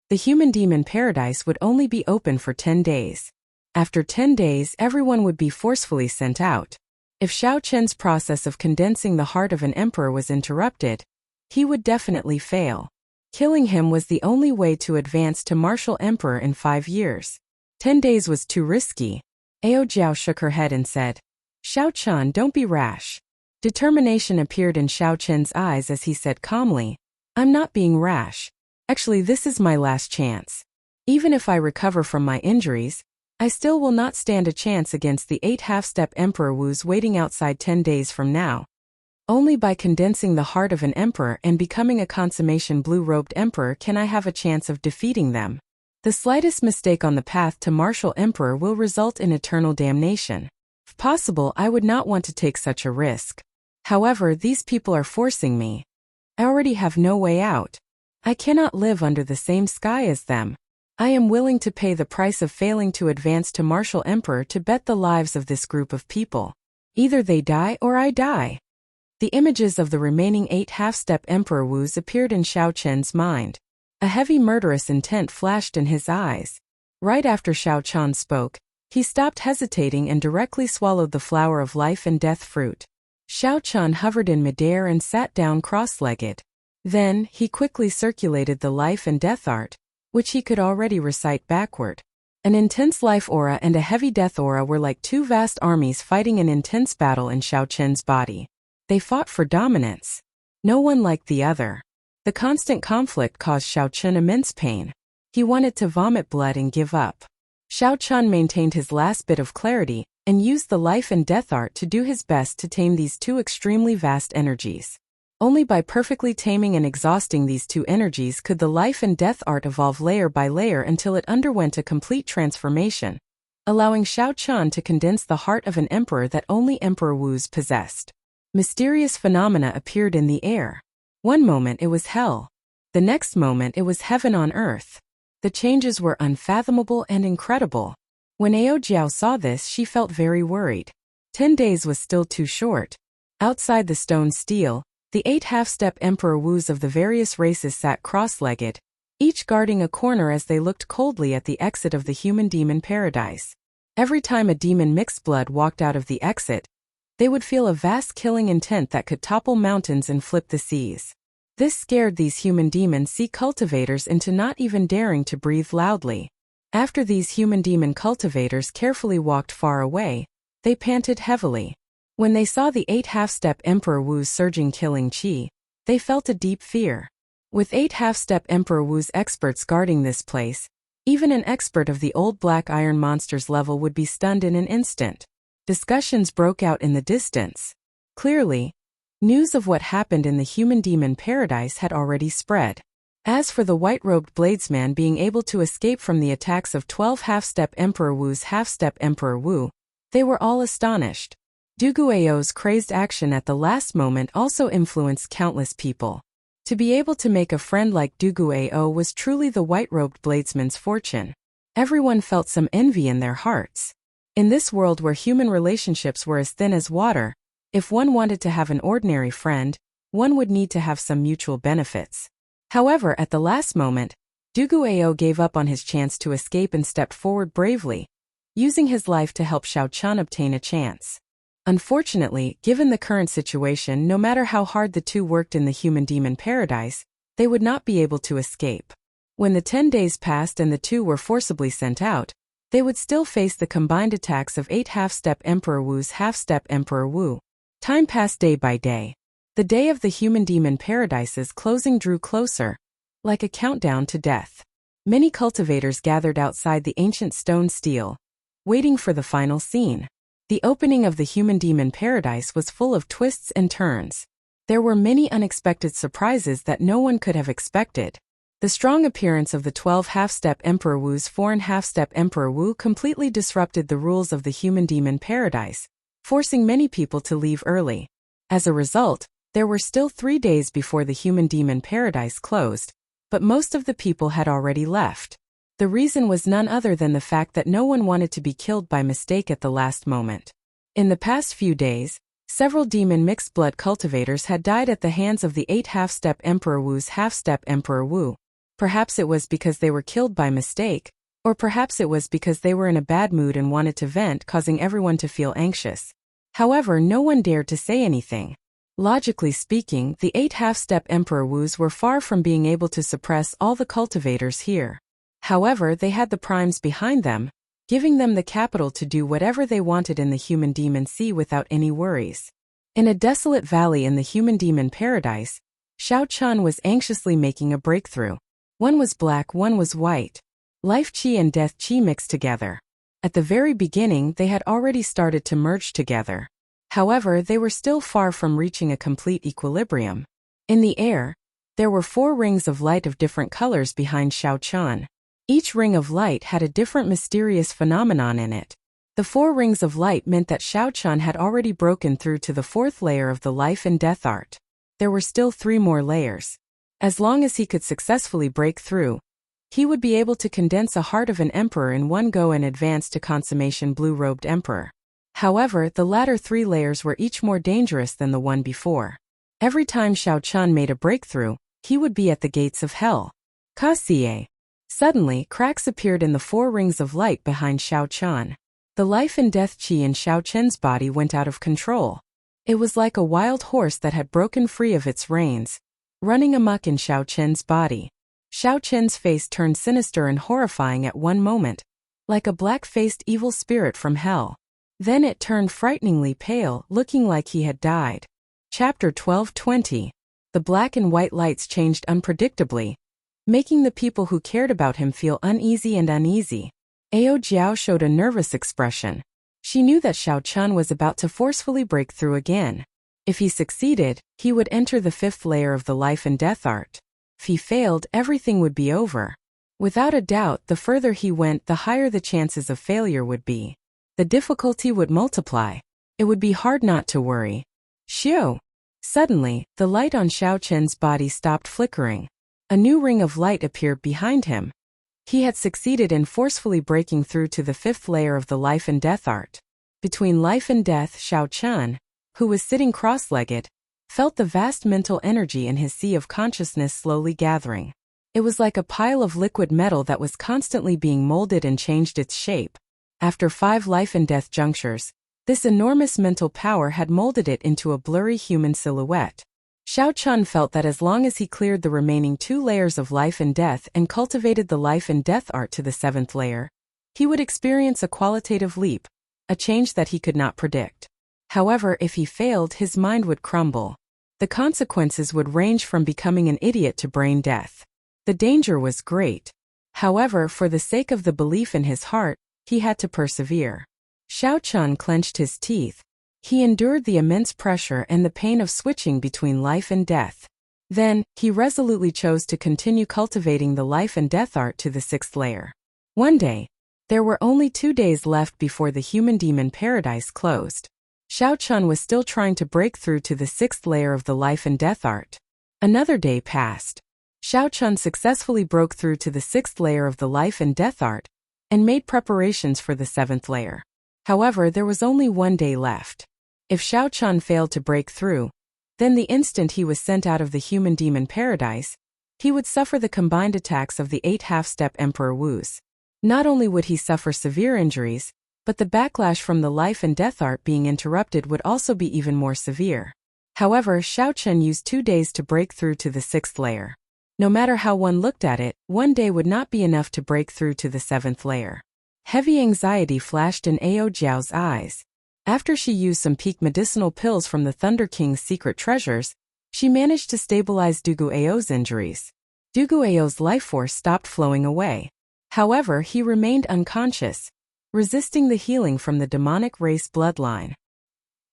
Speaker 1: The human demon paradise would only be open for 10 days. After 10 days, everyone would be forcefully sent out. If Xiao Chun's process of condensing the heart of an emperor was interrupted, he would definitely fail. Killing him was the only way to advance to martial emperor in 5 years. 10 days was too risky." Ao Jiao shook her head and said, "Xiao Chun, don't be rash." Determination appeared in Xiao Chun's eyes as he said calmly, "I'm not being rash. Actually, this is my last chance. Even if I recover from my injuries, I still will not stand a chance against the 8 half-step Emperor Wus waiting outside 10 days from now. Only by condensing the heart of an emperor and becoming a consummation blue-robed emperor can I have a chance of defeating them. The slightest mistake on the path to martial emperor will result in eternal damnation. If possible, I would not want to take such a risk. However, these people are forcing me. I already have no way out. I cannot live under the same sky as them. I am willing to pay the price of failing to advance to martial emperor to bet the lives of this group of people. Either they die or I die." The images of the remaining 8 half-step Emperor Wus appeared in Xiao Chun's mind. A heavy murderous intent flashed in his eyes. Right after Xiao Chun spoke, he stopped hesitating and directly swallowed the flower of life and death fruit. Xiao Chun hovered in midair and sat down cross-legged. Then, he quickly circulated the life and death art, which he could already recite backward. An intense life aura and a heavy death aura were like two vast armies fighting an intense battle in Xiao Chun's body. They fought for dominance. No one liked the other. The constant conflict caused Xiao Chun immense pain. He wanted to vomit blood and give up. Xiao Chun maintained his last bit of clarity and used the life and death art to do his best to tame these two extremely vast energies. Only by perfectly taming and exhausting these two energies could the life and death art evolve layer by layer until it underwent a complete transformation, allowing Xiao Chun to condense the heart of an emperor that only Emperor Wus possessed. Mysterious phenomena appeared in the air. One moment it was hell. The next moment it was heaven on earth. The changes were unfathomable and incredible. When Ao Jiao saw this, she felt very worried. 10 days was still too short. Outside the stone stele, the 8 half-step Emperor Wus of the various races sat cross-legged, each guarding a corner as they looked coldly at the exit of the human demon paradise. Every time a demon mixed blood walked out of the exit, they would feel a vast killing intent that could topple mountains and flip the seas. This scared these human demon sea cultivators into not even daring to breathe loudly. After these human demon cultivators carefully walked far away, they panted heavily. When they saw the 8 half-step Emperor Wus surging killing chi, they felt a deep fear. With 8 half-step Emperor Wus experts guarding this place, even an expert of the old black iron monsters level would be stunned in an instant. Discussions broke out in the distance. Clearly, news of what happened in the human demon paradise had already spread. As for the white-robed bladesman being able to escape from the attacks of 12 half-step Emperor Wu's half-step Emperor Wu, they were all astonished. Duguao's crazed action at the last moment also influenced countless people. To be able to make a friend like Duguao was truly the white-robed bladesman's fortune. Everyone felt some envy in their hearts. In this world where human relationships were as thin as water, if one wanted to have an ordinary friend, one would need to have some mutual benefits. However, at the last moment, Duguao gave up on his chance to escape and stepped forward bravely, using his life to help Xiao Chan obtain a chance. Unfortunately, given the current situation, no matter how hard the two worked in the human-demon paradise, they would not be able to escape. When the 10 days passed and the two were forcibly sent out, they would still face the combined attacks of 8 half-step Emperor Wu's half-step Emperor Wu. Time passed day by day. The day of the human-demon paradise's closing drew closer, like a countdown to death. Many cultivators gathered outside the ancient stone stele, waiting for the final scene. The opening of the human-demon paradise was full of twists and turns. There were many unexpected surprises that no one could have expected. The strong appearance of the 12 half-step Emperor Wu's foreign half-step Emperor Wu completely disrupted the rules of the human-demon paradise, forcing many people to leave early. As a result, there were still 3 days before the human-demon paradise closed, but most of the people had already left. The reason was none other than the fact that no one wanted to be killed by mistake at the last moment. In the past few days, several demon mixed-blood cultivators had died at the hands of the 8 half-step Emperor Wu's half-step Emperor Wu. Perhaps it was because they were killed by mistake, or perhaps it was because they were in a bad mood and wanted to vent, causing everyone to feel anxious. However, no one dared to say anything. Logically speaking, the 8 half-step Emperor Wus were far from being able to suppress all the cultivators here. However, they had the primes behind them, giving them the capital to do whatever they wanted in the human-demon sea without any worries. In a desolate valley in the human-demon paradise, Xiao Chan was anxiously making a breakthrough. One was black, one was white. Life chi and death chi mixed together. At the very beginning, they had already started to merge together. However, they were still far from reaching a complete equilibrium. In the air, there were 4 rings of light of different colors behind Xiao Chan. Each ring of light had a different mysterious phenomenon in it. The 4 rings of light meant that Xiao Chan had already broken through to the 4th layer of the life and death art. There were still 3 more layers. As long as he could successfully break through, he would be able to condense a heart of an emperor in one go and advance to consummation blue-robed emperor. However, the latter 3 layers were each more dangerous than the one before. Every time Xiao Chan made a breakthrough, he would be at the gates of hell. Kasie. Suddenly, cracks appeared in the 4 rings of light behind Xiao Chan. The life and death chi in Xiao Chen's body went out of control. It was like a wild horse that had broken free of its reins, running amok in Xiao Chen's body. Xiao Chen's face turned sinister and horrifying at one moment, like a black-faced evil spirit from hell. Then it turned frighteningly pale, looking like he had died. Chapter 12:20. The black and white lights changed unpredictably, making the people who cared about him feel uneasy and uneasy. Ao Jiao showed a nervous expression. She knew that Xiao Chan was about to forcefully break through again. If he succeeded, he would enter the 5th layer of the life and death art. If he failed, everything would be over. Without a doubt, the further he went, the higher the chances of failure would be. The difficulty would multiply. It would be hard not to worry. Xiao! Suddenly, the light on Xiao Chen's body stopped flickering. A new ring of light appeared behind him. He had succeeded in forcefully breaking through to the 5th layer of the life and death art. Between life and death, Xiao Chan, who was sitting cross-legged, felt the vast mental energy in his sea of consciousness slowly gathering. It was like a pile of liquid metal that was constantly being molded and changed its shape. After 5 life and death junctures, this enormous mental power had molded it into a blurry human silhouette. Xiao Chan felt that as long as he cleared the remaining 2 layers of life and death and cultivated the life and death art to the 7th layer, he would experience a qualitative leap, a change that he could not predict. However, if he failed, his mind would crumble. The consequences would range from becoming an idiot to brain death. The danger was great. However, for the sake of the belief in his heart, he had to persevere. Xiao Chan clenched his teeth. He endured the immense pressure and the pain of switching between life and death. Then, he resolutely chose to continue cultivating the life and death art to the 6th layer. One day, there were only 2 days left before the human-demon paradise closed. Xiao Chun was still trying to break through to the 6th layer of the life and death art. Another day passed. Xiao Chun successfully broke through to the 6th layer of the life and death art, and made preparations for the 7th layer. However, there was only 1 day left. If Xiao Chun failed to break through, then the instant he was sent out of the human-demon paradise, he would suffer the combined attacks of the 8 half-step Emperor Wu's. Not only would he suffer severe injuries, but the backlash from the life and death art being interrupted would also be even more severe. However, Xiao Chun used 2 days to break through to the 6th layer. No matter how one looked at it, 1 day would not be enough to break through to the 7th layer. Heavy anxiety flashed in Ao Jiao's eyes. After she used some peak medicinal pills from the Thunder King's secret treasures, she managed to stabilize Dugu Ao's injuries. Dugu Ao's life force stopped flowing away. However, he remained unconscious, resisting the healing from the demonic race bloodline.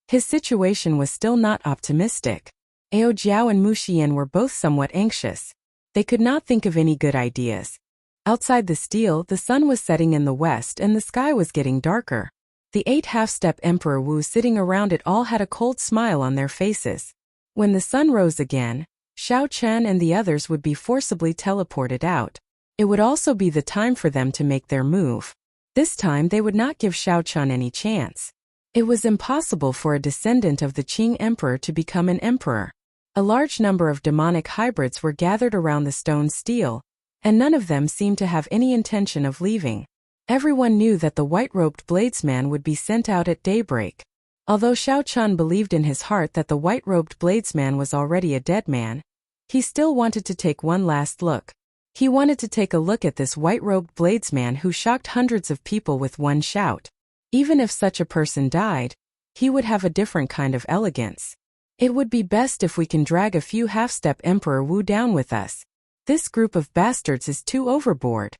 Speaker 1: His situation was still not optimistic. Ao Jiao and Mu Xian were both somewhat anxious. They could not think of any good ideas. Outside the stele, the sun was setting in the west and the sky was getting darker. The 8 half-step Emperor Wu sitting around it all had a cold smile on their faces. When the sun rose again, Xiao Chen and the others would be forcibly teleported out. It would also be the time for them to make their move. This time they would not give Xiao Chen any chance. It was impossible for a descendant of the Qing Emperor to become an emperor. A large number of demonic hybrids were gathered around the stone stele, and none of them seemed to have any intention of leaving. Everyone knew that the white-robed bladesman would be sent out at daybreak. Although Xiao Chun believed in his heart that the white-robed bladesman was already a dead man, he still wanted to take one last look. He wanted to take a look at this white-robed bladesman who shocked hundreds of people with one shout. Even if such a person died, he would have a different kind of elegance. It would be best if we can drag a few half-step Emperor Wu down with us. This group of bastards is too overboard.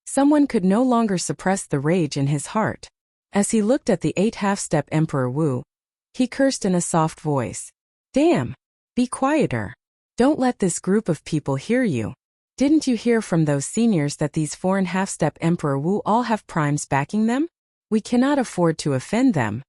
Speaker 1: Someone could no longer suppress the rage in his heart. As he looked at the 8 half-step Emperor Wu, he cursed in a soft voice. Damn! Be quieter. Don't let this group of people hear you. Didn't you hear from those seniors that these foreign half-step Emperor Wu all have primes backing them? We cannot afford to offend them.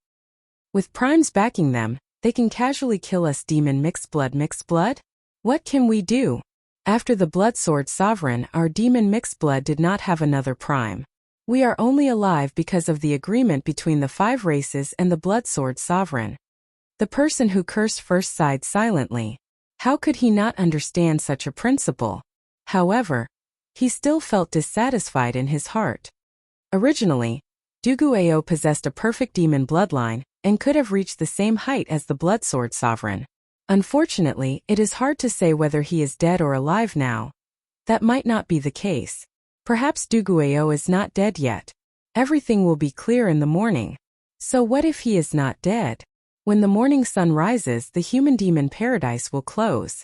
Speaker 1: With primes backing them, they can casually kill us. Demon mixed blood. What can we do? After the Blood Sword Sovereign, our demon mixed blood did not have another prime. We are only alive because of the agreement between the 5 races and the Blood Sword Sovereign. The person who cursed first sighed silently. How could he not understand such a principle? However, he still felt dissatisfied in his heart. Originally, Dugu Ao possessed a perfect demon bloodline and could have reached the same height as the Blood Sword Sovereign. Unfortunately, it is hard to say whether he is dead or alive now. That might not be the case. Perhaps Dugu Ao is not dead yet. Everything will be clear in the morning. So what if he is not dead? When the morning sun rises, the human-demon paradise will close.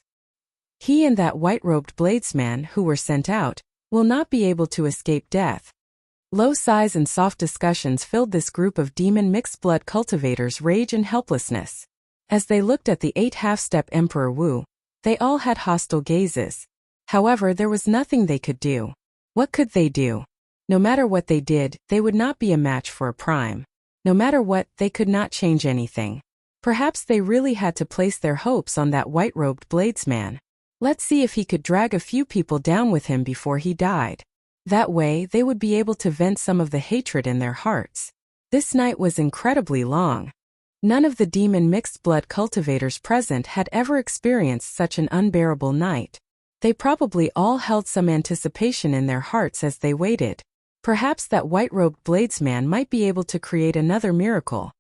Speaker 1: He and that white-robed bladesman who were sent out will not be able to escape death. Low sighs and soft discussions filled this group of demon mixed-blood cultivators' rage and helplessness. As they looked at the 8 half-step Emperor Wu, they all had hostile gazes. However, there was nothing they could do. What could they do? No matter what they did, they would not be a match for a prime. No matter what, they could not change anything. Perhaps they really had to place their hopes on that white-robed bladesman. Let's see if he could drag a few people down with him before he died. That way, they would be able to vent some of the hatred in their hearts. This night was incredibly long. None of the demon mixed-blood cultivators present had ever experienced such an unbearable night. They probably all held some anticipation in their hearts as they waited. Perhaps that white-robed bladesman might be able to create another miracle.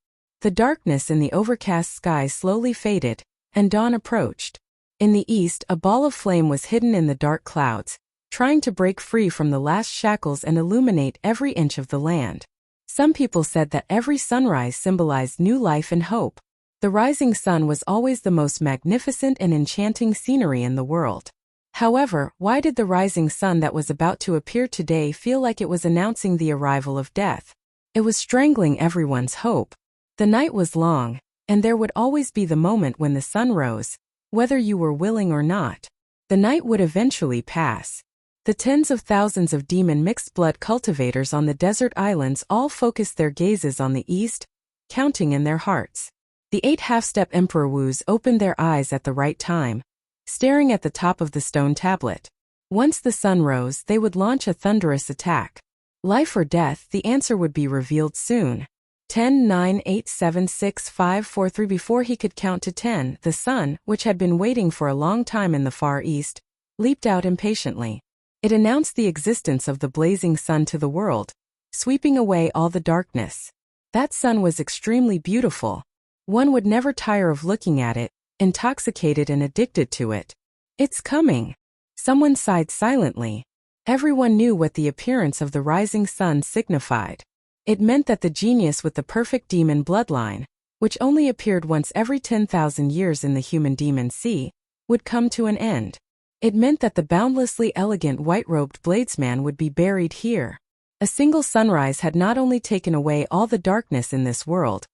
Speaker 1: The darkness in the overcast sky slowly faded, and dawn approached. In the east, a ball of flame was hidden in the dark clouds, trying to break free from the last shackles and illuminate every inch of the land. Some people said that every sunrise symbolized new life and hope. The rising sun was always the most magnificent and enchanting scenery in the world. However, why did the rising sun that was about to appear today feel like it was announcing the arrival of death? It was strangling everyone's hope. The night was long, and there would always be the moment when the sun rose, whether you were willing or not. The night would eventually pass. The tens of thousands of demon mixed-blood cultivators on the desert islands all focused their gazes on the east, counting in their hearts. The 8 half-step Emperor Wus opened their eyes at the right time, staring at the top of the stone tablet. Once the sun rose, they would launch a thunderous attack. Life or death, the answer would be revealed soon. 10, 9, 8, 7, 6, 5, 4, 3. Before he could count to 10, the sun, which had been waiting for a long time in the far east, leaped out impatiently. It announced the existence of the blazing sun to the world, sweeping away all the darkness. That sun was extremely beautiful. One would never tire of looking at it, intoxicated and addicted to it. It's coming. Someone sighed silently. Everyone knew what the appearance of the rising sun signified. It meant that the genius with the perfect demon bloodline, which only appeared once every 10,000 years in the human demon sea, would come to an end. It meant that the boundlessly elegant white-robed bladesman would be buried here. A single sunrise had not only taken away all the darkness in this world,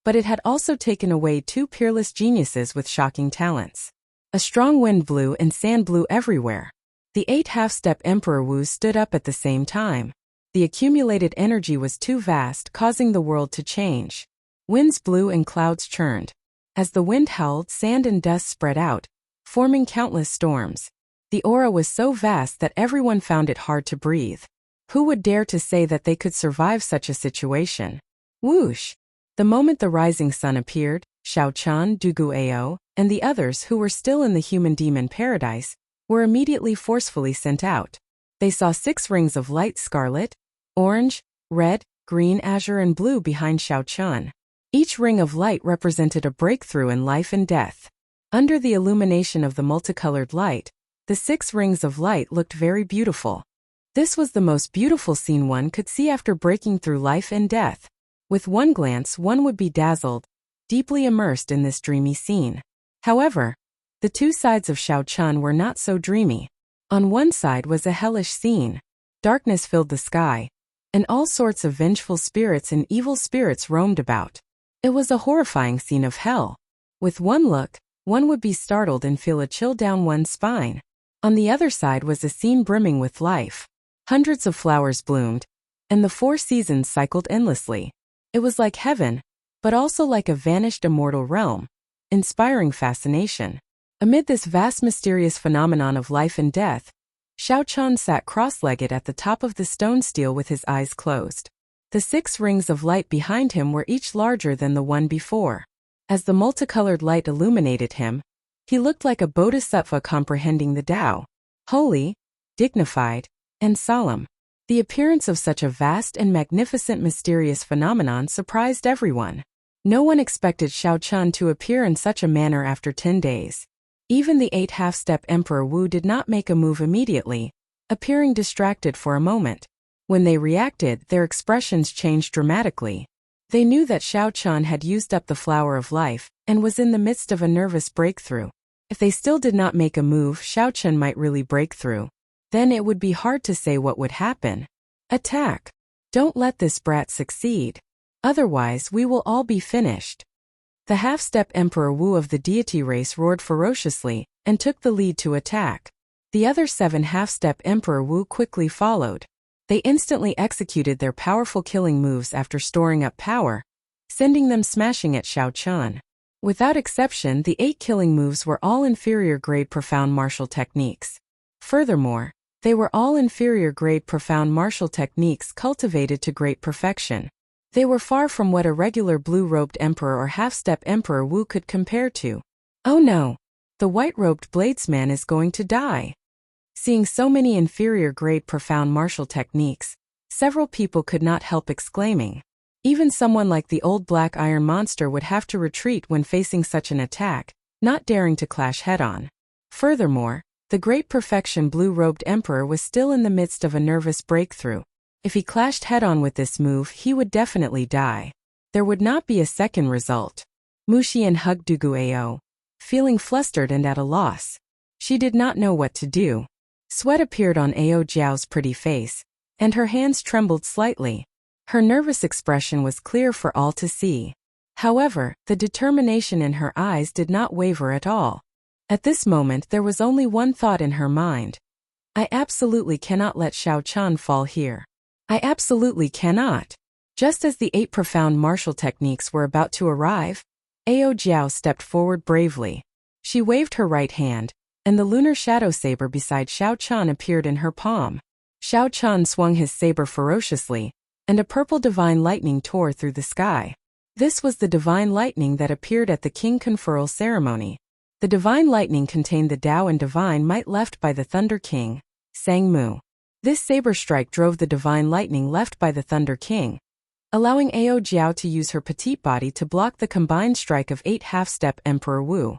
Speaker 1: but it had also taken away 2 peerless geniuses with shocking talents. A strong wind blew and sand blew everywhere. The 8 half-step Emperor Wu stood up at the same time. The accumulated energy was too vast, causing the world to change. Winds blew and clouds churned. As the wind howled, sand and dust spread out, forming countless storms. The aura was so vast that everyone found it hard to breathe. Who would dare to say that they could survive such a situation? Whoosh! The moment the rising sun appeared, Xiao Chan, Dugu Ao, and the others who were still in the human-demon paradise were immediately forcefully sent out. They saw 6 rings of light scarlet, orange, red, green, azure and blue behind Xiao Chan. Each ring of light represented a breakthrough in life and death. Under the illumination of the multicolored light, the 6 rings of light looked very beautiful. This was the most beautiful scene one could see after breaking through life and death. With one glance, one would be dazzled, deeply immersed in this dreamy scene. However, the 2 sides of Xiao Chan were not so dreamy. On one side was a hellish scene. Darkness filled the sky, and all sorts of vengeful spirits and evil spirits roamed about. It was a horrifying scene of hell. With one look, one would be startled and feel a chill down one's spine. On the other side was a scene brimming with life. Hundreds of flowers bloomed, and the 4 seasons cycled endlessly. It was like heaven, but also like a vanished immortal realm, inspiring fascination. Amid this vast mysterious phenomenon of life and death, Xiao Chan sat cross-legged at the top of the stone stele with his eyes closed. The 6 rings of light behind him were each larger than the one before. As the multicolored light illuminated him, he looked like a bodhisattva comprehending the Tao, holy, dignified, and solemn. The appearance of such a vast and magnificent mysterious phenomenon surprised everyone. No one expected Xiao Chan to appear in such a manner after 10 days. Even the 8 half-step Emperor Wu did not make a move immediately, appearing distracted for a moment. When they reacted, their expressions changed dramatically. They knew that Xiao Chan had used up the flower of life and was in the midst of a nervous breakthrough. If they still did not make a move, Xiao Chan might really break through. Then it would be hard to say what would happen. Attack! Don't let this brat succeed. Otherwise, we will all be finished. The half-step Emperor Wu of the deity race roared ferociously and took the lead to attack. The other 7 half-step Emperor Wu quickly followed. They instantly executed their powerful killing moves after storing up power, sending them smashing at Xiao Chan. Without exception, the 8 killing moves were all inferior-grade profound martial techniques. Furthermore, they were all inferior-grade profound martial techniques cultivated to great perfection. They were far from what a regular blue-robed emperor or half-step Emperor Wu could compare to. Oh no! The white-robed bladesman is going to die. Seeing so many inferior-grade profound martial techniques, several people could not help exclaiming. Even someone like the old black iron monster would have to retreat when facing such an attack, not daring to clash head-on. Furthermore, the great perfection blue-robed emperor was still in the midst of a nervous breakthrough. If he clashed head-on with this move, he would definitely die. There would not be a second result. Muxian hugged Dugu Ao, feeling flustered and at a loss. She did not know what to do. Sweat appeared on Ao Jiao's pretty face, and her hands trembled slightly. Her nervous expression was clear for all to see. However, the determination in her eyes did not waver at all. At this moment there was only one thought in her mind. I absolutely cannot let Xiao Chan fall here. I absolutely cannot. Just as the 8 profound martial techniques were about to arrive, Ao Jiao stepped forward bravely. She waved her right hand, and the lunar shadow saber beside Xiao Chan appeared in her palm. Xiao Chan swung his saber ferociously, and a purple divine lightning tore through the sky. This was the divine lightning that appeared at the king conferral ceremony. The divine lightning contained the Tao and divine might left by the Thunder King, Sang Mu. This saber strike drove the divine lightning left by the Thunder King, allowing Ao Jiao to use her petite body to block the combined strike of 8 half-step Emperor Wu.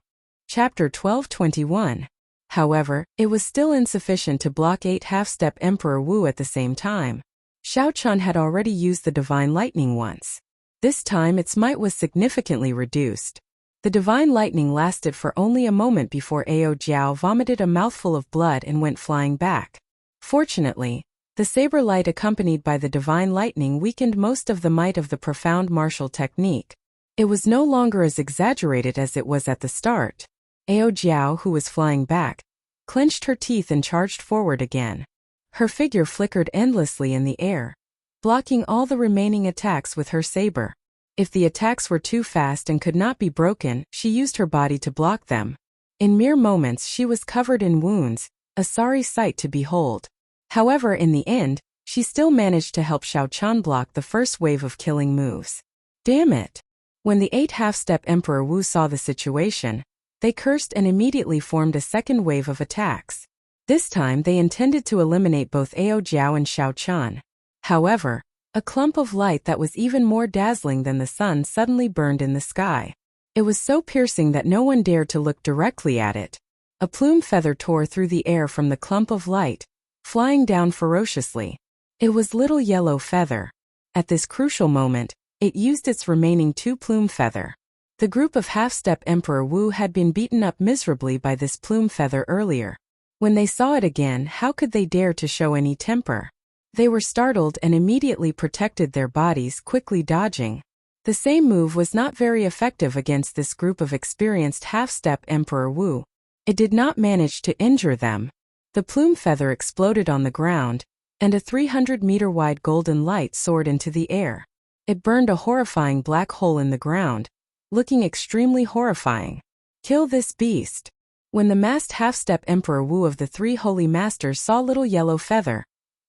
Speaker 1: Chapter 12:21. However, it was still insufficient to block 8 half-step Emperor Wu at the same time. Xiao Chan had already used the divine lightning once. This time its might was significantly reduced. The divine lightning lasted for only a moment before Ao Jiao vomited a mouthful of blood and went flying back. Fortunately, the saber light accompanied by the divine lightning weakened most of the might of the profound martial technique. It was no longer as exaggerated as it was at the start. Ao Jiao, who was flying back, clenched her teeth and charged forward again. Her figure flickered endlessly in the air, blocking all the remaining attacks with her saber. If the attacks were too fast and could not be broken, she used her body to block them. In mere moments she was covered in wounds, a sorry sight to behold. However, in the end, she still managed to help Xiao Chan block the first wave of killing moves. Damn it! When the 8 half-step Emperor Wu saw the situation, they cursed and immediately formed a second wave of attacks. This time they intended to eliminate both Ao Jiao and Xiao Chan. However, a clump of light that was even more dazzling than the sun suddenly burned in the sky. It was so piercing that no one dared to look directly at it. A plume feather tore through the air from the clump of light, flying down ferociously. It was Little Yellow Feather. At this crucial moment, it used its remaining 2 plume feather. The group of half-step Emperor Wu had been beaten up miserably by this plume feather earlier. When they saw it again, how could they dare to show any temper? They were startled and immediately protected their bodies, quickly dodging. The same move was not very effective against this group of experienced half-step Emperor Wu. It did not manage to injure them. The plume feather exploded on the ground, and a 300-meter-wide golden light soared into the air. It burned a horrifying black hole in the ground, looking extremely horrifying. Kill this beast. When the masked half-step Emperor Wu of the 3 holy masters saw Little Yellow Feather,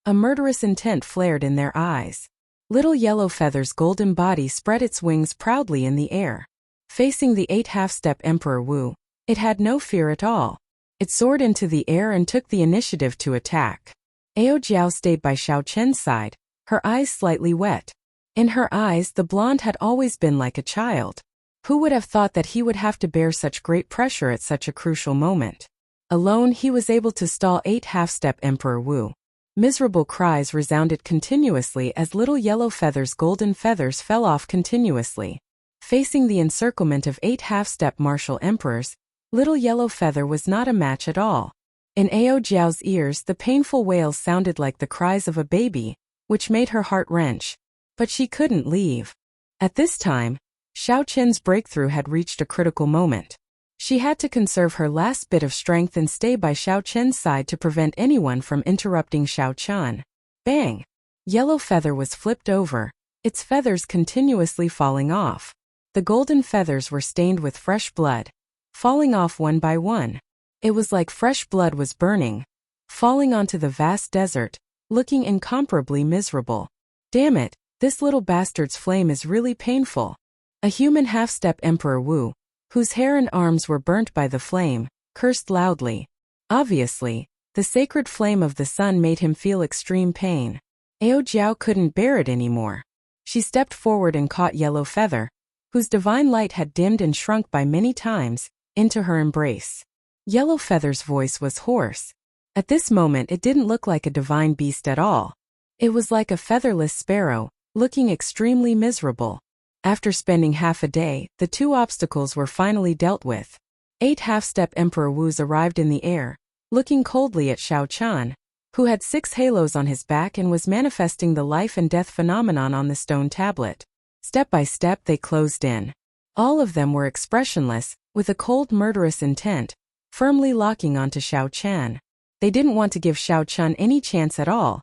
Speaker 1: a murderous intent flared in their eyes. Little Yellow Feather's golden body spread its wings proudly in the air. Facing the 8 half-step Emperor Wu, it had no fear at all. It soared into the air and took the initiative to attack. Ao Jiao stayed by Xiao Chen's side, her eyes slightly wet. In her eyes the blonde had always been like a child. Who would have thought that he would have to bear such great pressure at such a crucial moment? Alone he was able to stall 8 half-step Emperor Wu. Miserable cries resounded continuously as Little Yellow Feather's golden feathers fell off continuously. Facing the encirclement of 8 half-step martial emperors, Little Yellow Feather was not a match at all. In Ao Jiao's ears the painful wails sounded like the cries of a baby, which made her heart wrench. But she couldn't leave. At this time, Xiao Chen's breakthrough had reached a critical moment. She had to conserve her last bit of strength and stay by Xiao Chen's side to prevent anyone from interrupting Xiao Chen. Bang! Yellow Feather was flipped over, its feathers continuously falling off. The golden feathers were stained with fresh blood, falling off one by one. It was like fresh blood was burning, falling onto the vast desert, looking incomparably miserable. Damn it, this little bastard's flame is really painful. A human half-step Emperor Wu, whose hair and arms were burnt by the flame, cursed loudly. Obviously, the sacred flame of the sun made him feel extreme pain. Ao Jiao couldn't bear it anymore. She stepped forward and caught Yellow Feather, whose divine light had dimmed and shrunk by many times, into her embrace. Yellow Feather's voice was hoarse. At this moment it didn't look like a divine beast at all. It was like a featherless sparrow, looking extremely miserable. After spending half a day, the 2 obstacles were finally dealt with. 8 half-step Emperor Wus arrived in the air, looking coldly at Xiao Chan, who had 6 halos on his back and was manifesting the life and death phenomenon on the stone tablet. Step by step they closed in. All of them were expressionless, with a cold murderous intent, firmly locking onto Xiao Chen. They didn't want to give Xiao Chen any chance at all,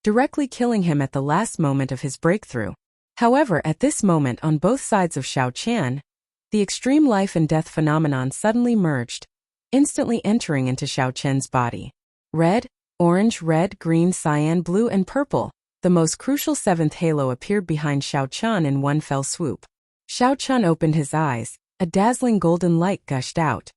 Speaker 1: directly killing him at the last moment of his breakthrough. However, at this moment on both sides of Xiao Chen, the extreme life and death phenomenon suddenly merged, instantly entering into Xiao Chen's body. Red, orange, red, green, cyan, blue, and purple, the most crucial seventh halo appeared behind Xiao Chen in one fell swoop. Xiao Chen opened his eyes, a dazzling golden light gushed out.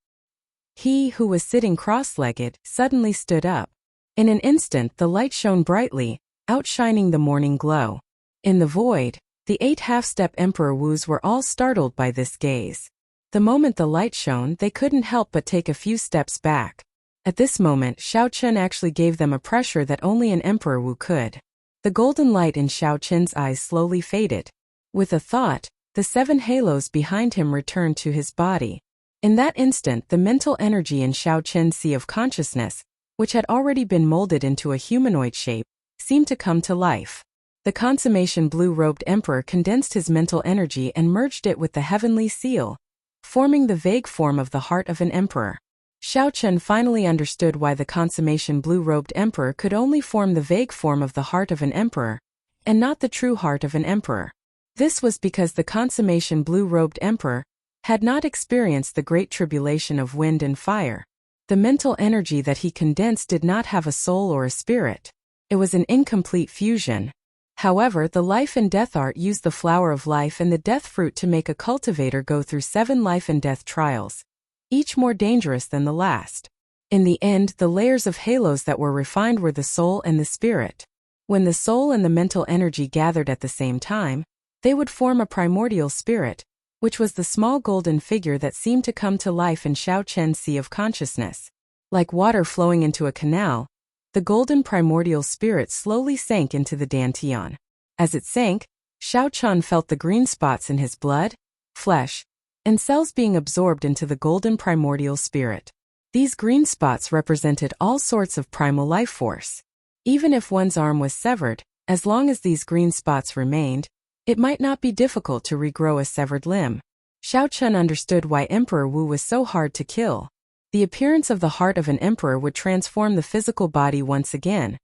Speaker 1: He, who was sitting cross-legged, suddenly stood up. In an instant the light shone brightly, outshining the morning glow. In the void, the 8 half-step Emperor Wus were all startled by this gaze. The moment the light shone, they couldn't help but take a few steps back. At this moment, Xiao Chen actually gave them a pressure that only an Emperor Wu could. The golden light in Xiao Chen's eyes slowly faded. With a thought, the 7 halos behind him returned to his body. In that instant, the mental energy in Xiao Chen's sea of consciousness, which had already been molded into a humanoid shape, seemed to come to life. The consummation blue-robed emperor condensed his mental energy and merged it with the heavenly seal, forming the vague form of the heart of an emperor. Xiao Chen finally understood why the consummation blue-robed emperor could only form the vague form of the heart of an emperor, and not the true heart of an emperor. This was because the consummation blue-robed emperor had not experienced the great tribulation of wind and fire. The mental energy that he condensed did not have a soul or a spirit. It was an incomplete fusion. However, the life and death art used the flower of life and the death fruit to make a cultivator go through 7 life and death trials, each more dangerous than the last. In the end, the layers of halos that were refined were the soul and the spirit. When the soul and the mental energy gathered at the same time, they would form a primordial spirit, which was the small golden figure that seemed to come to life in Xiao Chen's sea of consciousness. Like water flowing into a canal, the golden primordial spirit slowly sank into the dantian. As it sank, Xiao Chen felt the green spots in his blood, flesh, and cells being absorbed into the golden primordial spirit. These green spots represented all sorts of primal life force. Even if one's arm was severed, as long as these green spots remained, it might not be difficult to regrow a severed limb. Xiao Chen understood why Emperor Wu was so hard to kill. The appearance of the heart of an emperor would transform the physical body once again,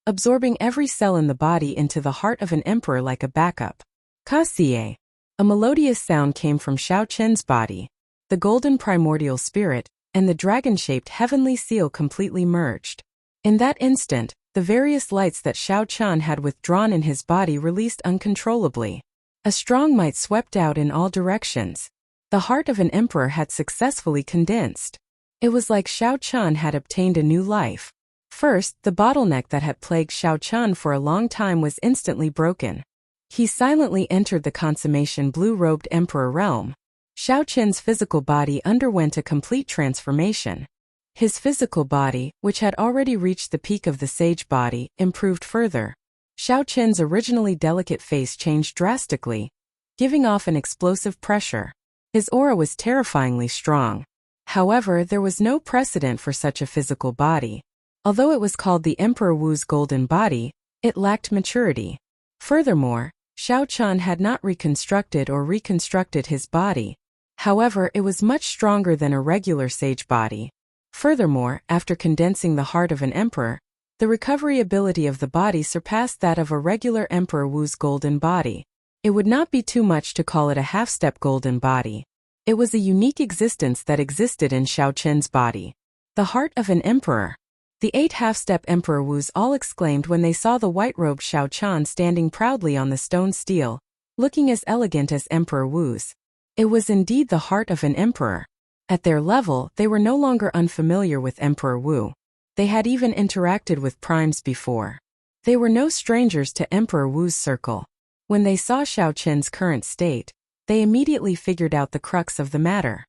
Speaker 1: absorbing every cell in the body into the heart of an emperor like a backup. Ka-sie. A melodious sound came from Xiao Chen's body. The golden primordial spirit and the dragon-shaped heavenly seal completely merged. In that instant, the various lights that Xiao Chen had withdrawn in his body released uncontrollably. A strong might swept out in all directions. The heart of an emperor had successfully condensed. It was like Xiao Chen had obtained a new life. First, the bottleneck that had plagued Xiao Chen for a long time was instantly broken. He silently entered the consummation blue-robed emperor realm. Xiao Chen's physical body underwent a complete transformation. His physical body, which had already reached the peak of the sage body, improved further. Xiao Chen's originally delicate face changed drastically, giving off an explosive pressure. His aura was terrifyingly strong. However, there was no precedent for such a physical body. Although it was called the Emperor Wu's golden body, it lacked maturity. Furthermore, Xiao Chen had not reconstructed his body. However, it was much stronger than a regular sage body. Furthermore, after condensing the heart of an emperor, the recovery ability of the body surpassed that of a regular Emperor Wu's golden body. It would not be too much to call it a half-step golden body. It was a unique existence that existed in Xiao Chen's body. The heart of an emperor. The 8 half-step Emperor Wus all exclaimed when they saw the white-robed Xiao Chen standing proudly on the stone stele, looking as elegant as Emperor Wu's. It was indeed the heart of an emperor. At their level, they were no longer unfamiliar with Emperor Wu. They had even interacted with primes before. They were no strangers to Emperor Wu's circle. When they saw Xiao Chen's current state, they immediately figured out the crux of the matter.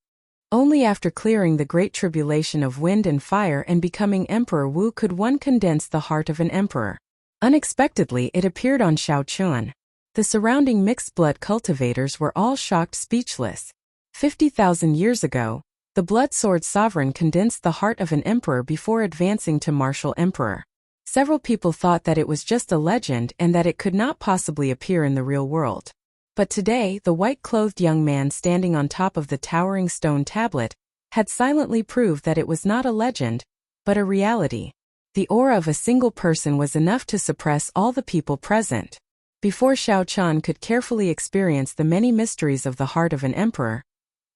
Speaker 1: Only after clearing the great tribulation of wind and fire and becoming Emperor Wu could one condense the heart of an emperor. Unexpectedly, it appeared on Xiao Chen. The surrounding mixed-blood cultivators were all shocked speechless. 50,000 years ago, the Blood Sword Sovereign condensed the heart of an emperor before advancing to martial emperor. Several people thought that it was just a legend and that it could not possibly appear in the real world. But today, the white-clothed young man standing on top of the towering stone tablet had silently proved that it was not a legend, but a reality. The aura of a single person was enough to suppress all the people present. Before Xiao Chan could carefully experience the many mysteries of the heart of an emperor,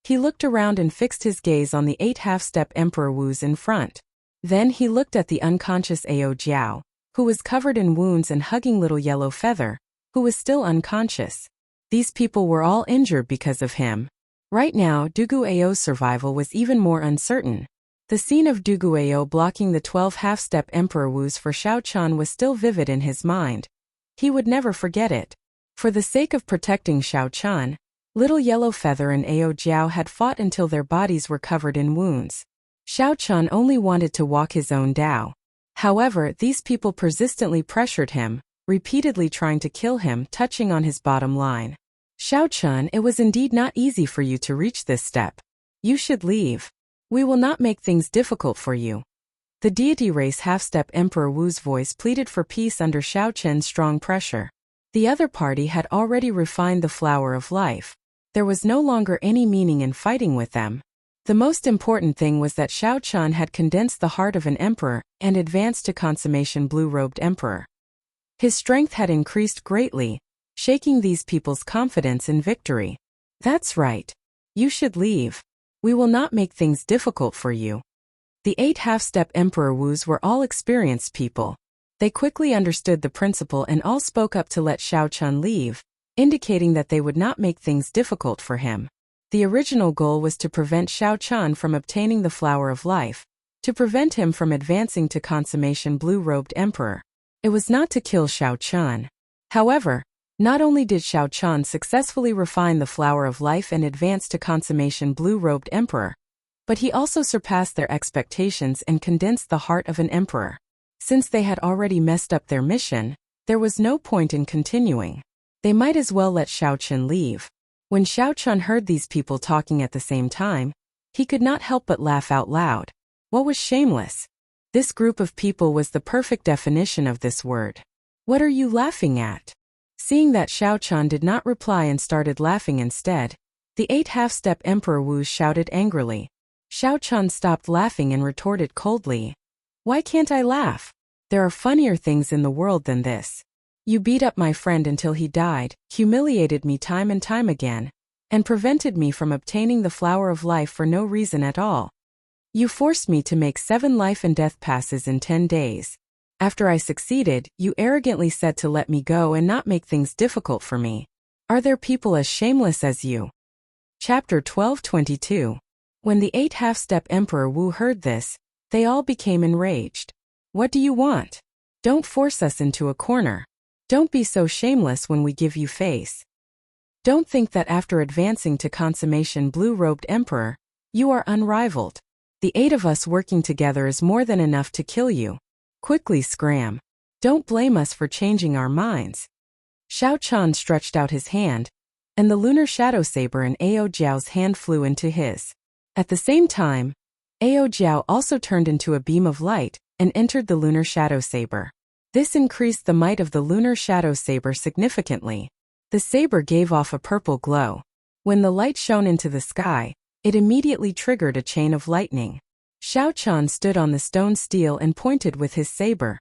Speaker 1: he looked around and fixed his gaze on the 8 half-step Emperor Wu's in front. Then he looked at the unconscious Ao Jiao, who was covered in wounds and hugging little Yellow Feather, who was still unconscious. These people were all injured because of him. Right now, Dugu Ao's survival was even more uncertain. The scene of Dugu Ao blocking the 12 half-step Emperor Wu's for Xiao Chan was still vivid in his mind. He would never forget it. For the sake of protecting Xiao Chan, little Yellow Feather and Ao Jiao had fought until their bodies were covered in wounds. Xiao Chan only wanted to walk his own Dao. However, these people persistently pressured him, repeatedly trying to kill him, touching on his bottom line. Xiao Chan, it was indeed not easy for you to reach this step. You should leave. We will not make things difficult for you. The deity race half-step Emperor Wu's voice pleaded for peace under Xiao Chen's strong pressure. The other party had already refined the flower of life. There was no longer any meaning in fighting with them. The most important thing was that Xiao Chan had condensed the heart of an emperor and advanced to consummation blue-robed emperor. His strength had increased greatly, shaking these people's confidence in victory. That's right. You should leave. We will not make things difficult for you. The 8 half-step Emperor Wu's were all experienced people. They quickly understood the principle and all spoke up to let Xiao Chan leave, indicating that they would not make things difficult for him. The original goal was to prevent Xiao Chan from obtaining the flower of life, to prevent him from advancing to consummation blue-robed emperor. It was not to kill Xiao Chan. However, not only did Xiao Chan successfully refine the flower of life and advance to consummation blue-robed emperor, but he also surpassed their expectations and condensed the heart of an emperor. Since they had already messed up their mission, there was no point in continuing. They might as well let Xiao Chan leave. When Xiao Chan heard these people talking at the same time, he could not help but laugh out loud. What was shameless? This group of people was the perfect definition of this word. What are you laughing at? Seeing that Xiao Chan did not reply and started laughing instead, the 8 half-step Emperor Wu shouted angrily. Xiao Chan stopped laughing and retorted coldly. Why can't I laugh? There are funnier things in the world than this. You beat up my friend until he died, humiliated me time and time again, and prevented me from obtaining the flower of life for no reason at all. You forced me to make 7 life and death passes in 10 days. After I succeeded, you arrogantly said to let me go and not make things difficult for me. Are there people as shameless as you? Chapter 12:22. When the 8 half-step Emperor Wu heard this, they all became enraged. What do you want? Don't force us into a corner. Don't be so shameless when we give you face. Don't think that after advancing to consummation blue-robed emperor, you are unrivaled. The 8 of us working together is more than enough to kill you. Quickly scram. Don't blame us for changing our minds. Xiao Chan stretched out his hand, and the lunar shadow saber in Ao Jiao's hand flew into his. At the same time, Ao Jiao also turned into a beam of light and entered the lunar shadow saber. This increased the might of the lunar shadow saber significantly. The saber gave off a purple glow. When the light shone into the sky, it immediately triggered a chain of lightning. Xiao Chan stood on the stone steel and pointed with his saber.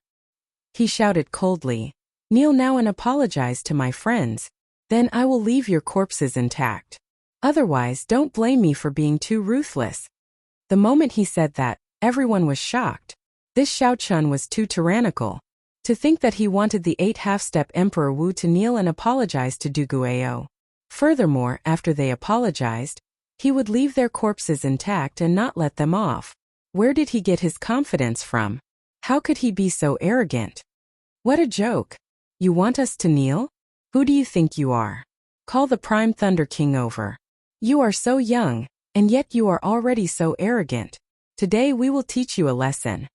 Speaker 1: He shouted coldly, "Kneel now and apologize to my friends. Then I will leave your corpses intact. Otherwise, don't blame me for being too ruthless." The moment he said that, everyone was shocked. This Xiao Chan was too tyrannical. To think that he wanted the 8 half-step Emperor Wu to kneel and apologize to Dugu Ao. Furthermore, after they apologized, he would leave their corpses intact and not let them off. Where did he get his confidence from? How could he be so arrogant? What a joke. You want us to kneel? Who do you think you are? Call the Prime Thunder King over. You are so young, and yet you are already so arrogant. Today we will teach you a lesson.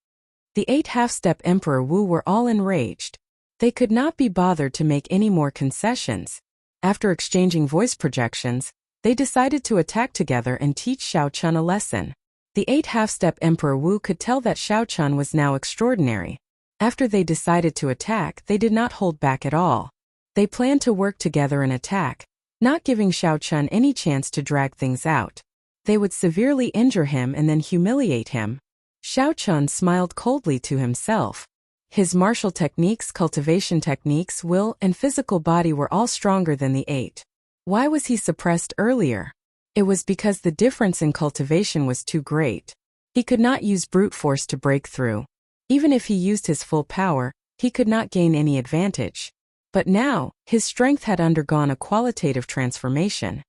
Speaker 1: The 8 half-step Emperor Wu were all enraged. They could not be bothered to make any more concessions. After exchanging voice projections, they decided to attack together and teach Xiao Chan a lesson. The 8 half-step Emperor Wu could tell that Xiao Chan was now extraordinary. After they decided to attack, they did not hold back at all. They planned to work together and attack, not giving Xiao Chan any chance to drag things out. They would severely injure him and then humiliate him. Xiao Chun smiled coldly to himself. His martial techniques, cultivation techniques, will, and physical body were all stronger than the 8. Why was he suppressed earlier? It was because the difference in cultivation was too great. He could not use brute force to break through. Even if he used his full power, he could not gain any advantage. But now, his strength had undergone a qualitative transformation.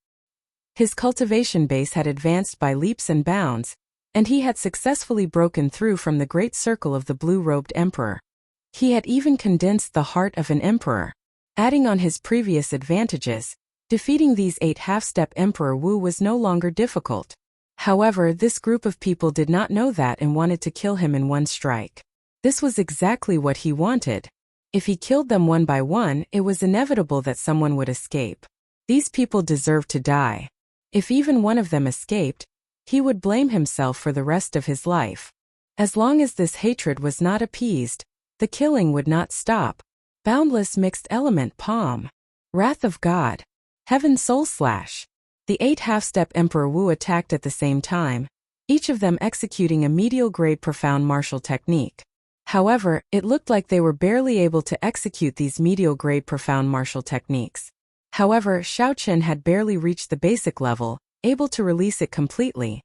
Speaker 1: His cultivation base had advanced by leaps and bounds, and he had successfully broken through from the great circle of the blue-robed emperor. He had even condensed the heart of an emperor. Adding on his previous advantages, defeating these 8 half-step Emperor Wu was no longer difficult. However, this group of people did not know that and wanted to kill him in one strike. This was exactly what he wanted. If he killed them one by one, it was inevitable that someone would escape. These people deserved to die. If even one of them escaped, he would blame himself for the rest of his life. As long as this hatred was not appeased, the killing would not stop. Boundless mixed element palm. Wrath of God. Heaven soul slash. The 8 half-step Emperor Wu attacked at the same time, each of them executing a medial grade profound martial technique. However, it looked like they were barely able to execute these medial grade profound martial techniques. However, Xiao Chun had barely reached the basic level, able to release it completely.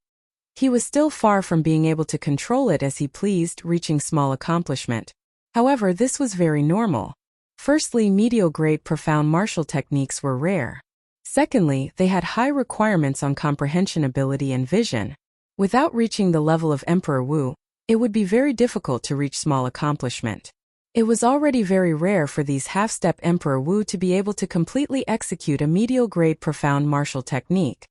Speaker 1: He was still far from being able to control it as he pleased, reaching small accomplishment. However, this was very normal. Firstly, medial grade profound martial techniques were rare. Secondly, they had high requirements on comprehension ability and vision. Without reaching the level of Emperor Wu, it would be very difficult to reach small accomplishment. It was already very rare for these half-step Emperor Wu to be able to completely execute a medial grade profound martial technique.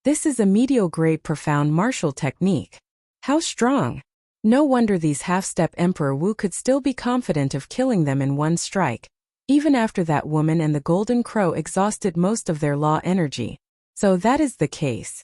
Speaker 1: This is a medial grade profound martial technique. How strong! No wonder these half-step Emperor Wu could still be confident of killing them in one strike, even after that woman and the Golden Crow exhausted most of their law energy. So that is the case.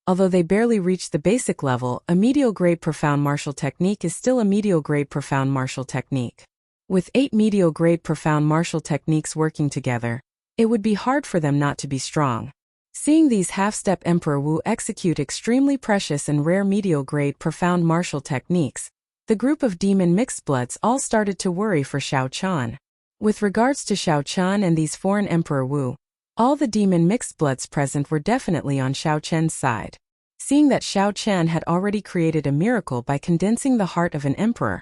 Speaker 1: Although they barely reached the basic level, a medial grade profound martial technique is still a medial grade profound martial technique. With 8 medial grade profound martial techniques working together, it would be hard for them not to be strong. Seeing these half-step Emperor Wu execute extremely precious and rare medial grade profound martial techniques, the group of demon mixed bloods all started to worry for Xiao Chun. With regards to Xiao Chun and these foreign Emperor Wu, all the demon mixed bloods present were definitely on Xiao Chun's side. Seeing that Xiao Chun had already created a miracle by condensing the heart of an emperor,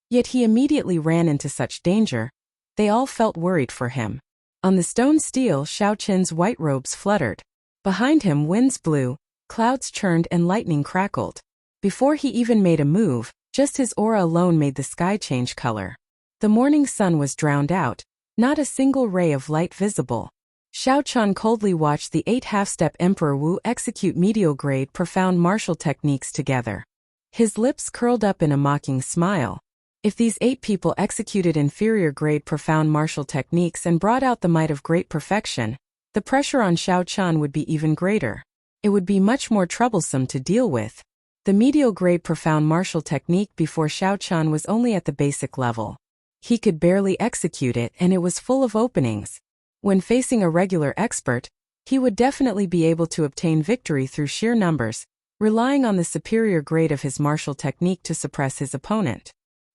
Speaker 1: yet he immediately ran into such danger, they all felt worried for him. On the stone steel, Xiao Chun's white robes fluttered. Behind him, winds blew, clouds churned and lightning crackled. Before he even made a move, just his aura alone made the sky change color. The morning sun was drowned out, not a single ray of light visible. Xiao Chun coldly watched the 8 half-step Emperor Wu execute medial grade profound martial techniques together. His lips curled up in a mocking smile. If these 8 people executed inferior grade profound martial techniques and brought out the might of great perfection, the pressure on Xiao Chun would be even greater. It would be much more troublesome to deal with. The medial grade profound martial technique before Xiao Chun was only at the basic level. He could barely execute it and it was full of openings. When facing a regular expert, he would definitely be able to obtain victory through sheer numbers, relying on the superior grade of his martial technique to suppress his opponent.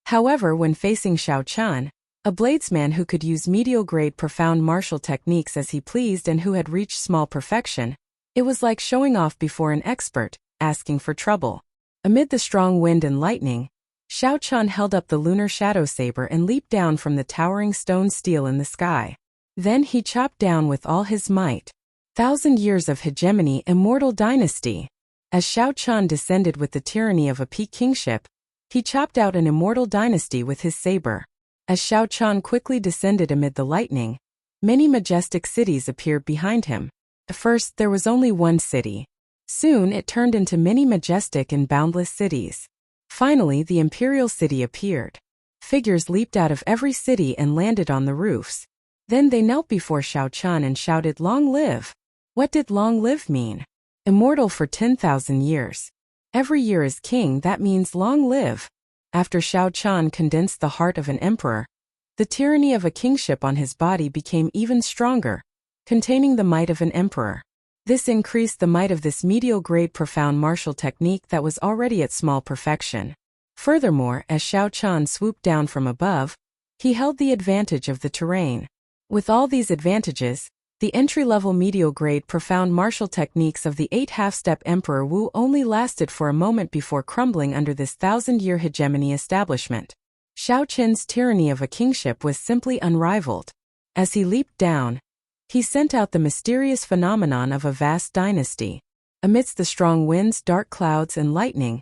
Speaker 1: However, when facing Xiao Chun, a bladesman who could use medial grade profound martial techniques as he pleased and who had reached small perfection, it was like showing off before an expert, asking for trouble. Amid the strong wind and lightning, Xiao Chun held up the lunar shadow saber and leaped down from the towering stone steel in the sky. Then he chopped down with all his might. 1,000 years of hegemony, immortal dynasty. As Xiao Chun descended with the tyranny of a peak kingship, he chopped out an immortal dynasty with his saber. As Xiao Chun quickly descended amid the lightning, many majestic cities appeared behind him. At first, there was only one city. Soon, it turned into many majestic and boundless cities. Finally, the imperial city appeared. Figures leaped out of every city and landed on the roofs. Then they knelt before Xiao Chun and shouted, "Long live!" What did long live mean? Immortal for 10,000 years. Every year is king, that means long live. After Xiao Chun condensed the heart of an emperor, the tyranny of a kingship on his body became even stronger, containing the might of an emperor. This increased the might of this medial-grade profound martial technique that was already at small perfection. Furthermore, as Xiao Chan swooped down from above, he held the advantage of the terrain. With all these advantages, the entry-level medial-grade profound martial techniques of the 8 half-step Emperor Wu only lasted for a moment before crumbling under this 1,000-year hegemony establishment. Xiao Qin's tyranny of a kingship was simply unrivaled. As he leaped down, he sent out the mysterious phenomenon of a vast dynasty. Amidst the strong winds, dark clouds, and lightning,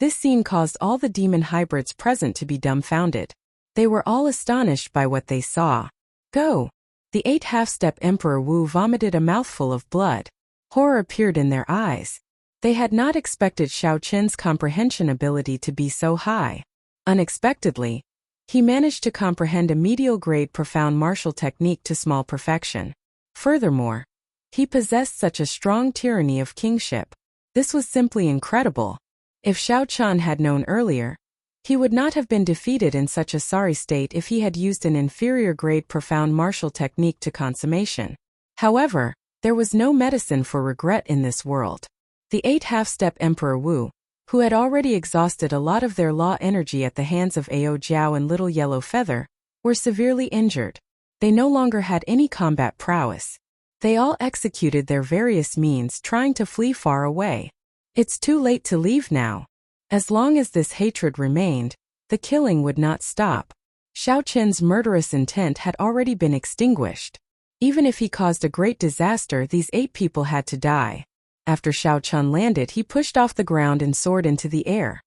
Speaker 1: this scene caused all the demon hybrids present to be dumbfounded. They were all astonished by what they saw. Go! The 8 half-step Emperor Wu vomited a mouthful of blood. Horror appeared in their eyes. They had not expected Xiao Qin's comprehension ability to be so high. Unexpectedly, he managed to comprehend a medial-grade profound martial technique to small perfection. Furthermore, he possessed such a strong tyranny of kingship. This was simply incredible. If Xiao Chan had known earlier, he would not have been defeated in such a sorry state if he had used an inferior-grade profound martial technique to consummation. However, there was no medicine for regret in this world. The 8 half-step Emperor Wu, who had already exhausted a lot of their law energy at the hands of Ao Jiao and Little Yellow Feather, were severely injured. They no longer had any combat prowess. They all executed their various means trying to flee far away. It's too late to leave now. As long as this hatred remained, the killing would not stop. Xiao Qin's murderous intent had already been extinguished. Even if he caused a great disaster, these 8 people had to die. After Xiao Chan landed, he pushed off the ground and soared into the air.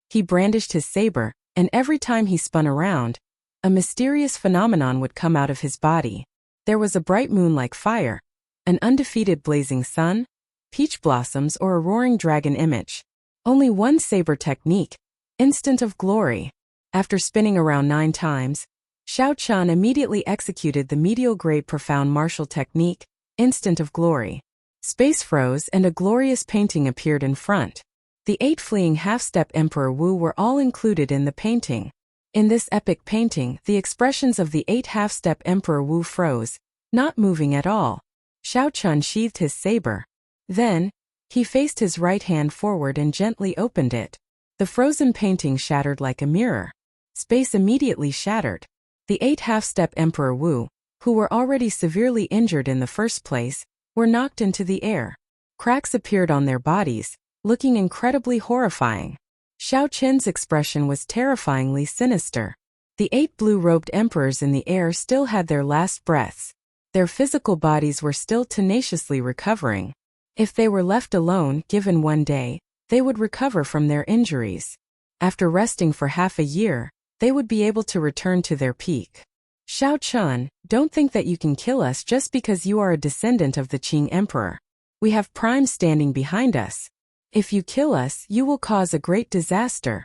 Speaker 1: He brandished his saber, and every time he spun around, a mysterious phenomenon would come out of his body. There was a bright moon like fire, an undefeated blazing sun, peach blossoms, or a roaring dragon image. Only one saber technique, instant of glory. After spinning around 9 times, Xiao Chan immediately executed the medial-grade profound martial technique, instant of glory. Space froze and a glorious painting appeared in front. The 8 fleeing half-step Emperor Wu were all included in the painting. In this epic painting, the expressions of the 8 half-step Emperor Wu froze, not moving at all. Xiao Chan sheathed his saber. Then, he faced his right hand forward and gently opened it. The frozen painting shattered like a mirror. Space immediately shattered. The 8 half-step Emperor Wu, who were already severely injured in the first place, were knocked into the air. Cracks appeared on their bodies, looking incredibly horrifying. Xiao Qin's expression was terrifyingly sinister. The 8 blue-robed emperors in the air still had their last breaths. Their physical bodies were still tenaciously recovering. If they were left alone, given one day, they would recover from their injuries. After resting for half a year, they would be able to return to their peak. Xiao Chan, don't think that you can kill us just because you are a descendant of the Qing Emperor. We have Prime standing behind us. If you kill us, you will cause a great disaster.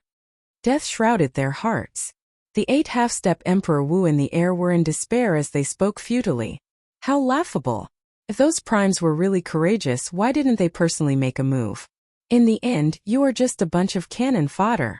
Speaker 1: Death shrouded their hearts. The 8 half-step Emperor Wu in the air were in despair as they spoke futilely. How laughable! If those primes were really courageous, why didn't they personally make a move? In the end, you are just a bunch of cannon fodder.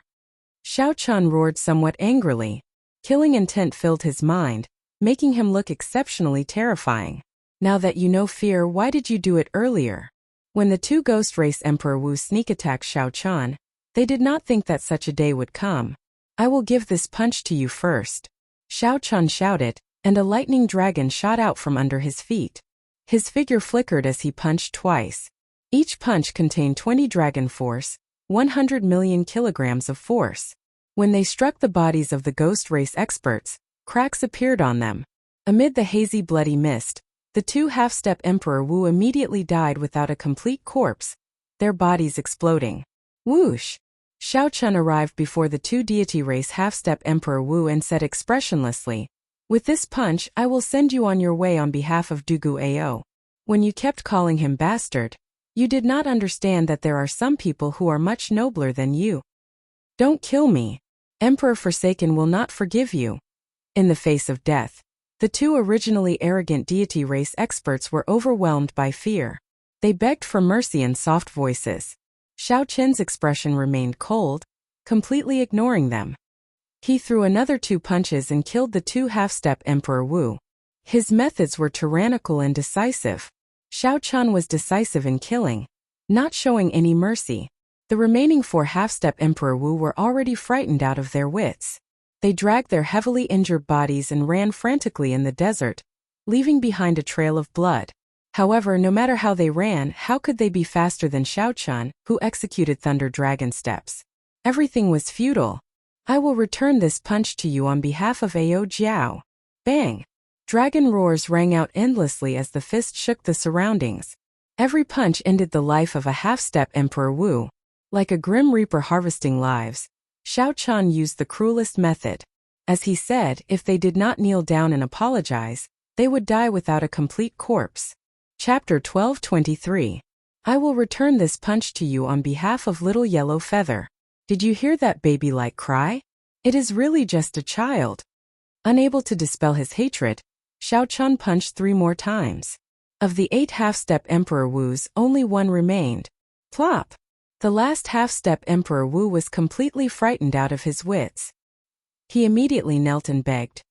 Speaker 1: Xiao Chan roared somewhat angrily. Killing intent filled his mind, making him look exceptionally terrifying. Now that you know fear, why did you do it earlier? When the 2 Ghost Race Emperor Wu sneak attacked Xiao Chan, they did not think that such a day would come. I will give this punch to you first. Xiao Chan shouted, and a lightning dragon shot out from under his feet. His figure flickered as he punched twice. Each punch contained 20 dragon force, 100 million kilograms of force. When they struck the bodies of the ghost race experts, cracks appeared on them. Amid the hazy bloody mist, the 2 half-step Emperor Wu immediately died without a complete corpse, their bodies exploding. Whoosh! Xiao Chun arrived before the 2 deity race half-step Emperor Wu and said expressionlessly, "With this punch, I will send you on your way on behalf of Dugu Ao. When you kept calling him bastard, you did not understand that there are some people who are much nobler than you. Don't kill me. Emperor Forsaken will not forgive you." In the face of death, the 2 originally arrogant deity race experts were overwhelmed by fear. They begged for mercy in soft voices. Xiao Qin's expression remained cold, completely ignoring them. He threw another 2 punches and killed the 2 half-step Emperor Wu. His methods were tyrannical and decisive. Xiao Chun was decisive in killing, not showing any mercy. The remaining 4 half-step Emperor Wu were already frightened out of their wits. They dragged their heavily injured bodies and ran frantically in the desert, leaving behind a trail of blood. However, no matter how they ran, how could they be faster than Xiao Chun, who executed Thunder Dragon steps? Everything was futile. I will return this punch to you on behalf of Ao Jiao. Bang! Dragon roars rang out endlessly as the fist shook the surroundings. Every punch ended the life of a half-step Emperor Wu. Like a grim reaper harvesting lives, Xiao Chun used the cruelest method. As he said, if they did not kneel down and apologize, they would die without a complete corpse. Chapter 1223. I will return this punch to you on behalf of Little Yellow Feather. Did you hear that baby-like cry? It is really just a child. Unable to dispel his hatred, Xiao Chun punched 3 more times. Of the 8 half-step Emperor Wus, only 1 remained. Plop! The last half-step Emperor Wu was completely frightened out of his wits. He immediately knelt and begged.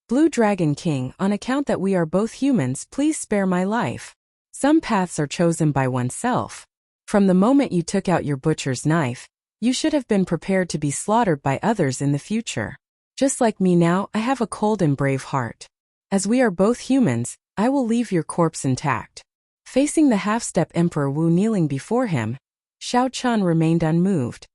Speaker 1: Blue Dragon King, on account that we are both humans, please spare my life. Some paths are chosen by oneself. From the moment you took out your butcher's knife, you should have been prepared to be slaughtered by others in the future. Just like me now, I have a cold and brave heart. As we are both humans, I will leave your corpse intact. Facing the half-step Emperor Wu kneeling before him, Xiao Chun remained unmoved.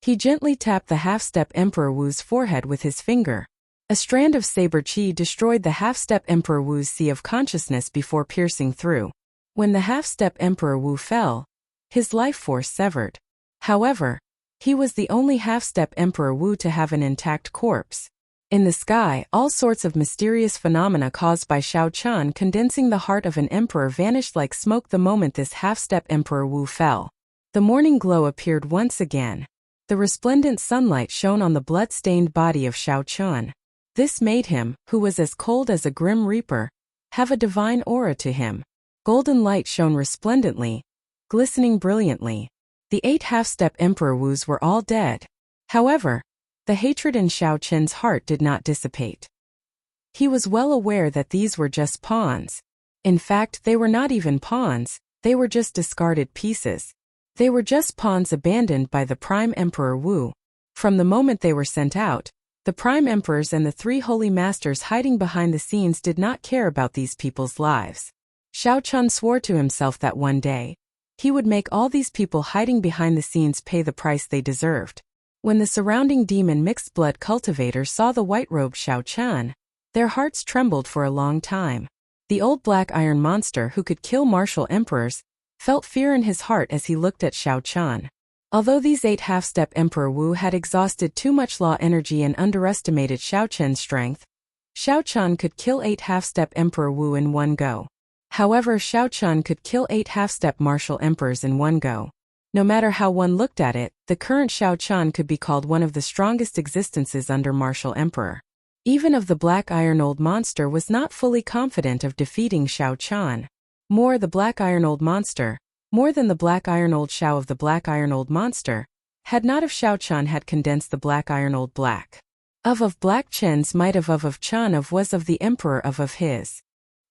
Speaker 1: He gently tapped the half-step Emperor Wu's forehead with his finger. A strand of saber chi destroyed the half-step Emperor Wu's sea of consciousness before piercing through. When the half-step Emperor Wu fell, his life force severed. However, he was the only half-step Emperor Wu to have an intact corpse. In the sky, all sorts of mysterious phenomena caused by Xiao Chun condensing the heart of an emperor vanished like smoke the moment this half-step Emperor Wu fell. The morning glow appeared once again. The resplendent sunlight shone on the blood-stained body of Xiao Chun. This made him, who was as cold as a grim reaper, have a divine aura to him. Golden light shone resplendently, glistening brilliantly. The 8 half-step Emperor Wus were all dead. However, the hatred in Xiao Chun's heart did not dissipate. He was well aware that these were just pawns. In fact, they were not even pawns, they were just discarded pieces. They were just pawns abandoned by the Prime Emperor Wu. From the moment they were sent out, the Prime Emperors and the 3 Holy Masters hiding behind the scenes did not care about these people's lives. Xiao Chun swore to himself that one day, he would make all these people hiding behind the scenes pay the price they deserved. When the surrounding demon mixed blood cultivators saw the white-robed Xiao Chun, their hearts trembled for a long time. The old black iron monster who could kill martial emperors felt fear in his heart as he looked at Xiao Chun. Although these 8 half-step Emperor Wu had exhausted too much law energy and underestimated Xiao Chun's strength, Xiao Chun could kill 8 half-step Emperor Wu in one go. However, Xiao Chun could kill 8 half-step martial emperors in one go. No matter how one looked at it, the current Xiao Chun could be called one of the strongest existences under martial emperor. Even of the black iron old monster was not fully confident of defeating Xiao Chun. More the black iron old monster, more than the black iron old Xiao of the black iron old monster, had not of Xiao Chun had condensed the black iron old black. Of black Chen's might of Chun of was of the emperor of his.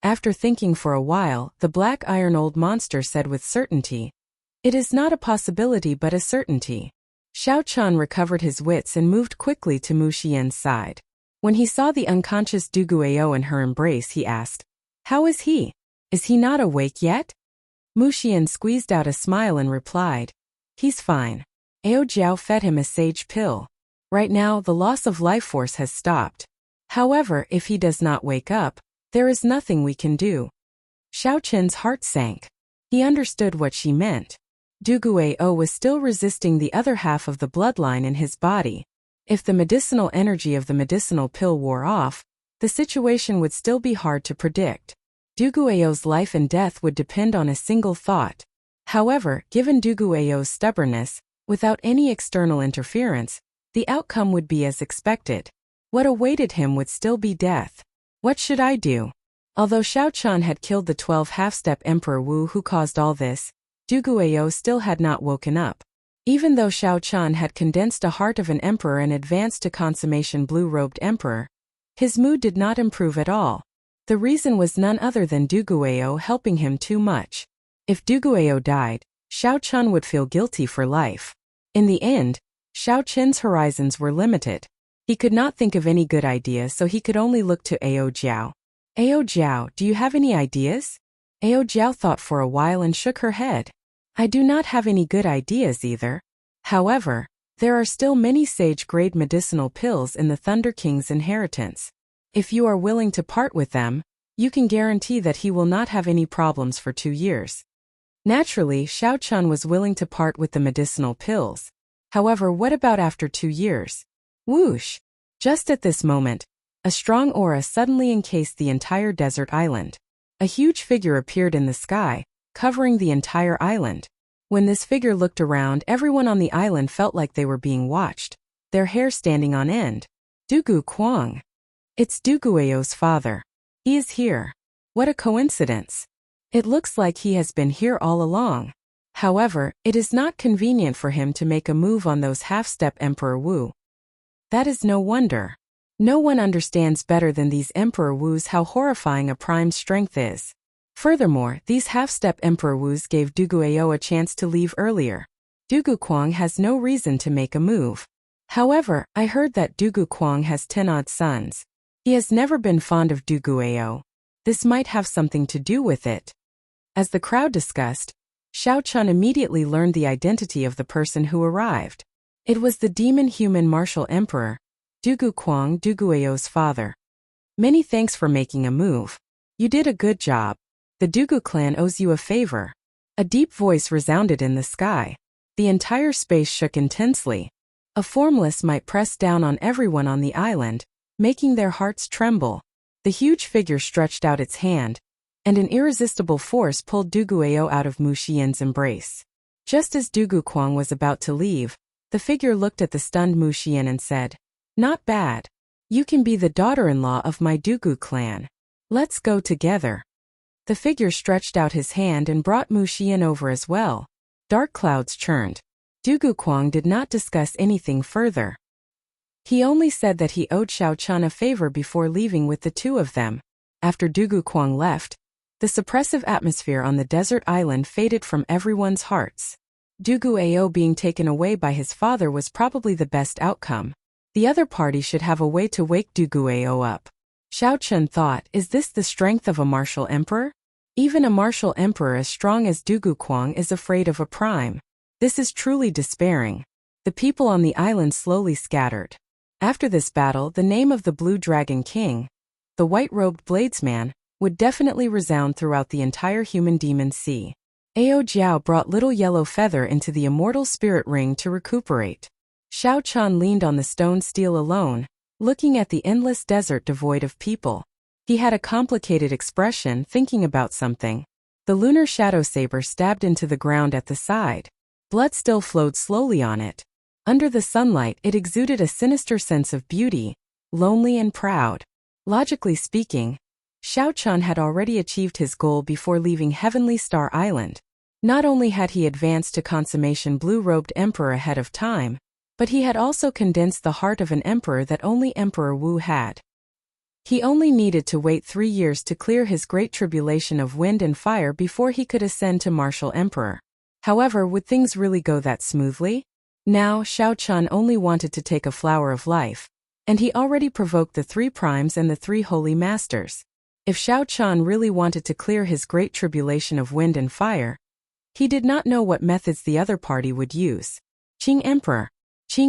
Speaker 1: After thinking for a while, the black iron old monster said with certainty, "It is not a possibility but a certainty." Xiao Chun recovered his wits and moved quickly to Mu Xian's side. When he saw the unconscious Du Guiyou in her embrace, he asked, "How is he? Is he not awake yet?" Mu Xian squeezed out a smile and replied, "He's fine. Ao Jiao fed him a sage pill. Right now, the loss of life force has stopped. However, if he does not wake up, there is nothing we can do." Xiao Chen's heart sank. He understood what she meant. Du Guiyou was still resisting the other half of the bloodline in his body. If the medicinal energy of the medicinal pill wore off, the situation would still be hard to predict. Du Guiyou's life and death would depend on a single thought. However, given Du Guiyou's stubbornness, without any external interference, the outcome would be as expected. What awaited him would still be death. What should I do? Although Xiao Chun had killed the 12 half-step Emperor Wu who caused all this, Du Guiyou still had not woken up. Even though Xiao Chun had condensed a heart of an emperor and advanced to consummation blue-robed emperor, his mood did not improve at all. The reason was none other than Duguayou helping him too much. If Duguayou died, Xiao Chun would feel guilty for life. In the end, Xiao Chen's horizons were limited. He could not think of any good idea, so he could only look to Ao Jiao. Ao Jiao, do you have any ideas? Ao Jiao thought for a while and shook her head. I do not have any good ideas either. However, there are still many sage-grade medicinal pills in the Thunder King's inheritance. If you are willing to part with them, you can guarantee that he will not have any problems for 2 years. Naturally, Xiao Chun was willing to part with the medicinal pills. However, what about after 2 years? Whoosh! Just at this moment, a strong aura suddenly encased the entire desert island. A huge figure appeared in the sky, covering the entire island. When this figure looked around, everyone on the island felt like they were being watched, their hair standing on end. Dugu Kuang. It's Duguayou's father. He is here. What a coincidence. It looks like he has been here all along. However, it is not convenient for him to make a move on those half-step Emperor Wu. That is no wonder. No one understands better than these Emperor Wus how horrifying a prime's strength is. Furthermore, these half-step Emperor Wus gave Duguayou a chance to leave earlier. Dugu Kuang has no reason to make a move. However, I heard that Dugu Kuang has 10 odd sons. He has never been fond of Duguayou. This might have something to do with it. As the crowd discussed, Xiao Chun immediately learned the identity of the person who arrived. It was the demon-human martial emperor, Dugu Kuang, Duguayou's father. Many thanks for making a move. You did a good job. The Dugu clan owes you a favor. A deep voice resounded in the sky. The entire space shook intensely. A formless might pressed down on everyone on the island, making their hearts tremble. The huge figure stretched out its hand, and an irresistible force pulled Duguayou out of Mu Xian's embrace. Just as Dugu Kuang was about to leave, the figure looked at the stunned Mu Xian and said, "Not bad. You can be the daughter-in-law of my Dugu clan. Let's go together." The figure stretched out his hand and brought Mu Xian over as well. Dark clouds churned. Dugu Kuang did not discuss anything further. He only said that he owed Xiao Chun a favor before leaving with the two of them. After Dugu Kuang left, the suppressive atmosphere on the desert island faded from everyone's hearts. Duguayou being taken away by his father was probably the best outcome. The other party should have a way to wake Duguayou up. Xiao Chun thought, is this the strength of a martial emperor? Even a martial emperor as strong as Dugu Kuang is afraid of a prime. This is truly despairing. The people on the island slowly scattered. After this battle, the name of the Blue Dragon King, the white-robed bladesman, would definitely resound throughout the entire human demon sea. Ao Jiao brought little yellow feather into the immortal spirit ring to recuperate. Xiao Chun leaned on the stone steel alone, looking at the endless desert devoid of people. He had a complicated expression, thinking about something. The lunar shadow saber stabbed into the ground at the side. Blood still flowed slowly on it. Under the sunlight, it exuded a sinister sense of beauty, lonely and proud. Logically speaking, Xiao Chun had already achieved his goal before leaving Heavenly Star Island. Not only had he advanced to consummation blue-robed emperor ahead of time, but he had also condensed the heart of an emperor that only Emperor Wu had. He only needed to wait 3 years to clear his great tribulation of wind and fire before he could ascend to martial emperor. However, would things really go that smoothly? Now, Xiao Chun only wanted to take a flower of life, and he already provoked the 3 primes and the 3 holy masters. If Xiao Chun really wanted to clear his great tribulation of wind and fire, he did not know what methods the other party would use. Qing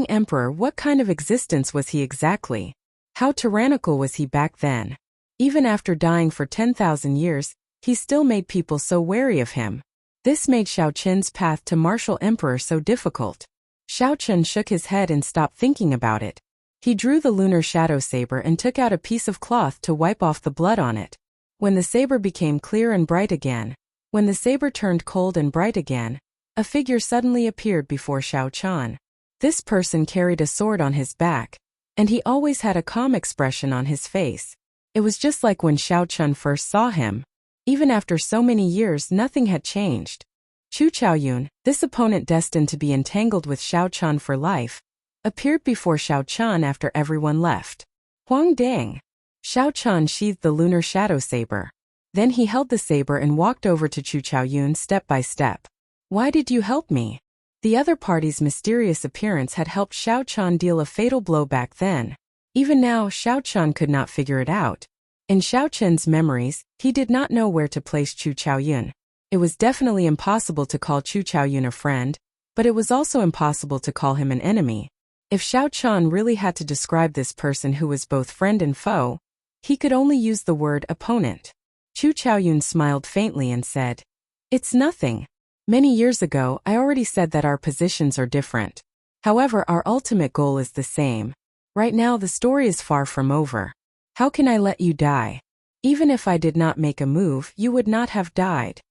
Speaker 1: Emperor, what kind of existence was he exactly? How tyrannical was he back then? Even after dying for 10,000 years, he still made people so wary of him. This made Xiao Chen's path to martial emperor so difficult. Xiao Chen shook his head and stopped thinking about it. He drew the lunar shadow saber and took out a piece of cloth to wipe off the blood on it. When the saber became clear and bright again, when the saber turned cold and bright again, a figure suddenly appeared before Xiao Chun. This person carried a sword on his back, and he always had a calm expression on his face. It was just like when Xiao Chun first saw him. Even after so many years, nothing had changed. Chu Chaoyun, this opponent destined to be entangled with Xiao Chun for life, appeared before Xiao Chun after everyone left. Huang Dang. Xiao Chan sheathed the lunar shadow saber. Then he held the saber and walked over to Chu Chaoyun step by step. Why did you help me? The other party's mysterious appearance had helped Xiao Chan deal a fatal blow back then. Even now, Xiao Chan could not figure it out. In Xiao Chen's memories, he did not know where to place Chu Chaoyun. It was definitely impossible to call Chu Chaoyun a friend, but it was also impossible to call him an enemy. If Xiao Chan really had to describe this person who was both friend and foe, he could only use the word opponent. Chu Chaoyun smiled faintly and said, "It's nothing. Many years ago, I already said that our positions are different. However, our ultimate goal is the same. Right now, the story is far from over. How can I let you die? Even if I did not make a move, you would not have died."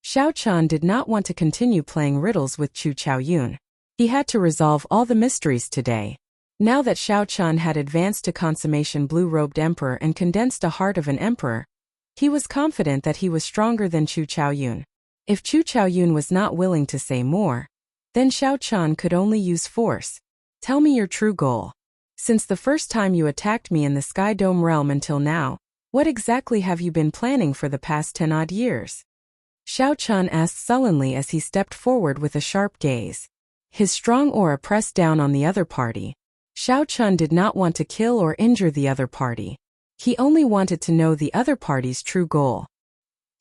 Speaker 1: Xiao Chan did not want to continue playing riddles with Chu Chaoyun. He had to resolve all the mysteries today. Now that Xiao Chan had advanced to consummation blue-robed emperor and condensed a heart of an emperor, he was confident that he was stronger than Chu Chaoyun. If Chu Chaoyun was not willing to say more, then Xiao Chan could only use force. Tell me your true goal. Since the first time you attacked me in the Sky Dome realm until now, what exactly have you been planning for the past 10-odd years? Xiao Chan asked sullenly as he stepped forward with a sharp gaze. His strong aura pressed down on the other party. Xiao Chan did not want to kill or injure the other party. He only wanted to know the other party's true goal.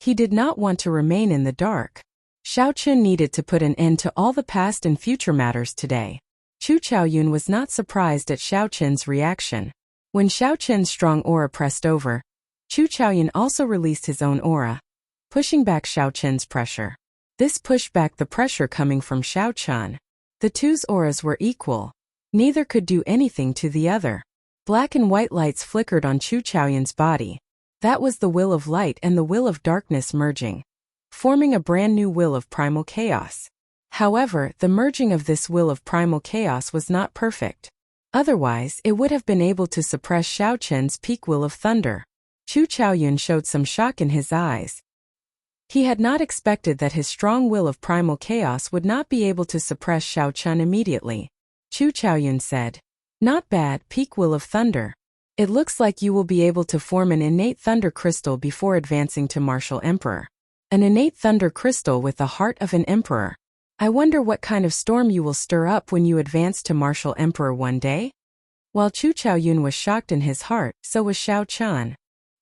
Speaker 1: He did not want to remain in the dark. Xiao Chan needed to put an end to all the past and future matters today. Chu Chaoyun was not surprised at Xiao Chen's reaction. When Xiao Chen's strong aura pressed over, Chu Chaoyun also released his own aura, pushing back Xiao Chen's pressure. This pushed back the pressure coming from Xiao Chan. The two's auras were equal. Neither could do anything to the other. Black and white lights flickered on Chu Chaoyun's body. That was the will of light and the will of darkness merging, forming a brand new will of primal chaos. However, the merging of this will of primal chaos was not perfect. Otherwise, it would have been able to suppress Xiao Chen's peak will of thunder. Chu Chaoyun showed some shock in his eyes. He had not expected that his strong will of primal chaos would not be able to suppress Xiao Chen immediately. Chu Chaoyun said, "Not bad, peak will of thunder. It looks like you will be able to form an innate thunder crystal before advancing to martial emperor. An innate thunder crystal with the heart of an emperor. I wonder what kind of storm you will stir up when you advance to martial emperor one day?" While Chu Chaoyun was shocked in his heart, so was Xiao Chan.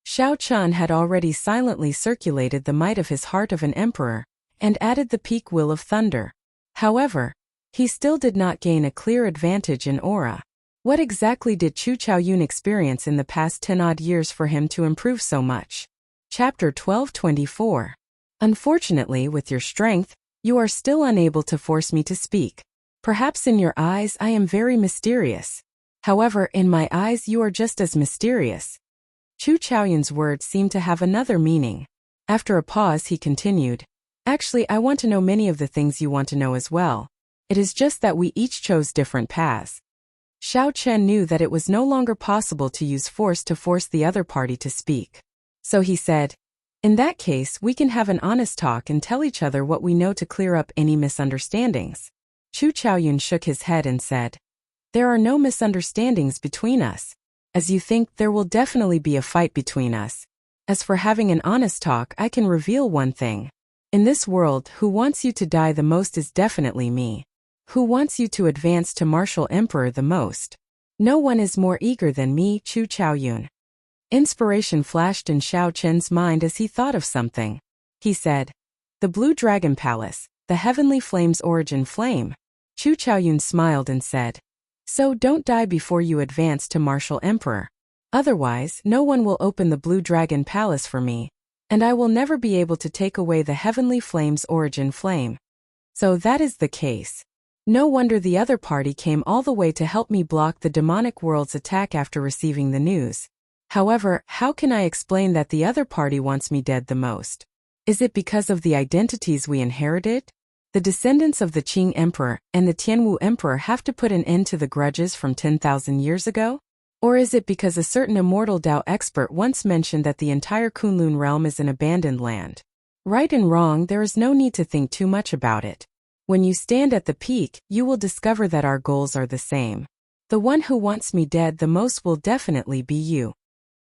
Speaker 1: Xiao Chan had already silently circulated the might of his heart of an emperor, and added the peak will of thunder. However, he still did not gain a clear advantage in aura. What exactly did Chu Chaoyun experience in the past 10-odd years for him to improve so much? Chapter 12:24. Unfortunately, with your strength, you are still unable to force me to speak. Perhaps in your eyes I am very mysterious. However, in my eyes you are just as mysterious. Chu Chaoyun's words seemed to have another meaning. After a pause he continued, "Actually, I want to know many of the things you want to know as well. It is just that we each chose different paths." Xiao Chen knew that it was no longer possible to use force to force the other party to speak. So he said, "In that case, we can have an honest talk and tell each other what we know to clear up any misunderstandings." Chu Chaoyun shook his head and said, "There are no misunderstandings between us. As you think, there will definitely be a fight between us. As for having an honest talk, I can reveal one thing. In this world, who wants you to die the most is definitely me. Who wants you to advance to martial emperor the most? No one is more eager than me, Chu Chaoyun." Inspiration flashed in Xiao Chen's mind as he thought of something. He said, "The Blue Dragon Palace, the Heavenly Flame's origin flame." Chu Chaoyun smiled and said, "So don't die before you advance to martial emperor. Otherwise, no one will open the Blue Dragon Palace for me, and I will never be able to take away the Heavenly Flame's origin flame. So that is the case. No wonder the other party came all the way to help me block the demonic world's attack after receiving the news. However, how can I explain that the other party wants me dead the most? Is it because of the identities we inherited? The descendants of the Qing Emperor and the Tianwu Emperor have to put an end to the grudges from 10,000 years ago? Or is it because a certain immortal Dao expert once mentioned that the entire Kunlun realm is an abandoned land? Right and wrong, there is no need to think too much about it. When you stand at the peak, you will discover that our goals are the same. The one who wants me dead the most will definitely be you."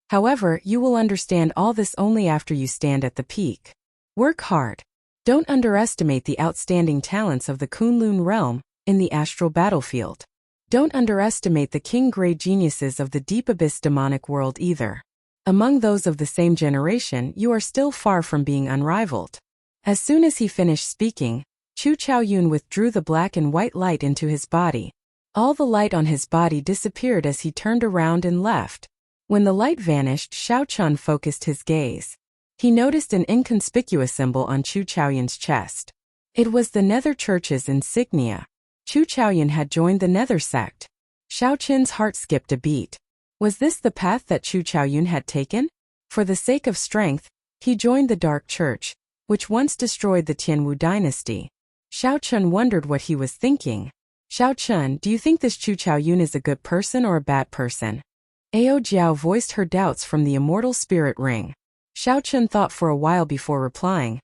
Speaker 1: However, you will understand all this only after you stand at the peak. Work hard. Don't underestimate the outstanding talents of the Kunlun realm in the astral battlefield. Don't underestimate the king-grade geniuses of the deep abyss demonic world either. Among those of the same generation, you are still far from being unrivaled. As soon as he finished speaking, Chu Chaoyun withdrew the black and white light into his body. All the light on his body disappeared as he turned around and left. When the light vanished, Xiao Chun focused his gaze. He noticed an inconspicuous symbol on Chu Chaoyun's chest. It was the Nether Church's insignia. Chu Chaoyun had joined the Nether sect. Xiao Qin's heart skipped a beat. Was this the path that Chu Chaoyun had taken? For the sake of strength, he joined the Dark Church, which once destroyed the Tianwu dynasty. Xiao Chun wondered what he was thinking. Xiao Chun, do you think this Chu Chaoyun is a good person or a bad person? Ao Jiao voiced her doubts from the immortal spirit ring. Xiao Chun thought for a while before replying.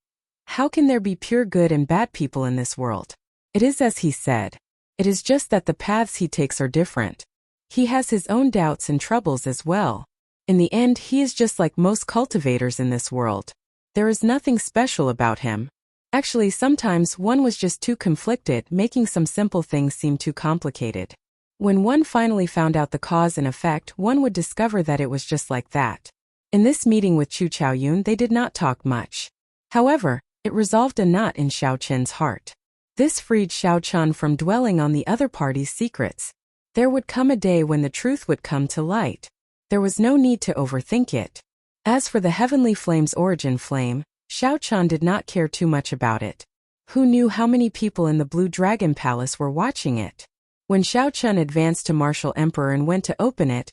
Speaker 1: How can there be pure good and bad people in this world? It is as he said. It is just that the paths he takes are different. He has his own doubts and troubles as well. In the end, he is just like most cultivators in this world. There is nothing special about him. Actually, sometimes one was just too conflicted, making some simple things seem too complicated. When one finally found out the cause and effect, one would discover that it was just like that. In this meeting with Chu Chaoyun, they did not talk much. However, it resolved a knot in Xiao Qin's heart. This freed Xiao Chun from dwelling on the other party's secrets. There would come a day when the truth would come to light. There was no need to overthink it. As for the heavenly flame's origin flame, Xiao Chun did not care too much about it. Who knew how many people in the Blue Dragon Palace were watching it? When Xiao Chun advanced to Martial Emperor and went to open it,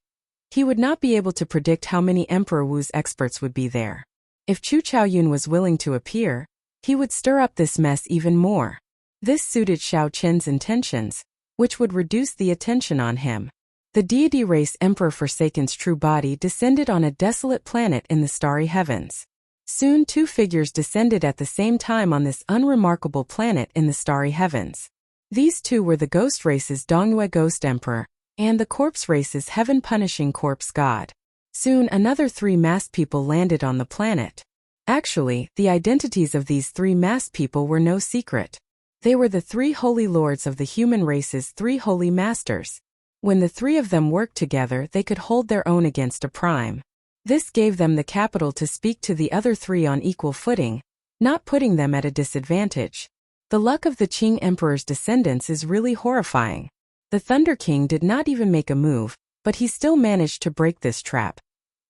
Speaker 1: he would not be able to predict how many Emperor Wu's experts would be there. If Chu Chaoyun was willing to appear, he would stir up this mess even more. This suited Xiao Qin's intentions, which would reduce the attention on him. The deity race Emperor Forsaken's true body descended on a desolate planet in the starry heavens. Soon 2 figures descended at the same time on this unremarkable planet in the starry heavens. These 2 were the ghost race's Dongyue Ghost Emperor, and the corpse race's heaven-punishing corpse god. Soon another 3 masked people landed on the planet. Actually, the identities of these 3 masked people were no secret. They were the 3 holy lords of the human race's 3 holy masters. When the 3 of them worked together, they could hold their own against a prime. This gave them the capital to speak to the other 3 on equal footing, not putting them at a disadvantage. The luck of the Qing Emperor's descendants is really horrifying. The Thunder King did not even make a move, but he still managed to break this trap.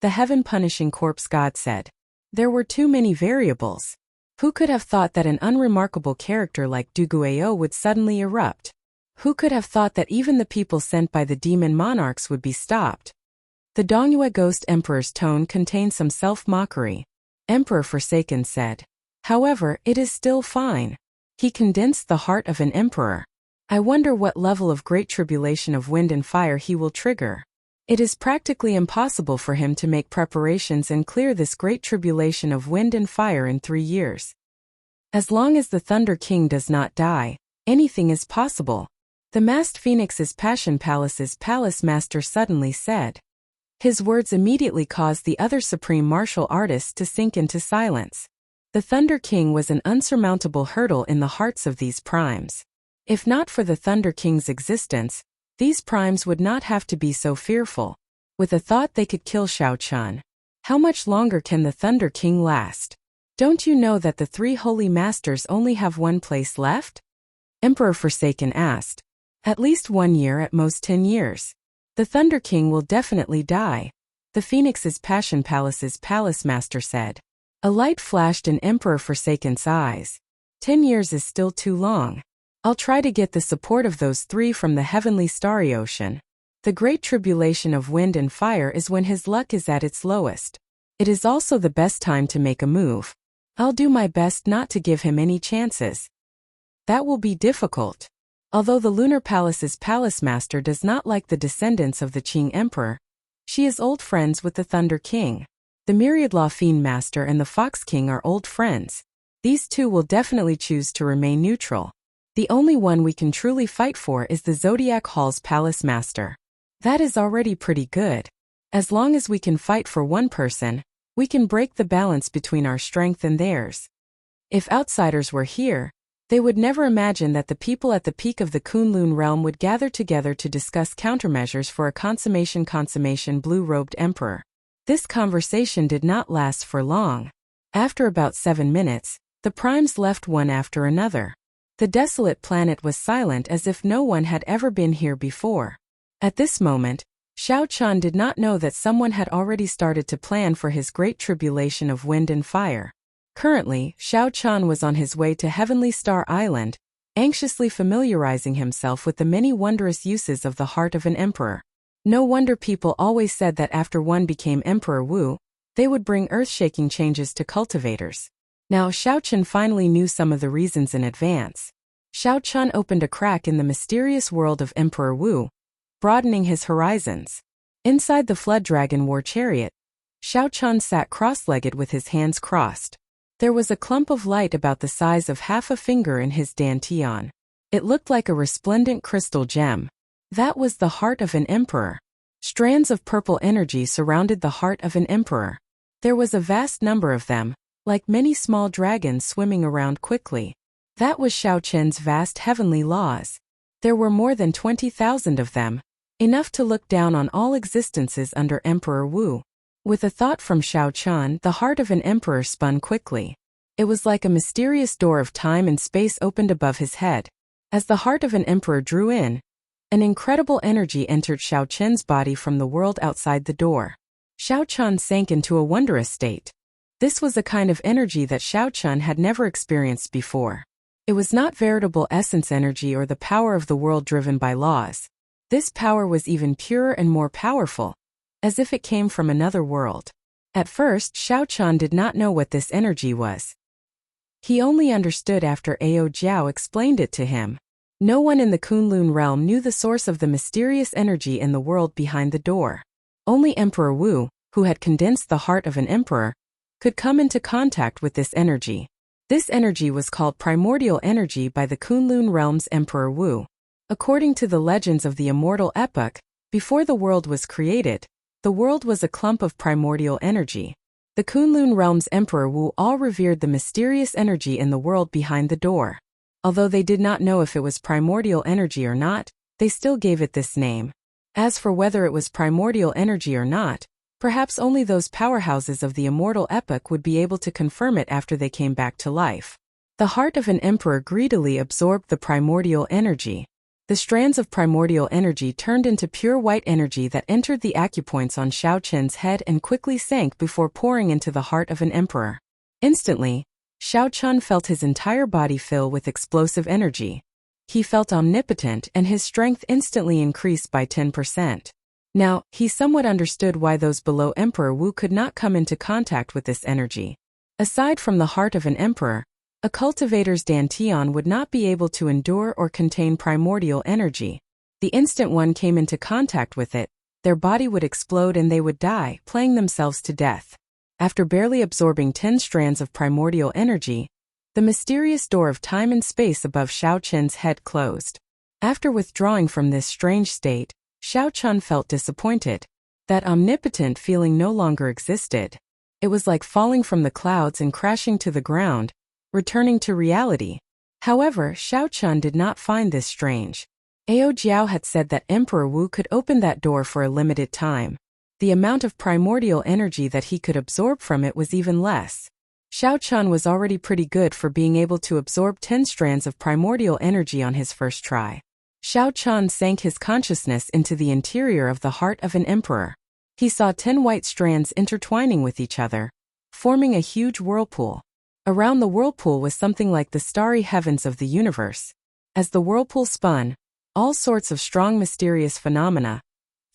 Speaker 1: The heaven-punishing corpse god said. There were too many variables. Who could have thought that an unremarkable character like Duguayou would suddenly erupt? Who could have thought that even the people sent by the demon monarchs would be stopped? The Dongyue Ghost Emperor's tone contained some self-mockery. Emperor Forsaken said. However, it is still fine. He condensed the heart of an emperor. I wonder what level of great tribulation of wind and fire he will trigger. It is practically impossible for him to make preparations and clear this great tribulation of wind and fire in 3 years. As long as the Thunder King does not die, anything is possible. The masked Phoenix's Passion Palace's palace master suddenly said. His words immediately caused the other supreme martial artists to sink into silence. The Thunder King was an unsurmountable hurdle in the hearts of these primes. If not for the Thunder King's existence, these primes would not have to be so fearful. With the thought they could kill Xiao Chun. How much longer can the Thunder King last? Don't you know that the 3 holy masters only have 1 place left? Emperor Forsaken asked. At least 1 year, at most 10 years. The Thunder King will definitely die. The Phoenix's Passion Palace's palace master said. A light flashed in Emperor Forsaken's eyes. 10 years is still too long. I'll try to get the support of those 3 from the heavenly starry ocean. The great tribulation of wind and fire is when his luck is at its lowest. It is also the best time to make a move. I'll do my best not to give him any chances. That will be difficult. Although the Lunar Palace's palace master does not like the descendants of the Qing Emperor, she is old friends with the Thunder King. The Myriad Law Fiend Master and the Fox King are old friends. These 2 will definitely choose to remain neutral. The only one we can truly fight for is the Zodiac Hall's palace master. That is already pretty good. As long as we can fight for one person, we can break the balance between our strength and theirs. If outsiders were here, they would never imagine that the people at the peak of the Kunlun realm would gather together to discuss countermeasures for a consummation blue-robed emperor. This conversation did not last for long. After about 7 minutes, the primes left one after another. The desolate planet was silent as if no one had ever been here before. At this moment, Xiao Chun did not know that someone had already started to plan for his great tribulation of wind and fire. Currently, Xiao Chun was on his way to Heavenly Star Island, anxiously familiarizing himself with the many wondrous uses of the heart of an emperor. No wonder people always said that after one became Emperor Wu, they would bring earth-shaking changes to cultivators. Now Xiao Chun finally knew some of the reasons in advance. Xiao Chun opened a crack in the mysterious world of Emperor Wu, broadening his horizons. Inside the Flood Dragon war chariot, Xiao Chun sat cross-legged with his hands crossed. There was a clump of light about the size of half a finger in his dantian. It looked like a resplendent crystal gem. That was the heart of an emperor. Strands of purple energy surrounded the heart of an emperor. There was a vast number of them, like many small dragons swimming around quickly. That was Xiao Chun's vast heavenly laws. There were more than 20,000 of them, enough to look down on all existences under Emperor Wu. With a thought from Xiao Chun, the heart of an emperor spun quickly. It was like a mysterious door of time and space opened above his head. As the heart of an emperor drew in, an incredible energy entered Xiao Chun's body from the world outside the door. Xiao Chun sank into a wondrous state. This was a kind of energy that Xiao Chun had never experienced before. It was not veritable essence energy or the power of the world driven by laws. This power was even purer and more powerful, as if it came from another world. At first, Xiao Chun did not know what this energy was. He only understood after Ao Jiao explained it to him. No one in the Kunlun realm knew the source of the mysterious energy in the world behind the door. Only Emperor Wu, who had condensed the heart of an emperor, could come into contact with this energy. This energy was called primordial energy by the Kunlun realm's Emperor Wu. According to the legends of the Immortal epoch, before the world was created, the world was a clump of primordial energy. The Kunlun realm's Emperor Wu all revered the mysterious energy in the world behind the door. Although they did not know if it was primordial energy or not, they still gave it this name. As for whether it was primordial energy or not, perhaps only those powerhouses of the Immortal epoch would be able to confirm it after they came back to life. The heart of an emperor greedily absorbed the primordial energy. The strands of primordial energy turned into pure white energy that entered the acupoints on Xiao Chun's head and quickly sank before pouring into the heart of an emperor. Instantly, Xiao Chun felt his entire body fill with explosive energy. He felt omnipotent and his strength instantly increased by 10%. Now, he somewhat understood why those below Emperor Wu could not come into contact with this energy. Aside from the heart of an emperor, a cultivator's dantian would not be able to endure or contain primordial energy. The instant one came into contact with it, their body would explode and they would die, playing themselves to death. After barely absorbing 10 strands of primordial energy, the mysterious door of time and space above Xiao Chun's head closed. After withdrawing from this strange state, Xiao Chun felt disappointed. That omnipotent feeling no longer existed. It was like falling from the clouds and crashing to the ground, returning to reality. However, Xiao Chun did not find this strange. Ao Jiao had said that Emperor Wu could open that door for a limited time. The amount of primordial energy that he could absorb from it was even less. Xiao Chun was already pretty good for being able to absorb 10 strands of primordial energy on his first try. Xiao Chun sank his consciousness into the interior of the heart of an emperor. He saw 10 white strands intertwining with each other, forming a huge whirlpool. Around the whirlpool was something like the starry heavens of the universe. As the whirlpool spun, all sorts of strong mysterious phenomena,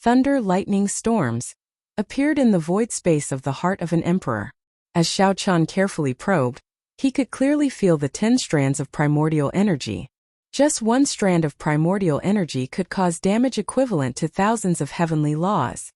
Speaker 1: thunder, lightning, storms, appeared in the void space of the heart of an emperor. As Xiao Chun carefully probed, he could clearly feel the 10 strands of primordial energy. Just one strand of primordial energy could cause damage equivalent to thousands of heavenly laws.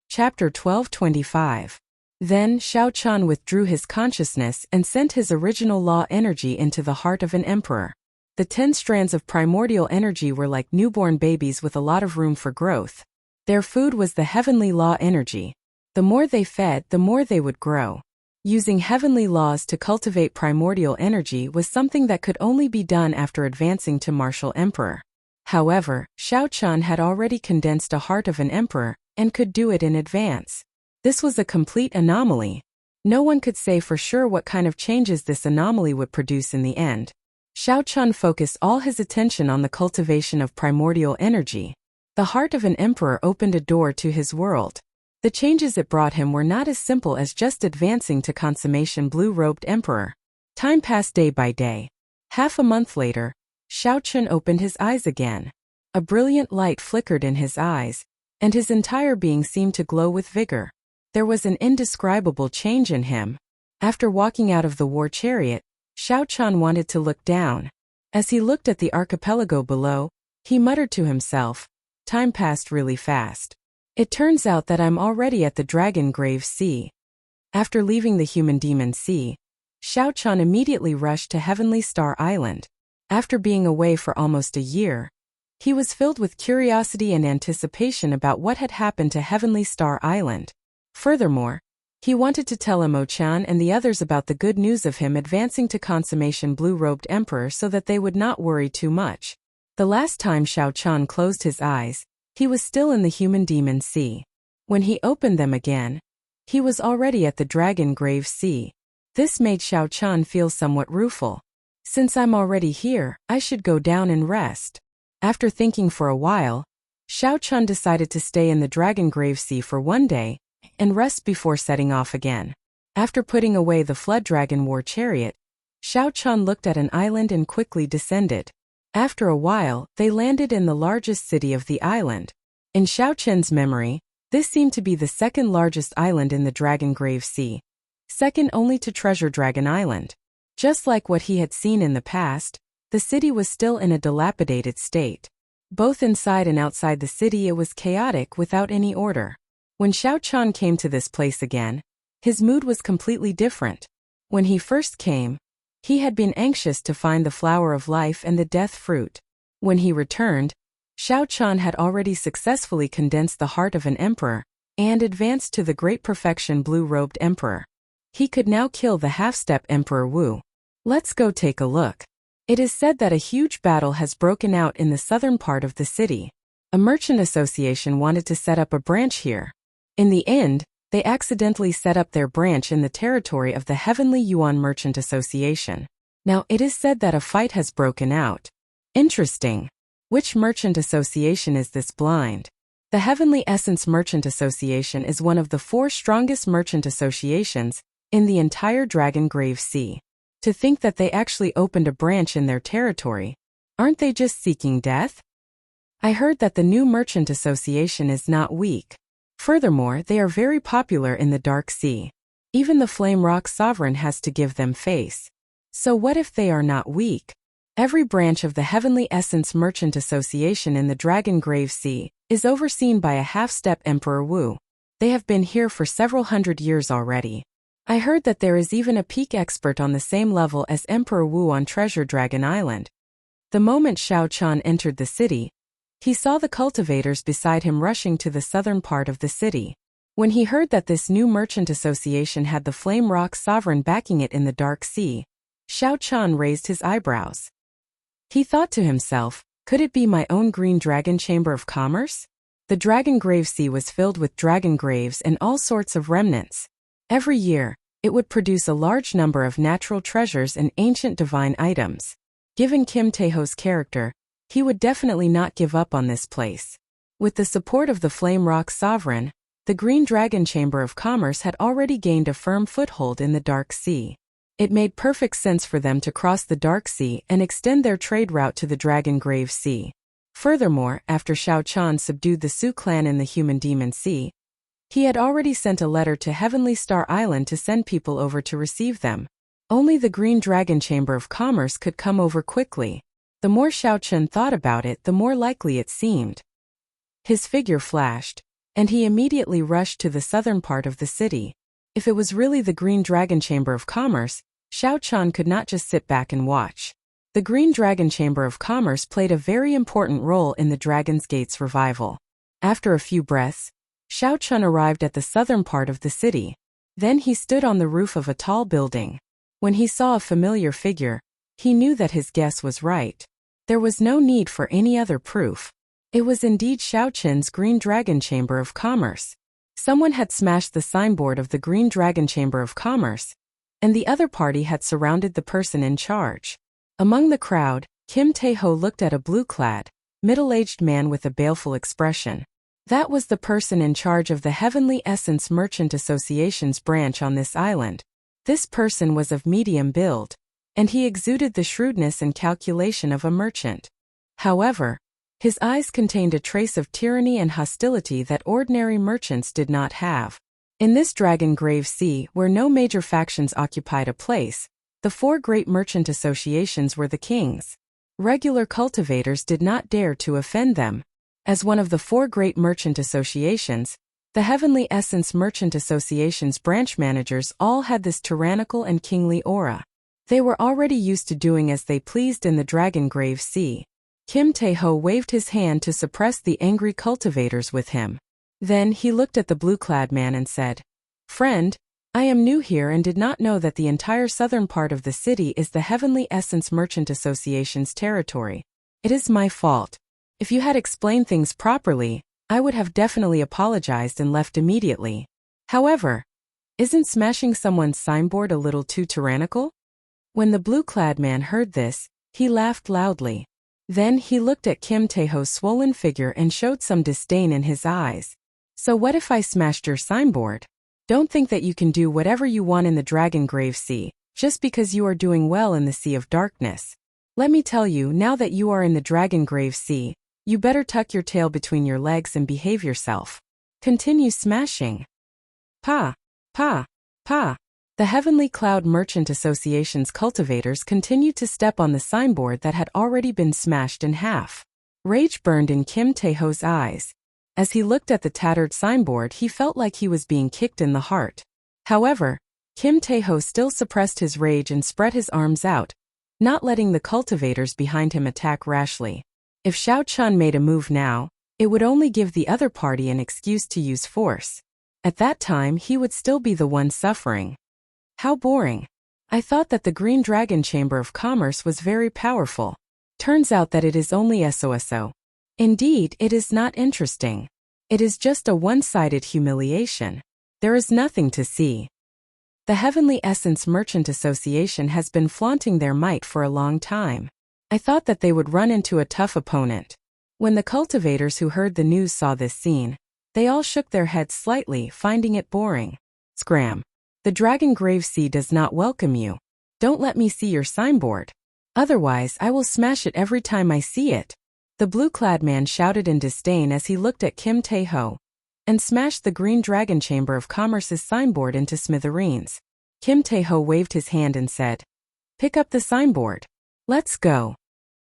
Speaker 1: Chapter 12:25. Then Xiao Chun withdrew his consciousness and sent his original law energy into the heart of an emperor. The 10 strands of primordial energy were like newborn babies with a lot of room for growth. Their food was the heavenly law energy. The more they fed, the more they would grow. Using heavenly laws to cultivate primordial energy was something that could only be done after advancing to martial emperor. However, Xiao Chun had already condensed a heart of an emperor, and could do it in advance. This was a complete anomaly. No one could say for sure what kind of changes this anomaly would produce in the end. Xiao Chun focused all his attention on the cultivation of primordial energy. The heart of an emperor opened a door to his world. The changes it brought him were not as simple as just advancing to consummation blue-robed emperor. Time passed day by day. Half a month later, Xiao Chun opened his eyes again. A brilliant light flickered in his eyes, and his entire being seemed to glow with vigor. There was an indescribable change in him. After walking out of the war chariot, Xiao Chun wanted to look down. As he looked at the archipelago below, he muttered to himself, "Time passed really fast. It turns out that I'm already at the Dragon Grave Sea." After leaving the Human Demon Sea, Xiao Chun immediately rushed to Heavenly Star Island. After being away for almost a year, he was filled with curiosity and anticipation about what had happened to Heavenly Star Island. Furthermore, he wanted to tell Imo-chan and the others about the good news of him advancing to consummation blue-robed emperor so that they would not worry too much. The last time Xiao Chun closed his eyes, he was still in the Human Demon Sea. When he opened them again, he was already at the Dragon Grave Sea. This made Xiao Chun feel somewhat rueful. Since I'm already here, I should go down and rest. After thinking for a while, Xiao Chun decided to stay in the Dragon Grave Sea for one day, and rest before setting off again. After putting away the Flood Dragon War Chariot, Xiao Chun looked at an island and quickly descended. After a while, they landed in the largest city of the island. In Xiao Chun's memory, this seemed to be the second largest island in the Dragon Grave Sea, second only to Treasure Dragon Island. Just like what he had seen in the past, the city was still in a dilapidated state. Both inside and outside the city it was chaotic without any order. When Xiao Chun came to this place again, his mood was completely different. When he first came, he had been anxious to find the flower of life and the death fruit. When he returned, Xiao Chun had already successfully condensed the heart of an emperor, and advanced to the great perfection blue-robed emperor. He could now kill the half-step Emperor Wu. Let's go take a look. It is said that a huge battle has broken out in the southern part of the city. A merchant association wanted to set up a branch here. In the end, they accidentally set up their branch in the territory of the Heavenly Yuan Merchant Association. Now it is said that a fight has broken out. Interesting. Which merchant association is this blind? The Heavenly Essence Merchant Association is one of the 4 strongest merchant associations in the entire Dragon Grave Sea. To think that they actually opened a branch in their territory. Aren't they just seeking death? I heard that the new merchant association is not weak. Furthermore, they are very popular in the Dark Sea. Even the Flame Rock Sovereign has to give them face. So what if they are not weak? Every branch of the Heavenly Essence Merchant Association in the Dragon Grave Sea is overseen by a half-step Emperor Wu. They have been here for several hundred years already. I heard that there is even a peak expert on the same level as Emperor Wu on Treasure Dragon Island. The moment Xiao Chun entered the city, he saw the cultivators beside him rushing to the southern part of the city. When he heard that this new merchant association had the Flame Rock Sovereign backing it in the Dark Sea, Xiao Chun raised his eyebrows. He thought to himself, could it be my own Green Dragon Chamber of Commerce? The Dragon Grave Sea was filled with dragon graves and all sorts of remnants. Every year, it would produce a large number of natural treasures and ancient divine items. Given Kim Taeho's character, he would definitely not give up on this place. With the support of the Flame Rock Sovereign, the Green Dragon Chamber of Commerce had already gained a firm foothold in the Dark Sea. It made perfect sense for them to cross the Dark Sea and extend their trade route to the Dragon Grave Sea. Furthermore, after Xiao Chun subdued the Su clan in the Human Demon Sea, he had already sent a letter to Heavenly Star Island to send people over to receive them. Only the Green Dragon Chamber of Commerce could come over quickly. The more Xiao Chun thought about it, the more likely it seemed. His figure flashed, and he immediately rushed to the southern part of the city. If it was really the Green Dragon Chamber of Commerce, Xiao Chun could not just sit back and watch. The Green Dragon Chamber of Commerce played a very important role in the Dragon's Gate's revival. After a few breaths, Xiao Chun arrived at the southern part of the city. Then he stood on the roof of a tall building. When he saw a familiar figure, he knew that his guess was right. There was no need for any other proof. It was indeed Xiao Chun's Green Dragon Chamber of Commerce. Someone had smashed the signboard of the Green Dragon Chamber of Commerce, and the other party had surrounded the person in charge. Among the crowd, Kim Tae-ho looked at a blue-clad, middle-aged man with a baleful expression. That was the person in charge of the Heavenly Essence Merchant Association's branch on this island. This person was of medium build, and he exuded the shrewdness and calculation of a merchant. However, his eyes contained a trace of tyranny and hostility that ordinary merchants did not have. In this Dragon Grave Sea, where no major factions occupied a place, the 4 great merchant associations were the kings. Regular cultivators did not dare to offend them. As one of the 4 great merchant associations, the Heavenly Essence Merchant Association's branch managers all had this tyrannical and kingly aura. They were already used to doing as they pleased in the Dragon Grave Sea. Kim Tae-ho waved his hand to suppress the angry cultivators with him. Then he looked at the blue-clad man and said, "Friend, I am new here and did not know that the entire southern part of the city is the Heavenly Essence Merchant Association's territory. It is my fault. If you had explained things properly, I would have definitely apologized and left immediately. However, isn't smashing someone's signboard a little too tyrannical?" When the blue-clad man heard this, he laughed loudly. Then he looked at Kim Tae-ho's swollen figure and showed some disdain in his eyes. "So what if I smashed your signboard? Don't think that you can do whatever you want in the Dragon Grave Sea, just because you are doing well in the Sea of Darkness. Let me tell you, now that you are in the Dragon Grave Sea, you better tuck your tail between your legs and behave yourself. Continue smashing." Pa, pa, pa. The Heavenly Cloud Merchant Association's cultivators continued to step on the signboard that had already been smashed in half. Rage burned in Kim Tae-ho's eyes. As he looked at the tattered signboard, he felt like he was being kicked in the heart. However, Kim Tae-ho still suppressed his rage and spread his arms out, not letting the cultivators behind him attack rashly. If Xiao Chun made a move now, it would only give the other party an excuse to use force. At that time, he would still be the one suffering. How boring. I thought that the Green Dragon Chamber of Commerce was very powerful. Turns out that it is only SOSO. Indeed, it is not interesting. It is just a one-sided humiliation. There is nothing to see. The Heavenly Essence Merchant Association has been flaunting their might for a long time. I thought that they would run into a tough opponent. When the cultivators who heard the news saw this scene, they all shook their heads slightly, finding it boring. Scram. The Dragon Grave Sea does not welcome you. Don't let me see your signboard. Otherwise, I will smash it every time I see it. The blue-clad man shouted in disdain as he looked at Kim Tae-ho and smashed the Green Dragon Chamber of Commerce's signboard into smithereens. Kim Tae-ho waved his hand and said, "Pick up the signboard. Let's go."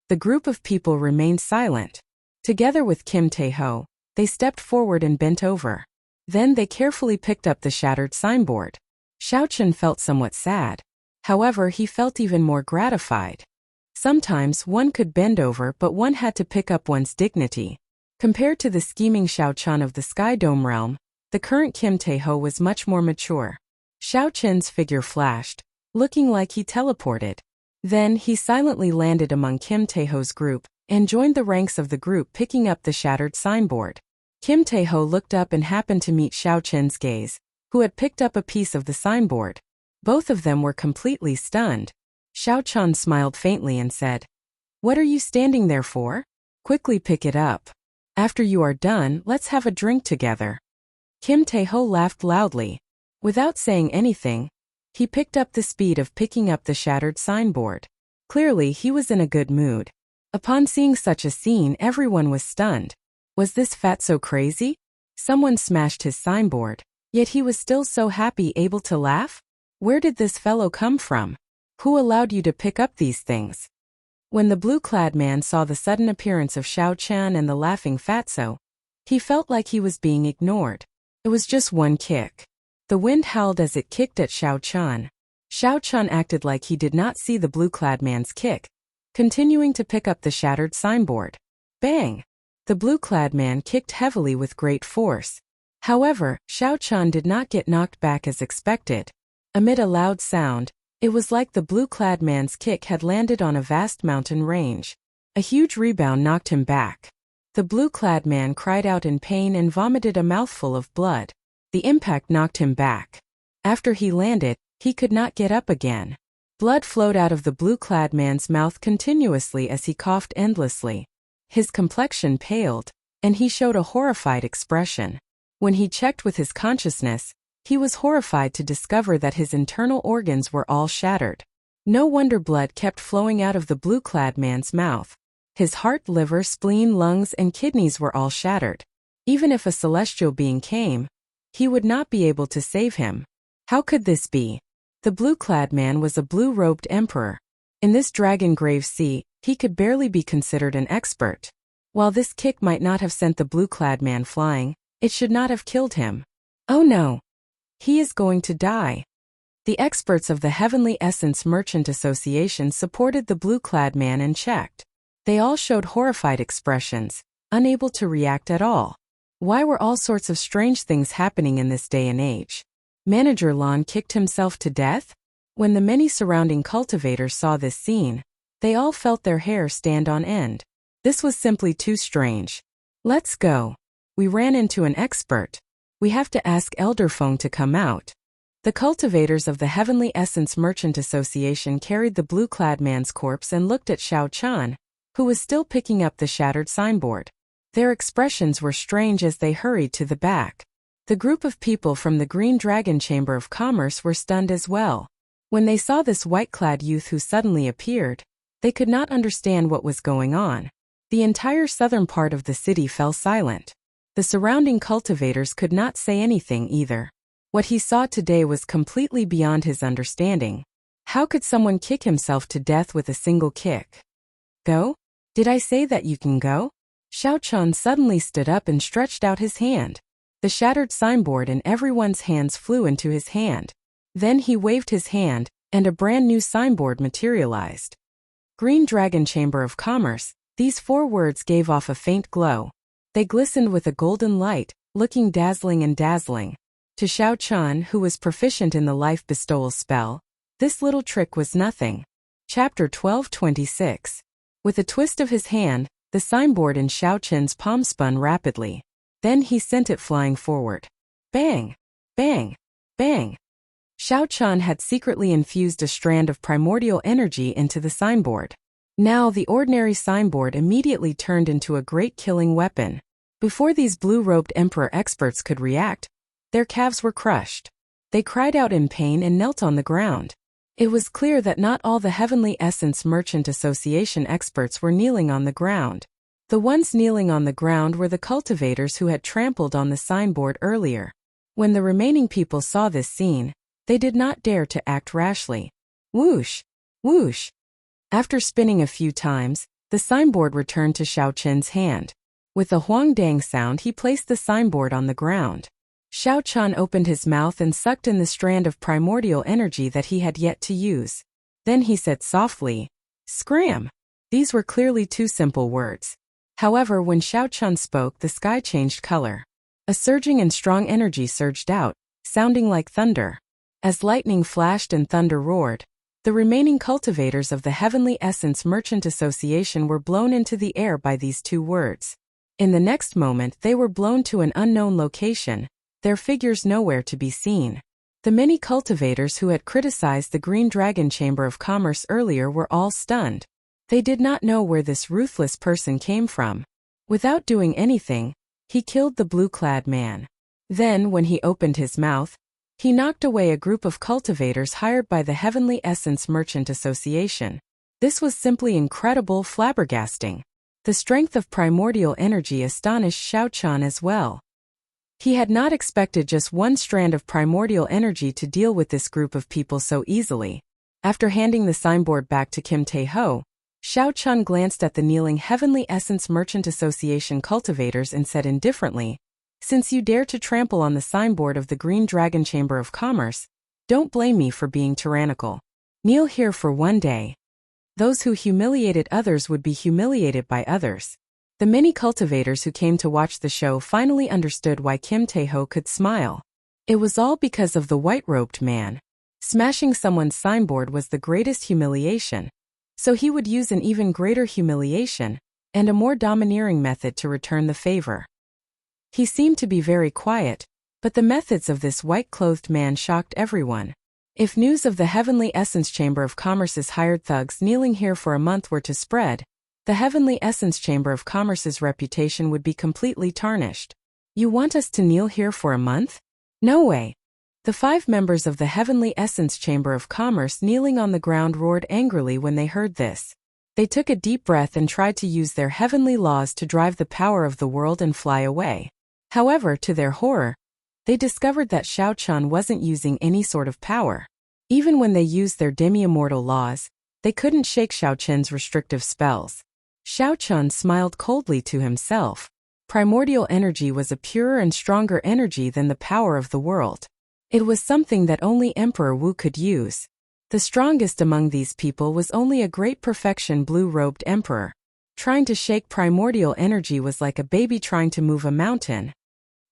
Speaker 1: The group of people remained silent. Together with Kim Tae-ho, they stepped forward and bent over. Then they carefully picked up the shattered signboard. Xiao Chun felt somewhat sad. However, he felt even more gratified. Sometimes one could bend over, but one had to pick up one's dignity. Compared to the scheming Xiao Chun of the Sky Dome realm, the current Kim Tae-ho was much more mature. Xiao Chun's figure flashed, looking like he teleported. Then he silently landed among Kim Tae-ho's group and joined the ranks of the group, picking up the shattered signboard. Kim Tae-ho looked up and happened to meet Xiao Chun's gaze, who had picked up a piece of the signboard. Both of them were completely stunned. Xiao Chun smiled faintly and said, "What are you standing there for? Quickly pick it up. After you are done, let's have a drink together." Kim Tae-ho laughed loudly. Without saying anything, he picked up the speed of picking up the shattered signboard. Clearly, he was in a good mood. Upon seeing such a scene, everyone was stunned. Was this fatso crazy? Someone smashed his signboard, yet he was still so happy, able to laugh? Where did this fellow come from? Who allowed you to pick up these things? When the blue-clad man saw the sudden appearance of Xiao Chun and the laughing fatso, he felt like he was being ignored. It was just one kick. The wind howled as it kicked at Xiao Chun. Xiao Chun acted like he did not see the blue-clad man's kick, continuing to pick up the shattered signboard. Bang! The blue-clad man kicked heavily with great force. However, Xiao Chan did not get knocked back as expected. Amid a loud sound, it was like the blue-clad man's kick had landed on a vast mountain range. A huge rebound knocked him back. The blue-clad man cried out in pain and vomited a mouthful of blood. The impact knocked him back. After he landed, he could not get up again. Blood flowed out of the blue-clad man's mouth continuously as he coughed endlessly. His complexion paled, and he showed a horrified expression. When he checked with his consciousness, he was horrified to discover that his internal organs were all shattered. No wonder blood kept flowing out of the blue-clad man's mouth. His heart, liver, spleen, lungs, and kidneys were all shattered. Even if a celestial being came, he would not be able to save him. How could this be? The blue-clad man was a blue-robed emperor. In this dragon-grave sea, he could barely be considered an expert. While this kick might not have sent the blue-clad man flying, it should not have killed him. Oh no! He is going to die. The experts of the Heavenly Essence Merchant Association supported the blue-clad man and checked. They all showed horrified expressions, unable to react at all. Why were all sorts of strange things happening in this day and age? Manager Lan kicked himself to death? When the many surrounding cultivators saw this scene, they all felt their hair stand on end. This was simply too strange. Let's go. We ran into an expert. We have to ask Elder Feng to come out. The cultivators of the Heavenly Essence Merchant Association carried the blue-clad man's corpse and looked at Xiao Chan, who was still picking up the shattered signboard. Their expressions were strange as they hurried to the back. The group of people from the Green Dragon Chamber of Commerce were stunned as well. When they saw this white-clad youth who suddenly appeared, they could not understand what was going on. The entire southern part of the city fell silent. The surrounding cultivators could not say anything either. What he saw today was completely beyond his understanding. How could someone kick himself to death with a single kick? Go? Did I say that you can go? Xiao Chan suddenly stood up and stretched out his hand. The shattered signboard in everyone's hands flew into his hand. Then he waved his hand, and a brand new signboard materialized. Green Dragon Chamber of Commerce. These 4 words gave off a faint glow. They glistened with a golden light, looking dazzling and dazzling. To Xiao Chan, who was proficient in the life bestowal spell, this little trick was nothing. Chapter 12:26. With a twist of his hand, the signboard in Xiao Chen's palm spun rapidly. Then he sent it flying forward. Bang! Bang! Bang! Xiao Chan had secretly infused a strand of primordial energy into the signboard. Now the ordinary signboard immediately turned into a great killing weapon. Before these blue-robed emperor experts could react, their calves were crushed. They cried out in pain and knelt on the ground. It was clear that not all the Heavenly Essence Merchant Association experts were kneeling on the ground. The ones kneeling on the ground were the cultivators who had trampled on the signboard earlier. When the remaining people saw this scene, they did not dare to act rashly. Whoosh! Whoosh! After spinning a few times, the signboard returned to Xiao Chen's hand. With a huangdang sound, he placed the signboard on the ground. Xiao Chan opened his mouth and sucked in the strand of primordial energy that he had yet to use. Then he said softly, "Scram!" These were clearly 2 simple words. However, when Xiao Chan spoke, the sky changed color. A surging and strong energy surged out, sounding like thunder. As lightning flashed and thunder roared, the remaining cultivators of the Heavenly Essence Merchant Association were blown into the air by these 2 words. In the next moment, they were blown to an unknown location, their figures nowhere to be seen. The many cultivators who had criticized the Green Dragon Chamber of Commerce earlier were all stunned. They did not know where this ruthless person came from. Without doing anything, he killed the blue-clad man. Then, when he opened his mouth, he knocked away a group of cultivators hired by the Heavenly Essence Merchant Association. This was simply incredible, flabbergasting. The strength of primordial energy astonished Xiao Chan as well. He had not expected just 1 strand of primordial energy to deal with this group of people so easily. After handing the signboard back to Kim Tae-ho, Xiao Chan glanced at the kneeling Heavenly Essence Merchant Association cultivators and said indifferently, "Since you dare to trample on the signboard of the Green Dragon Chamber of Commerce, don't blame me for being tyrannical. Kneel here for 1 day. Those who humiliated others would be humiliated by others." The many cultivators who came to watch the show finally understood why Kim Tae-ho could smile. It was all because of the white-robed man. Smashing someone's signboard was the greatest humiliation, so he would use an even greater humiliation and a more domineering method to return the favor. He seemed to be very quiet, but the methods of this white-clothed man shocked everyone. If news of the Heavenly Essence Chamber of Commerce's hired thugs kneeling here for a month were to spread, the Heavenly Essence Chamber of Commerce's reputation would be completely tarnished. You want us to kneel here for a month? No way. The 5 members of the Heavenly Essence Chamber of Commerce kneeling on the ground roared angrily when they heard this. They took a deep breath and tried to use their heavenly laws to drive the power of the world and fly away. However, to their horror, they discovered that Xiao Chun wasn't using any sort of power. Even when they used their demi-immortal laws, they couldn't shake Xiao Chun's restrictive spells. Xiao Chun smiled coldly to himself. Primordial energy was a purer and stronger energy than the power of the world. It was something that only Emperor Wu could use. The strongest among these people was only a great perfection blue-robed emperor. Trying to shake primordial energy was like a baby trying to move a mountain.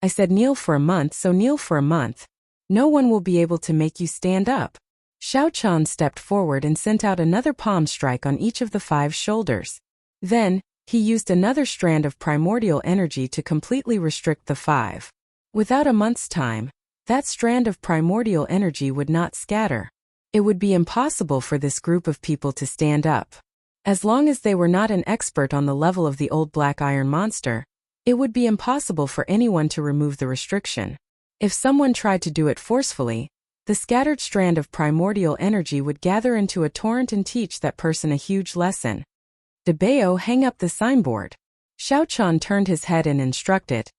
Speaker 1: I said kneel for a month, so kneel for a month. No one will be able to make you stand up. Xiao Chun stepped forward and sent out another palm strike on each of the 5 shoulders. Then, he used another strand of primordial energy to completely restrict the 5. Without a month's time, that strand of primordial energy would not scatter. It would be impossible for this group of people to stand up. As long as they were not an expert on the level of the old black iron monster, it would be impossible for anyone to remove the restriction. If someone tried to do it forcefully, the scattered strand of primordial energy would gather into a torrent and teach that person a huge lesson. Debao, hang up the signboard. Xiao Chun turned his head and instructed,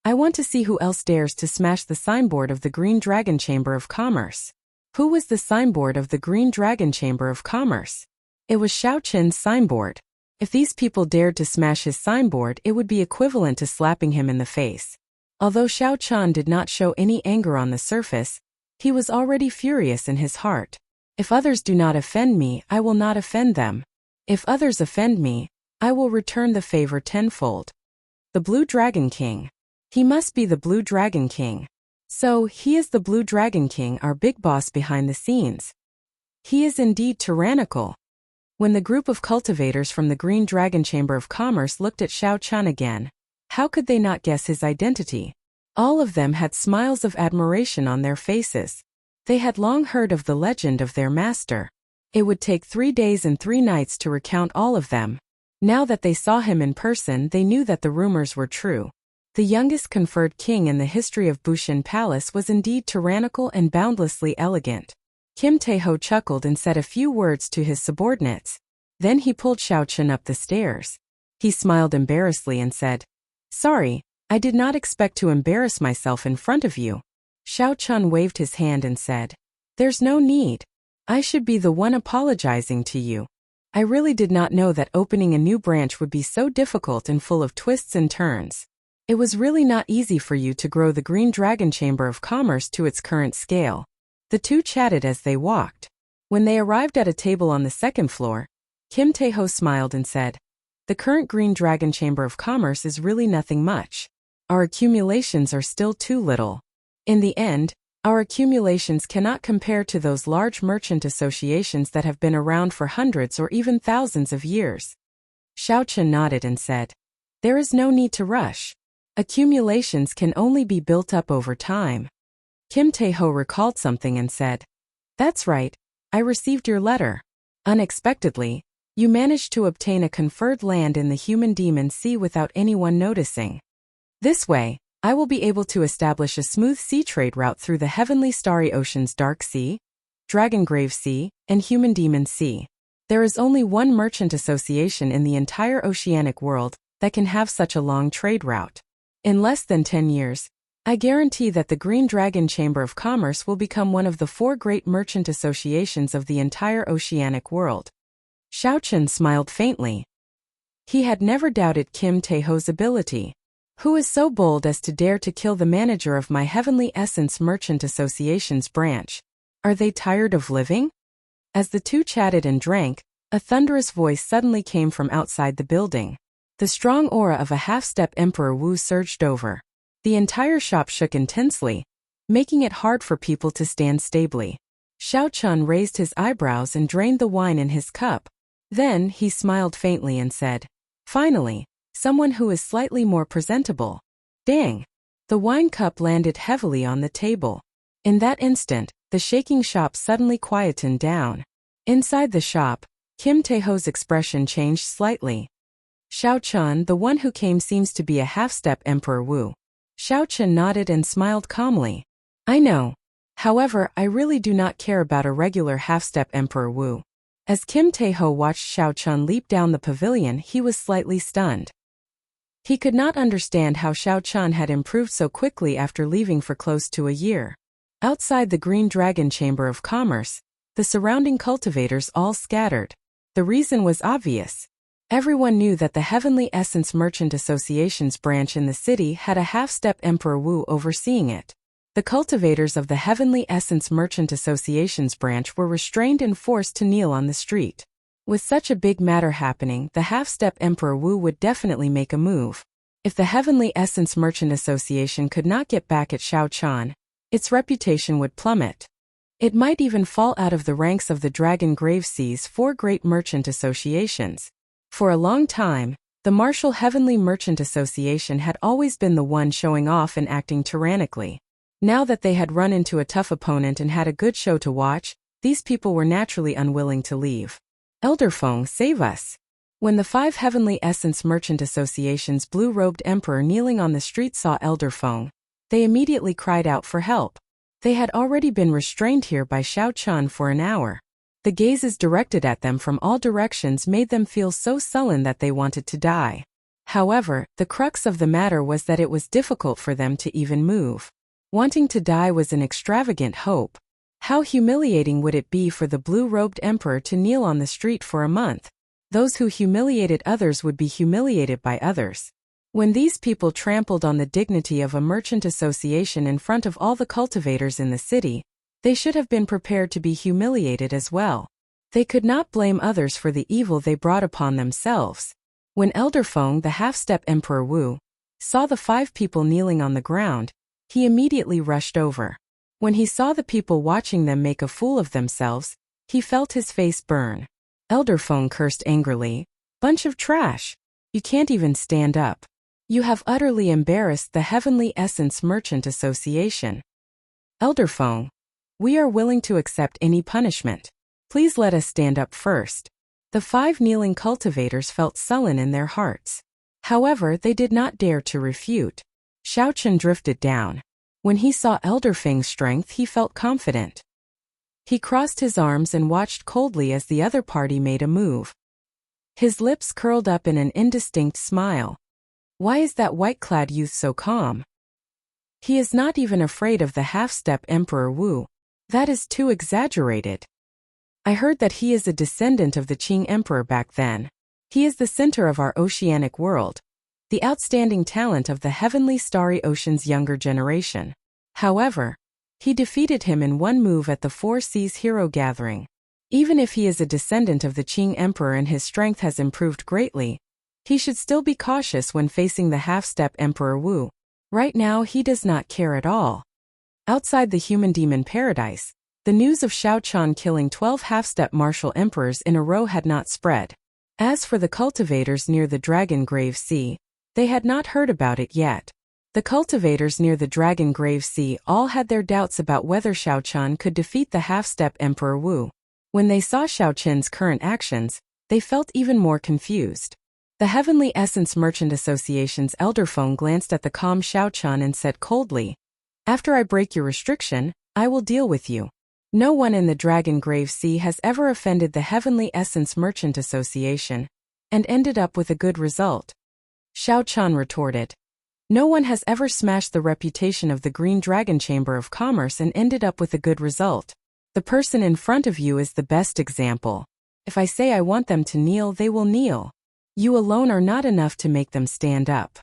Speaker 1: I want to see who else dares to smash the signboard of the Green Dragon Chamber of Commerce. Who was the signboard of the Green Dragon Chamber of Commerce? It was Xiao Chun's signboard. If these people dared to smash his signboard, it would be equivalent to slapping him in the face. Although Xiao Chun did not show any anger on the surface, he was already furious in his heart. If others do not offend me, I will not offend them. If others offend me, I will return the favor tenfold. The Blue Dragon King. He must be the Blue Dragon King. So, he is the Blue Dragon King, our big boss behind the scenes. He is indeed tyrannical. When the group of cultivators from the Green Dragon Chamber of Commerce looked at Xiao Chun again, how could they not guess his identity? All of them had smiles of admiration on their faces. They had long heard of the legend of their master. It would take 3 days and 3 nights to recount all of them. Now that they saw him in person, they knew that the rumors were true. The youngest conferred king in the history of Bushin Palace was indeed tyrannical and boundlessly elegant. Kim Tae-ho chuckled and said a few words to his subordinates. Then he pulled Xiao Chun up the stairs. He smiled embarrassedly and said, Sorry, I did not expect to embarrass myself in front of you. Xiao Chun waved his hand and said, There's no need. I should be the one apologizing to you. I really did not know that opening a new branch would be so difficult and full of twists and turns. It was really not easy for you to grow the Green Dragon Chamber of Commerce to its current scale. The two chatted as they walked. When they arrived at a table on the 2nd floor, Kim Tae-ho smiled and said, The current Green Dragon Chamber of Commerce is really nothing much. Our accumulations are still too little. In the end, our accumulations cannot compare to those large merchant associations that have been around for hundreds or even thousands of years. Xiao Chun nodded and said, There is no need to rush. Accumulations can only be built up over time. Kim Tae-ho recalled something and said, That's right, I received your letter. Unexpectedly, you managed to obtain a conferred land in the Human Demon Sea without anyone noticing. This way, I will be able to establish a smooth sea trade route through the heavenly starry oceans Dark Sea, Dragongrave Sea, and Human Demon Sea. There is only one merchant association in the entire oceanic world that can have such a long trade route. In less than 10 years, I guarantee that the Green Dragon Chamber of Commerce will become one of the 4 great merchant associations of the entire oceanic world. Xiao Chun smiled faintly. He had never doubted Kim Tae-ho's ability. Who is so bold as to dare to kill the manager of my Heavenly Essence Merchant Association's branch? Are they tired of living? As the two chatted and drank, a thunderous voice suddenly came from outside the building. The strong aura of a half-step Emperor Wu surged over. The entire shop shook intensely, making it hard for people to stand stably. Xiao Chun raised his eyebrows and drained the wine in his cup. Then, he smiled faintly and said, "Finally, someone who is slightly more presentable." Dang! The wine cup landed heavily on the table. In that instant, the shaking shop suddenly quietened down. Inside the shop, Kim Taeho's expression changed slightly. "Xiao Chun, the one who came seems to be a half-step Emperor Wu." Xiao Chun nodded and smiled calmly. "I know. However, I really do not care about a regular half-step Emperor Wu." As Kim Taeho watched Xiao Chun leap down the pavilion, he was slightly stunned. He could not understand how Xiao Chun had improved so quickly after leaving for close to a year. Outside the Green Dragon Chamber of Commerce, the surrounding cultivators all scattered. The reason was obvious. Everyone knew that the Heavenly Essence Merchant Association's branch in the city had a half-step Emperor Wu overseeing it. The cultivators of the Heavenly Essence Merchant Association's branch were restrained and forced to kneel on the street. With such a big matter happening, the half-step Emperor Wu would definitely make a move. If the Heavenly Essence Merchant Association could not get back at Xiao Chun, its reputation would plummet. It might even fall out of the ranks of the Dragon Grave Sea's 4 great merchant associations. For a long time, the Martial Heavenly Merchant Association had always been the one showing off and acting tyrannically. Now that they had run into a tough opponent and had a good show to watch, these people were naturally unwilling to leave. "Elder Feng, save us." When the 5 Heavenly Essence Merchant Association's blue-robed emperor kneeling on the street saw Elder Feng, they immediately cried out for help. They had already been restrained here by Xiao Chun for an hour. The gazes directed at them from all directions made them feel so sullen that they wanted to die. However, the crux of the matter was that it was difficult for them to even move. Wanting to die was an extravagant hope. How humiliating would it be for the blue-robed emperor to kneel on the street for a month? Those who humiliated others would be humiliated by others. When these people trampled on the dignity of a merchant association in front of all the cultivators in the city, they should have been prepared to be humiliated as well. They could not blame others for the evil they brought upon themselves. When Elder Feng, the half-step Emperor Wu, saw the 5 people kneeling on the ground, he immediately rushed over. When he saw the people watching them make a fool of themselves, he felt his face burn. Elder Feng cursed angrily, "Bunch of trash! You can't even stand up. You have utterly embarrassed the Heavenly Essence Merchant Association." "Elder Feng, we are willing to accept any punishment. Please let us stand up first." The 5 kneeling cultivators felt sullen in their hearts. However, they did not dare to refute. Xiao Chun drifted down. When he saw Elder Feng's strength, he felt confident. He crossed his arms and watched coldly as the other party made a move. His lips curled up in an indistinct smile. Why is that white-clad youth so calm? He is not even afraid of the half-step Emperor Wu. That is too exaggerated. I heard that he is a descendant of the Qing Emperor back then. He is the center of our oceanic world, the outstanding talent of the Heavenly Starry Ocean's younger generation. However, he defeated him in one move at the 4 Seas Hero Gathering. Even if he is a descendant of the Qing Emperor and his strength has improved greatly, he should still be cautious when facing the half-step Emperor Wu. Right now he does not care at all. Outside the Human Demon Paradise, the news of Xiao Chun killing 12 half-step martial emperors in a row had not spread. As for the cultivators near the Dragon Grave Sea, they had not heard about it yet. The cultivators near the Dragon Grave Sea all had their doubts about whether Xiao Chun could defeat the half-step Emperor Wu. When they saw Xiao Chun's current actions, they felt even more confused. The Heavenly Essence Merchant Association's Elder Feng glanced at the calm Xiao Chun and said coldly, "After I break your restriction, I will deal with you." No one in the Dragon Grave Sea has ever offended the Heavenly Essence Merchant Association, and ended up with a good result. Xiao Chun retorted. No one has ever smashed the reputation of the Green Dragon Chamber of Commerce and ended up with a good result. The person in front of you is the best example. If I say I want them to kneel, they will kneel. You alone are not enough to make them stand up.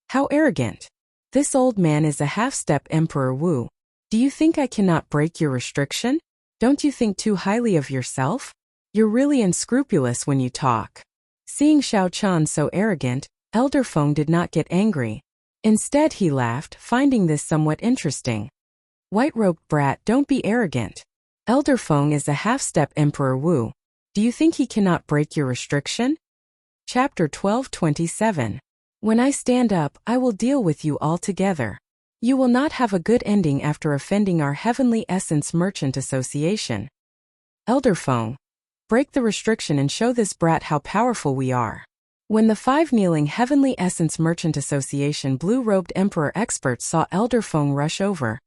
Speaker 1: How arrogant. This old man is a half-step Emperor Wu. Do you think I cannot break your restriction? Don't you think too highly of yourself? You're really unscrupulous when you talk. Seeing Xiao Chan so arrogant, Elder Feng did not get angry. Instead he laughed, finding this somewhat interesting. White-robed brat, don't be arrogant. Elder Feng is a half-step Emperor Wu. Do you think he cannot break your restriction? Chapter 12:27. When I stand up, I will deal with you all together. You will not have a good ending after offending our Heavenly Essence Merchant Association. Elder Feng, break the restriction and show this brat how powerful we are. When the 5 kneeling Heavenly Essence Merchant Association blue-robed Emperor experts saw Elder Feng rush over,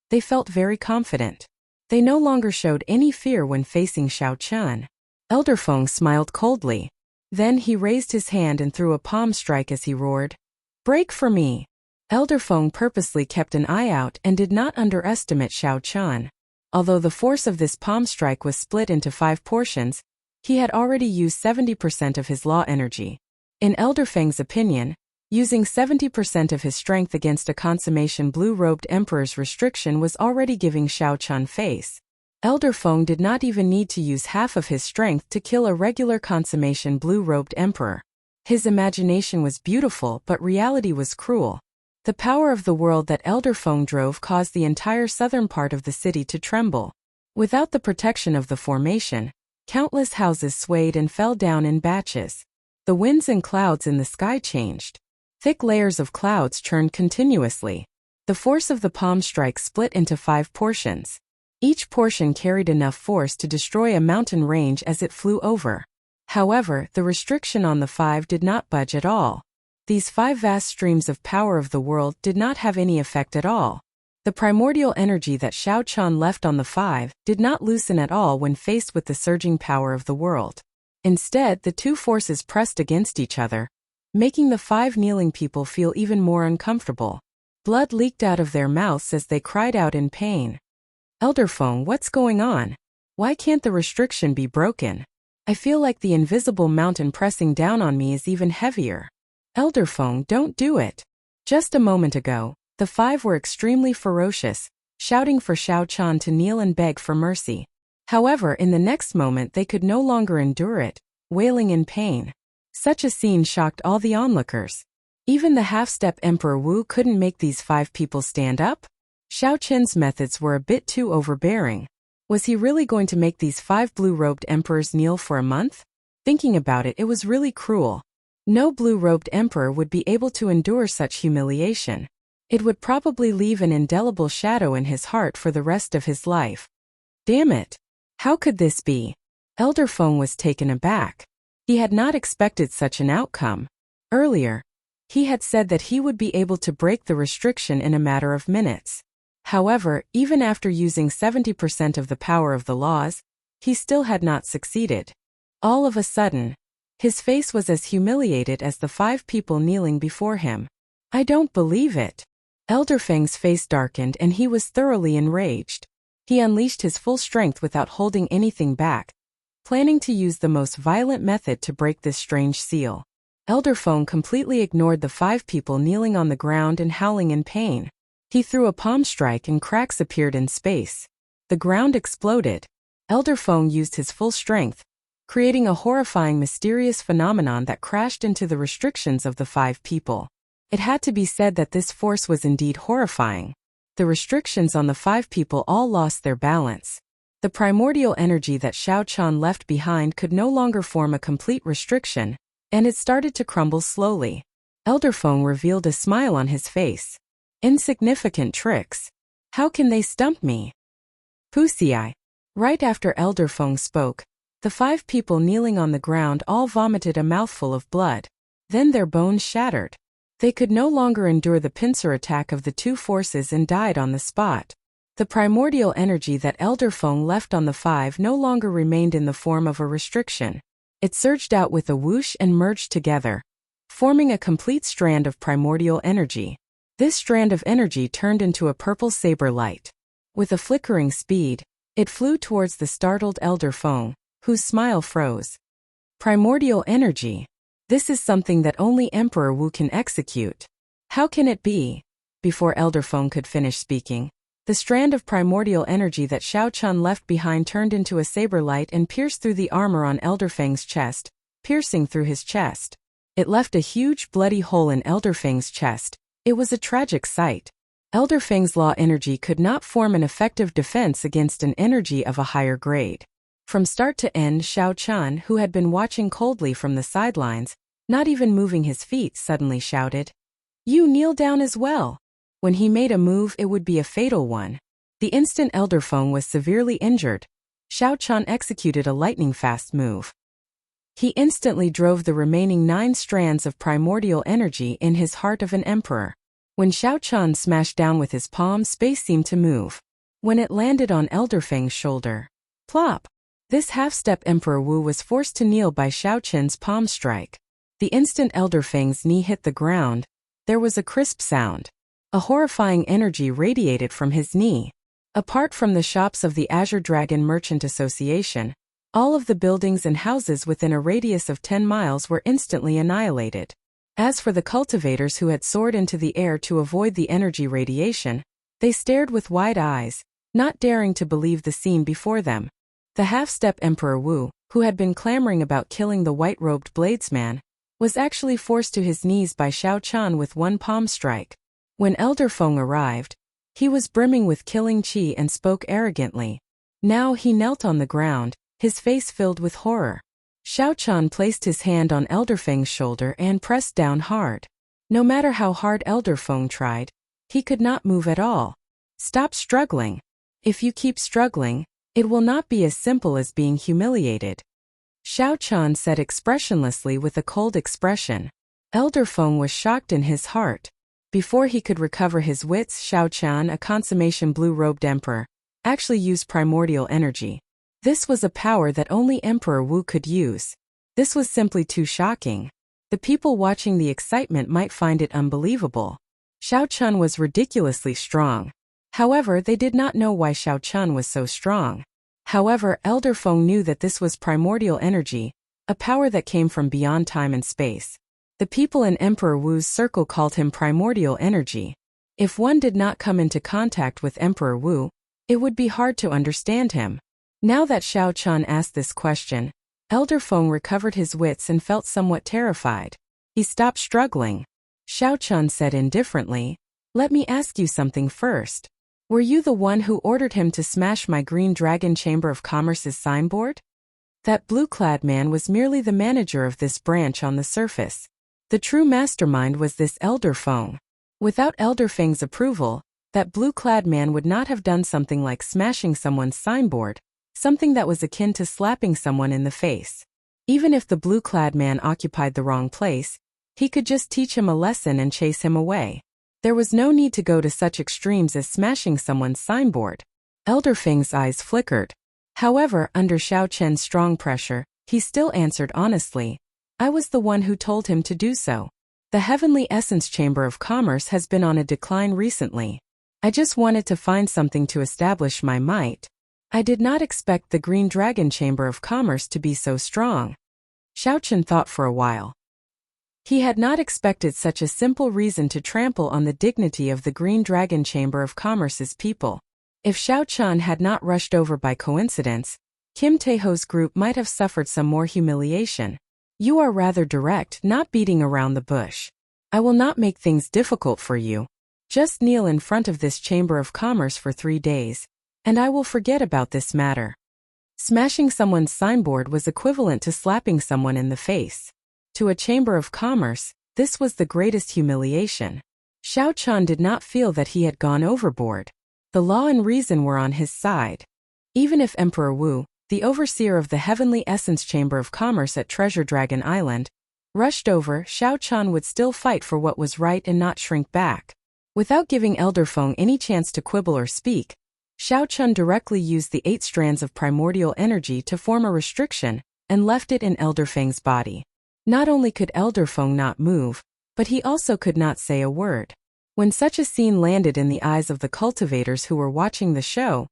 Speaker 1: they felt very confident. They no longer showed any fear when facing Xiao Chan. Elder Feng smiled coldly. Then he raised his hand and threw a palm strike as he roared, "Break for me!" Elder Feng purposely kept an eye out and did not underestimate Xiao Chan. Although the force of this palm strike was split into 5 portions, he had already used 70% of his law energy. In Elder Feng's opinion, using 70% of his strength against a consummation blue-robed emperor's restriction was already giving Xiao Chan face. Elder Feng did not even need to use half of his strength to kill a regular consummation blue-robed emperor. His imagination was beautiful, but reality was cruel. The power of the world that Elder Feng drove caused the entire southern part of the city to tremble. Without the protection of the formation, countless houses swayed and fell down in batches. The winds and clouds in the sky changed. Thick layers of clouds churned continuously. The force of the palm strike split into 5 portions. Each portion carried enough force to destroy a mountain range as it flew over. However, the restriction on the 5 did not budge at all. These 5 vast streams of power of the world did not have any effect at all. The primordial energy that Xiao Chan left on the 5 did not loosen at all when faced with the surging power of the world. Instead, the 2 forces pressed against each other, making the 5 kneeling people feel even more uncomfortable. Blood leaked out of their mouths as they cried out in pain. Elder Feng, what's going on? Why can't the restriction be broken? I feel like the invisible mountain pressing down on me is even heavier. Elder Feng, don't do it. Just a moment ago, the 5 were extremely ferocious, shouting for Xiao Chan to kneel and beg for mercy. However, in the next moment they could no longer endure it, wailing in pain. Such a scene shocked all the onlookers. Even the half-step Emperor Wu couldn't make these 5 people stand up? Xiao Chen's methods were a bit too overbearing. Was he really going to make these 5 blue-robed emperors kneel for a month? Thinking about it, it was really cruel. No blue-robed emperor would be able to endure such humiliation. It would probably leave an indelible shadow in his heart for the rest of his life. Damn it! How could this be? Elder Feng was taken aback. He had not expected such an outcome. Earlier, he had said that he would be able to break the restriction in a matter of minutes. However, even after using 70% of the power of the laws, he still had not succeeded. All of a sudden, his face was as humiliated as the 5 people kneeling before him. I don't believe it. Elder Feng's face darkened and he was thoroughly enraged. He unleashed his full strength without holding anything back, planning to use the most violent method to break this strange seal. Elder Feng completely ignored the 5 people kneeling on the ground and howling in pain. He threw a palm strike and cracks appeared in space. The ground exploded. Elder Feng used his full strength, creating a horrifying mysterious phenomenon that crashed into the restrictions of the 5 people. It had to be said that this force was indeed horrifying. The restrictions on the 5 people all lost their balance. The primordial energy that Xiao Chan left behind could no longer form a complete restriction, and it started to crumble slowly. Elder Feng revealed a smile on his face. Insignificant tricks. How can they stump me? Wuxia. Right after Elder Feng spoke, the 5 people kneeling on the ground all vomited a mouthful of blood. Then their bones shattered. They could no longer endure the pincer attack of the 2 forces and died on the spot. The primordial energy that Elder Feng left on the 5 no longer remained in the form of a restriction. It surged out with a whoosh and merged together, forming a complete strand of primordial energy. This strand of energy turned into a purple saber light. With a flickering speed, it flew towards the startled Elder Feng, whose smile froze. Primordial energy. This is something that only Emperor Wu can execute. How can it be? Before Elder Feng could finish speaking, the strand of primordial energy that Xiao Chan left behind turned into a saber light and pierced through the armor on Elder Feng's chest, piercing through his chest. It left a huge bloody hole in Elderfang's chest. It was a tragic sight. Elderfang's law energy could not form an effective defense against an energy of a higher grade. From start to end, Xiao Chan, who had been watching coldly from the sidelines, not even moving his feet, suddenly shouted, "You kneel down as well." When he made a move, it would be a fatal one. The instant Elderfang was severely injured, Xiao Chan executed a lightning-fast move. He instantly drove the remaining 9 strands of primordial energy in his heart of an emperor. When Xiao Chan smashed down with his palm, space seemed to move. When it landed on Elderfang's shoulder, plop! This half-step Emperor Wu was forced to kneel by Xiao Chen's palm strike. The instant Elderfang's knee hit the ground, there was a crisp sound. A horrifying energy radiated from his knee. Apart from the shops of the Azure Dragon Merchant Association, all of the buildings and houses within a radius of 10 miles were instantly annihilated. As for the cultivators who had soared into the air to avoid the energy radiation, they stared with wide eyes, not daring to believe the scene before them. The half-step Emperor Wu, who had been clamoring about killing the white-robed bladesman, was actually forced to his knees by Xiao Chan with one palm strike. When Elderfang arrived, he was brimming with killing chi and spoke arrogantly. Now he knelt on the ground, his face filled with horror. Xiao Chan placed his hand on Elderfang's shoulder and pressed down hard. No matter how hard Elderfang tried, he could not move at all. "Stop struggling. If you keep struggling, it will not be as simple as being humiliated," Xiao Chan said expressionlessly with a cold expression. Elderfang was shocked in his heart. Before he could recover his wits, Xiao Chan, a consummation blue-robed emperor, actually used primordial energy. This was a power that only Emperor Wu could use. This was simply too shocking. The people watching the excitement might find it unbelievable. Xiao Chan was ridiculously strong. However, they did not know why Xiao Chan was so strong. However, Elderfang knew that this was primordial energy, a power that came from beyond time and space. The people in Emperor Wu's circle called him primordial energy. If one did not come into contact with Emperor Wu, it would be hard to understand him. Now that Xiao Chan asked this question, Elderfang recovered his wits and felt somewhat terrified. He stopped struggling. Xiao Chan said indifferently, "Let me ask you something first. Were you the one who ordered him to smash my Green Dragon Chamber of Commerce's signboard?" That blue-clad man was merely the manager of this branch on the surface. The true mastermind was this Elderfang. Without Elderfang's approval, that blue-clad man would not have done something like smashing someone's signboard, something that was akin to slapping someone in the face. Even if the blue-clad man occupied the wrong place, he could just teach him a lesson and chase him away. There was no need to go to such extremes as smashing someone's signboard. Elderfang's eyes flickered. However, under Xiao Chen's strong pressure, he still answered honestly, "I was the one who told him to do so. The Heavenly Essence Chamber of Commerce has been on a decline recently. I just wanted to find something to establish my might. I did not expect the Green Dragon Chamber of Commerce to be so strong." Xiao Chen thought for a while. He had not expected such a simple reason to trample on the dignity of the Green Dragon Chamber of Commerce's people. If Xiao Chan had not rushed over by coincidence, Kim Taeho's group might have suffered some more humiliation. "You are rather direct, not beating around the bush. I will not make things difficult for you. Just kneel in front of this Chamber of Commerce for 3 days, and I will forget about this matter." Smashing someone's signboard was equivalent to slapping someone in the face. To a Chamber of Commerce, this was the greatest humiliation. Xiao Chan did not feel that he had gone overboard. The law and reason were on his side. Even if Emperor Wu, the overseer of the Heavenly Essence Chamber of Commerce at Treasure Dragon Island, rushed over, Xiao Chan would still fight for what was right and not shrink back. Without giving Elderfang any chance to quibble or speak, Xiao Chan directly used the 8 strands of primordial energy to form a restriction and left it in Elderfang's body. Not only could Elderfang not move, but he also could not say a word. When such a scene landed in the eyes of the cultivators who were watching the show,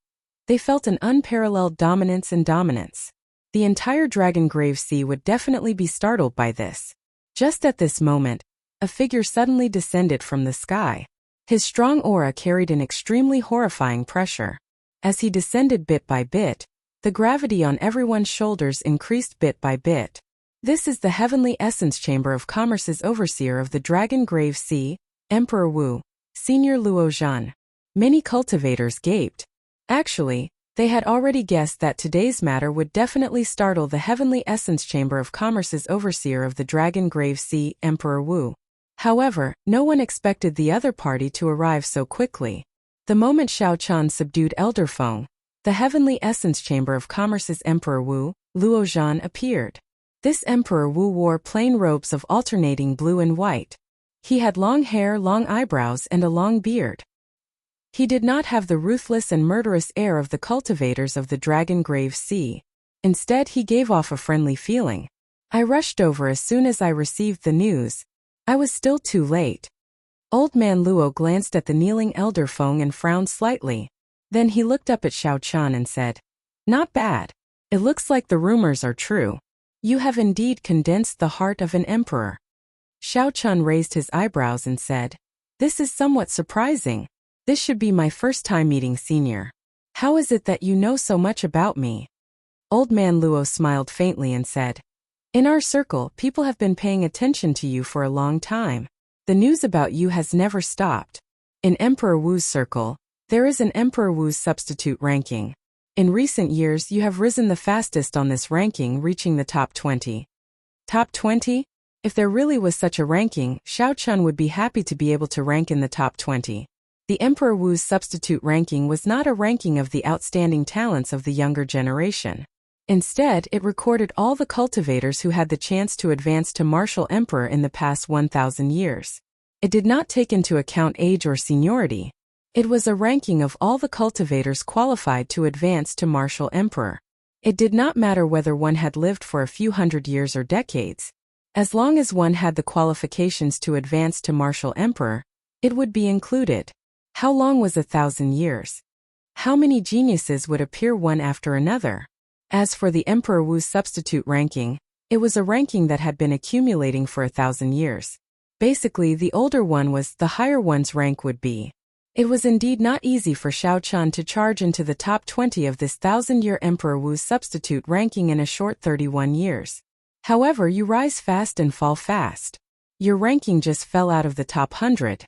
Speaker 1: they felt an unparalleled dominance and dominance. The entire Dragon Grave Sea would definitely be startled by this. Just at this moment, a figure suddenly descended from the sky. His strong aura carried an extremely horrifying pressure. As he descended bit by bit, the gravity on everyone's shoulders increased bit by bit. This is the heavenly essence chamber of commerce's overseer of the Dragon Grave Sea, Emperor Wu, Senior Luo Zhan. Many cultivators gaped. Actually, they had already guessed that today's matter would definitely startle the heavenly essence chamber of commerce's overseer of the Dragon Grave Sea, Emperor Wu. However, no one expected the other party to arrive so quickly. The moment Xiao Chan subdued Elder Feng, the heavenly essence chamber of commerce's Emperor Wu, Luo Zhan, appeared. This Emperor Wu wore plain robes of alternating blue and white. He had long hair, long eyebrows, and a long beard. He did not have the ruthless and murderous air of the cultivators of the Dragon Grave Sea. Instead, he gave off a friendly feeling. I rushed over as soon as I received the news. I was still too late. Old man Luo glanced at the kneeling Elder Feng and frowned slightly. Then he looked up at Xiao Chan and said, "Not bad. It looks like the rumors are true. You have indeed condensed the heart of an emperor." Xiao Chan raised his eyebrows and said, "This is somewhat surprising. This should be my first time meeting Senior. How is it that you know so much about me?" Old man Luo smiled faintly and said, "In our circle, people have been paying attention to you for a long time. The news about you has never stopped. In Emperor Wu's circle, there is an Emperor Wu's substitute ranking. In recent years, you have risen the fastest on this ranking, reaching the top 20. Top 20? If there really was such a ranking, Xiao Chun would be happy to be able to rank in the top 20. The Emperor Wu's substitute ranking was not a ranking of the outstanding talents of the younger generation. Instead, it recorded all the cultivators who had the chance to advance to martial emperor in the past 1,000 years. It did not take into account age or seniority. It was a ranking of all the cultivators qualified to advance to martial emperor. It did not matter whether one had lived for a few hundred years or decades. As long as one had the qualifications to advance to martial emperor, it would be included. How long was 1,000 years? How many geniuses would appear one after another? As for the Emperor Wu's substitute ranking, it was a ranking that had been accumulating for 1,000 years. Basically, the older one was, the higher one's rank would be. It was indeed not easy for Xiao Chan to charge into the top 20 of this 1,000-year Emperor Wu's substitute ranking in a short 31 years. However, you rise fast and fall fast. Your ranking just fell out of the top 100.